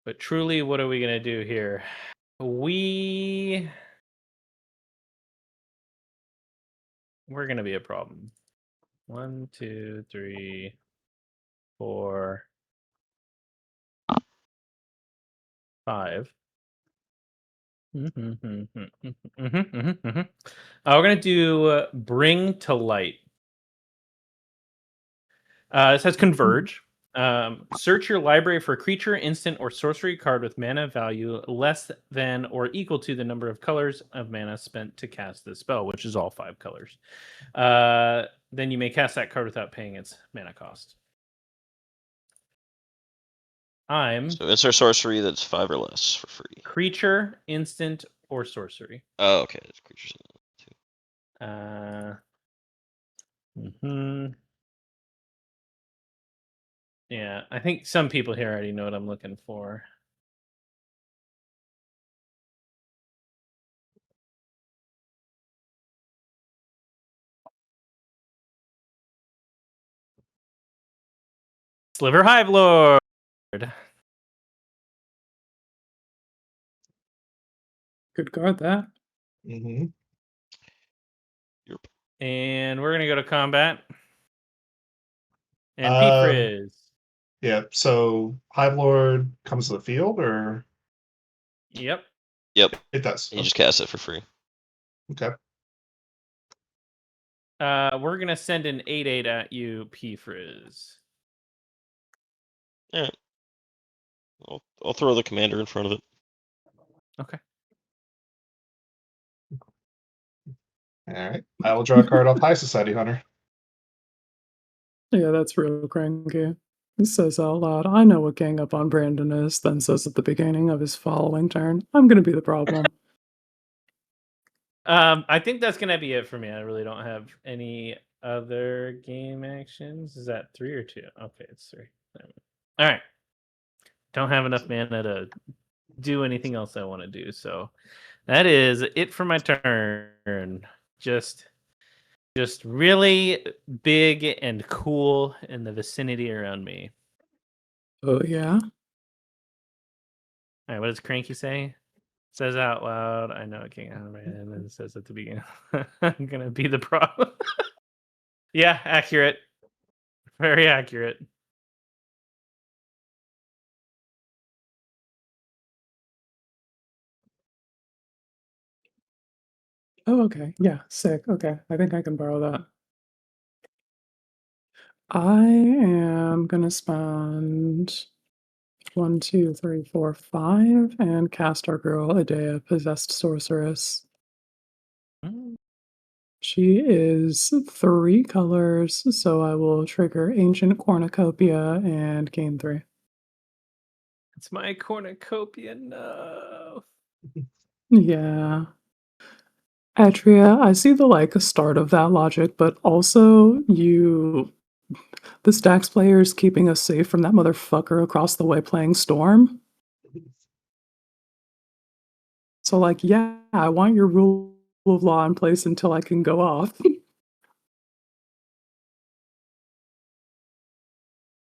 But truly, what are we gonna do here? We're gonna be a problem. 1, 2, 3, 4, 5. We're gonna do bring to light. It says converge. Search your library for a creature, instant, or sorcery card with mana value less than or equal to the number of colors of mana spent to cast this spell, which is all 5 colors. Then you may cast that card without paying its mana cost. So is there sorcery that's 5 or less for free? Creature, instant, or sorcery. Oh, okay. It's creatures. Yeah, I think some people here already know what I'm looking for. Sliver Hive Lord. Good guard that. Mm-hmm. And we're gonna go to combat. And Pete Frizz. Yeah, so Hive Lord comes to the field, or Yep. Yep. it does. You just cast it for free. Okay. We're gonna send an 8/8 at you, P Frizz. Yeah. I'll throw the commander in front of it. Okay. All right. I will draw a card off High Society Hunter. Yeah, that's real cranky. He says out loud, I know what gang up on Brandon is, then says at the beginning of his following turn, I'm gonna be the problem. I think that's gonna be it for me. I really don't have any other game actions. Is that 3 or 2? Okay, it's 3. All right. Don't have enough mana to do anything else I want to do, so that is it for my turn. Just really big and cool in the vicinity around me. Oh yeah? All right, what does Cranky say? Says out loud, I know it can't happen, and then says at the beginning, I'm gonna be the problem. Yeah, accurate. Very accurate. Oh, okay. Yeah, sick. Okay. I think I can borrow that. I am gonna spend 1, 2, 3, 4, 5 and cast our girl Adea, Possessed Sorceress. Mm. She is 3 colors, so I will trigger Ancient Cornucopia and gain 3. It's my cornucopia. No. Yeah. Atria, I see the like start of that logic, but also the Stacks players keeping us safe from that motherfucker across the way playing Storm. So like, yeah, I want your rule of law in place until I can go off.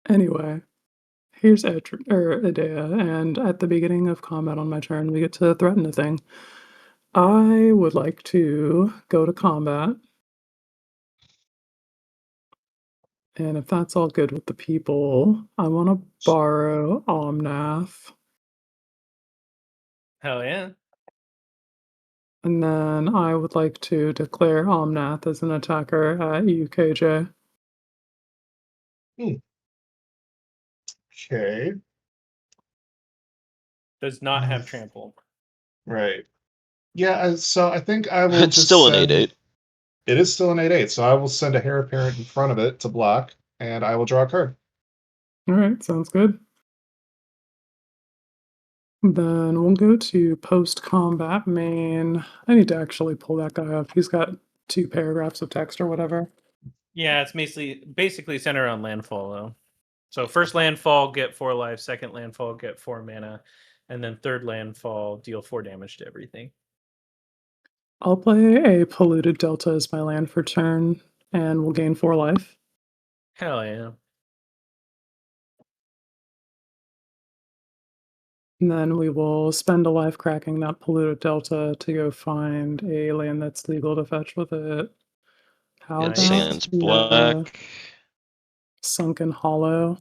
Anyway, here's Adea, and at the beginning of combat on my turn, we get to threaten a thing. I would like to go to combat. And if that's all good with the people, I want to borrow Omnath. Hell yeah. And then I would like to declare Omnath as an attacker at UKJ. Okay. Does not have trample. Right. Yeah, so I think I will It's just still an send. 8/8. It is still an 8/8, so I will send a heir apparent in front of it to block, and I will draw a card. All right, sounds good. Then we'll go to post-combat main. I need to actually pull that guy up. He's got 2 paragraphs of text or whatever. Yeah, it's basically centered on landfall though. So first landfall, get 4 life. Second landfall, get 4 mana, and then third landfall, deal 4 damage to everything. I'll play a Polluted Delta as my land for turn, and we'll gain 4 life. Hell yeah. And then we will spend a life cracking that Polluted Delta to go find a land that's legal to fetch with it. How Yeah, about Sands the black. Sunken Hollow?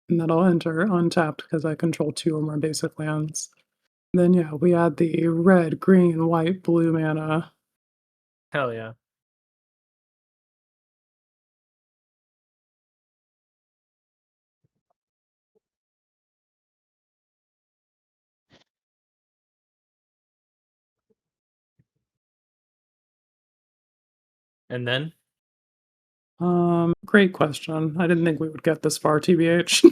And that'll enter untapped because I control 2 or more basic lands. Then yeah, we add the red, green, white, blue mana. Hell yeah. And then Great question. I didn't think we would get this far, TBH.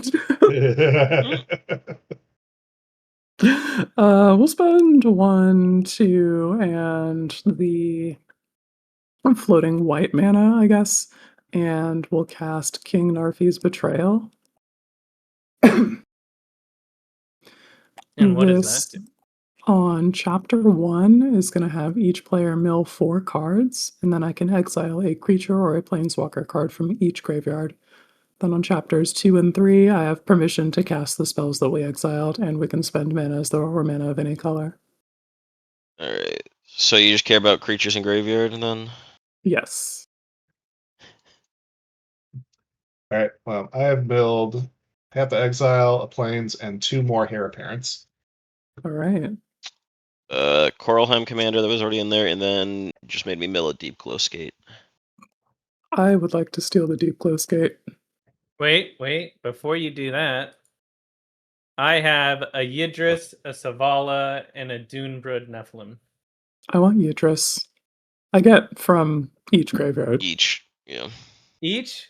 We'll spend 1, 2, and the floating white mana, I guess, and we'll cast King Narfi's Betrayal. and what does This that do? on chapter 1 is going to have each player mill 4 cards, and then I can exile a creature or a planeswalker card from each graveyard. Then on chapters 2 and 3, I have permission to cast the spells that we exiled, and we can spend mana as though it were mana of any color. All right. So you just care about creatures in graveyard, and then Yes. All right. Well, I have milled half the exile, a plains, and 2 more heir apparents. All right. Coralheim Commander that was already in there, and then just made me mill a Deep Glow Skate. I would like to steal the Deep Close Gate. Wait. Before you do that, I have a Yidris, a Savala, and a Dunebrood Nephilim. I want Yutris. I get from each graveyard. Each, yeah. Each?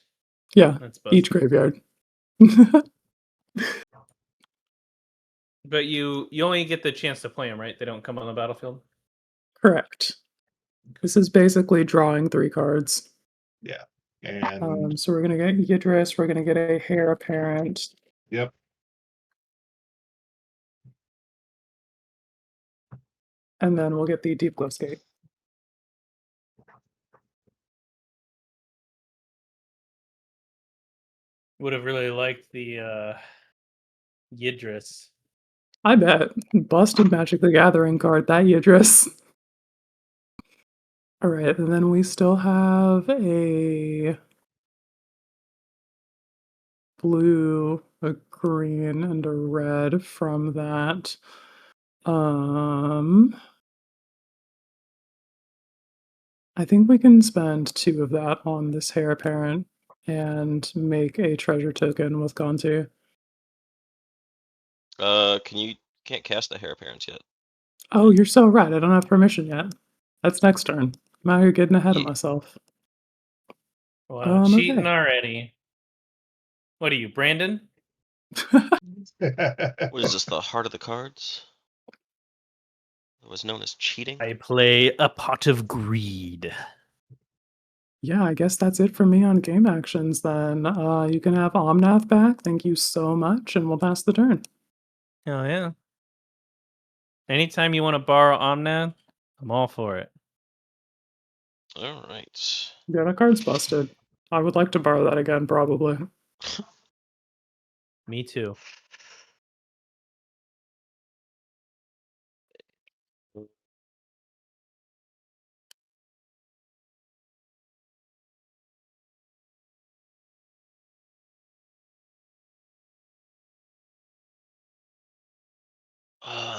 Yeah, That's each busted. graveyard. But you only get the chance to play them, right? They don't come on the battlefield. Correct. This is basically drawing 3 cards. Yeah. And So we're gonna get Yidris, we're gonna get a Heir Apparent. yep. And then we'll get the Deep Glow Skate. Would have really liked the Yidris. I bet. Busted Magic the Gathering card, that Yidris. Alright, and then we still have a blue, a green, and a red from that. I think we can spend 2 of that on this Heir Apparent and make a treasure token with Gontu. Can't cast the Hair Appearance yet. Oh, you're so right. I don't have permission yet. That's next turn. I'm out here getting ahead of Yeah. myself. Wow, cheating Okay. already. What are you, Brandon? What is this, the Heart of the Cards? It was known as cheating? I play a Pot of Greed. Yeah, I guess that's it for me on game actions then. You can have Omnath back. Thank you so much, and we'll pass the turn. Hell yeah. Anytime you want to borrow Omnath, I'm all for it. All right. Yeah, that card's busted. I would like to borrow that again, probably. Me too.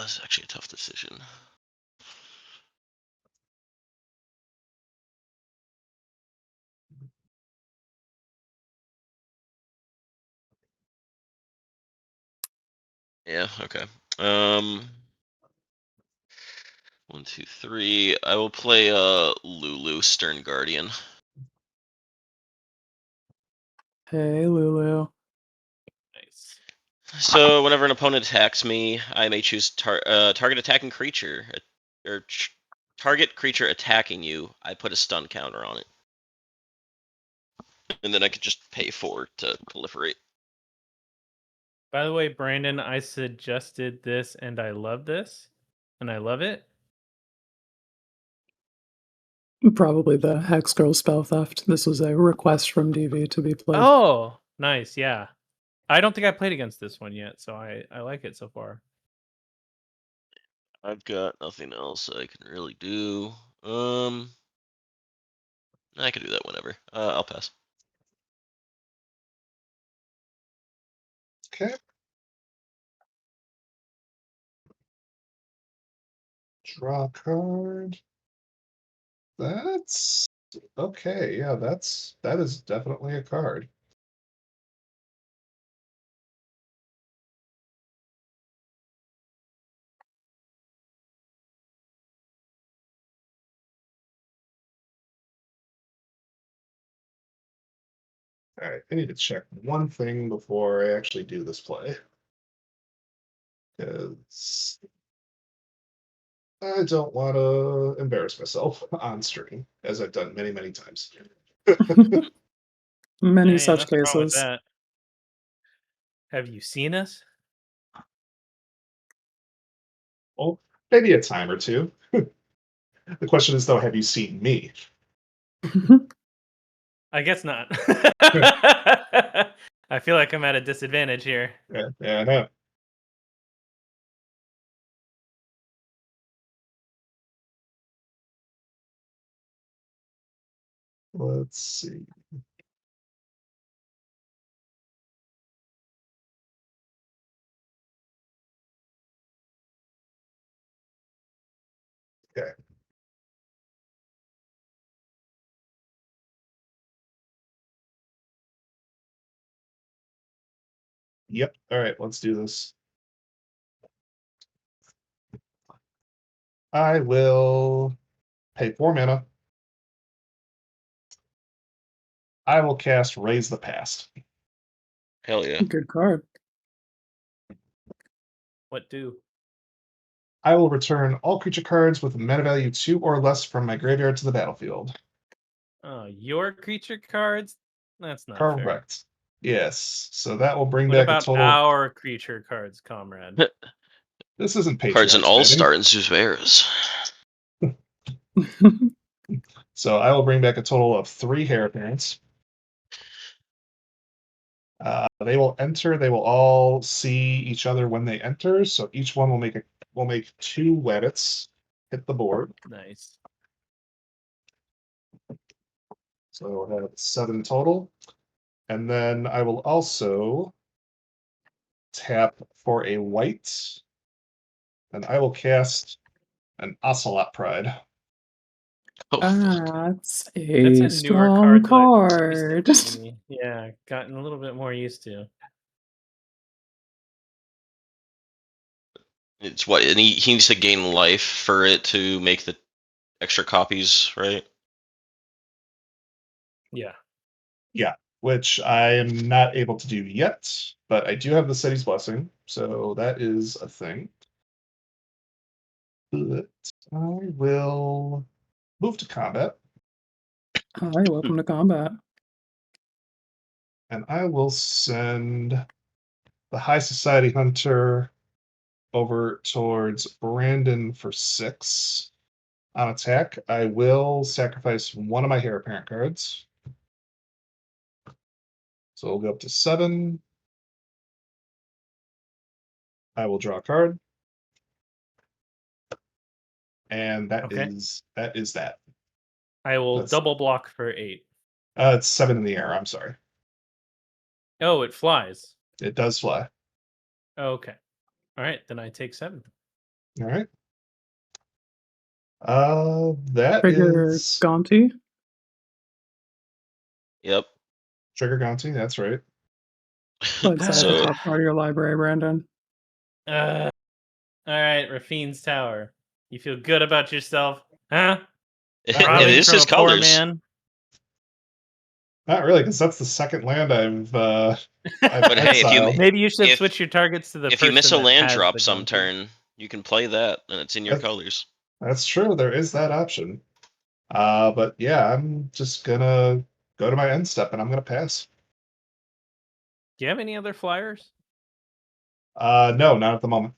This is actually a tough decision. Yeah. Okay. 1, 2, 3. I will play Lulu Stern Guardian. Hey, Lulu. Nice. So whenever an opponent attacks me, I may choose target attacking creature or target creature attacking you. I put a stun counter on it, and then I could just pay 4 to proliferate. By the way, Brandon, I suggested this, and I love this, and I love it. Probably the Hex Girl spell theft. This was a request from DV to be played. Oh, nice. Yeah. I don't think I played against this one yet, so I like it so far. I've got nothing else I can really do. I can do that whenever. I'll pass. Okay. Draw a card. That's okay. Yeah, that is definitely a card. All right, I need to check one thing before I actually do this play. Because I don't want to embarrass myself on stream, as I've done many, many times. Many Hey, such nothing wrong with cases. that. Have you seen us? Well, maybe a time or two. The question is, though, have you seen me? I guess not. I feel like I'm at a disadvantage here. Yeah, I know. Let's see. Okay. Yep. All right, let's do this. I will pay 4 mana. I will cast Raise the Past. Hell yeah. Good card. What do? I will return all creature cards with a mana value 2 or less from my graveyard to the battlefield. Oh, your creature cards? That's not fair. Correct. Yes. So that will bring What back a about total. our creature cards, comrade? This isn't Cards patriarch an All spinning. Star in Zeus. So I will bring back a total of 3 Hair Parents. They will enter. They will all see each other when they enter. So each one will make 2 edits. Hit the board. Nice. So we'll have 7 total. And then I will also tap for a white. And I will cast an Ocelot Pride. Oh, fuck. That's That's a a newer strong card that I've card. recently, yeah, gotten a little bit more used to. It's what, and he needs to gain life for it to make the extra copies, right? Yeah. Yeah, which I am not able to do yet, but I do have the City's Blessing, so that is a thing. But I will move to combat, Hi, welcome to combat. and I will send the High Society Hunter over towards Brandon for 6. On attack, I will sacrifice one of my Heir Apparent cards. So we'll go up to 7. I will draw a card. And that Okay. is that. I will That's- double block for 8. It's 7 in the air, I'm sorry. Oh, it flies. It does fly. Okay. All right, then I take 7. All right. That Trigger is Gonti. Yep. Trigger Gonti, that's right. Place that at the So top part of your library, Brandon. All right, Rafine's Tower. You feel good about yourself, huh? It Robbing is from his a poor colors. man. Not really, because that's the second land I've But hey, exiled. Maybe you should if- switch your targets to the if you miss a person that land has drop the some gunpei. turn, you can play that, and it's in your That's- colors. That's true. There is that option. But yeah, I'm just gonna go to my end step and I'm gonna pass. Do you have any other flyers? No, not at the moment.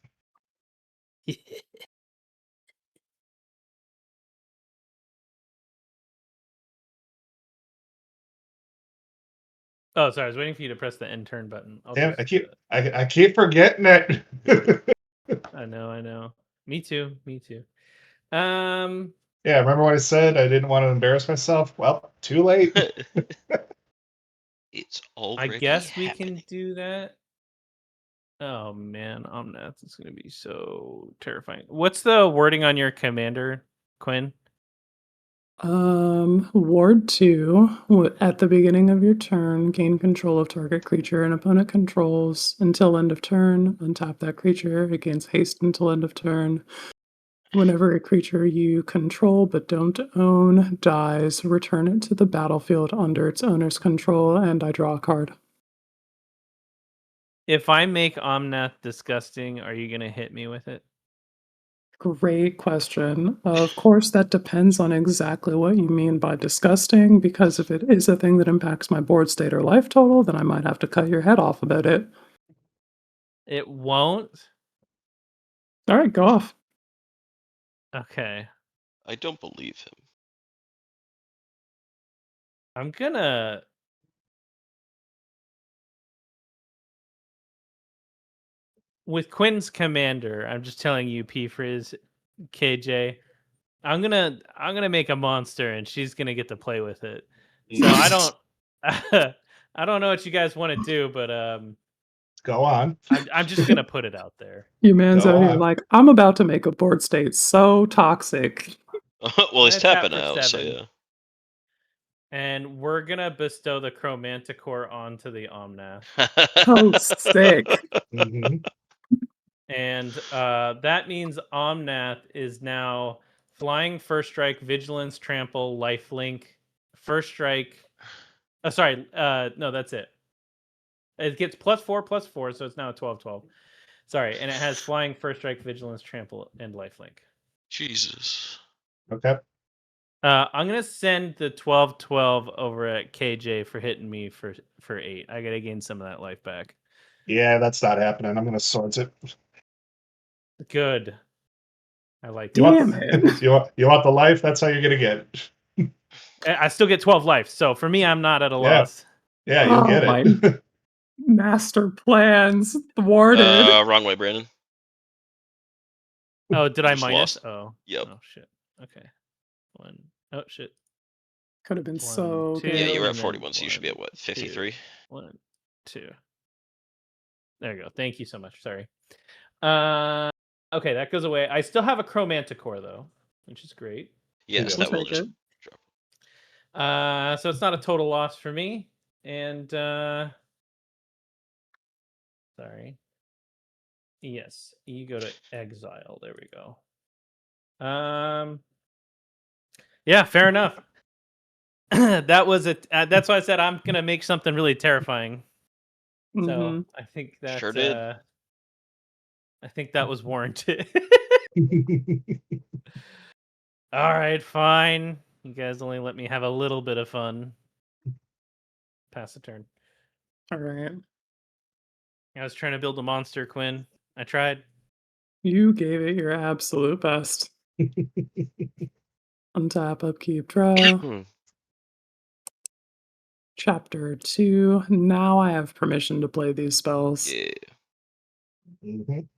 Oh, sorry. I was waiting for you to press the end turn button. Damn, I keep forgetting it. I know. Me too. Yeah, remember when I said I didn't want to embarrass myself? Well, too late. It's I already guess we happening. can do that. Oh man, Omnath is going to be so terrifying. What's the wording on your commander, Quinn? Ward 2, at the beginning of your turn, gain control of target creature an opponent controls until end of turn. Untap that creature. It gains haste until end of turn. Whenever a creature you control but don't own dies, return it to the battlefield under its owner's control, and I draw a card. If I make Omnath disgusting, are you going to hit me with it? Great question. Of course, that depends on exactly what you mean by disgusting, because if it is a thing that impacts my board state or life total, then I might have to cut your head off about it. It won't? All right, go off. Okay. I don't believe him. I'm gonna... With Quinn's commander, I'm just telling you, P-Frizz, KJ, I'm gonna make a monster and she's gonna get to play with it. So I don't I don't know what you guys want to do, but Go on. I'm just gonna put it out there. You man's Go out here on. like, I'm about to make a board state so toxic. Well, he's Gonna tap tapping for now, so 7. yeah. And we're gonna bestow the Chromanticore onto the Omnath. Oh, sick. Mhm. And that means Omnath is now flying, first strike, vigilance, trample, lifelink, first strike. Oh, sorry. No, that's it. It gets +4/+4, so it's now a 12/12. Sorry, and it has flying, first strike, vigilance, trample, and lifelink. Jesus. Okay. I'm gonna send the 12/12 over at KJ for hitting me for 8. I gotta gain some of that life back. Yeah, that's not happening. I'm gonna sort it. Good. I like You it. want you want the life? That's how you're gonna get it. I still get 12 life, so for me, I'm not at a Yeah. loss. Yeah, you'll Oh get my it. master plans thwarted. Wrong way, Brandon. Oh, did I just minus? lost. Oh. Yep. Oh shit. Okay. 1. Oh shit. Could have been 1, so 2, Yeah, you were good. at and then 41, so you should be at 1, what, 2. 53? 1, 2. There you go. Thank you so much. Sorry. Okay, that goes away. I still have a Chromanticore though, which is great. Yes, Yeah. that We'll will take just it. drop. So it's not a total loss for me. And sorry. Yes, you go to exile. There we go. Yeah, fair enough. That was it. That's why I said I'm gonna make something really terrifying. So Mhm. I think that Sure did. I think that was warranted. All right, fine. You guys only let me have a little bit of fun. Pass the turn. All right. I was trying to build a monster, Quinn. I tried. You gave it your absolute best. Untap, upkeep, draw. Chapter 2. Now I have permission to play these spells. Yeah. Mhm.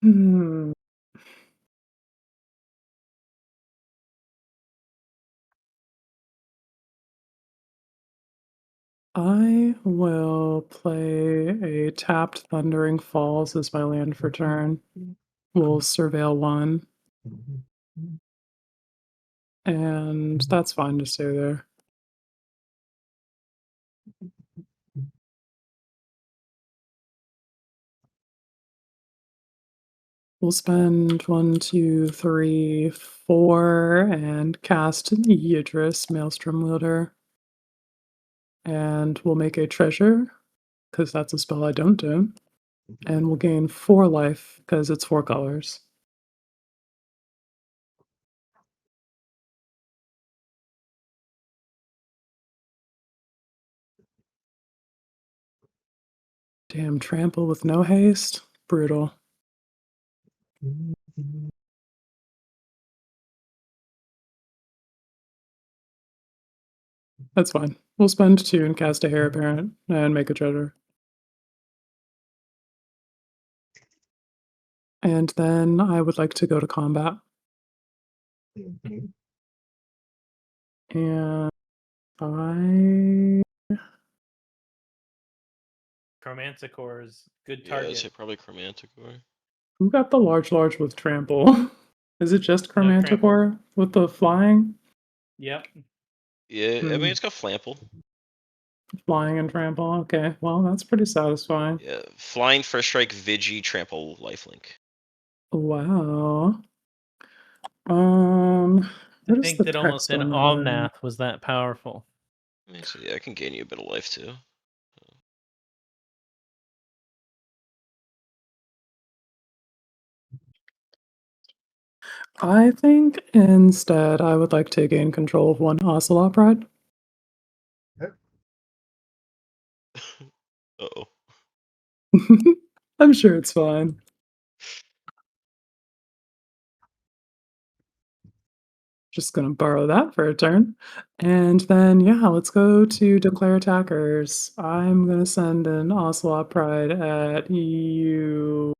Hmm. I will play a tapped Thundering Falls as my land for turn. We'll surveil 1. And that's fine to stay there. We'll spend 1, 2, 3, 4 and cast Yidris, Maelstrom Wielder. And we'll make a treasure, because that's a spell I don't do. And we'll gain 4 life, because it's 4 colors. Damn, trample with no haste. Brutal. That's fine. We'll spend 2 and cast a Heir Apparent and make a treasure. And then I would like to go to combat. And I Chromanticore is good Yeah, I'd target. say probably Chromanticore. who got the large with trample? Is it just No trample. Chromanticore with the flying? Yep. Yeah, I Hmm. mean it's got Flample. Flying and trample. Okay, well that's pretty satisfying. Yeah, flying, first strike, Vigi, trample, lifelink. Wow. I What is think the that almost text in on that all item? math was that powerful. I mean, so yeah, I can gain you a bit of life too. I think instead I would like to gain control of 1 Ocelot Pride. Uh-oh. I'm sure it's fine. Just gonna borrow that for a turn. And then, yeah, let's go to declare attackers. I'm gonna send an Ocelot Pride at you.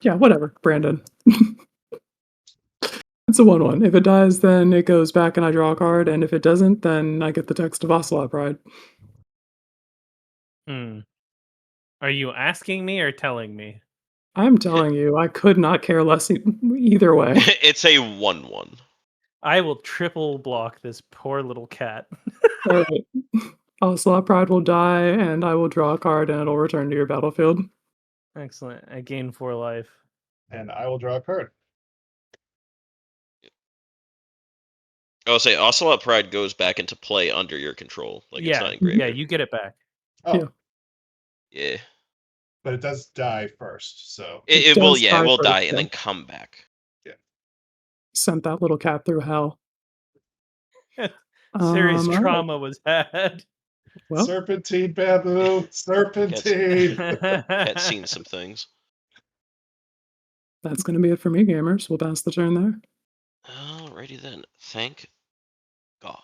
Yeah, whatever, Brandon. It's a 1/1. If it dies, then it goes back and I draw a card, and if it doesn't, then I get the text of Ocelot Pride. Are you asking me or telling me? I'm telling you, I could not care less either way. It's a 1/1. I will triple block this poor little cat. All right. Ocelot Pride will die, and I will draw a card, and it'll return to your battlefield. Excellent. I gain 4 life. And I will draw a card. I'll say Ocelot Pride goes back into play under your control. Like it's not in Yeah, graveyard. you get it back. Oh, Yeah. Yeah. but it does die first, so It will, does yeah, it die will first, die yeah. and then come back. Sent that little cat through hell. Serious All right. trauma was had. Well, serpentine bamboo, serpentine. Cat's seen some things. that's going to be it for me, gamers. We'll pass the turn there. Alrighty then. Thank God.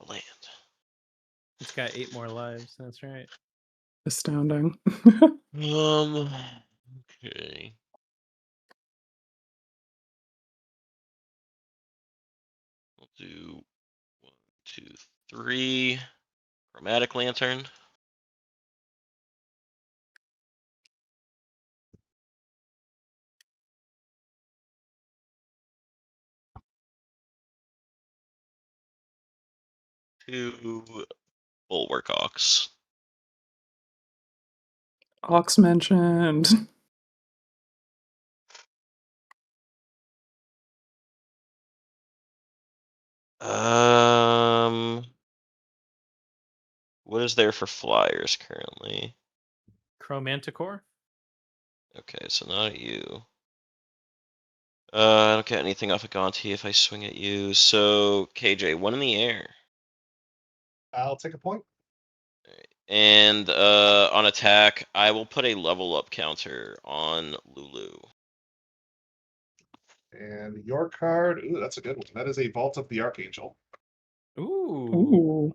A land. It's got 8 more lives. That's right. Astounding. Okay. We'll do 1, 2, 3. Chromatic Lantern. Two Bulwark Ox. Ox mentioned. What is there for flyers currently? Chromanticore? Okay, so not at you. I don't get anything off of Gonti if I swing at you. So KJ, 1 in the air. I'll take a point. And on attack, I will put a level up counter on Lulu. And your card, ooh, that's a good one. That is a Vault of the Archangel. Ooh.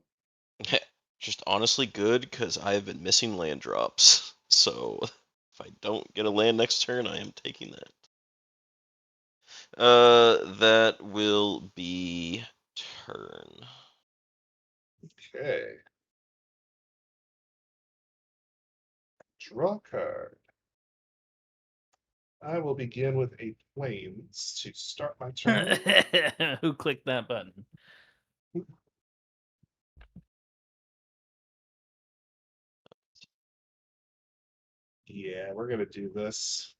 Just honestly good because I have been missing land drops. So if I don't get a land next turn, I am taking that. That will be turn. Okay. Draw card. I will begin with a Plains to start my turn. Who clicked that button? Yeah, we're gonna do this.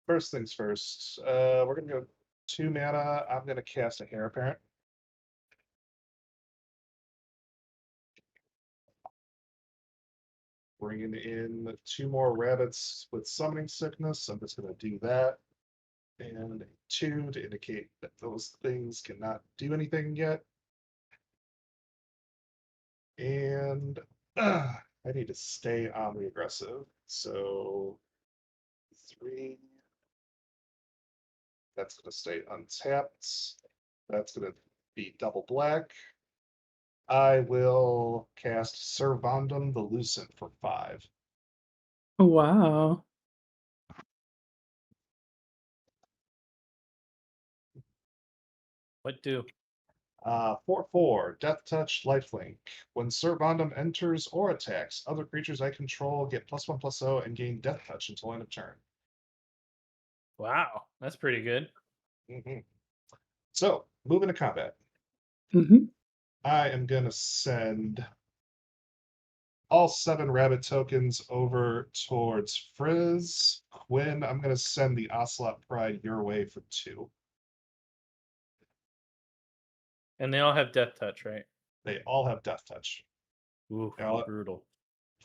First things first. We're gonna go 2 mana. I'm gonna cast a Heir Apparent. Bringing in 2 more rabbits with Summoning Sickness. I'm just gonna do that. And a 2 to indicate that those things cannot do anything yet. And I need to stay on the aggressive. So 3. That's going to stay untapped. That's going to be double black. I will cast Servandum the Lucent for 5. Wow. What do? 4/4, Death Touch, Lifelink. When Servandum enters or attacks, other creatures I control get +1/+0 and gain Death Touch until end of turn. Wow, that's pretty good. So, moving to combat. Mm-hmm. I am going to send all 7 rabbit tokens over towards Frizz. Quinn, I'm going to send the Ocelot Pride your way for 2. And they all have Death Touch, right? They all have Death Touch. Ooh, They all brutal.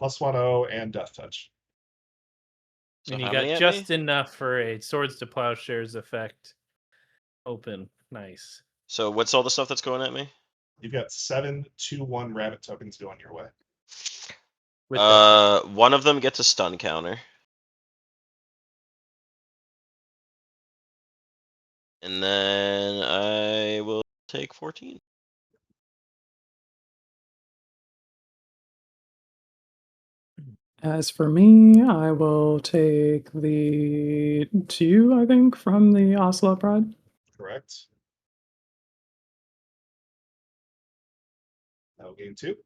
+1/0 and Death Touch. So And you how got many at just me? enough for a Swords to Plowshares effect. Open. Nice. So what's all the stuff that's going at me? You've got 7 2/1 rabbit tokens going your way. With Death Touch. One of them gets a stun counter. And then I will take 14. As for me, I will take the 2, I think, from the Ocelot Pride. Correct. That'll gain 2.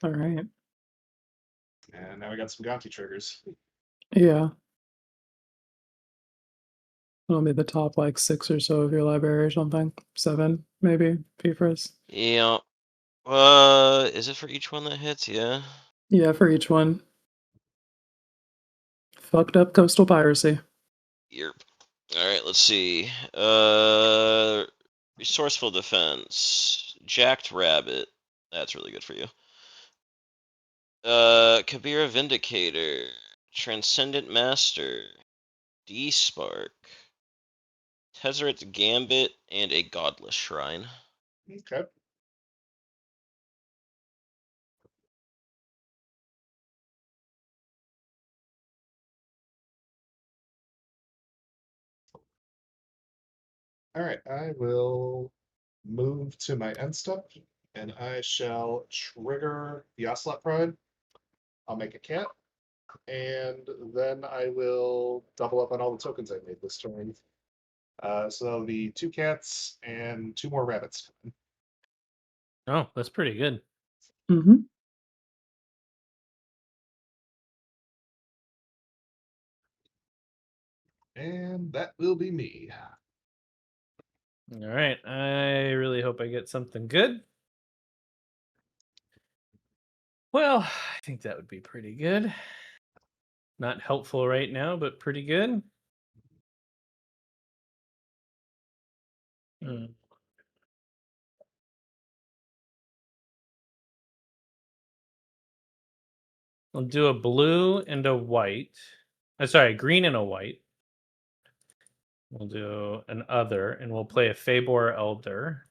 All right. And now we got some Gonti triggers. Yeah. It'll be the top like 6 or so of your library or something. 7, maybe, Fifris. Yeah. Is it for each one that hits? Yeah. Yeah, for each one. Fucked up coastal piracy. Yep. Alright, let's see. Resourceful defense. Jacked rabbit. That's really good for you. Kabira Vindicator. Transcendent Master. D-Spark. Tezzeret's Gambit, and a Godless Shrine. Okay. All right, I will move to my end step, and I shall trigger the Ocelot Pride. I'll make a cat, and then I will double up on all the tokens I made this turn. So that'll be 2 cats and 2 more rabbits. Oh, that's pretty good. Mm-hmm. And that will be me. All right. I really hope I get something good. Well, I think that would be pretty good. Not helpful right now, but pretty good. I'll do a blue and a white. Sorry, green and a white. We'll do an other, and we'll play a Fabor Elder.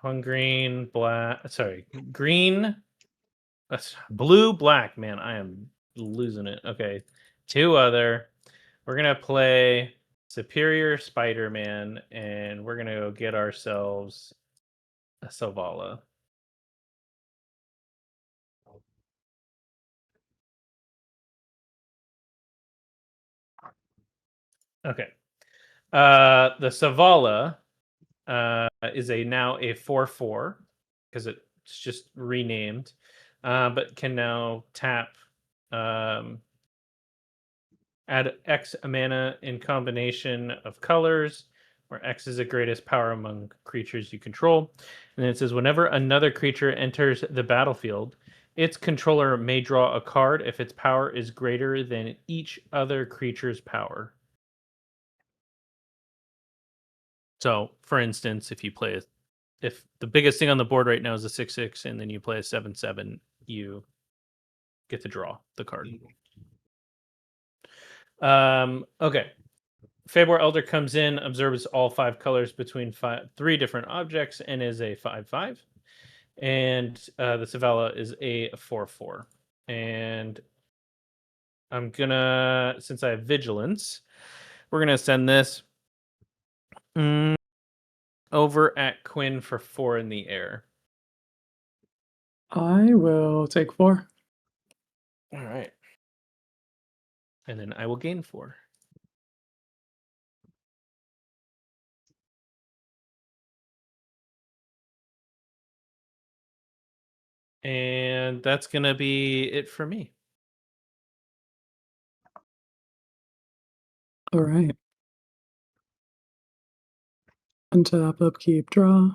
One green, black. Sorry, green, blue, black. Man, I am losing it. Okay, 2 other. We're gonna play Superior Spider-Man, and we're gonna go get ourselves a Selvala. Okay. The Selvala is now a 4/4 because it's just renamed, but can now tap, add X mana in combination of colors where X is the greatest power among creatures you control. And then it says whenever another creature enters the battlefield, its controller may draw a card if its power is greater than each other creature's power. So, for instance, if the biggest thing on the board right now is a 6/6, and then you play a 7/7, you get to draw the card. Okay. Feywild Elder comes in, observes all 5 colors between 3 different objects, and is a 5/5. And the Savala is a 4/4. And I'm gonna, since I have Vigilance, we're gonna send this over at Quinn for 4 in the air. I will take 4. All right. And then I will gain 4. And that's going to be it for me. All right. Untap, upkeep, draw.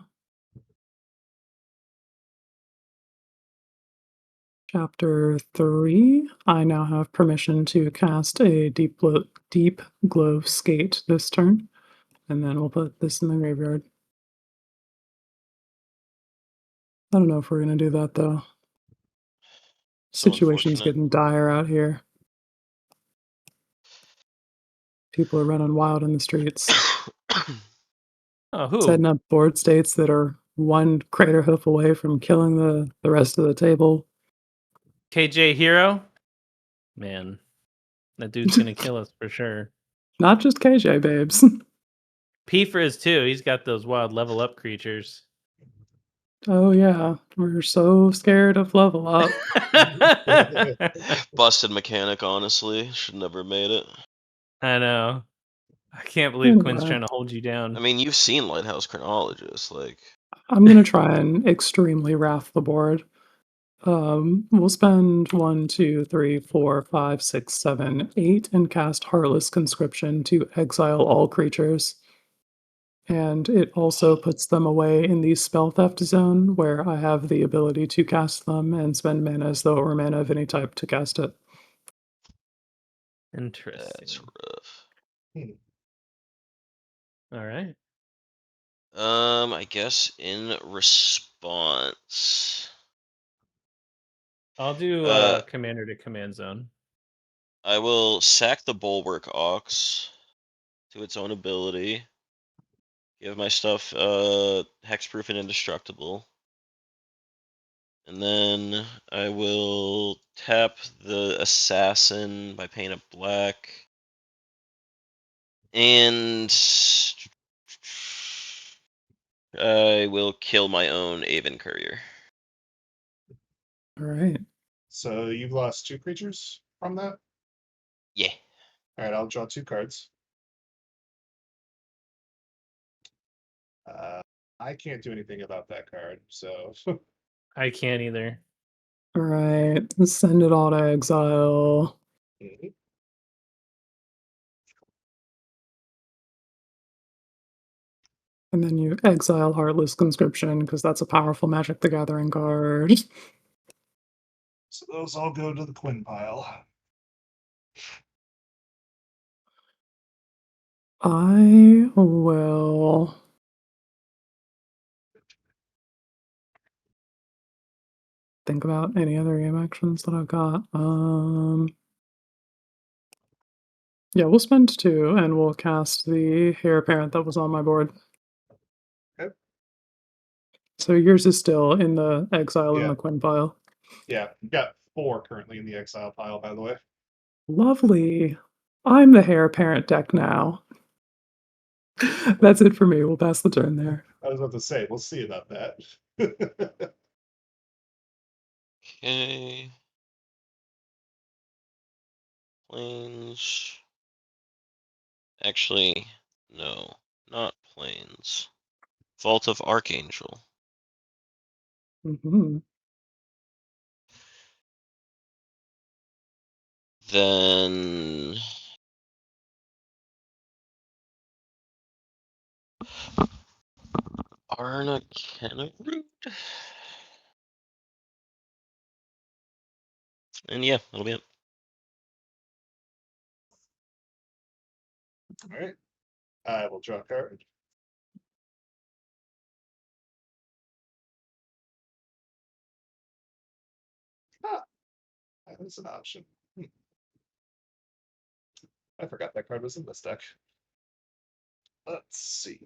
Chapter 3. I now have permission to cast a deep glow skate this turn. And then we'll put this in the graveyard. I don't know if we're going to do that, though. So Situation's unfortunate. getting dire out here. People are running wild in the streets. Oh, who? Setting up board states that are one crater hoof away from killing the rest of the table. KJ Hero? Man, that dude's going to kill us for sure. Not just KJ, babes. P Frizz too. He's got those wild level up creatures. Oh yeah, we're so scared of level up. Busted mechanic, honestly. Should never made it. I know. I can't believe Quinn's trying to hold you down. I mean, you've seen Lighthouse Chronologist, like. I'm gonna try and extremely wrath the board. We'll spend 1, 2, 3, 4, 5, 6, 7, 8, and cast Heartless Conscription to exile all creatures. And it also puts them away in the spell theft zone, where I have the ability to cast them and spend mana as though it were mana of any type to cast it. Interesting. That's rough. All right. I guess in response, I'll do commander to command zone. I will sack the Bulwark Ox to its own ability. Give my stuff hexproof and indestructible. And then I will tap the assassin by paying it black. And I will kill my own Aven Courier. All right. So you've lost 2 creatures from that? Yeah. All right, I'll draw 2 cards. I can't do anything about that card, so. I can't either. All right. Let's send it all to exile. Mhm. And then you exile Heartless Conscription, because that's a powerful Magic the Gathering card. So those all go to the Quinn pile. I will think about any other game actions that I've got. Yeah, we'll spend 2 and we'll cast the Heir Apparent that was on my board. Okay. So yours is still in the exile in Yeah. the Quinn pile. Yeah, we've got 4 currently in the exile pile, by the way. Lovely. I'm the Heir Apparent deck now. That's it for me. We'll pass the turn there. I was about to say, we'll see about that. Okay. Planes. Actually, no, not planes. Vault of Archangel. Mm-hmm. Then Arna Kennerud. And yeah, that'll be it. All right. I will draw a card. Ah, that is an option. I forgot that card was in this deck. Let's see.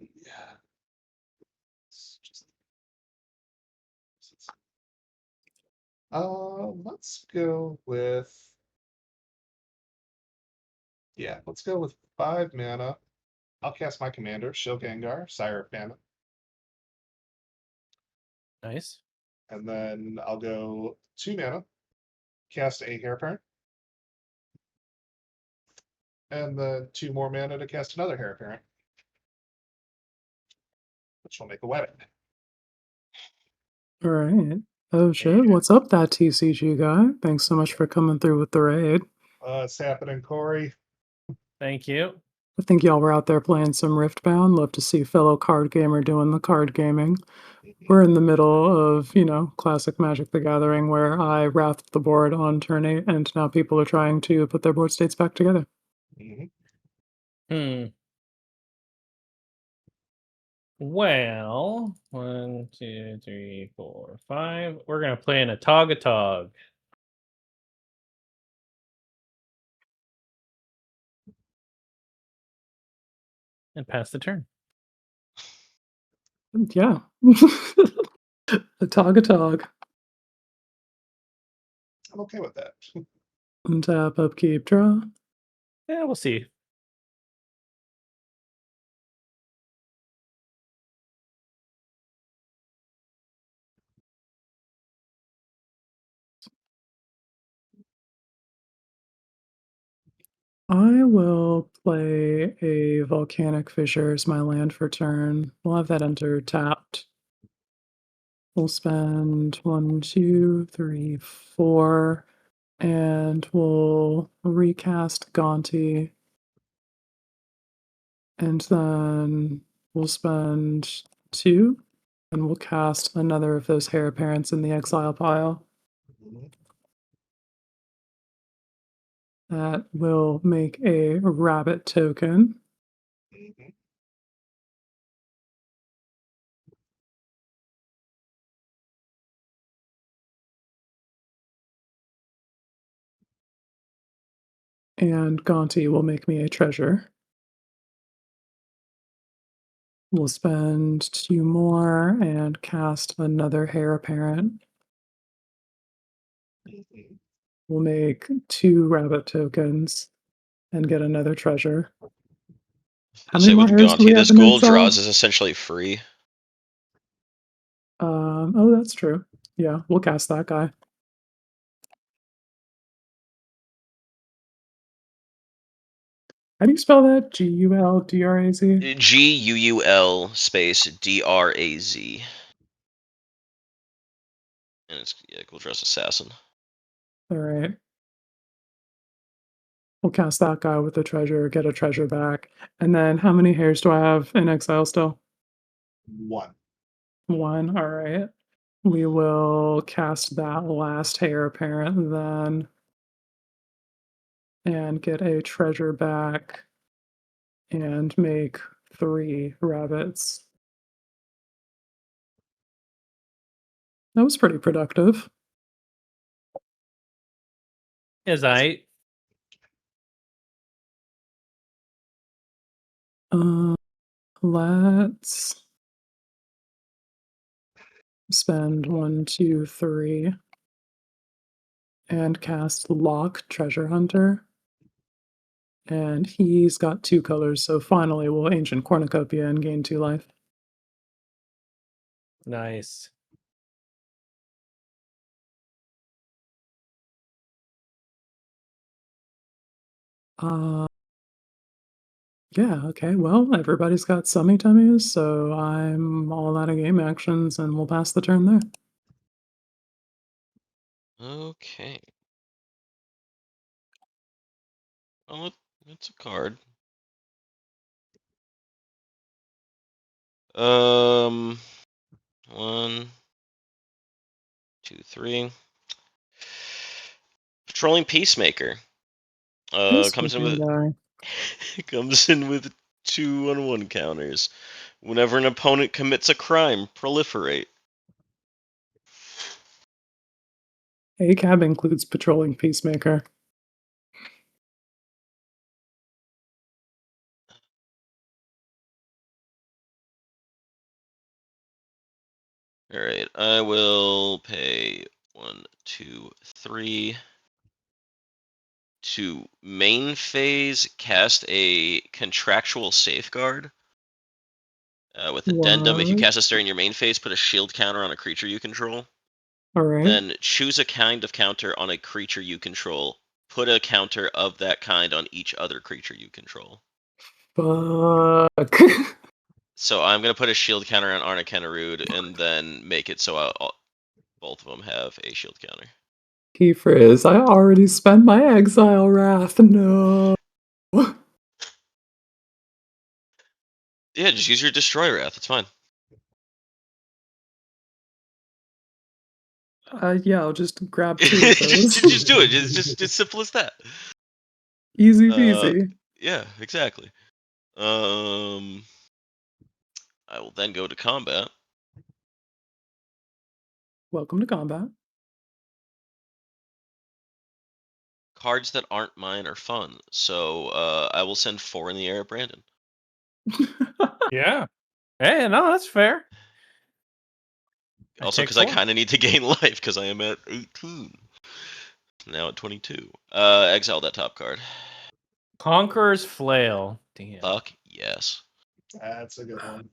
Let's go with. Yeah, let's go with 5 mana. I'll cast my commander, Shogengar, Sire of Famine. Nice. And then I'll go 2 mana, cast a Hair Parent. And then 2 more mana to cast another Hair Parent, which will make a wedding. All right. Oh shit! What's up, that TCG guy? Thanks so much for coming through with the raid. It's happening, Corey. Thank you. I think y'all were out there playing some Riftbound. Love to see fellow card gamer doing the card gaming. We're in the middle of, classic Magic the Gathering where I wrathed the board on turn 8 and now people are trying to put their board states back together. Well, 1, 2, 3, 4, 5. We're gonna play an Atog. And pass the turn. Yeah. Atog. I'm okay with that. Untap, upkeep, draw. Yeah, we'll see. I will play a Volcanic Fissure as my land for turn. We'll have that enter tapped. We'll spend 1, 2, 3, 4, and we'll recast Gonti. And then we'll spend 2, and we'll cast another of those Hair Parents in the exile pile. That will make a rabbit token. And Gonti will make me a treasure. We'll spend 2 more and cast another Hair Apparent. We'll make 2 rabbit tokens and get another treasure. How many Say more with hairs do we Gonti, have this in gold exile? draws is essentially free. Oh, that's true. Yeah, we'll cast that guy. How do you spell that? G-U-L-D-R-A-Z? G-U-U-L space D-R-A-Z. And it's gold draws assassin. All right. We'll cast that guy with the treasure, get a treasure back. And then how many hairs do I have in exile still? 1. 1. All right. We will cast that last Hair Apparent then. And get a treasure back. And make 3 rabbits. That was pretty productive. Is I Let's spend 1, 2, 3 and cast Lock Treasure Hunter. And he's got 2 colors, so finally we'll Ancient Cornucopia and gain 2 life. nice. Yeah, okay, well, everybody's got summy tummies, so I'm all out of game actions, and we'll pass the turn there. Okay. Oh, it's a card. 1, 2, 3. Patrolling Peacemaker. This Comes in fucking with guy. comes in with 2/1 counters. Whenever an opponent commits a crime, proliferate. ACAB includes patrolling Peacemaker. All right, I will pay 1, 2, 3. To main phase, cast a contractual safeguard. With addendum, if you What? cast this during your main phase, put a shield counter on a creature you control. Alright. Then choose a kind of counter on a creature you control. Put a counter of that kind on each other creature you control. Fuck. So I'm going to put a shield counter on Arna Kennerud and then make it so both of them have a shield counter. Key phrase, I already spent my exile wrath. No. Yeah, just use your Destroy Wrath. It's fine. Yeah, I'll just grab 2 of those. just do it. It's just as simple as that. Easy peasy. Yeah, exactly. I will then go to combat. Welcome to combat. Cards that aren't mine are fun, so I will send 4 in the air at Brandon. Yeah. Hey, no, that's fair. Also, take because I 4. kind of need to gain life because I am at 18. Now at 22. Exile that top card. Conqueror's Flail. Damn. Fuck yes. That's a good one.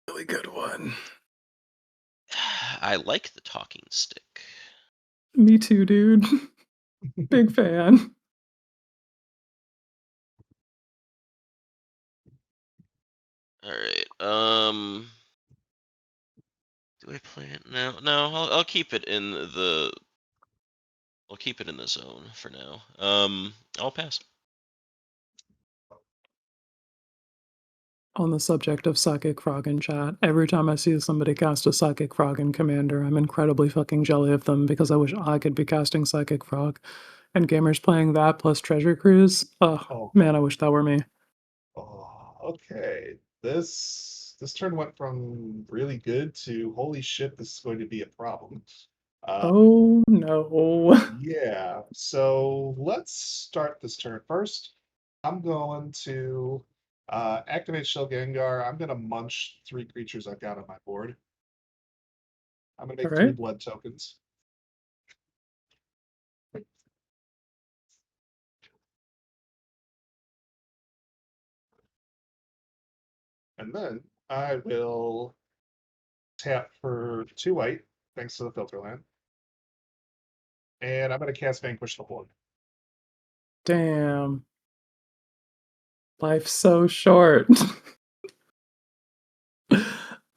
Really good one. I like the talking stick. Me too, dude. Big fan. All right. Do I play it? No, I'll keep it in the. I'll keep it in the zone for now. I'll pass. On the subject of Psychic Frog in chat, every time I see somebody cast a Psychic Frog in Commander, I'm incredibly fucking jelly of them because I wish I could be casting Psychic Frog. And gamers playing that plus Treasure Cruise, Oh. man, I wish that were me. Oh, okay. This turn went from really good to holy shit, this is going to be a problem. Oh no. Yeah, so let's start this turn first. I'm going to activate Shell Gengar. I'm going to munch 3 creatures I've got on my board. I'm going to make 3 Alright. blood tokens. And then I will tap for 2 white, thanks to the filter land. And I'm going to cast Vanquish the Horde. Damn. Life's so short.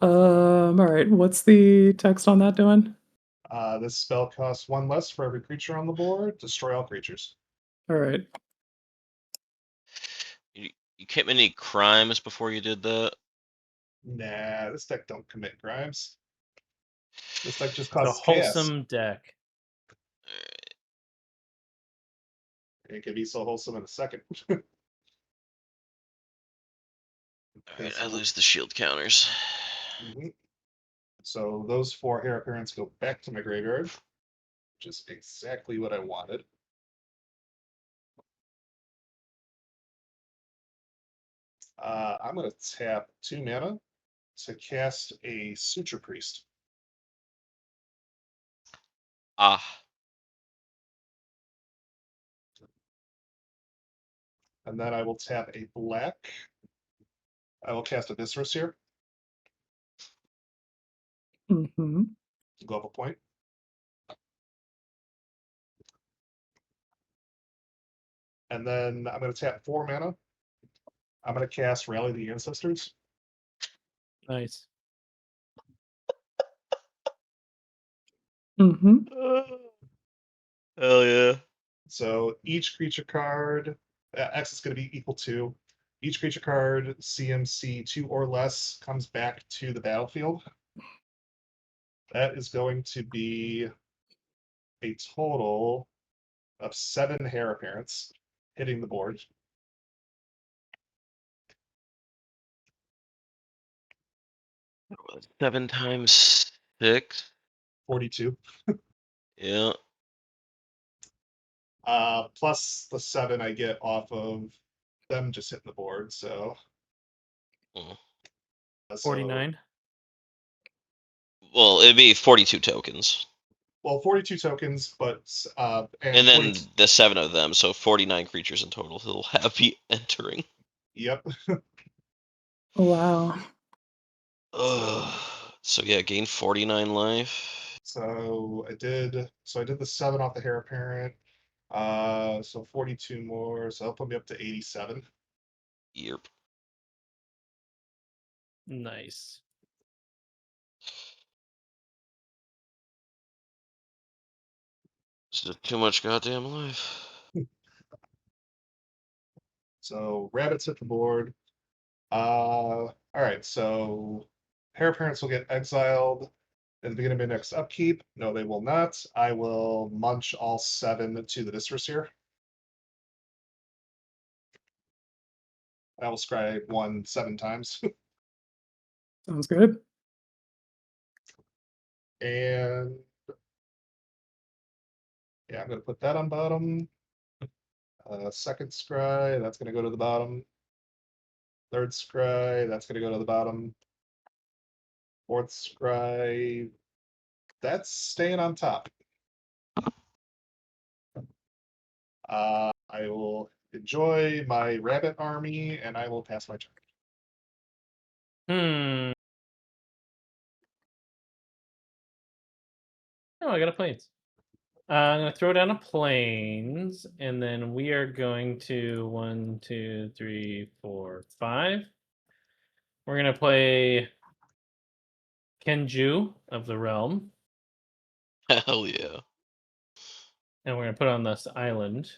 Alright, what's the text on that doing? This spell costs 1 less for every creature on the board. Destroy all creatures. Alright. You commit any crimes before you did that? Nah, this deck don't commit crimes. This deck just It's a causes chaos. wholesome deck. It can be so wholesome in a second. Alright, I lose the shield counters. Mhm. So those 4 hair appearance go back to my graveyard, which is exactly what I wanted. I'm going to tap 2 mana to cast a Suture Priest. Ah. And then I will tap a black. I will cast a Viscerus here. Mm-hmm. Go up a point. And then I'm going to tap 4 mana. I'm going to cast Rally the Ancestors. Nice. Mm-hmm. Hell yeah. So each creature card, X is going to be equal to each creature card CMC 2 or less comes back to the battlefield. That is going to be a total of 7 hair appearance hitting the board. Seven times 6. 42. Yeah. Plus the 7 I get off of them just hitting the board. So, Mm. 49. Well, it'd be 42 tokens. Well, 42 tokens, but And then 42 the 7 of them, so 49 creatures in total he'll have be entering. Yep. Oh, wow. So yeah, gain 49 life. So I did the 7 off the hair apparent. So 42 more. So that'll put me up to 87. Yep. Nice. It's just too much goddamn life. So rabbits hit the board. All right. So hair apparents will get exiled at the beginning of my next upkeep. No, they will not. I will munch all 7 to the Mistress here. I will scry 1 7 times. Sounds good. And yeah, I'm going to put that on bottom. Second scry, that's going to go to the bottom. Third scry, that's going to go to the bottom. Fourth scry, that's staying on top. I will enjoy my rabbit army, and I will pass my turn. Oh, I got a planes. I'm gonna throw down a planes, and then we are going to 1, 2, 3, 4, 5. We're gonna play Kenju of the Realm, Hell yeah. and we're gonna put on this island.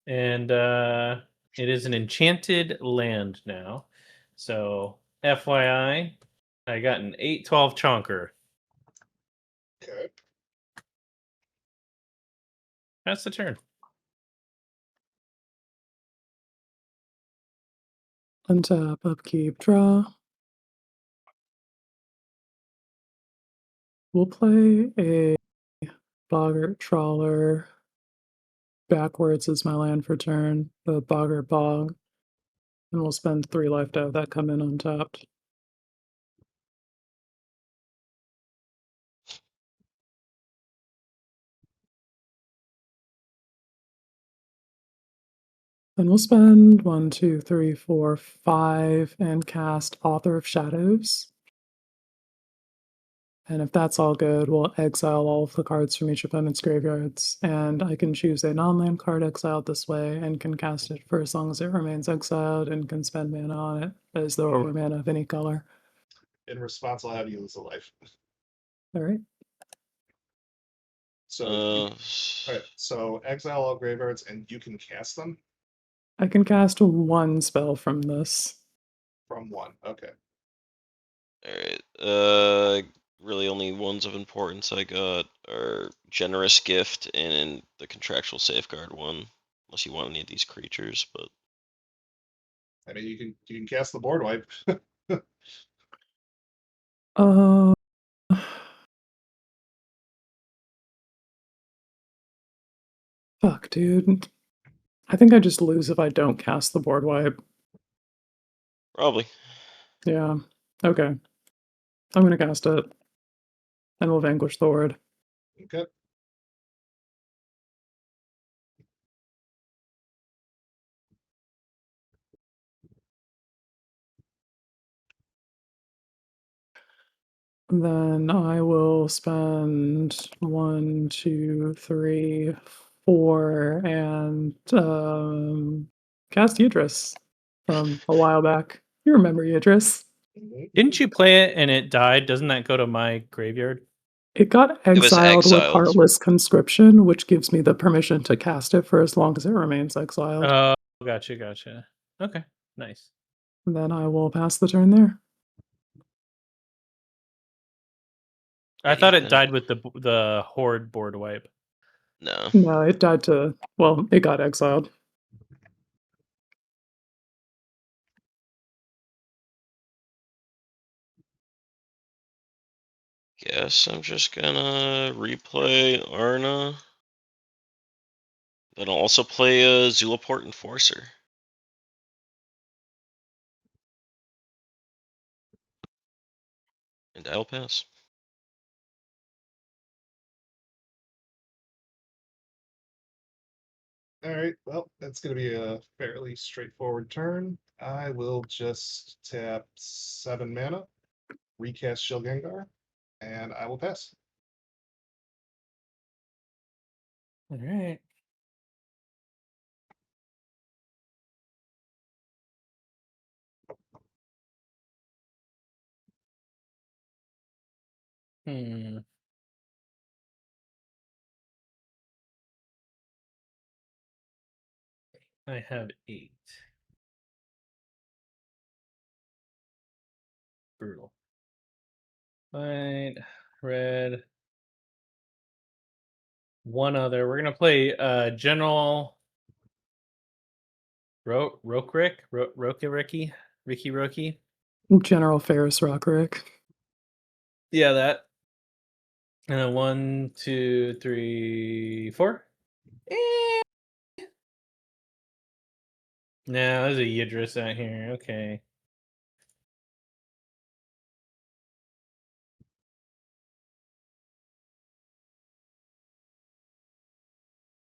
And it is an enchanted land now. So FYI, I got an 8/12 chonker. Okay. That's the turn. Untap, upkeep, draw. We'll play a Boggart Trawler. Backwards is my land for turn, the Boggart Bog. And we'll spend 3 life to have that come in untapped. Then we'll spend 1, 2, 3, 4, 5 and cast Author of Shadows. And if that's all good, we'll exile all of the cards from each opponent's graveyards. And I can choose a non-land card exiled this way and can cast it for as long as it remains exiled and can spend mana on it as though it were mana of any color. In response, I'll have you lose a life. All right. So, all right. So exile all graveyards, and you can cast them I can cast 1 spell from this. from 1. Okay. Alright. Really only ones of importance I got are Generous Gift and the Contractual Safeguard one. Unless you want any of these creatures, but I mean, you can cast the board wipe. Fuck, dude. I think I just lose if I don't cast the board wipe. probably. Yeah. Okay. I'm gonna cast it. And we'll vanquish the horde. Okay. Then I will spend 1, 2, 3, 4 and cast Idris from a while back. You remember Idris? Didn't you play it and it died? Doesn't that go to my graveyard? It got It was exiled with exiled. Heartless Conscription, which gives me the permission to cast it for as long as it remains exiled. Oh, gotcha. Okay, nice. Then I will pass the turn there. I thought it Ethan. died with the Horde board wipe. No. No, it died to, well, it got exiled. Guess I'm just gonna replay Arna. Then I'll also play a Zulaport Enforcer. And I'll pass. All right, well, that's going to be a fairly straightforward turn. I will just tap 7 mana, recast Shell Gengar, and I will pass. All right. Hmm. I have 8. Brutal. White, red. One other. We're gonna play General Rokrick, Ricky Roki. General Ferris Rockerick. Yeah, that. And then 1, 2, 3, 4. No, there's a Yidris out here. Okay.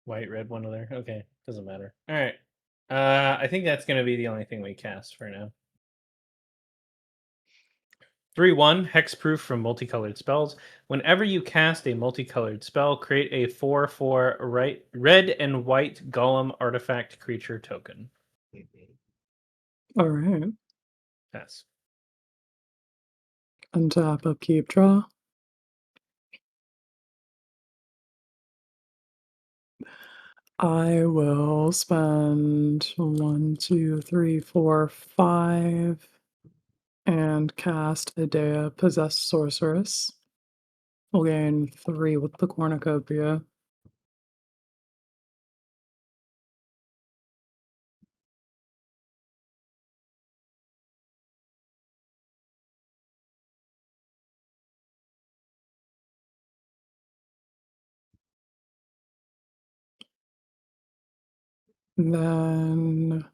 White, red, one other. Okay, doesn't matter. All right. I think that's gonna be the only thing we cast for now. 3/1 hexproof from multicolored spells. Whenever you cast a multicolored spell, create a 4/4 red and white golem artifact creature token. All right. Pass. Untap, upkeep, draw. I will spend 1, 2, 3, 4, 5 and cast Idea Possessed Sorceress. We'll gain 3 with the Cornucopia. Then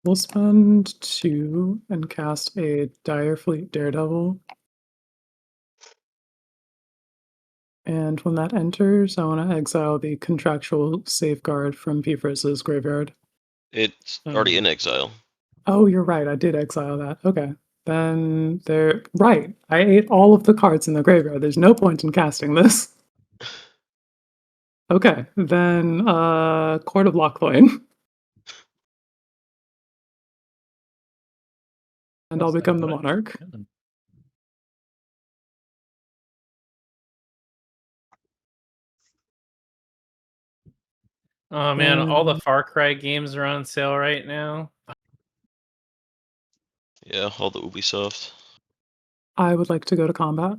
we'll spend 2 and cast a Direfleet Daredevil. And when that enters, I want to exile the contractual safeguard from Pfris's graveyard. It's already in exile. Oh, you're right. I did exile that. Okay. Then they're right. I ate all of the cards in the graveyard. There's no point in casting this. Okay. Then Court of Locthwain. And I'll become the monarch. Oh man, all the Far Cry games are on sale right now. Yeah, all the Ubisoft. I would like to go to combat.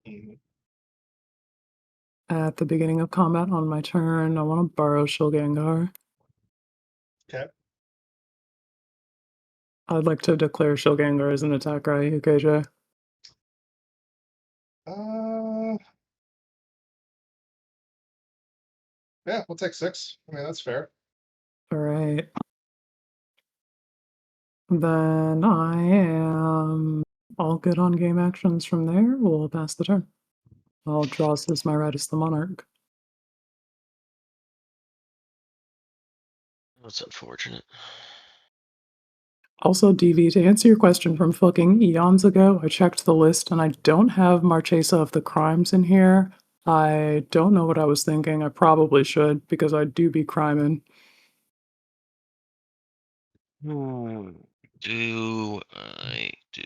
Mhm. At the beginning of combat on my turn, I want to borrow Shulgangar. Okay. I'd like to declare Shulgangar as an attack, right, UKJ? Yeah, we'll take 6. I mean, that's fair. All right. Then I am all good on game actions from there. We'll pass the turn. I'll draw as my right as the monarch. That's unfortunate. Also, DV, to answer your question from fucking eons ago, I checked the list and I don't have Marchesa of the Crimes in here. I don't know what I was thinking. I probably should because I do be criming. Do I do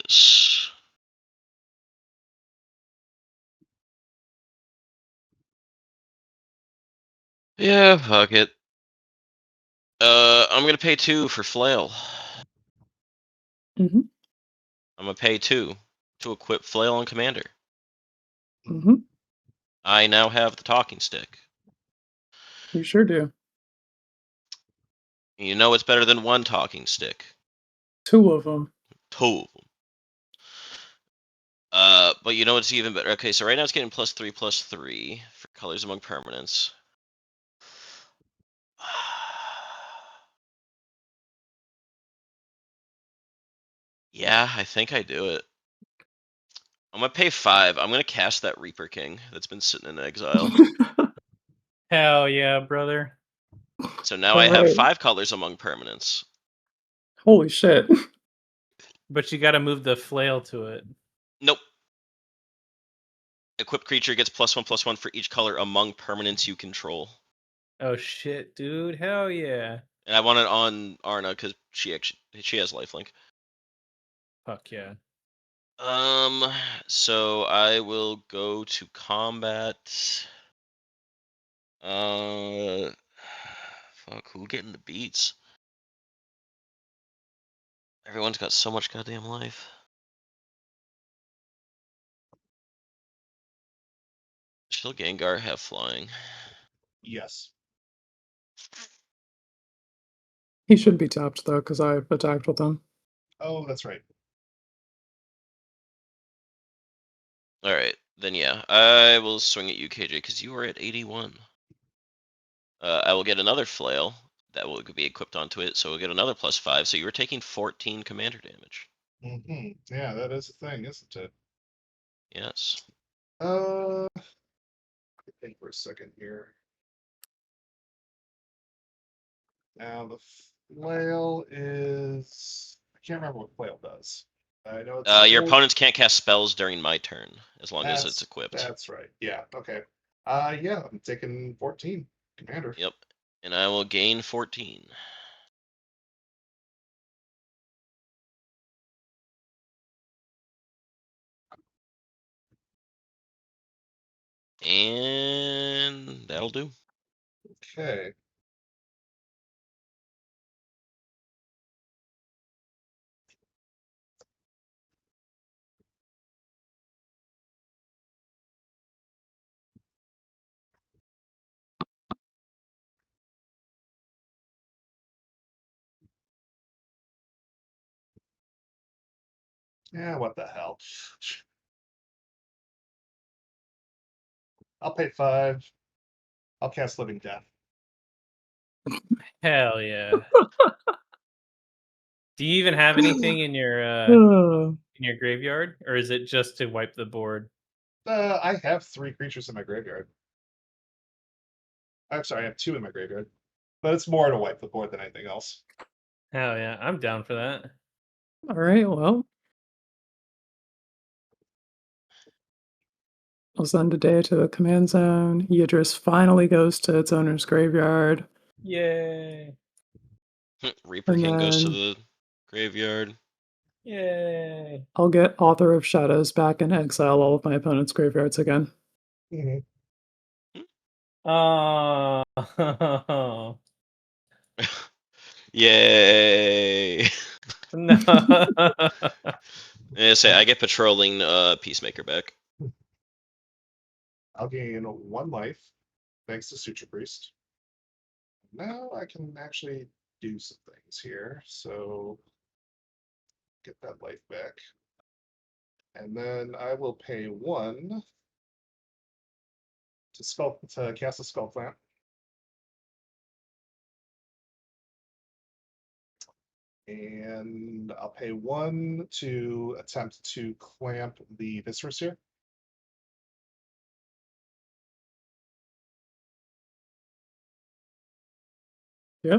this? Yeah, fuck it. I'm gonna pay 2 for flail. Mhm. I'm gonna pay 2 to equip Flail on Commander. Mm-hmm. I now have the talking stick. You sure do. You know it's better than 1 talking stick. 2 of them. 2 of them. But you know what's even better? Okay, so right now it's getting +3/+3 for colors among permanents. Yeah, I think I do it. I'm gonna pay 5. I'm gonna cast that Reaper King that's been sitting in exile. Hell yeah, brother. So now I have Alright. 5 colors among permanents. Holy shit. But you got to move the flail to it. Nope. Equipped creature gets +1/+1 for each color among permanents you control. Oh shit, dude. Hell yeah. And I want it on Arna because she has lifelink. Fuck yeah. So I will go to combat. Fuck, who getting the beats? Everyone's got so much goddamn life. Still Gengar have flying. Yes. He should be tapped though, because I attacked with him. Oh, that's right. All right, then yeah, I will swing at you, KJ, because you are at 81. I will get another flail that will be equipped onto it, so we'll get another +5. So you were taking 14 commander damage. Mm-hmm. Yeah, that is a thing, isn't it? Yes. Think for a second here. Now the flail is. I can't remember what flail does. I know it's. Your opponents can't cast spells during my turn as long as it's equipped. That's right. Yeah. Okay. Yeah, I'm taking 14 commander. Yep. And I will gain 14. And that'll do. Okay. Yeah, what the hell? I'll pay 5. I'll cast Living Death. Hell yeah. Do you even have anything in your graveyard, or is it just to wipe the board? I have 3 creatures in my graveyard. I'm sorry, I have 2 in my graveyard. But it's more to wipe the board than anything else. Hell yeah, I'm down for that. Alright, well. I'll send a day to the command zone. Yidris finally goes to its owner's graveyard. Yay. Reaper And King goes to then- the graveyard. Yay. I'll get Author of Shadows back and exile all of my opponent's graveyards again. Mhm. Oh. Yay. No. I say I get patrolling Peacemaker back. I'll gain 1 life, thanks to Suture Priest. Now I can actually do some things here. So get that life back. And then I will pay 1 to cast a Skull Plant. And I'll pay 1 to attempt to clamp the Viscerous here. Yeah.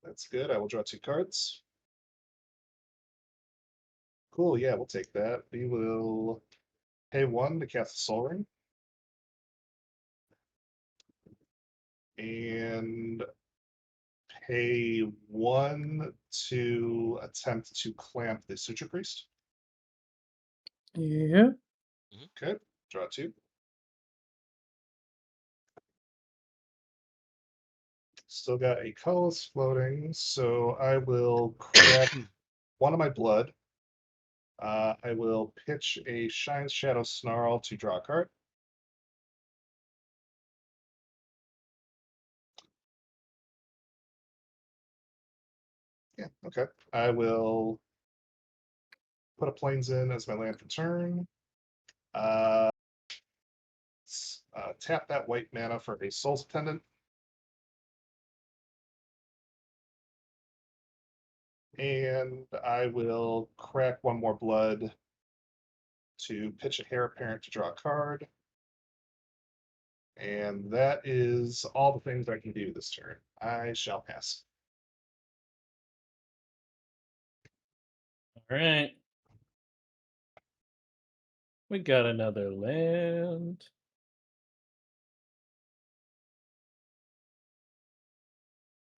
That's good. I will draw 2 cards. Cool, yeah, we'll take that. We will pay 1 to cast the Soul Ring. And pay 1 to attempt to clamp the Suture Priest. Yeah. Okay, draw 2. Still got a colorless floating, so I will crack 1 of my blood I will pitch a Shine Shadow Snarl to draw a card. Yeah, okay. I will put a Plains in as my land for turn. Tap that white mana for a Soul's Attendant. And I will crack one more blood to pitch a Heir Apparent to draw a card. And that is all the things I can do this turn. I shall pass. All right. We got another land.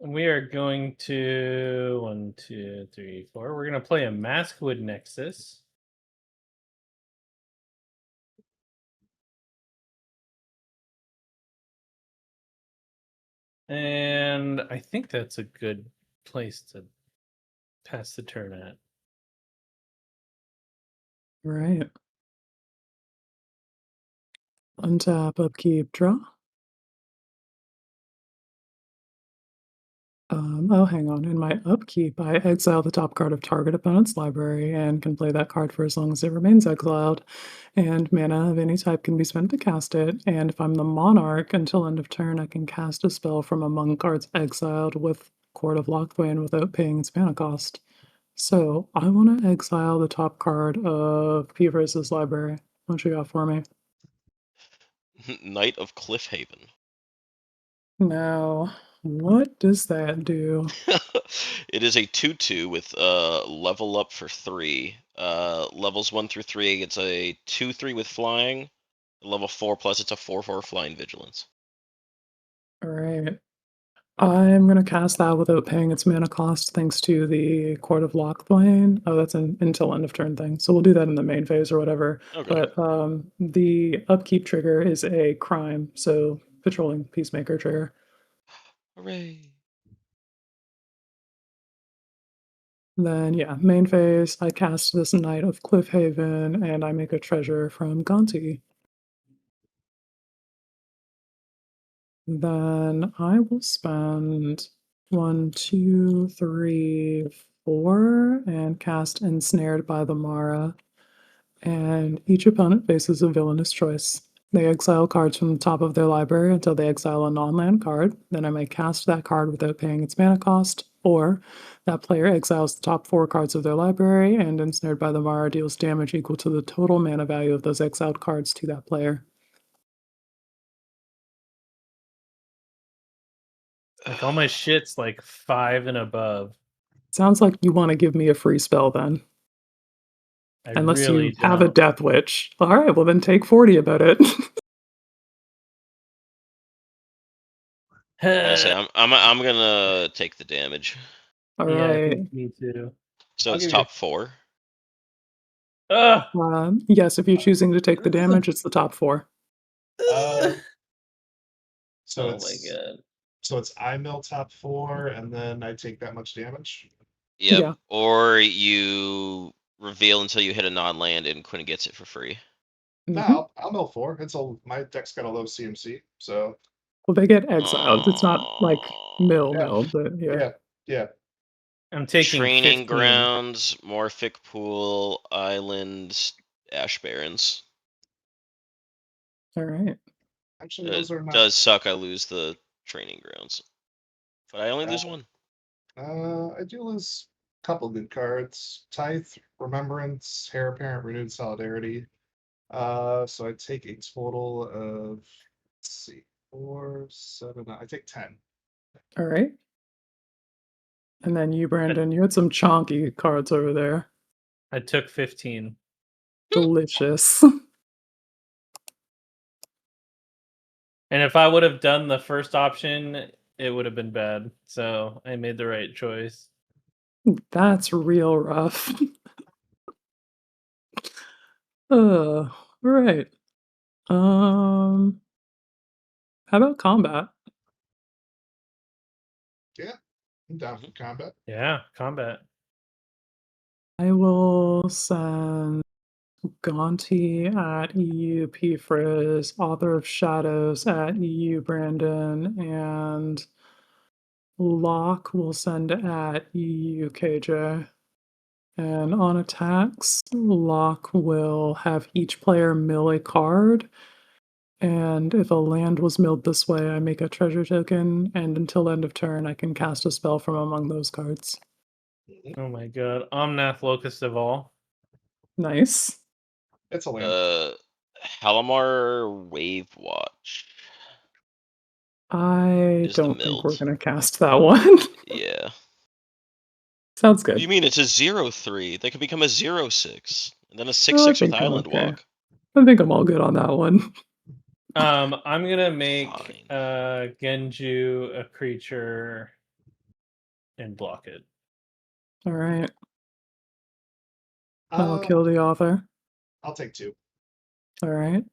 And we are going to 1, 2, 3, 4. We're going to play a Maskwood Nexus. And I think that's a good place to pass the turn at. Right. Untap, upkeep, draw. Oh, hang on. In my upkeep, I exile the top card of target opponent's library and can play that card for as long as it remains exiled. And mana of any type can be spent to cast it. And if I'm the monarch, until end of turn, I can cast a spell from among cards exiled with Court of Lochthwain without paying its mana cost. So I want to exile the top card of Peever's library. What you got for me? Knight of Cliffhaven. Now, what does that do? It is a 2/2 with level up for 3. Levels 1 through 3, it's a 2/3 with flying. Level 4 plus, it's a 4/4 flying vigilance. All right. I'm going to cast that without paying its mana cost thanks to the Court of Lochthwain. Oh, that's an until end of turn thing. So we'll do that in the main phase or whatever. Okay. But the upkeep trigger is a crime. So patrolling Peacemaker trigger. Hooray. Then, yeah, main phase, I cast this Knight of Cliffhaven and I make a treasure from Gonti. Then I will spend 1, 2, 3, 4 and cast Ensnared by the Mara. And each opponent faces a villainous choice. They exile cards from the top of their library until they exile a non-land card. Then I may cast that card without paying its mana cost, or that player exiles the top 4 cards of their library, and Ensnared by the Mara deals damage equal to the total mana value of those exiled cards to that player. Like all my shit's like 5 and above. Sounds like you want to give me a free spell then. I Unless really you have a don't. Death Witch. All right, well then take 40 about it. I say I'm gonna take the damage. All Yeah, I right. think me too. So I'll it's give you- top 4. Yes, if you're choosing to take the damage, it's the top 4. So Oh it's my god. so it's I mill top 4, and then I take that much damage. Yep. Yeah. Or you reveal until you hit a non-land and Quinn gets it for free. No, Mhm. I'll mill 4. My deck's got a low CMC, so Well, they get exiled. It's not like mill, Yeah. but yeah. yeah. I'm taking Training 15. grounds, Morphic Pool, Islands, Ash Barrens. All right. Actually, It those are not. does suck. I lose the training grounds, but I only lose one. I do lose a couple good cards: Tithe, Remembrance, Heir Apparent, Renewed Solidarity. So I take a total of, let's see, 4, 7. I take 10. All right. And then you, Brandon, you had some chonky cards over there. I took 15. Delicious. And if I would have done the first option, it would have been bad. So I made the right choice. That's real rough. All right. How about combat? Yeah, I'm down for combat. Yeah, combat. I will send Gonti at EU P Frizz, Author of Shadows at EU Brandon, and Locke will send at EU KJ. And on attacks, Locke will have each player mill a card. And if a land was milled this way, I make a treasure token, and until end of turn, I can cast a spell from among those cards. Oh my god. Omnath Locust of All. Nice. It's a land. Halimar Wave Watch. I Is the don't think we're milled. going to cast that one. Yeah. Sounds What do good. you mean? It's a 0/3. They could become a 0/6. And then a Oh, I 6/6 with think I'm Island okay. Walk. I think I'm all good on that one. I'm gonna make Fine. Genju a creature and block it. All right. I'll kill the author. I'll take 2. All right.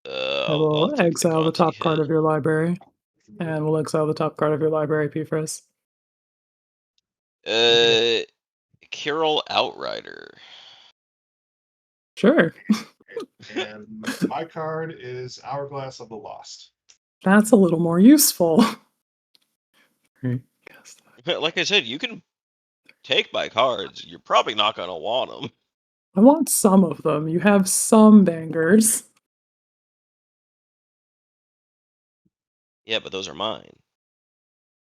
I I'll will take the exile the Gonti top card hit. of your library. And we'll exile the top card of your library, P-Frizz. Carol Outrider. Sure. And my card is Hourglass of the Lost. That's a little more useful. Like I said, you can take my cards. You're probably not going to want them. I want some of them. You have some bangers. Yeah, but those are mine.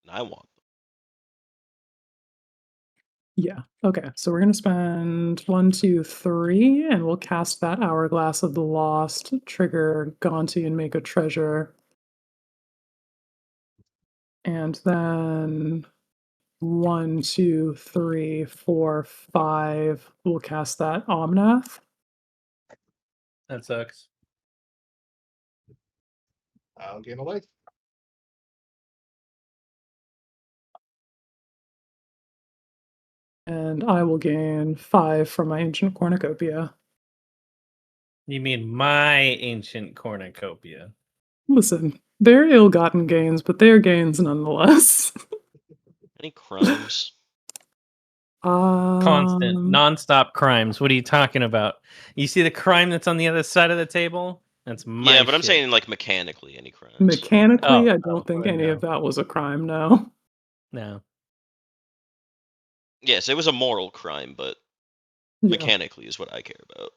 And I want them. Yeah. Okay. So we're gonna spend 1, 2, 3, and we'll cast that Hourglass of the Lost, trigger Gonti, and make a treasure. And then 1, 2, 3, 4, 5. We'll cast that Omnath. That sucks. I'll gain a life. And I will gain 5 from my Ancient Cornucopia. You mean my ancient cornucopia? Listen, they're ill-gotten gains, but they're gains nonetheless. Any crimes? Constant, Um, non-stop crimes. What are you talking about? You see the crime that's on the other side of the table? That's my Yeah, but I'm shit. saying like mechanically, any crimes? Mechanically, I Oh, don't think well, any of no. that was a crime, no. No. Yes, it was a moral crime, but Yeah. mechanically is what I care about.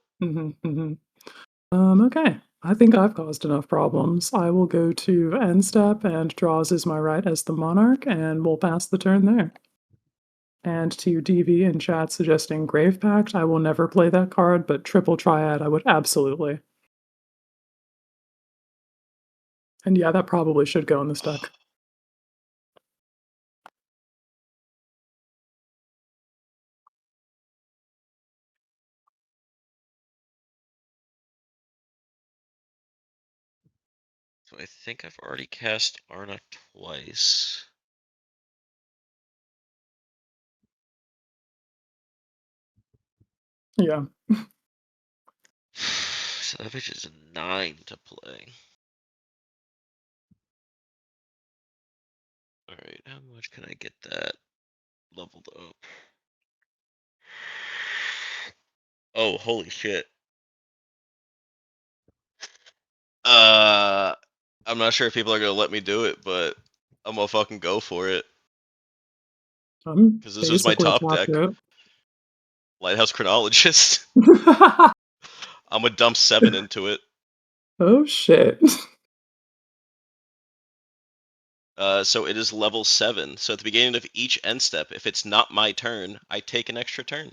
Okay. I think I've caused enough problems. I will go to end step, and draws is my right as the monarch, and we'll pass the turn there. And to DV in chat suggesting Grave Pact, I will never play that card, but Triple Triad I would absolutely. And yeah, that probably should go in this deck. So I think I've already cast Arna twice. Yeah. So that bitch is a 9 to play. Alright, how much can I get that leveled up? Oh, holy shit. I'm not sure if people are gonna let me do it, but I'm gonna fucking go for it. I'm Because this is my basically top tapped deck. out. Lighthouse Chronologist. I'm gonna dump 7 into it. Oh shit. So it is level 7. So at the beginning of each end step, if it's not my turn, I take an extra turn.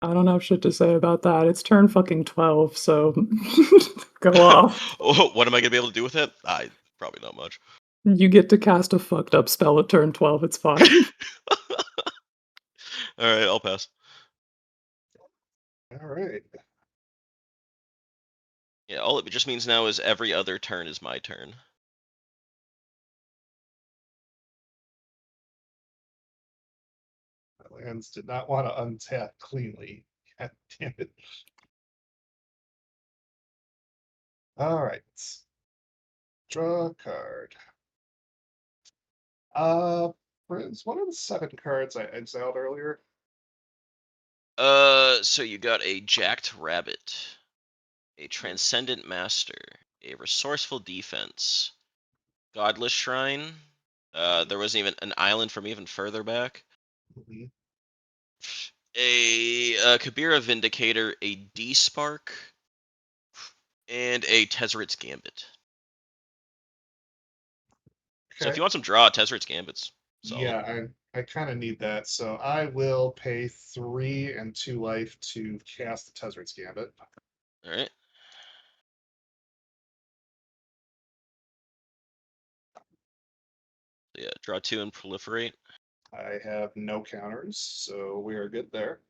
I don't have shit to say about that. It's turn fucking 12, so go off. What am I gonna be able to do with it? Probably not much. You get to cast a fucked up spell at turn 12, it's fine. Alright, I'll pass. All right. Yeah, all it just means now is every other turn is my turn. My lands did not want to untap cleanly. God damn it. All right. Draw a card. Friends, one of the 7 cards I exiled earlier. So you got a Jacked Rabbit, a Transcendent Master, a Resourceful Defense, Godless Shrine. There wasn't even an island from even further back. Mhm. A Kabira Vindicator, a D-Spark, and a Tezzeret's Gambit. So if Okay. you want some draw, Tezzeret's Gambit's solid. Yeah, I kind of need that. So I will pay 3 and 2 life to cast the Tezzeret's Gambit. All right. So yeah, draw 2 and proliferate. I have no counters, so we are good there.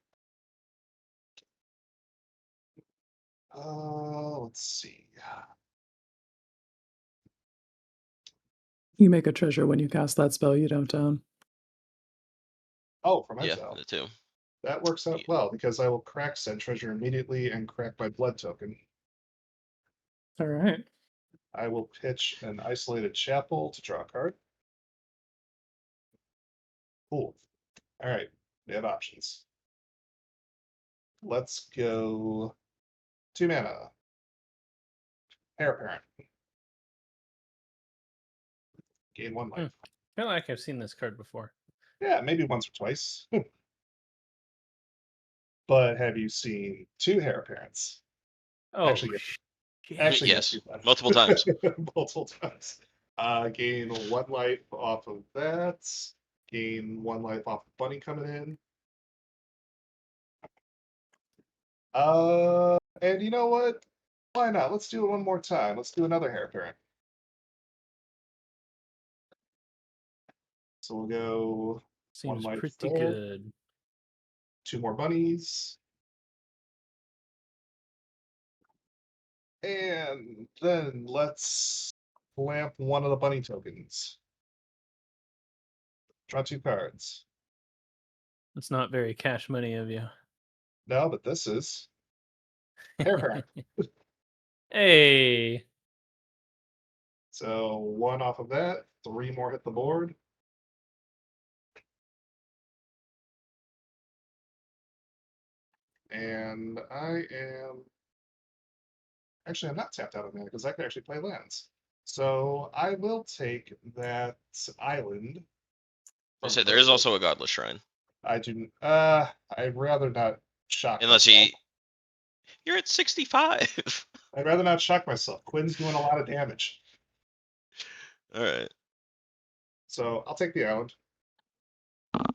Let's see. You make a treasure when you cast that spell you don't own. Oh, from Yeah, exile. the 2. That works out Yeah. well because I will crack said treasure immediately and crack my blood token. All right. I will pitch an isolated chapel to draw a card. Cool. All right, we have options. Let's go 2 mana. Heir Apparent. Gain 1 life. I feel like I've seen this card before. Yeah, maybe once or twice. But have you seen 2 Heir Apparents? Oh, Actually, shit. Actually, Yes, you have. multiple times. Multiple times. Gain 1 life off of that. Gain 1 life off of Bunny coming in. And you know what? Why not? Let's do it one more time. Let's do another Heir Apparent. So we'll go Seems life pretty there. good. 2 more bunnies. And then let's clamp 1 of the bunny tokens. Draw 2 cards. It's not very cash money of you. No, but this is Heir Apparent. Hey. So 1 off of that, 3 more hit the board. And I am actually I'm not tapped out of mana because I can actually play lands. So I will take that island. I from said there is Purple. also a Godless Shrine. I do. I'd rather not shock Unless myself. you're at 65. I'd rather not shock myself. Quinn's doing a lot of damage, All right. so I'll take the island.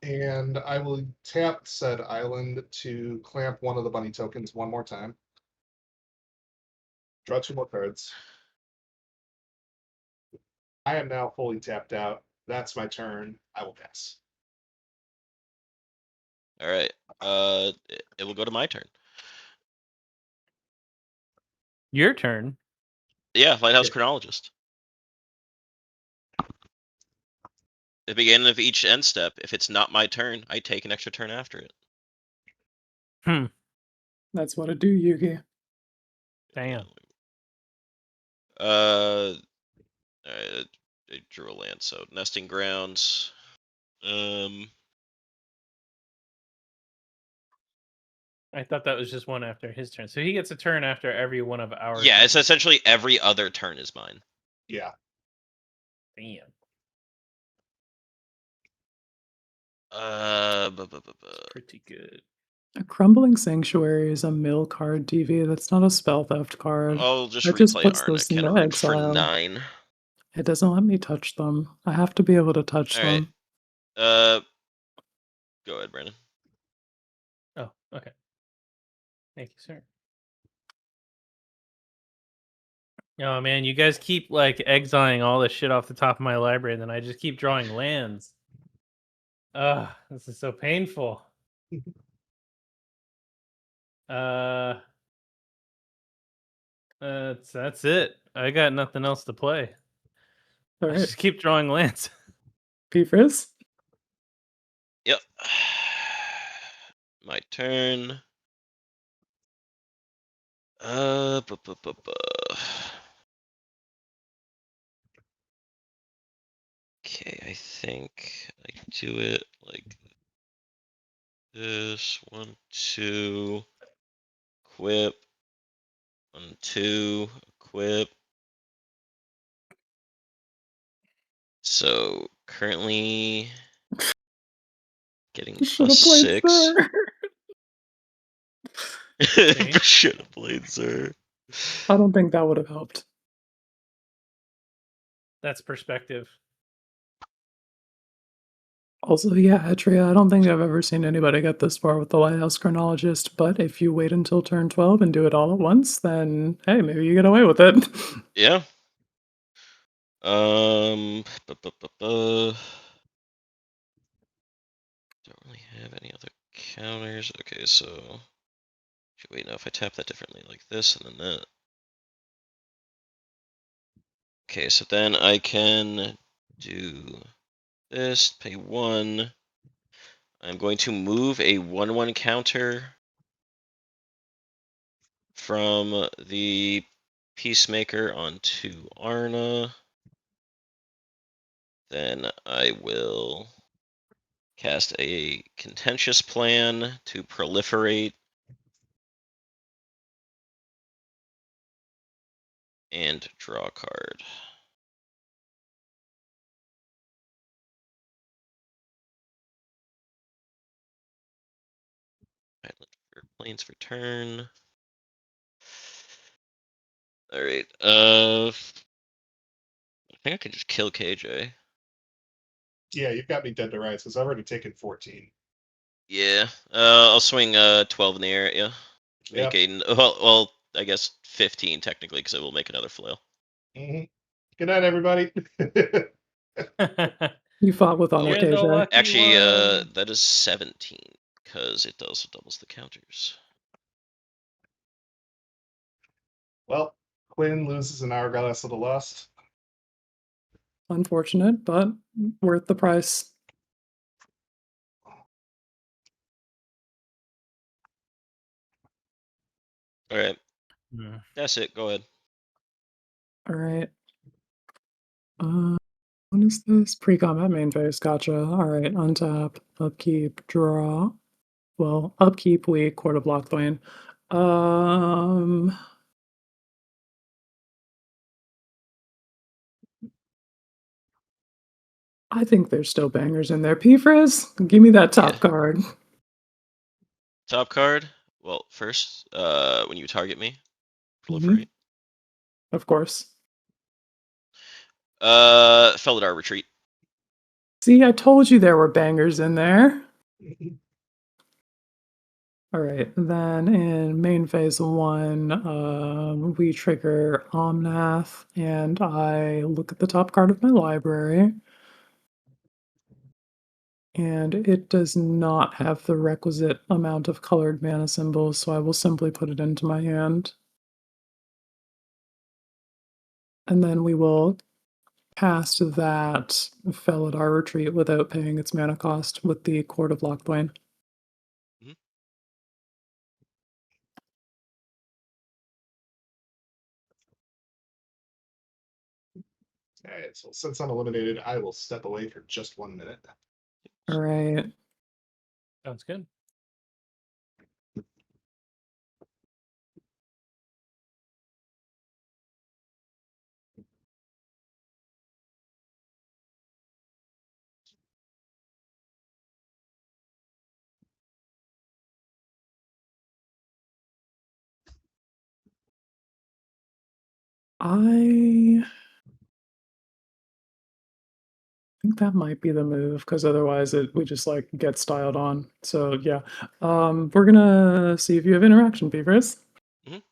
And I will tap said island to clamp 1 of the bunny tokens 1 more time. Draw 2 more cards. I am now fully tapped out. That's my turn. I will pass. All right. It will go to my turn. Your turn. Yeah, Lighthouse Yeah. Chronologist. At the beginning of each end step, if it's not my turn, I take an extra turn after it. That's what I do, Yugi. Damn. I drew a land, so Nesting Grounds. I thought that was just one after his turn. So he gets a turn after every one of our Yeah, it's turns. essentially every other turn is mine. Yeah. Damn. Pretty good. A Crumbling Sanctuary is a mill card, DV. That's not a spell theft card. I'll just That just replay puts Arna those into Kenrick for exile. 9. It doesn't let me touch them. I have to be able to touch All right. them. Go ahead, Brandon. Oh, okay. Thank you, sir. Oh man, you guys keep like exiling all this shit off the top of my library, and then I just keep drawing lands. Ugh, this is so painful. That's it. I got nothing else to play. All I right. just keep drawing lands. P-Frizz? Yep. My turn. Okay, I think I do it like this. 1, 2. Equip. 1, 2. Equip. So currently getting Should plus have played 6. Sir. Should have played Sir. I don't think that would have helped. That's perspective. Also, yeah, Etria, I don't think I've ever seen anybody get this far with the Lighthouse Chronologist, but if you wait until turn 12 and do it all at once, then hey, maybe you get away with it. Yeah. Don't really have any other counters. Okay, so wait, now if I tap that differently, like this and then that. Okay, so then I can do this, pay 1. I'm going to move a 1/1 counter from the Peacemaker onto Arna. Then I will cast a Contentious Plan to proliferate. And draw a card. Island for planes for turn. Alright, I think I can just kill KJ. Yeah, you've got me dead to rights because I've already taken 14. Yeah, I'll swing 12 in the air, yeah. Yep. Make a, well, I guess 15 technically, because I will make another flail. Good night, everybody. You fought with honor, You're the KJ. lucky Actually, one. that is 17, because it also doubles the counters. Well, Quinn loses an Hourglass of the Lust. Unfortunate, but worth the price. Alright, Hmm. that's it, go ahead. All right. What is this? Pre-combat main phase. Gotcha. All right. Untap, upkeep, draw. Well, upkeep, we Court of Lochthwain. I think there's still bangers in there. P-Frizz, give me that top Yeah. card. Top card. Well, first, when you target me, Mm-hmm. proliferate. Of course. Felidar retreat. See, I told you there were bangers in there. All right, then in main phase 1, we trigger Omnath, and I look at the top card of my library. And it does not have the requisite amount of colored mana symbols, so I will simply put it into my hand. And then we will cast that Felidar Retreat without paying its mana cost with the Court of Lochthwain. All right, so since I'm eliminated, I will step away for just 1 minute. All right. Sounds good. I think that might be the move, because otherwise we just like get styled on. So yeah. We're gonna see if you have interaction, Beavers. Mhm.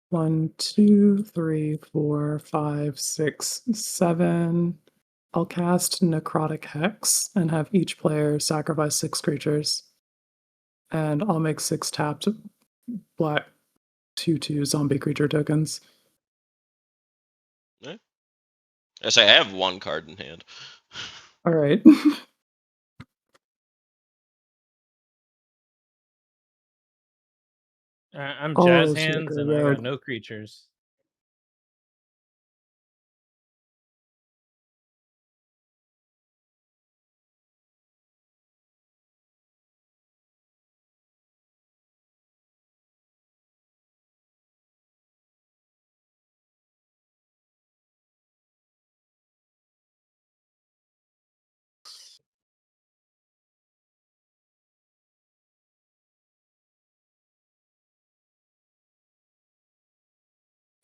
1, 2, 3, 4, 5, 6, 7. I'll cast Necrotic Hex and have each player sacrifice 6 creatures. And I'll make 6 tapped black 2/2 zombie creature tokens. I say I have 1 card in hand. All right. I'm Oh, jazz shit, hands good and I got road. no creatures.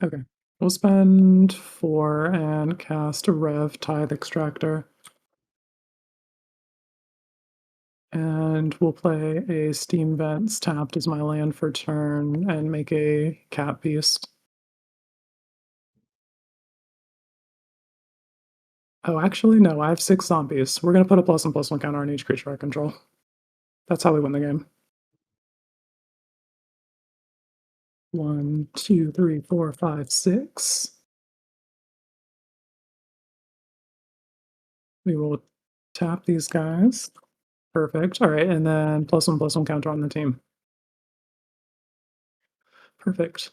Okay. We'll spend 4 and cast Rev Tithe Extractor. And we'll play a Steam Vents tapped as my land for turn and make a Cat Beast. Oh, actually, no, I have 6 zombies. We're going to put a +1/+1 counter on each creature I control. That's how we win the game. 1, 2, 3, 4, 5, 6. We will tap these guys. Perfect. All right, and then +1/+1 counter on the team. Perfect.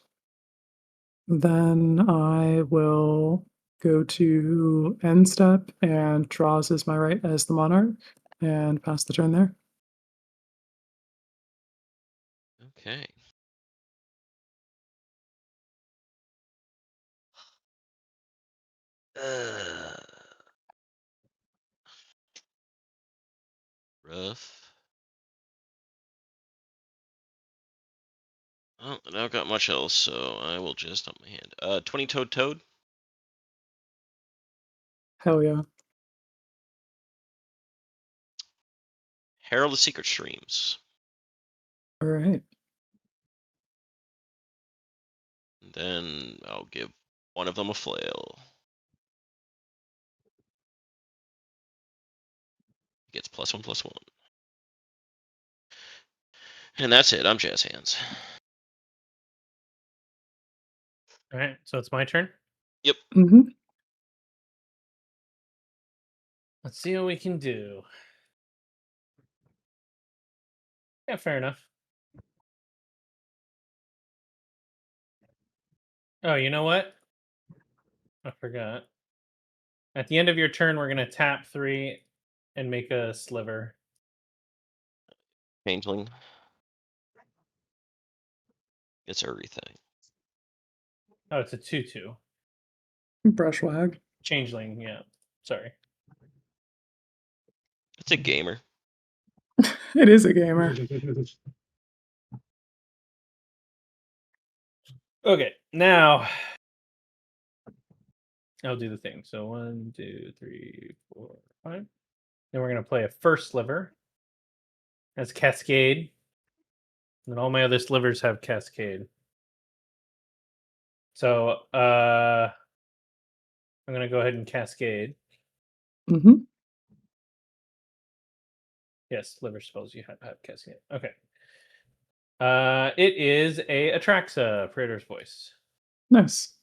Then I will go to end step and draws as my right as the monarch and pass the turn there. Okay. Rough. Oh, I don't got much else, so I will just dump my hand. 20 Toad. Hell yeah. Herald of Secret Streams. All right. Then I'll give one of them a flail. Gets +1/+1. And that's it. I'm jazz hands. All right, so it's my turn. Yep. Mm-hmm. Let's see what we can do. Yeah, fair enough. Oh, you know what? I forgot. At the end of your turn, we're gonna tap 3 and make a sliver. Changeling. It's everything. Oh, it's a 2/2. Brushwag. Changeling, yeah. Sorry. It's a gamer. It is a gamer. Okay, now I'll do the thing. So 1, 2, 3, 4, 5. Then we're gonna play a first sliver as Cascade. And all my other slivers have Cascade. So I'm gonna go ahead and Cascade. Mm-hmm. Yes, sliver spells you have Cascade. Okay. It is a Atraxa, Praetor's Voice. Nice.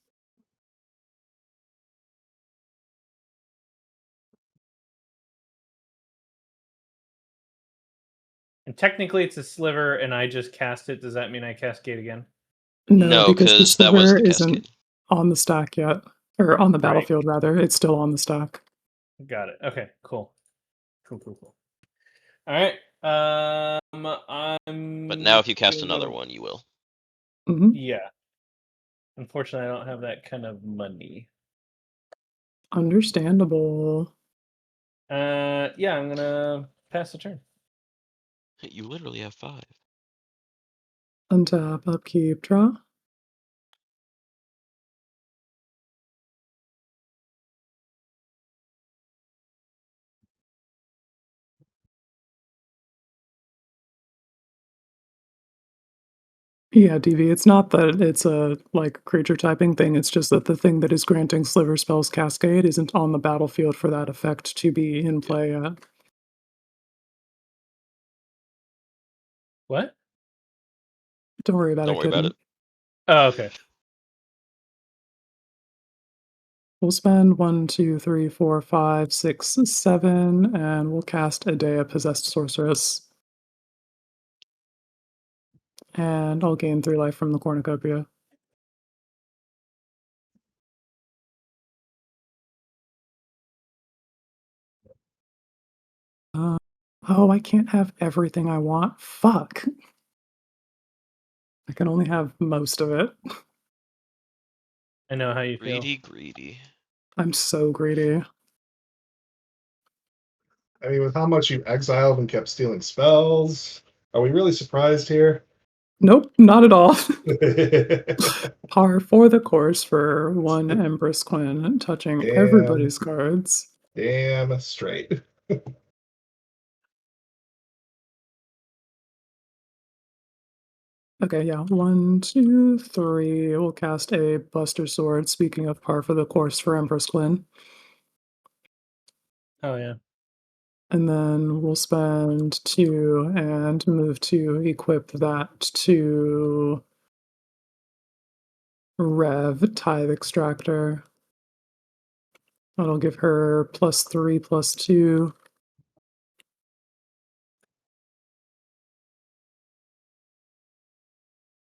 And technically it's a sliver and I just cast it. Does that mean I Cascade again? No, because the 'cause that was sliver the isn't Cascade. on the stack yet. Or on the Right. battlefield, rather. It's still on the stack. Got it. Okay, cool. Cool. All right. I'm But now if you cast gonna another go- one, you will. Mm-hmm. Yeah. Unfortunately, I don't have that kind of money. Understandable. Yeah, I'm gonna pass the turn. You literally have 5. Untap, upkeep, draw. Yeah, DV, it's not that it's a like creature typing thing, it's just that the thing that is granting sliver spells cascade isn't on the battlefield for that effect to be in play yet. What? Don't worry about Don't it, worry about kitten. it. Oh, okay. We'll spend 1, 2, 3, 4, 5, 6, 7, and we'll cast Adea Possessed Sorceress. And I'll gain 3 life from the cornucopia. Oh, I can't have everything I want. Fuck. I can only have most of it. I know how you feel. Greedy. I'm so greedy. I mean, with how much you exiled and kept stealing spells, are we really surprised here? Nope, not at all. Par for the course for one Empress Quinn, touching Damn. everybody's cards. Damn straight. Okay, yeah. 1, 2, 3. We'll cast a Buster Sword. Speaking of par for the course for Empress Quinn. Oh yeah. And then we'll spend 2 and move to equip that to Rev Tithe Extractor. That'll give her +3, +2.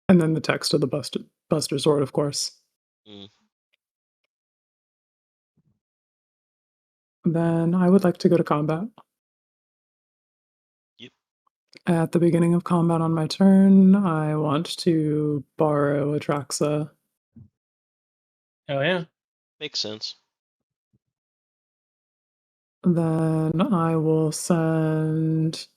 And then the text of the Buster Sword, of course. Mm. Then I would like to go to combat. Yep. At the beginning of combat on my turn, I want to borrow Atraxa. Oh yeah. Makes sense. Then I will send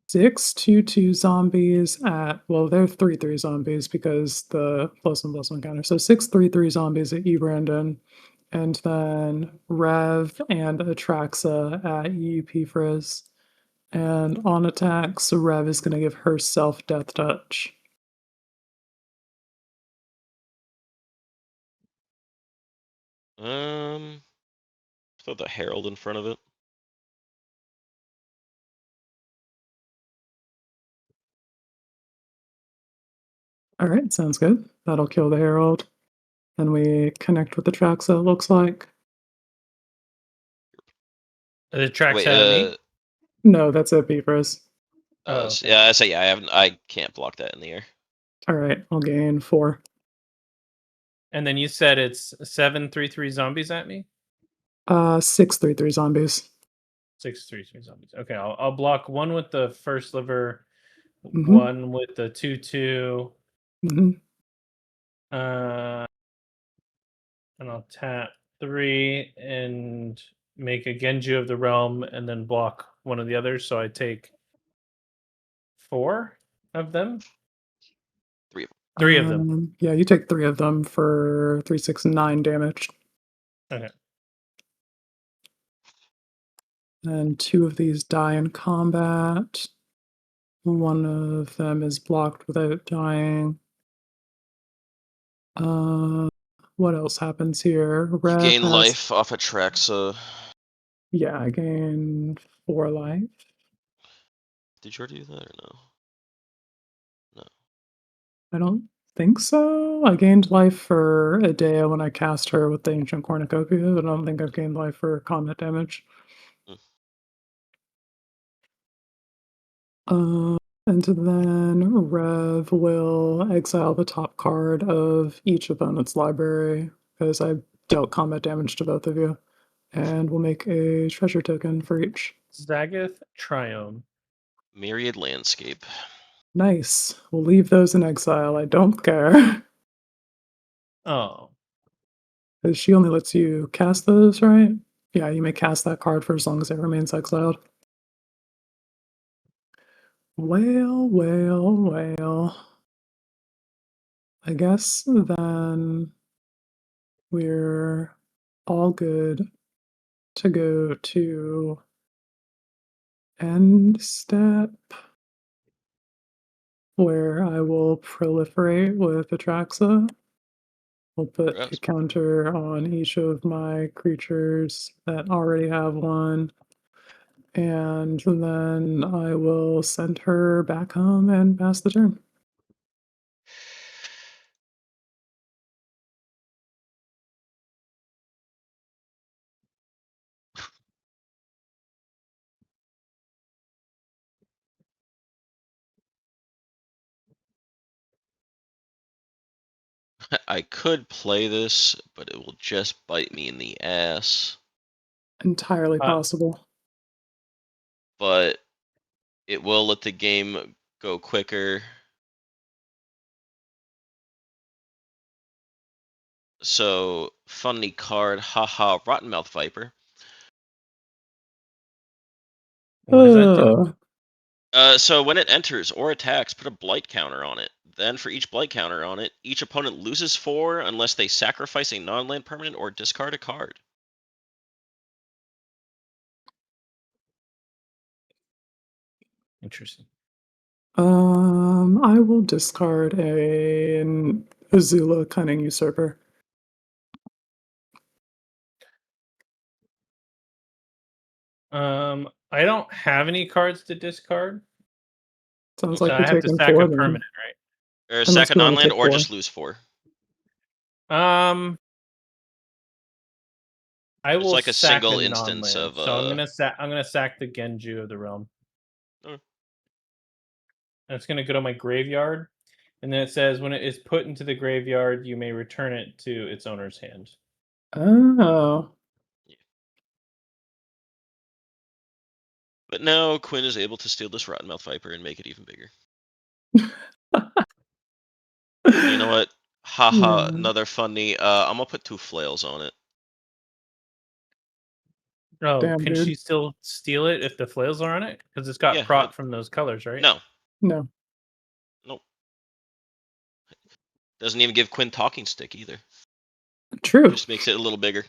6 2/2 zombies at, well, they're 3/3 zombies because the +1/+1 counter. So 6 3/3 zombies at E Brandon, and then Rev and Atraxa at EUP Frizz. And on attacks, Rev is going to give herself Death Touch. Throw the Herald in front of it. All right, sounds good. That'll kill the Herald. Then we connect with the Traxa, it looks like. The tracks Wait, at me. No, that's it, Beavers. Oh, okay. yeah, I say yeah. I can't block that in the air. All right, I'll gain 4. And then you said it's 7 3/3 zombies at me. 6 3/3 zombies. 6 3/3 zombies. Okay, I'll block one with the first liver, Mhm. one with the 2/2. Mm-hmm. And I'll tap 3 and make a Genju of the Realm, and then block one of the others. So I take 4 of them. 3 of them. 3 of them. Yeah, you take 3 of them for 3, 6, 9 damage. Okay. And 2 of these die in combat. One of them is blocked without dying. What else happens here? You Rev gain has, life off of Traxa. yeah, I gain 4 life. Did you already do that or no? No. I don't think so. I gained life for Idea when I cast her with the Ancient Cornucopia, but I don't think I've gained life for combat damage. And then Rev will exile the top card of each opponent's library, because I dealt combat damage to both of you. And we'll make a treasure token for each. Zagath Triome. Myriad Landscape. Nice. We'll leave those in exile. I don't care. Oh. Because she only lets you cast those, right? Yeah, you may cast that card for as long as it remains exiled. Well. I guess then we're all good to go to end step, where I will proliferate with Atraxa. We'll put a counter on each of my creatures that already have one. And then I will send her back home and pass the turn. I could play this, but it will just bite me in the ass. Entirely possible. But it will let the game go quicker. So, funny card, haha, Rottenmouth Viper. What does that do? So when it enters or attacks, put a blight counter on it. Then for each blight counter on it, each opponent loses 4 unless they sacrifice a non-land permanent or discard a card. Interesting. I will discard an Azula Cunning Usurper. I don't have any cards to discard, Sounds so like I you're have to taking sack 4 a then. permanent, Or Unless sack a you wanna non-land take or 4. just lose 4. right? I It's will like a sack single a instance non-land, of so I'm gonna sack the Genju of the realm. Okay. And it's gonna go to my graveyard, and then it says when it is put into the graveyard, you may return it to its owner's hand. Oh. But now Quinn is able to steal this Rottenmouth Viper and make it even bigger. You know what? Haha, Yeah. another funny. I'm gonna put 2 flails on it. Oh, Damn, can dude. she still steal it if the flails are on it? Because it's got Yeah, proc from those colors, right? No, No. nope. Doesn't even give Quinn talking stick either. True. Just makes it a little bigger.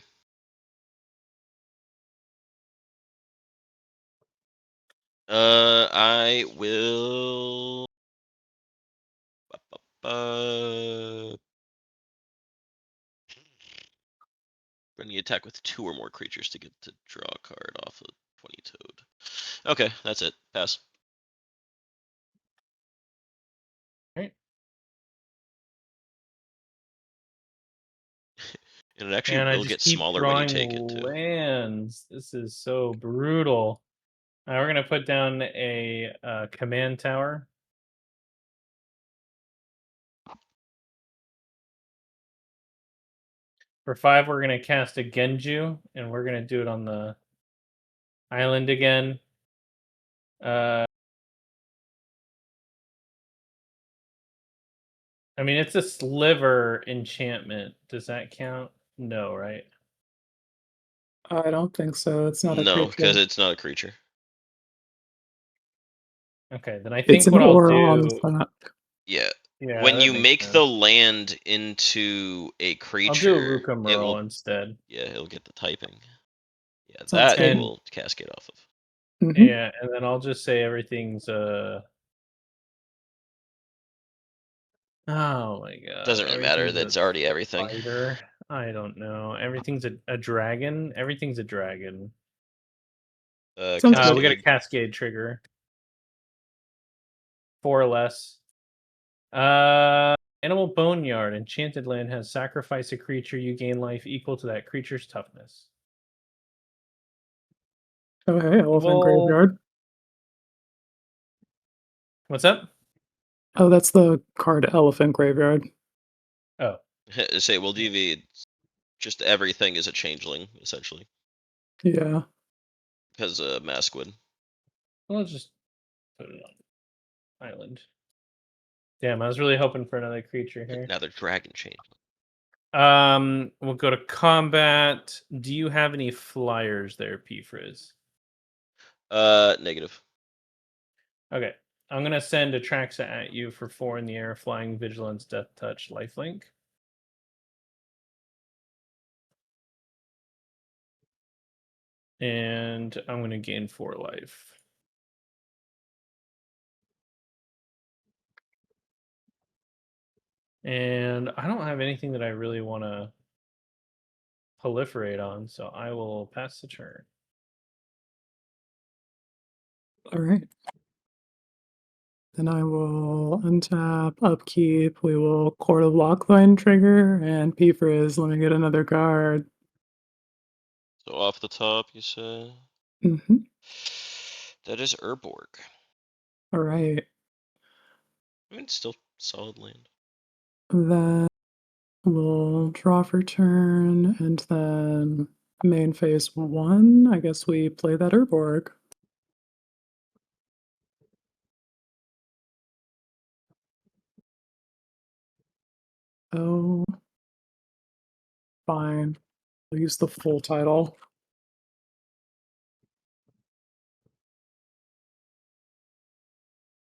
I will. Run the attack with 2 or more creatures to get to draw a card off a 20 toad. Okay, that's it. Pass. Right. And it actually And I will just get keep smaller when you drawing take it too. lands. This is so brutal. We're gonna put down a command tower. For 5, we're gonna cast a Genju, and we're gonna do it on the island again. I mean, it's a sliver enchantment. Does that count? No, right? I don't think so. It's not a No, because creature. it's not a creature. Okay, then I It's think an what I'll aura on the do. front. Yeah. Yeah, When that you makes make sense. the land into a I'll do a creature, Ruka it Merle will. instead. Yeah, it'll get the typing. Yeah, Sounds that you good. And will cascade off of. Mhm. yeah, and then I'll just say everything's oh my god. Doesn't really matter. Everything's That's a already everything. fighter. I don't know. Everything's a dragon. Everything's a dragon. Sounds good. Cascade. We got a cascade trigger. 4 or less. Animal Boneyard. Enchanted land has sacrifice a creature. You gain life equal to that creature's toughness. Oh, hey, Elephant Well, Graveyard. what's up? Oh, that's the card Elephant Graveyard. Oh, Say, well, DV, just everything is a changeling, essentially. Yeah. Because Mask would. well, let's just put it on island. Damn, I was really hoping for another creature here. Now they're dragon changeling. We'll go to combat. Do you have any flyers there, P Frizz? Negative. Okay. I'm gonna send Atraxa at you for 4 in the air, flying, vigilance, death touch, lifelink. And I'm gonna gain 4 life. And I don't have anything that I really want to proliferate on, so I will pass the turn. All right. Then I will untap, upkeep. We will Court of Lockline trigger, and P Frizz. Let me get another card. So off the top, you say? Mm-hmm. That is Urborg. All right. I mean, it's still solid land. Then we'll draw for turn, and then main phase 1. I guess we play that Urborg. Oh, fine. I'll use the full title.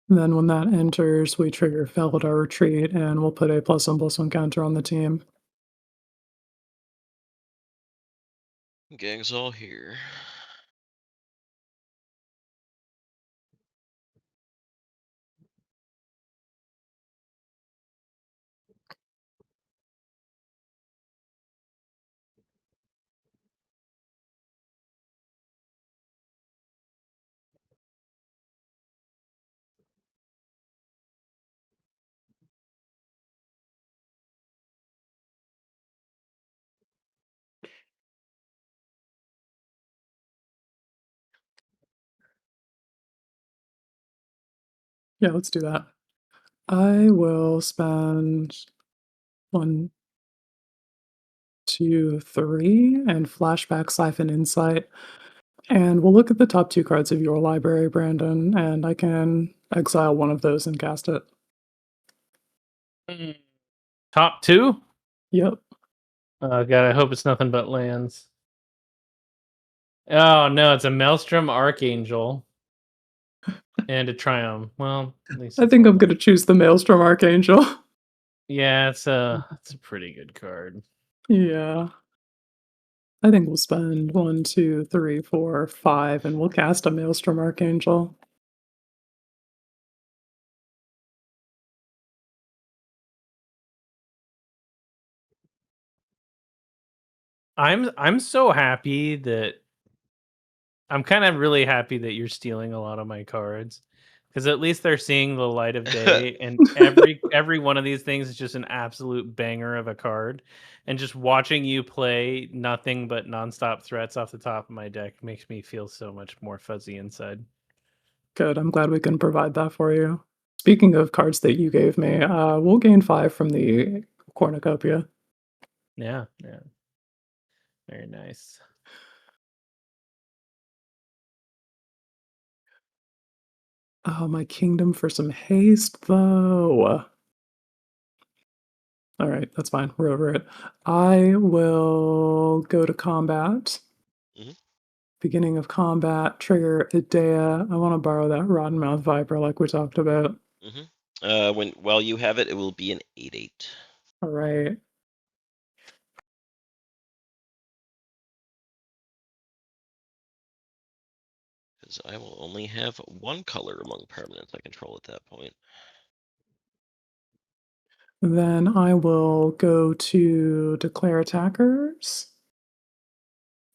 Then when that enters, we trigger Felidar Retreat, and we'll put a +1/+1 counter on the team. Gang's all here. Yeah, let's do that. I will spend 1, 2, 3, and Flashback, Siphon, Insight. And we'll look at the top 2 cards of your library, Brandon, and I can exile one of those and cast it. Top 2? Yep. Oh god, I hope it's nothing but lands. Oh no, it's a Maelstrom Archangel and a Triumph. Well, at least I it's think one I'm gonna choose the Maelstrom Archangel. Yeah, it's a pretty good card. Yeah. I think we'll spend 1, 2, 3, 4, 5, and we'll cast a Maelstrom Archangel. I'm so happy that I'm kind of really happy that you're stealing a lot of my cards because at least they're seeing the light of day, and every one of these things is just an absolute banger of a card. And just watching you play nothing but nonstop threats off the top of my deck makes me feel so much more fuzzy inside. Good, I'm glad we can provide that for you. Speaking of cards that you gave me, we'll gain 5 from the Cornucopia. Yeah, very nice. Oh, my kingdom for some haste, though. All right, that's fine. We're over it. I will go to combat. Mhm. Beginning of combat, trigger Idea. I want to borrow that Rotten Mouth Viper like we talked about. While you have it, it will be an 8/8. All right. Because I will only have one color among permanents I control at that point. Then I will go to declare attackers.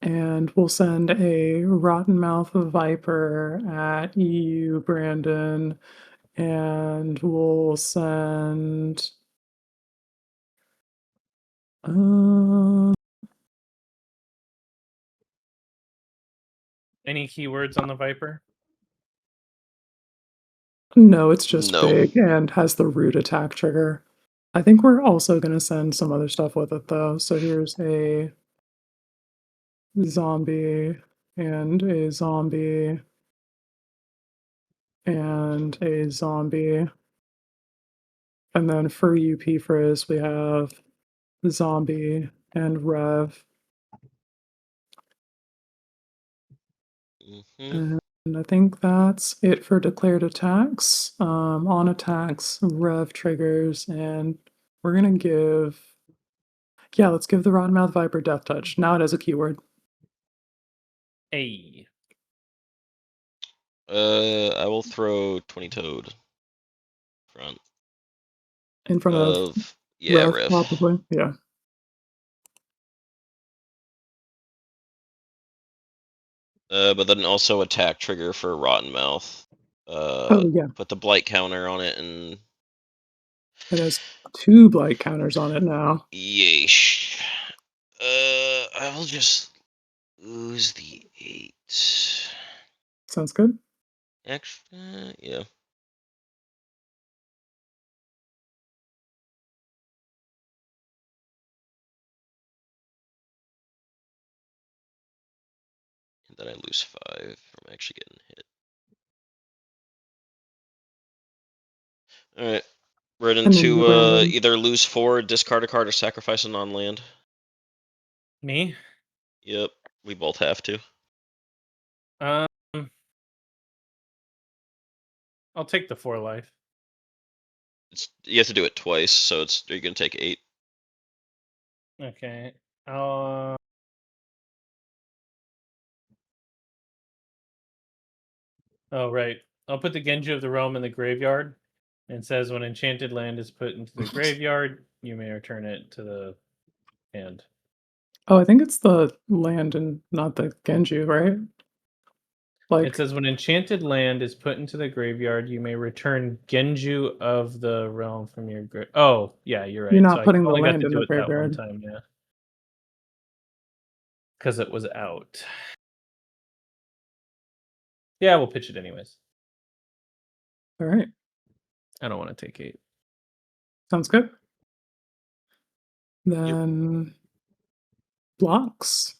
And we'll send a Rotten Mouth Viper at EU Brandon. And we'll send Any keywords on the Viper? no, it's just No. big and has the root attack trigger. I think we're also going to send some other stuff with it, though. So here's a zombie and a zombie and a zombie. And then for UP Frizz, we have zombie and Rev. Mhm. And I think that's it for declared attacks. On attacks, Rev triggers, and we're going to give. Yeah, let's give the Rotten Mouth Viper Death Touch. Now it has a keyword. Hey. I will throw 20 Toad front In front of of Rev, Rev. probably. Yeah. But then also attack trigger for Rotten Mouth. Oh, yeah. Put the blight counter on it and It has 2 blight counters on it now. yeesh. I will just lose the 8. Sounds good. Actually, yeah. And then I lose 5 from actually getting hit. Alright. Right And then into Brandon. either lose 4, discard a card, or sacrifice a non-land. Me? Yep, we both have to. Um, I'll take the 4 life. You have to do it twice, so are you gonna take 8? Okay. Oh, right. I'll put the Genji of the Realm in the graveyard. And it says when enchanted land is put into the graveyard, you may return it to the hand. Oh, I think it's the land and not the Genji, right? Like, It says when enchanted land is put into the graveyard, you may return Genju of the Realm from your Oh, yeah, you're right. you're So not I putting the only got land to in do the it that one graveyard. time, yeah. Because it was out. Yeah, we'll pitch it anyways. All right, I don't want to take 8. sounds good. Then blocks.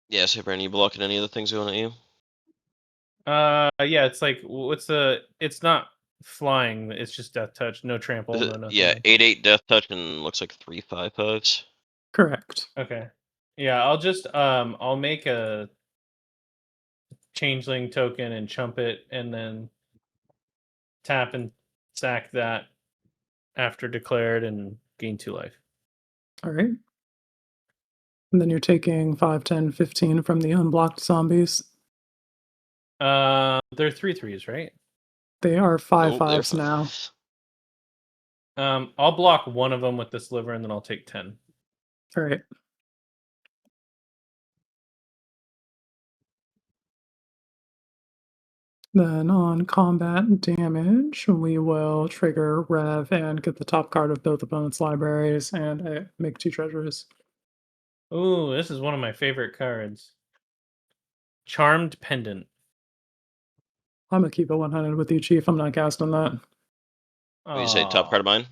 Yeah, so Brandon, you blocking any of the things going at you? Yeah, it's like it's not flying, it's just death touch, no trample, no nothing. Yeah, like that. 8/8 death touch and looks like 3 5/5s. Correct. Okay. Yeah, I'll just I'll make a changeling token and chump it and then tap and sack that after declared and gain 2 life. All right. And then you're taking 5, 10, 15 from the unblocked zombies. They're 3/3s, right? They are 5 Nope, they're 5s now. 5/5s. I'll block one of them with the sliver and then I'll take 10. All right. Then on combat damage, we will trigger Rev and get the top card of both opponents' libraries and make 2 treasures. Ooh, this is one of my favorite cards. Charmed Pendant. I'm gonna keep it 100 with you, Chief. I'm not casting that. What you say, top card of mine?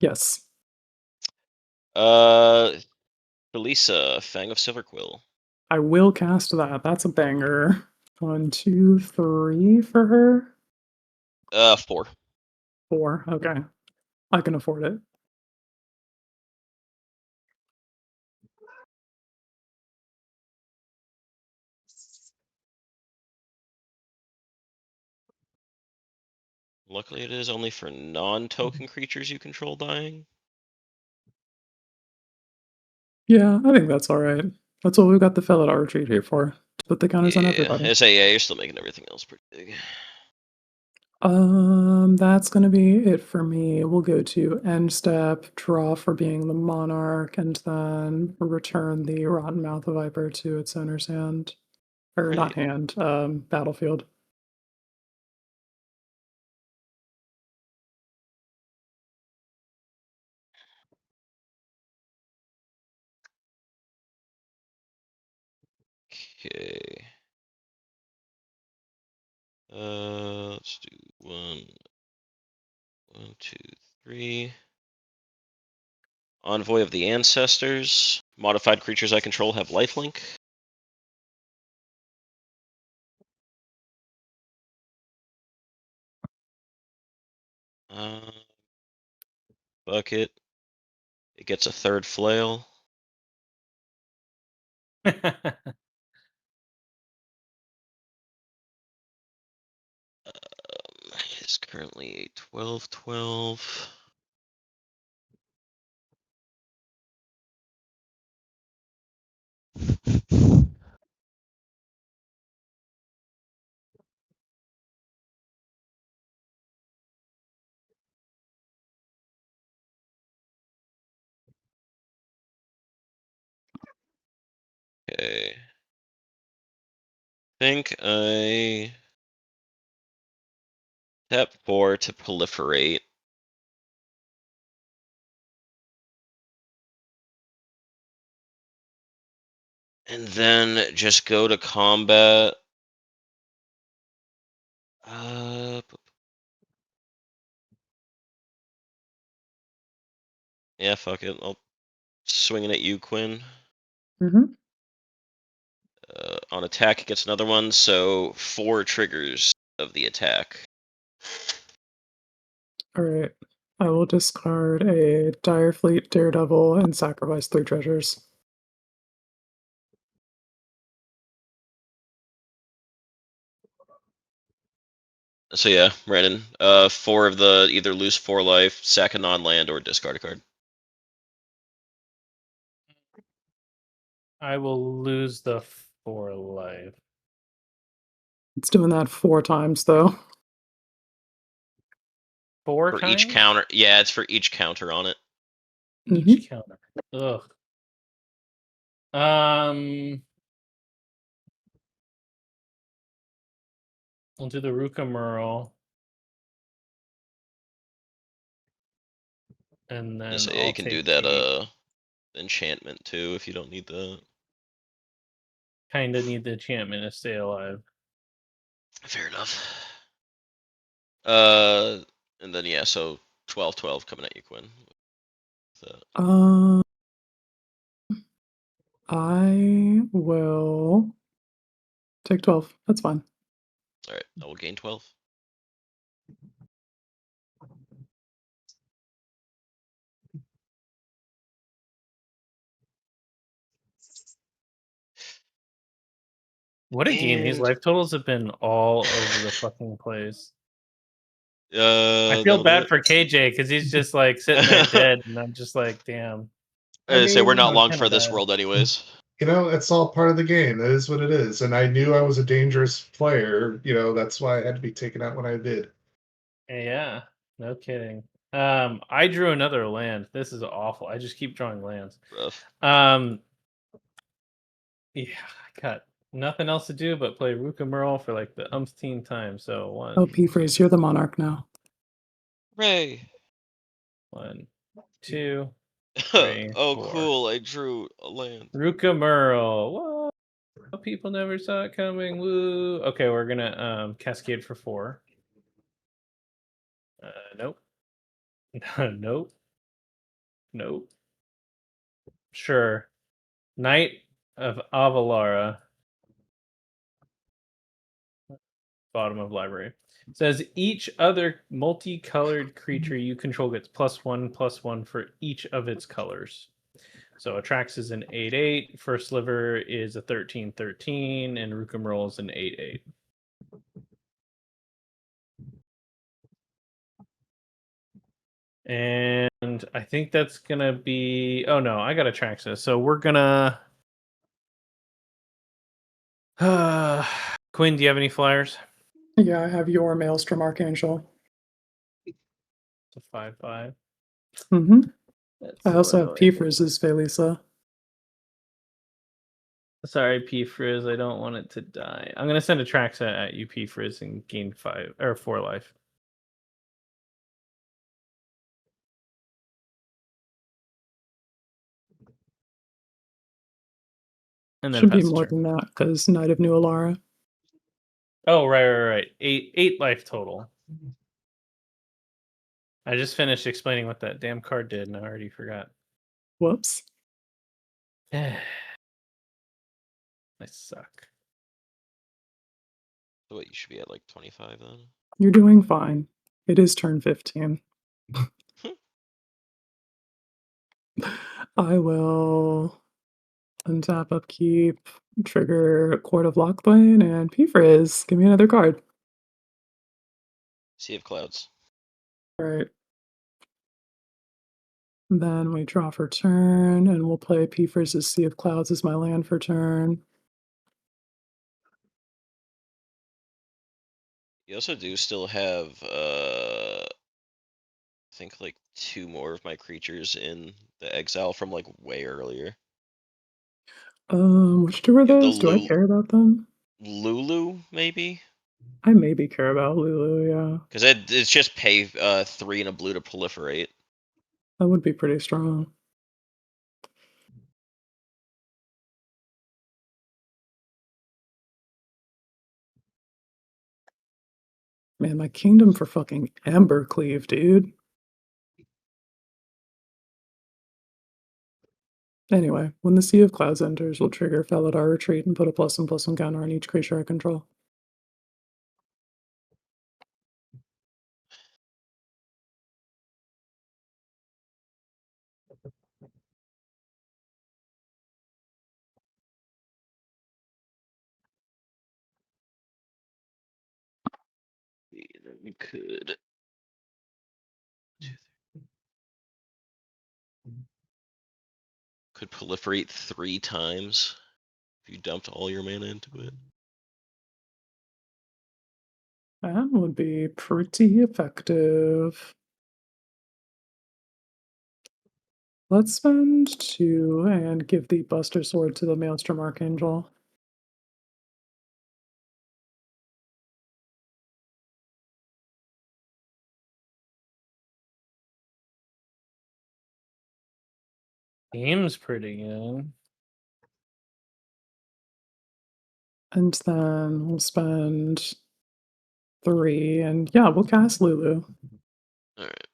Yes. Felisa, Fang of Silverquill. I will cast that. That's a banger. 1, 2, 3 for her. 4. 4. Okay. I can afford it. Luckily, it is only for non-token creatures you control dying. Yeah, I think that's all right. That's what we've got the Felidar retreat here for. To put the counters on Yeah, everybody. I say, yeah, you're still making everything else pretty big. That's gonna be it for me. We'll go to end step, draw for being the monarch, and then return the Rotten Mouth of Viper to its owner's hand. Or not Right. hand, battlefield. Okay. Let's do 1, 2, 3. Envoy of the Ancestors. Modified creatures I control have lifelink. Bucket. It gets a 3rd flail. It's currently a 12/12. Okay. Think I tap 4 to proliferate. And then just go to combat. Yeah, fuck it. I'll swing it at you, Quinn. Mm-hmm. On attack, it gets another one, so 4 triggers of the attack. Alright. I will discard a Direfleet Daredevil and sacrifice 3 treasures. So yeah, Brandon. 4 of the either lose 4 life, sack a non-land, or discard a card. I will lose the 4 life. It's doing that 4 times though. 4 For times? each counter. Yeah, it's for each counter on it. Each counter. Ugh. We'll do the Ruka Merle. And then So yeah, I'll you can do take that enchantment too if you don't need that. Kinda need the enchantment to stay alive. Fair enough. And then yeah, so 12/12 coming at you, Quinn. So, I will take 12. That's fine. all right, I will gain 12. What a game. These And life totals have been all over the fucking place. I feel that'll do bad it. for KJ because he's just like sitting there dead, and I'm just like, damn. I Say we're mean, not long kinda for this bad. world, anyways. you know, it's all part of the game. That is what it is. And I knew I was a dangerous player. You know, that's why I had to be taken out when I did. Yeah, no kidding. I drew another land. This is awful. I just keep drawing lands. Rough. Yeah, I got nothing else to do but play Ruka Merle for like the umpteenth time. So Oh, P-Freeze, you're the monarch now. Hooray! 1, 2, 3, Oh, 4. cool! I drew a land. Ruka Merle. Whoa! People never saw it coming. Woo! Okay, we're gonna cascade for 4. Nope. Nope. Nope. Sure. Knight of Avalara. Bottom of library. It says each other multicolored creature you control gets +1/+1 for each of its colors. So Atrax is an 8/8, First Sliver is a 13/13, and Rukamurl is an 8/8. And I think that's gonna be. Oh no, I got Atraxa. So we're gonna. Quinn, do you have any flyers? Yeah, I have your Maelstrom Archangel. It's a 5/5. Mm-hmm. That's I so also have annoying. P-Freeze's Felisa. Sorry, P Frizz. I don't want it to die. I'm gonna send a Traxa at you, P Frizz, and gain 5 or 4 life. And then Should be pass the more turn. than that, because Knight of New Alara. Oh, right. 8 life total. I just finished explaining what that damn card did, and I already forgot. Whoops. I suck. So what? You should be at like 25 then. You're doing fine. It is turn 15. I will untap upkeep, trigger Court of Lockbane, and P-Frizz. Give me another card. Sea of Clouds. Alright. Then we draw for turn, and we'll play P-Frizz's Sea of Clouds as my land for turn. You also do still have I think like 2 more of my creatures in the exile from like way earlier. Which two are You have the those? Do I care about them? Lulu, maybe? I maybe care about Lulu, yeah. Because it's just pay 3 and a blue to proliferate. That would be pretty strong. Man, my kingdom for fucking Embercleave, dude. Anyway, when the Sea of Clouds enters, we'll trigger Felidar Retreat and put a +1/+1 counter on each creature I control. Then we could. Could proliferate 3 times if you dumped all your mana into it. That would be pretty effective. Let's spend 2 and give the Buster Sword to the Maelstrom Archangel. Seems pretty good. And then we'll spend 3, and yeah, we'll cast Lulu. All right.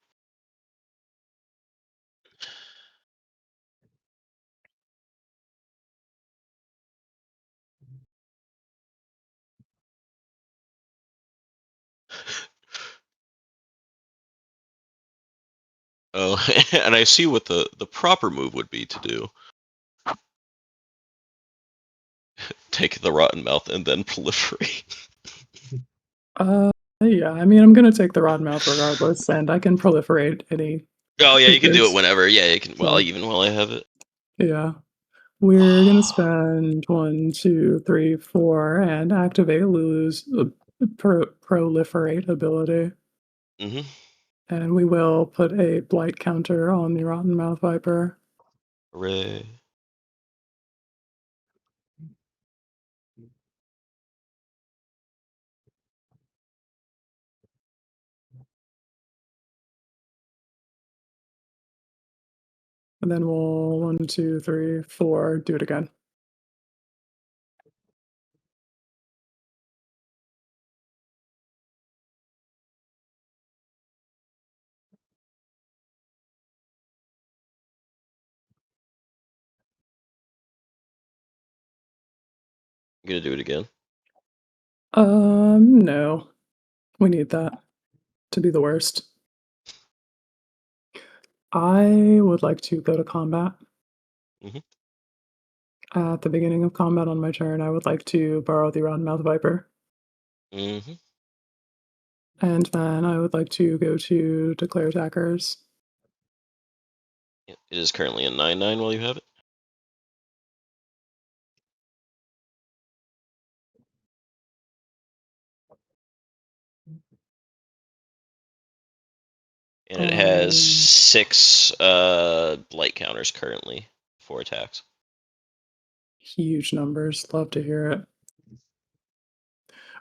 Oh, and I see what the proper move would be to do. Take the rotten mouth and then proliferate. Yeah, I mean, I'm gonna take the Rod Mouth regardless, and I can proliferate any. Oh yeah, you can do it creatures. whenever. Yeah, you can. Well, Yeah. even while I have it. Yeah. We're gonna spend 1, 2, 3, 4, and activate Lulu's proliferate ability. Mm-hmm. And we will put a blight counter on the Rotten Mouth Viper. Hooray. And then we'll 1, 2, 3, 4, do it again. You gonna do it again? No. We need that to be the worst. I would like to go to combat. Mhm. At the beginning of combat on my turn, I would like to borrow the Rotten Mouth Viper. Mm-hmm. And then I would like to go to declare attackers. It is currently a 9/9 while you have it. And it has 6 blight counters currently, 4 attacks. Huge numbers. Love to hear it.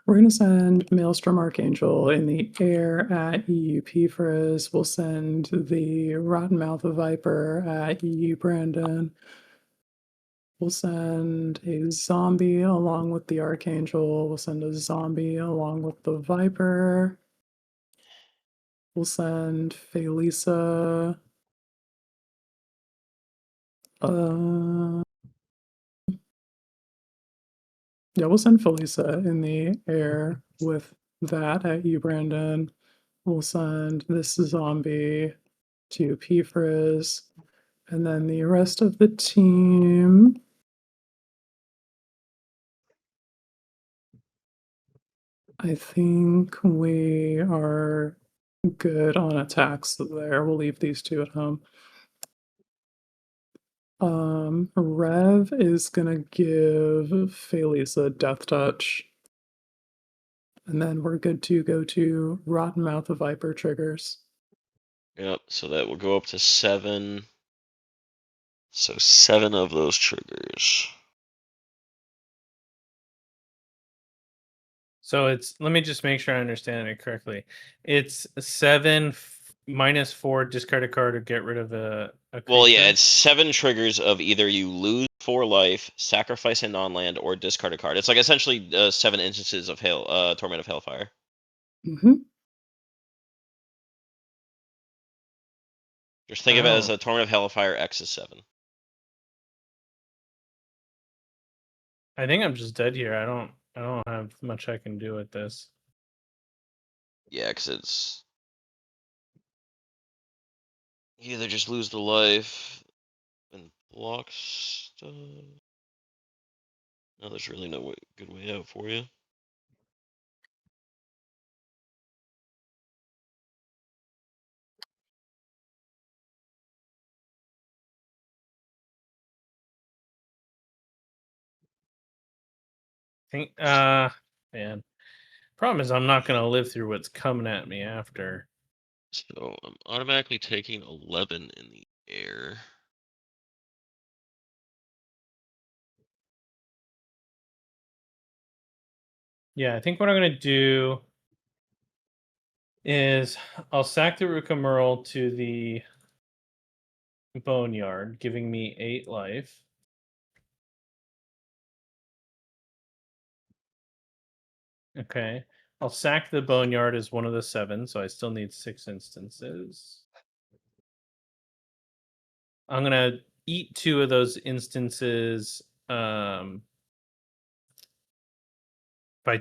We're going to send Maelstrom Archangel in the air at EUP Frizz. We'll send the Rotten Mouth Viper at EU Brandon. We'll send a zombie along with the Archangel. We'll send a zombie along with the Viper. We'll send Felisa. Yeah, we'll send Felisa in the air with that at you, Brandon. We'll send this zombie to P-Frizz. And then the rest of the team. I think we are good on attacks there. We'll leave these 2 at home. Rev is gonna give Felisa Death Touch. And then we're good to go to Rotten Mouth of Viper triggers. Yep, so that will go up to 7. So 7 of those triggers. So it's, let me just make sure I understand it correctly. It's 7 minus 4 discard a card or get rid of a creature. Well, yeah, it's 7 triggers of either you lose 4 life, sacrifice a non-land, or discard a card. It's like essentially 7 instances of Torment of Hellfire. Mm-hmm. Just think of it as a Torment of Hellfire X is 7. I think I'm just dead here. I don't have much I can do with this. Yeah, because it's you either just lose the life and block stuff. No, there's really no good way out for you. think, man. Problem is, I'm not gonna live through what's coming at me after. So I'm automatically taking 11 in the air. Yeah, I think what I'm gonna do is I'll sack the Rukamerl to the Boneyard, giving me 8 life. Okay. I'll sack the Boneyard as one of the 7, so I still need 6 instances. I'm gonna eat 2 of those instances by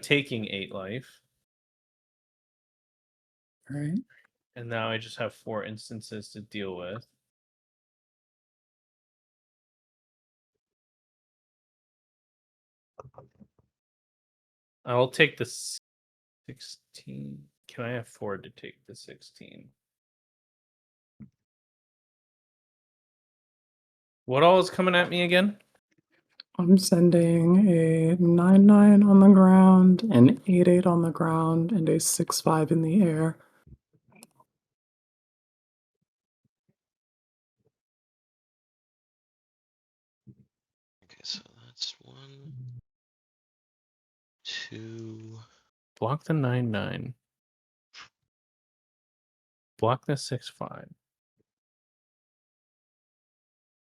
taking 8 life. All right. And now I just have 4 instances to deal with. I'll take the 16. Can I afford to take the 16? What all is coming at me again? I'm sending a 9/9 on the ground, an 8/8 on the ground, and a 6/5 in the air. Okay, so that's 1, 2. Block the 9/9. Block the 6/5.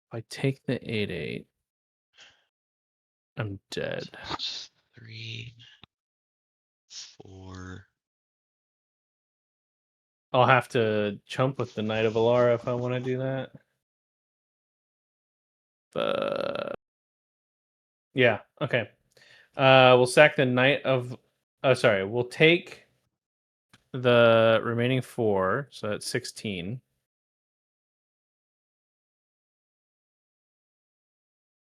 If I take the 8/8, I'm dead. So that's 3, 4. I'll have to chump with the Knight of Alara if I want to do that. But yeah, okay. We'll sack the Knight of. Oh, sorry. We'll take the remaining 4, so that's 16.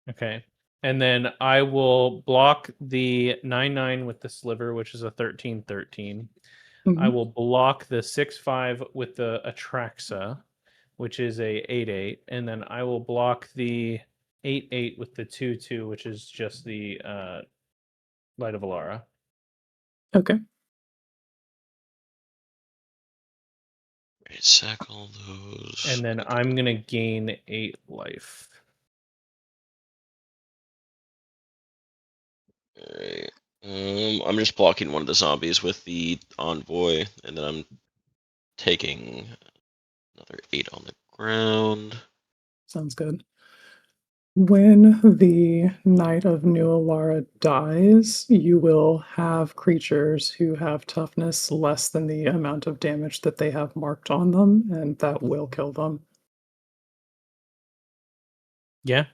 Okay. And then I will block the 9/9 with the sliver, which is a 13/13. I will block the 6/5 with the Atraxa, which is a 8/8, and then I will block the 8/8 with the 2/2, which is just the Light of Alara. Okay. Right, sack all those. And then I'm gonna gain 8 life. Alright. I'm just blocking one of the zombies with the envoy, and then I'm taking another 8 on the ground. Sounds good. When the Knight of New Alara dies, you will have creatures who have toughness less than the amount of damage that they have marked on them, and that will kill them. Yeah.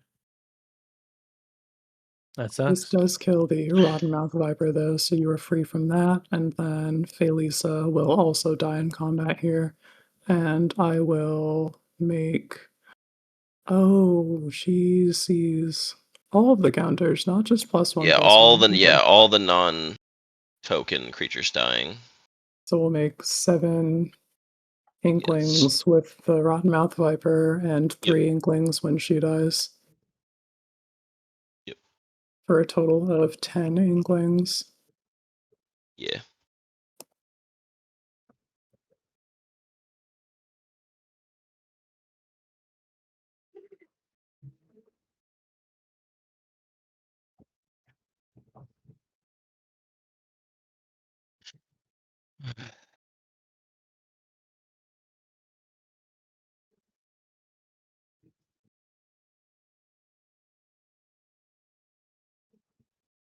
That This sucks. does kill the Rottenmouth Viper, though, so you are free from that. And then Felisa will also die in combat here. And I will make. Oh, she sees all of the counters, not just +1, Yeah, +1. Okay. all the non-token creatures dying. So we'll make 7 Inklings with the Rottenmouth Viper and 3 Inklings when she dies. Yep. For a total of 10 Inklings. Yeah.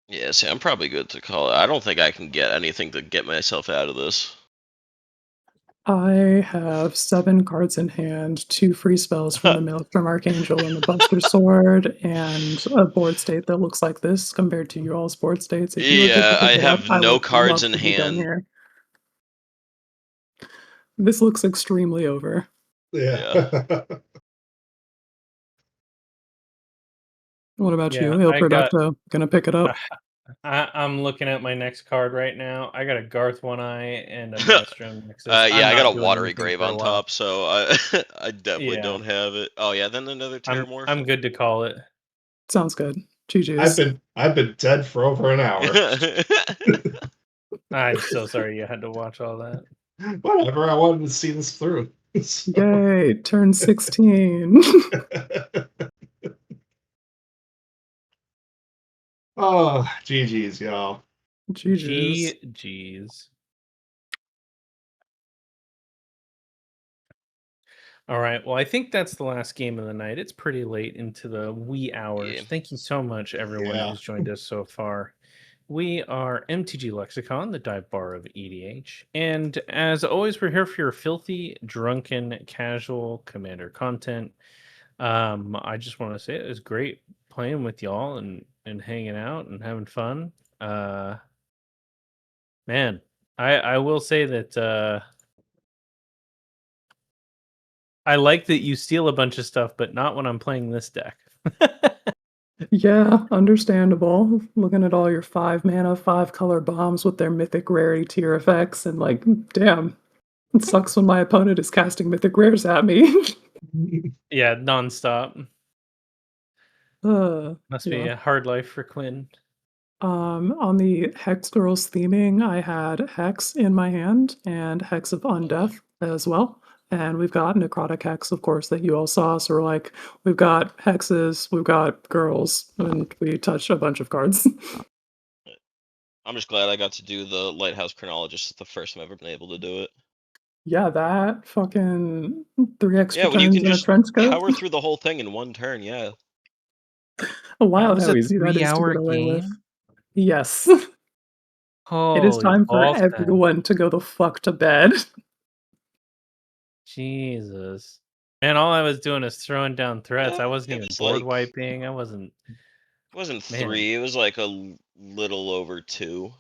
Yeah, see, I'm probably good to call it. I don't think I can get anything to get myself out of this. I have 7 cards in hand, 2 free spells from the Maelstrom Archangel and the Buster Sword, and a board state that looks like this compared to your all's board states. If you were Yeah, to I pick it up, have I no would cards love in to be done hand. here. This looks extremely over. Yeah. What about Yeah, you, Il I got. Producto? Gonna pick it up? I'm looking at my next card right now. I got a Garth One Eye and a Maelstrom Nexus. Yeah, I'm I got not a doing Watery anything Grave for a on while. top, so I definitely Yeah. don't have it. Oh yeah, then another Terramorph. I'm good to call it. Sounds good. GG's. I've been dead for over an hour. I'm so sorry you had to watch all that. Whatever, I wanted to see this through. So- Yay, turn 16. Oh, GG's, y'all. GG's. GG's. All right. Well, I think that's the last game of the night. It's pretty late into the wee hours. Yeah. Thank you so much, everyone Yeah. who's joined us so far. We are MTG Lexicon, the dive bar of EDH. And as always, we're here for your filthy, drunken, casual Commander content. I just want to say it was great playing with y'all and hanging out and having fun. Man, I will say that I like that you steal a bunch of stuff, but not when I'm playing this deck. Yeah, understandable. Looking at all your 5 mana, 5 color bombs with their mythic rarity tier effects, and like, damn, it sucks when my opponent is casting mythic rares at me. Yeah, nonstop. Must be Yeah. a hard life for Quinn. On the Hex Girls theming, I had Hex in my hand and Hex of Undeath as well. And we've got Necrotic Hex, of course, that you all saw. So we're like, we've got hexes, we've got girls, and we touched a bunch of cards. I'm just glad I got to do the Lighthouse Chronologist. It's the first time I've ever been able to do it. Yeah, that fucking 3 extra Yeah, when you turns can in a just trench coat. power through the whole thing in one turn, yeah. Wild was how a easy that is to 3-hour get away with. game? Yes. It is Holy time for balls, man. everyone to go the fuck to bed. Jesus. Man, all I was doing is throwing down threats. I wasn't It even was board like- wiping. I wasn't. It wasn't Man. 3, it was like a little over 2.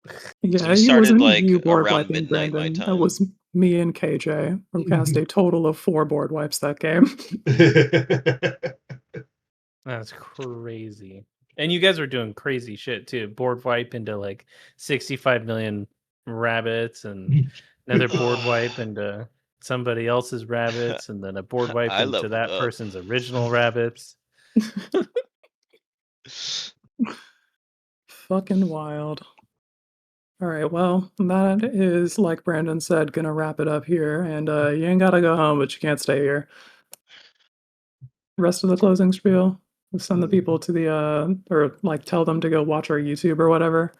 Yeah, we he started, wasn't like, you board around wiping, midnight my Brandon. That time. was me and KJ, who cast a total of 4 board wipes that game. That's crazy. And you guys were doing crazy shit too. Board wipe into like 65 million rabbits and another board wipe into somebody else's rabbits and then a board wipe I into leveled that up. person's original rabbits. Fucking wild. All right, well, that is, like Brandon said, gonna wrap it up here. And you ain't gotta go home, but you can't stay here. Rest of the closing spiel. Send the people to the or like tell them to go watch our YouTube or whatever.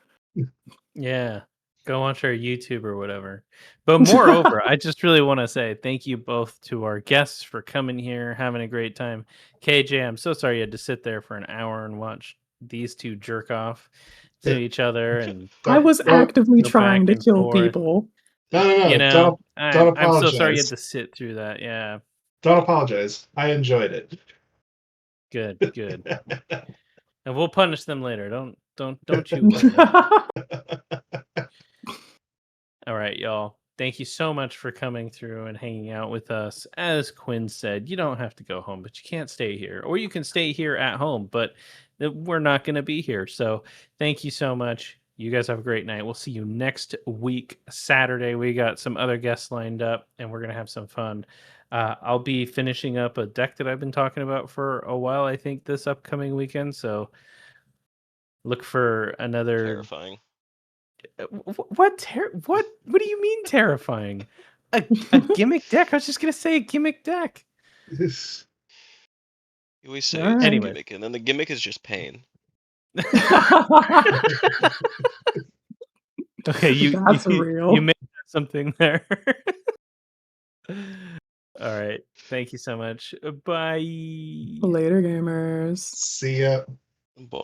Yeah. Go watch our YouTube or whatever. But moreover, I just really want to say thank you both to our guests for coming here, having a great time. KJ, I'm so sorry you had to sit there for an hour and watch these two jerk off to each other. And I was actively go trying back to and kill forth. people. No, You know, don't I'm so sorry you apologize. had to sit through that. Yeah. Don't apologize. I enjoyed it. Good, good. And we'll punish them later. Don't you worry. All right, y'all. Thank you so much for coming through and hanging out with us. As Quinn said, you don't have to go home, but you can't stay here. Or you can stay here at home, but we're not going to be here. So thank you so much. You guys have a great night. We'll see you next week, Saturday. We got some other guests lined up, and we're going to have some fun. I'll be finishing up a deck that I've been talking about for a while, I think, this upcoming weekend. So look for another... Terrifying. What do you mean terrifying? A gimmick deck? I was just gonna say a gimmick deck. You always say All it's right. a gimmick, and then the gimmick is just pain. Okay, That's real. You made something there. All right. Thank you so much. Bye. Later, gamers. See ya. Boy.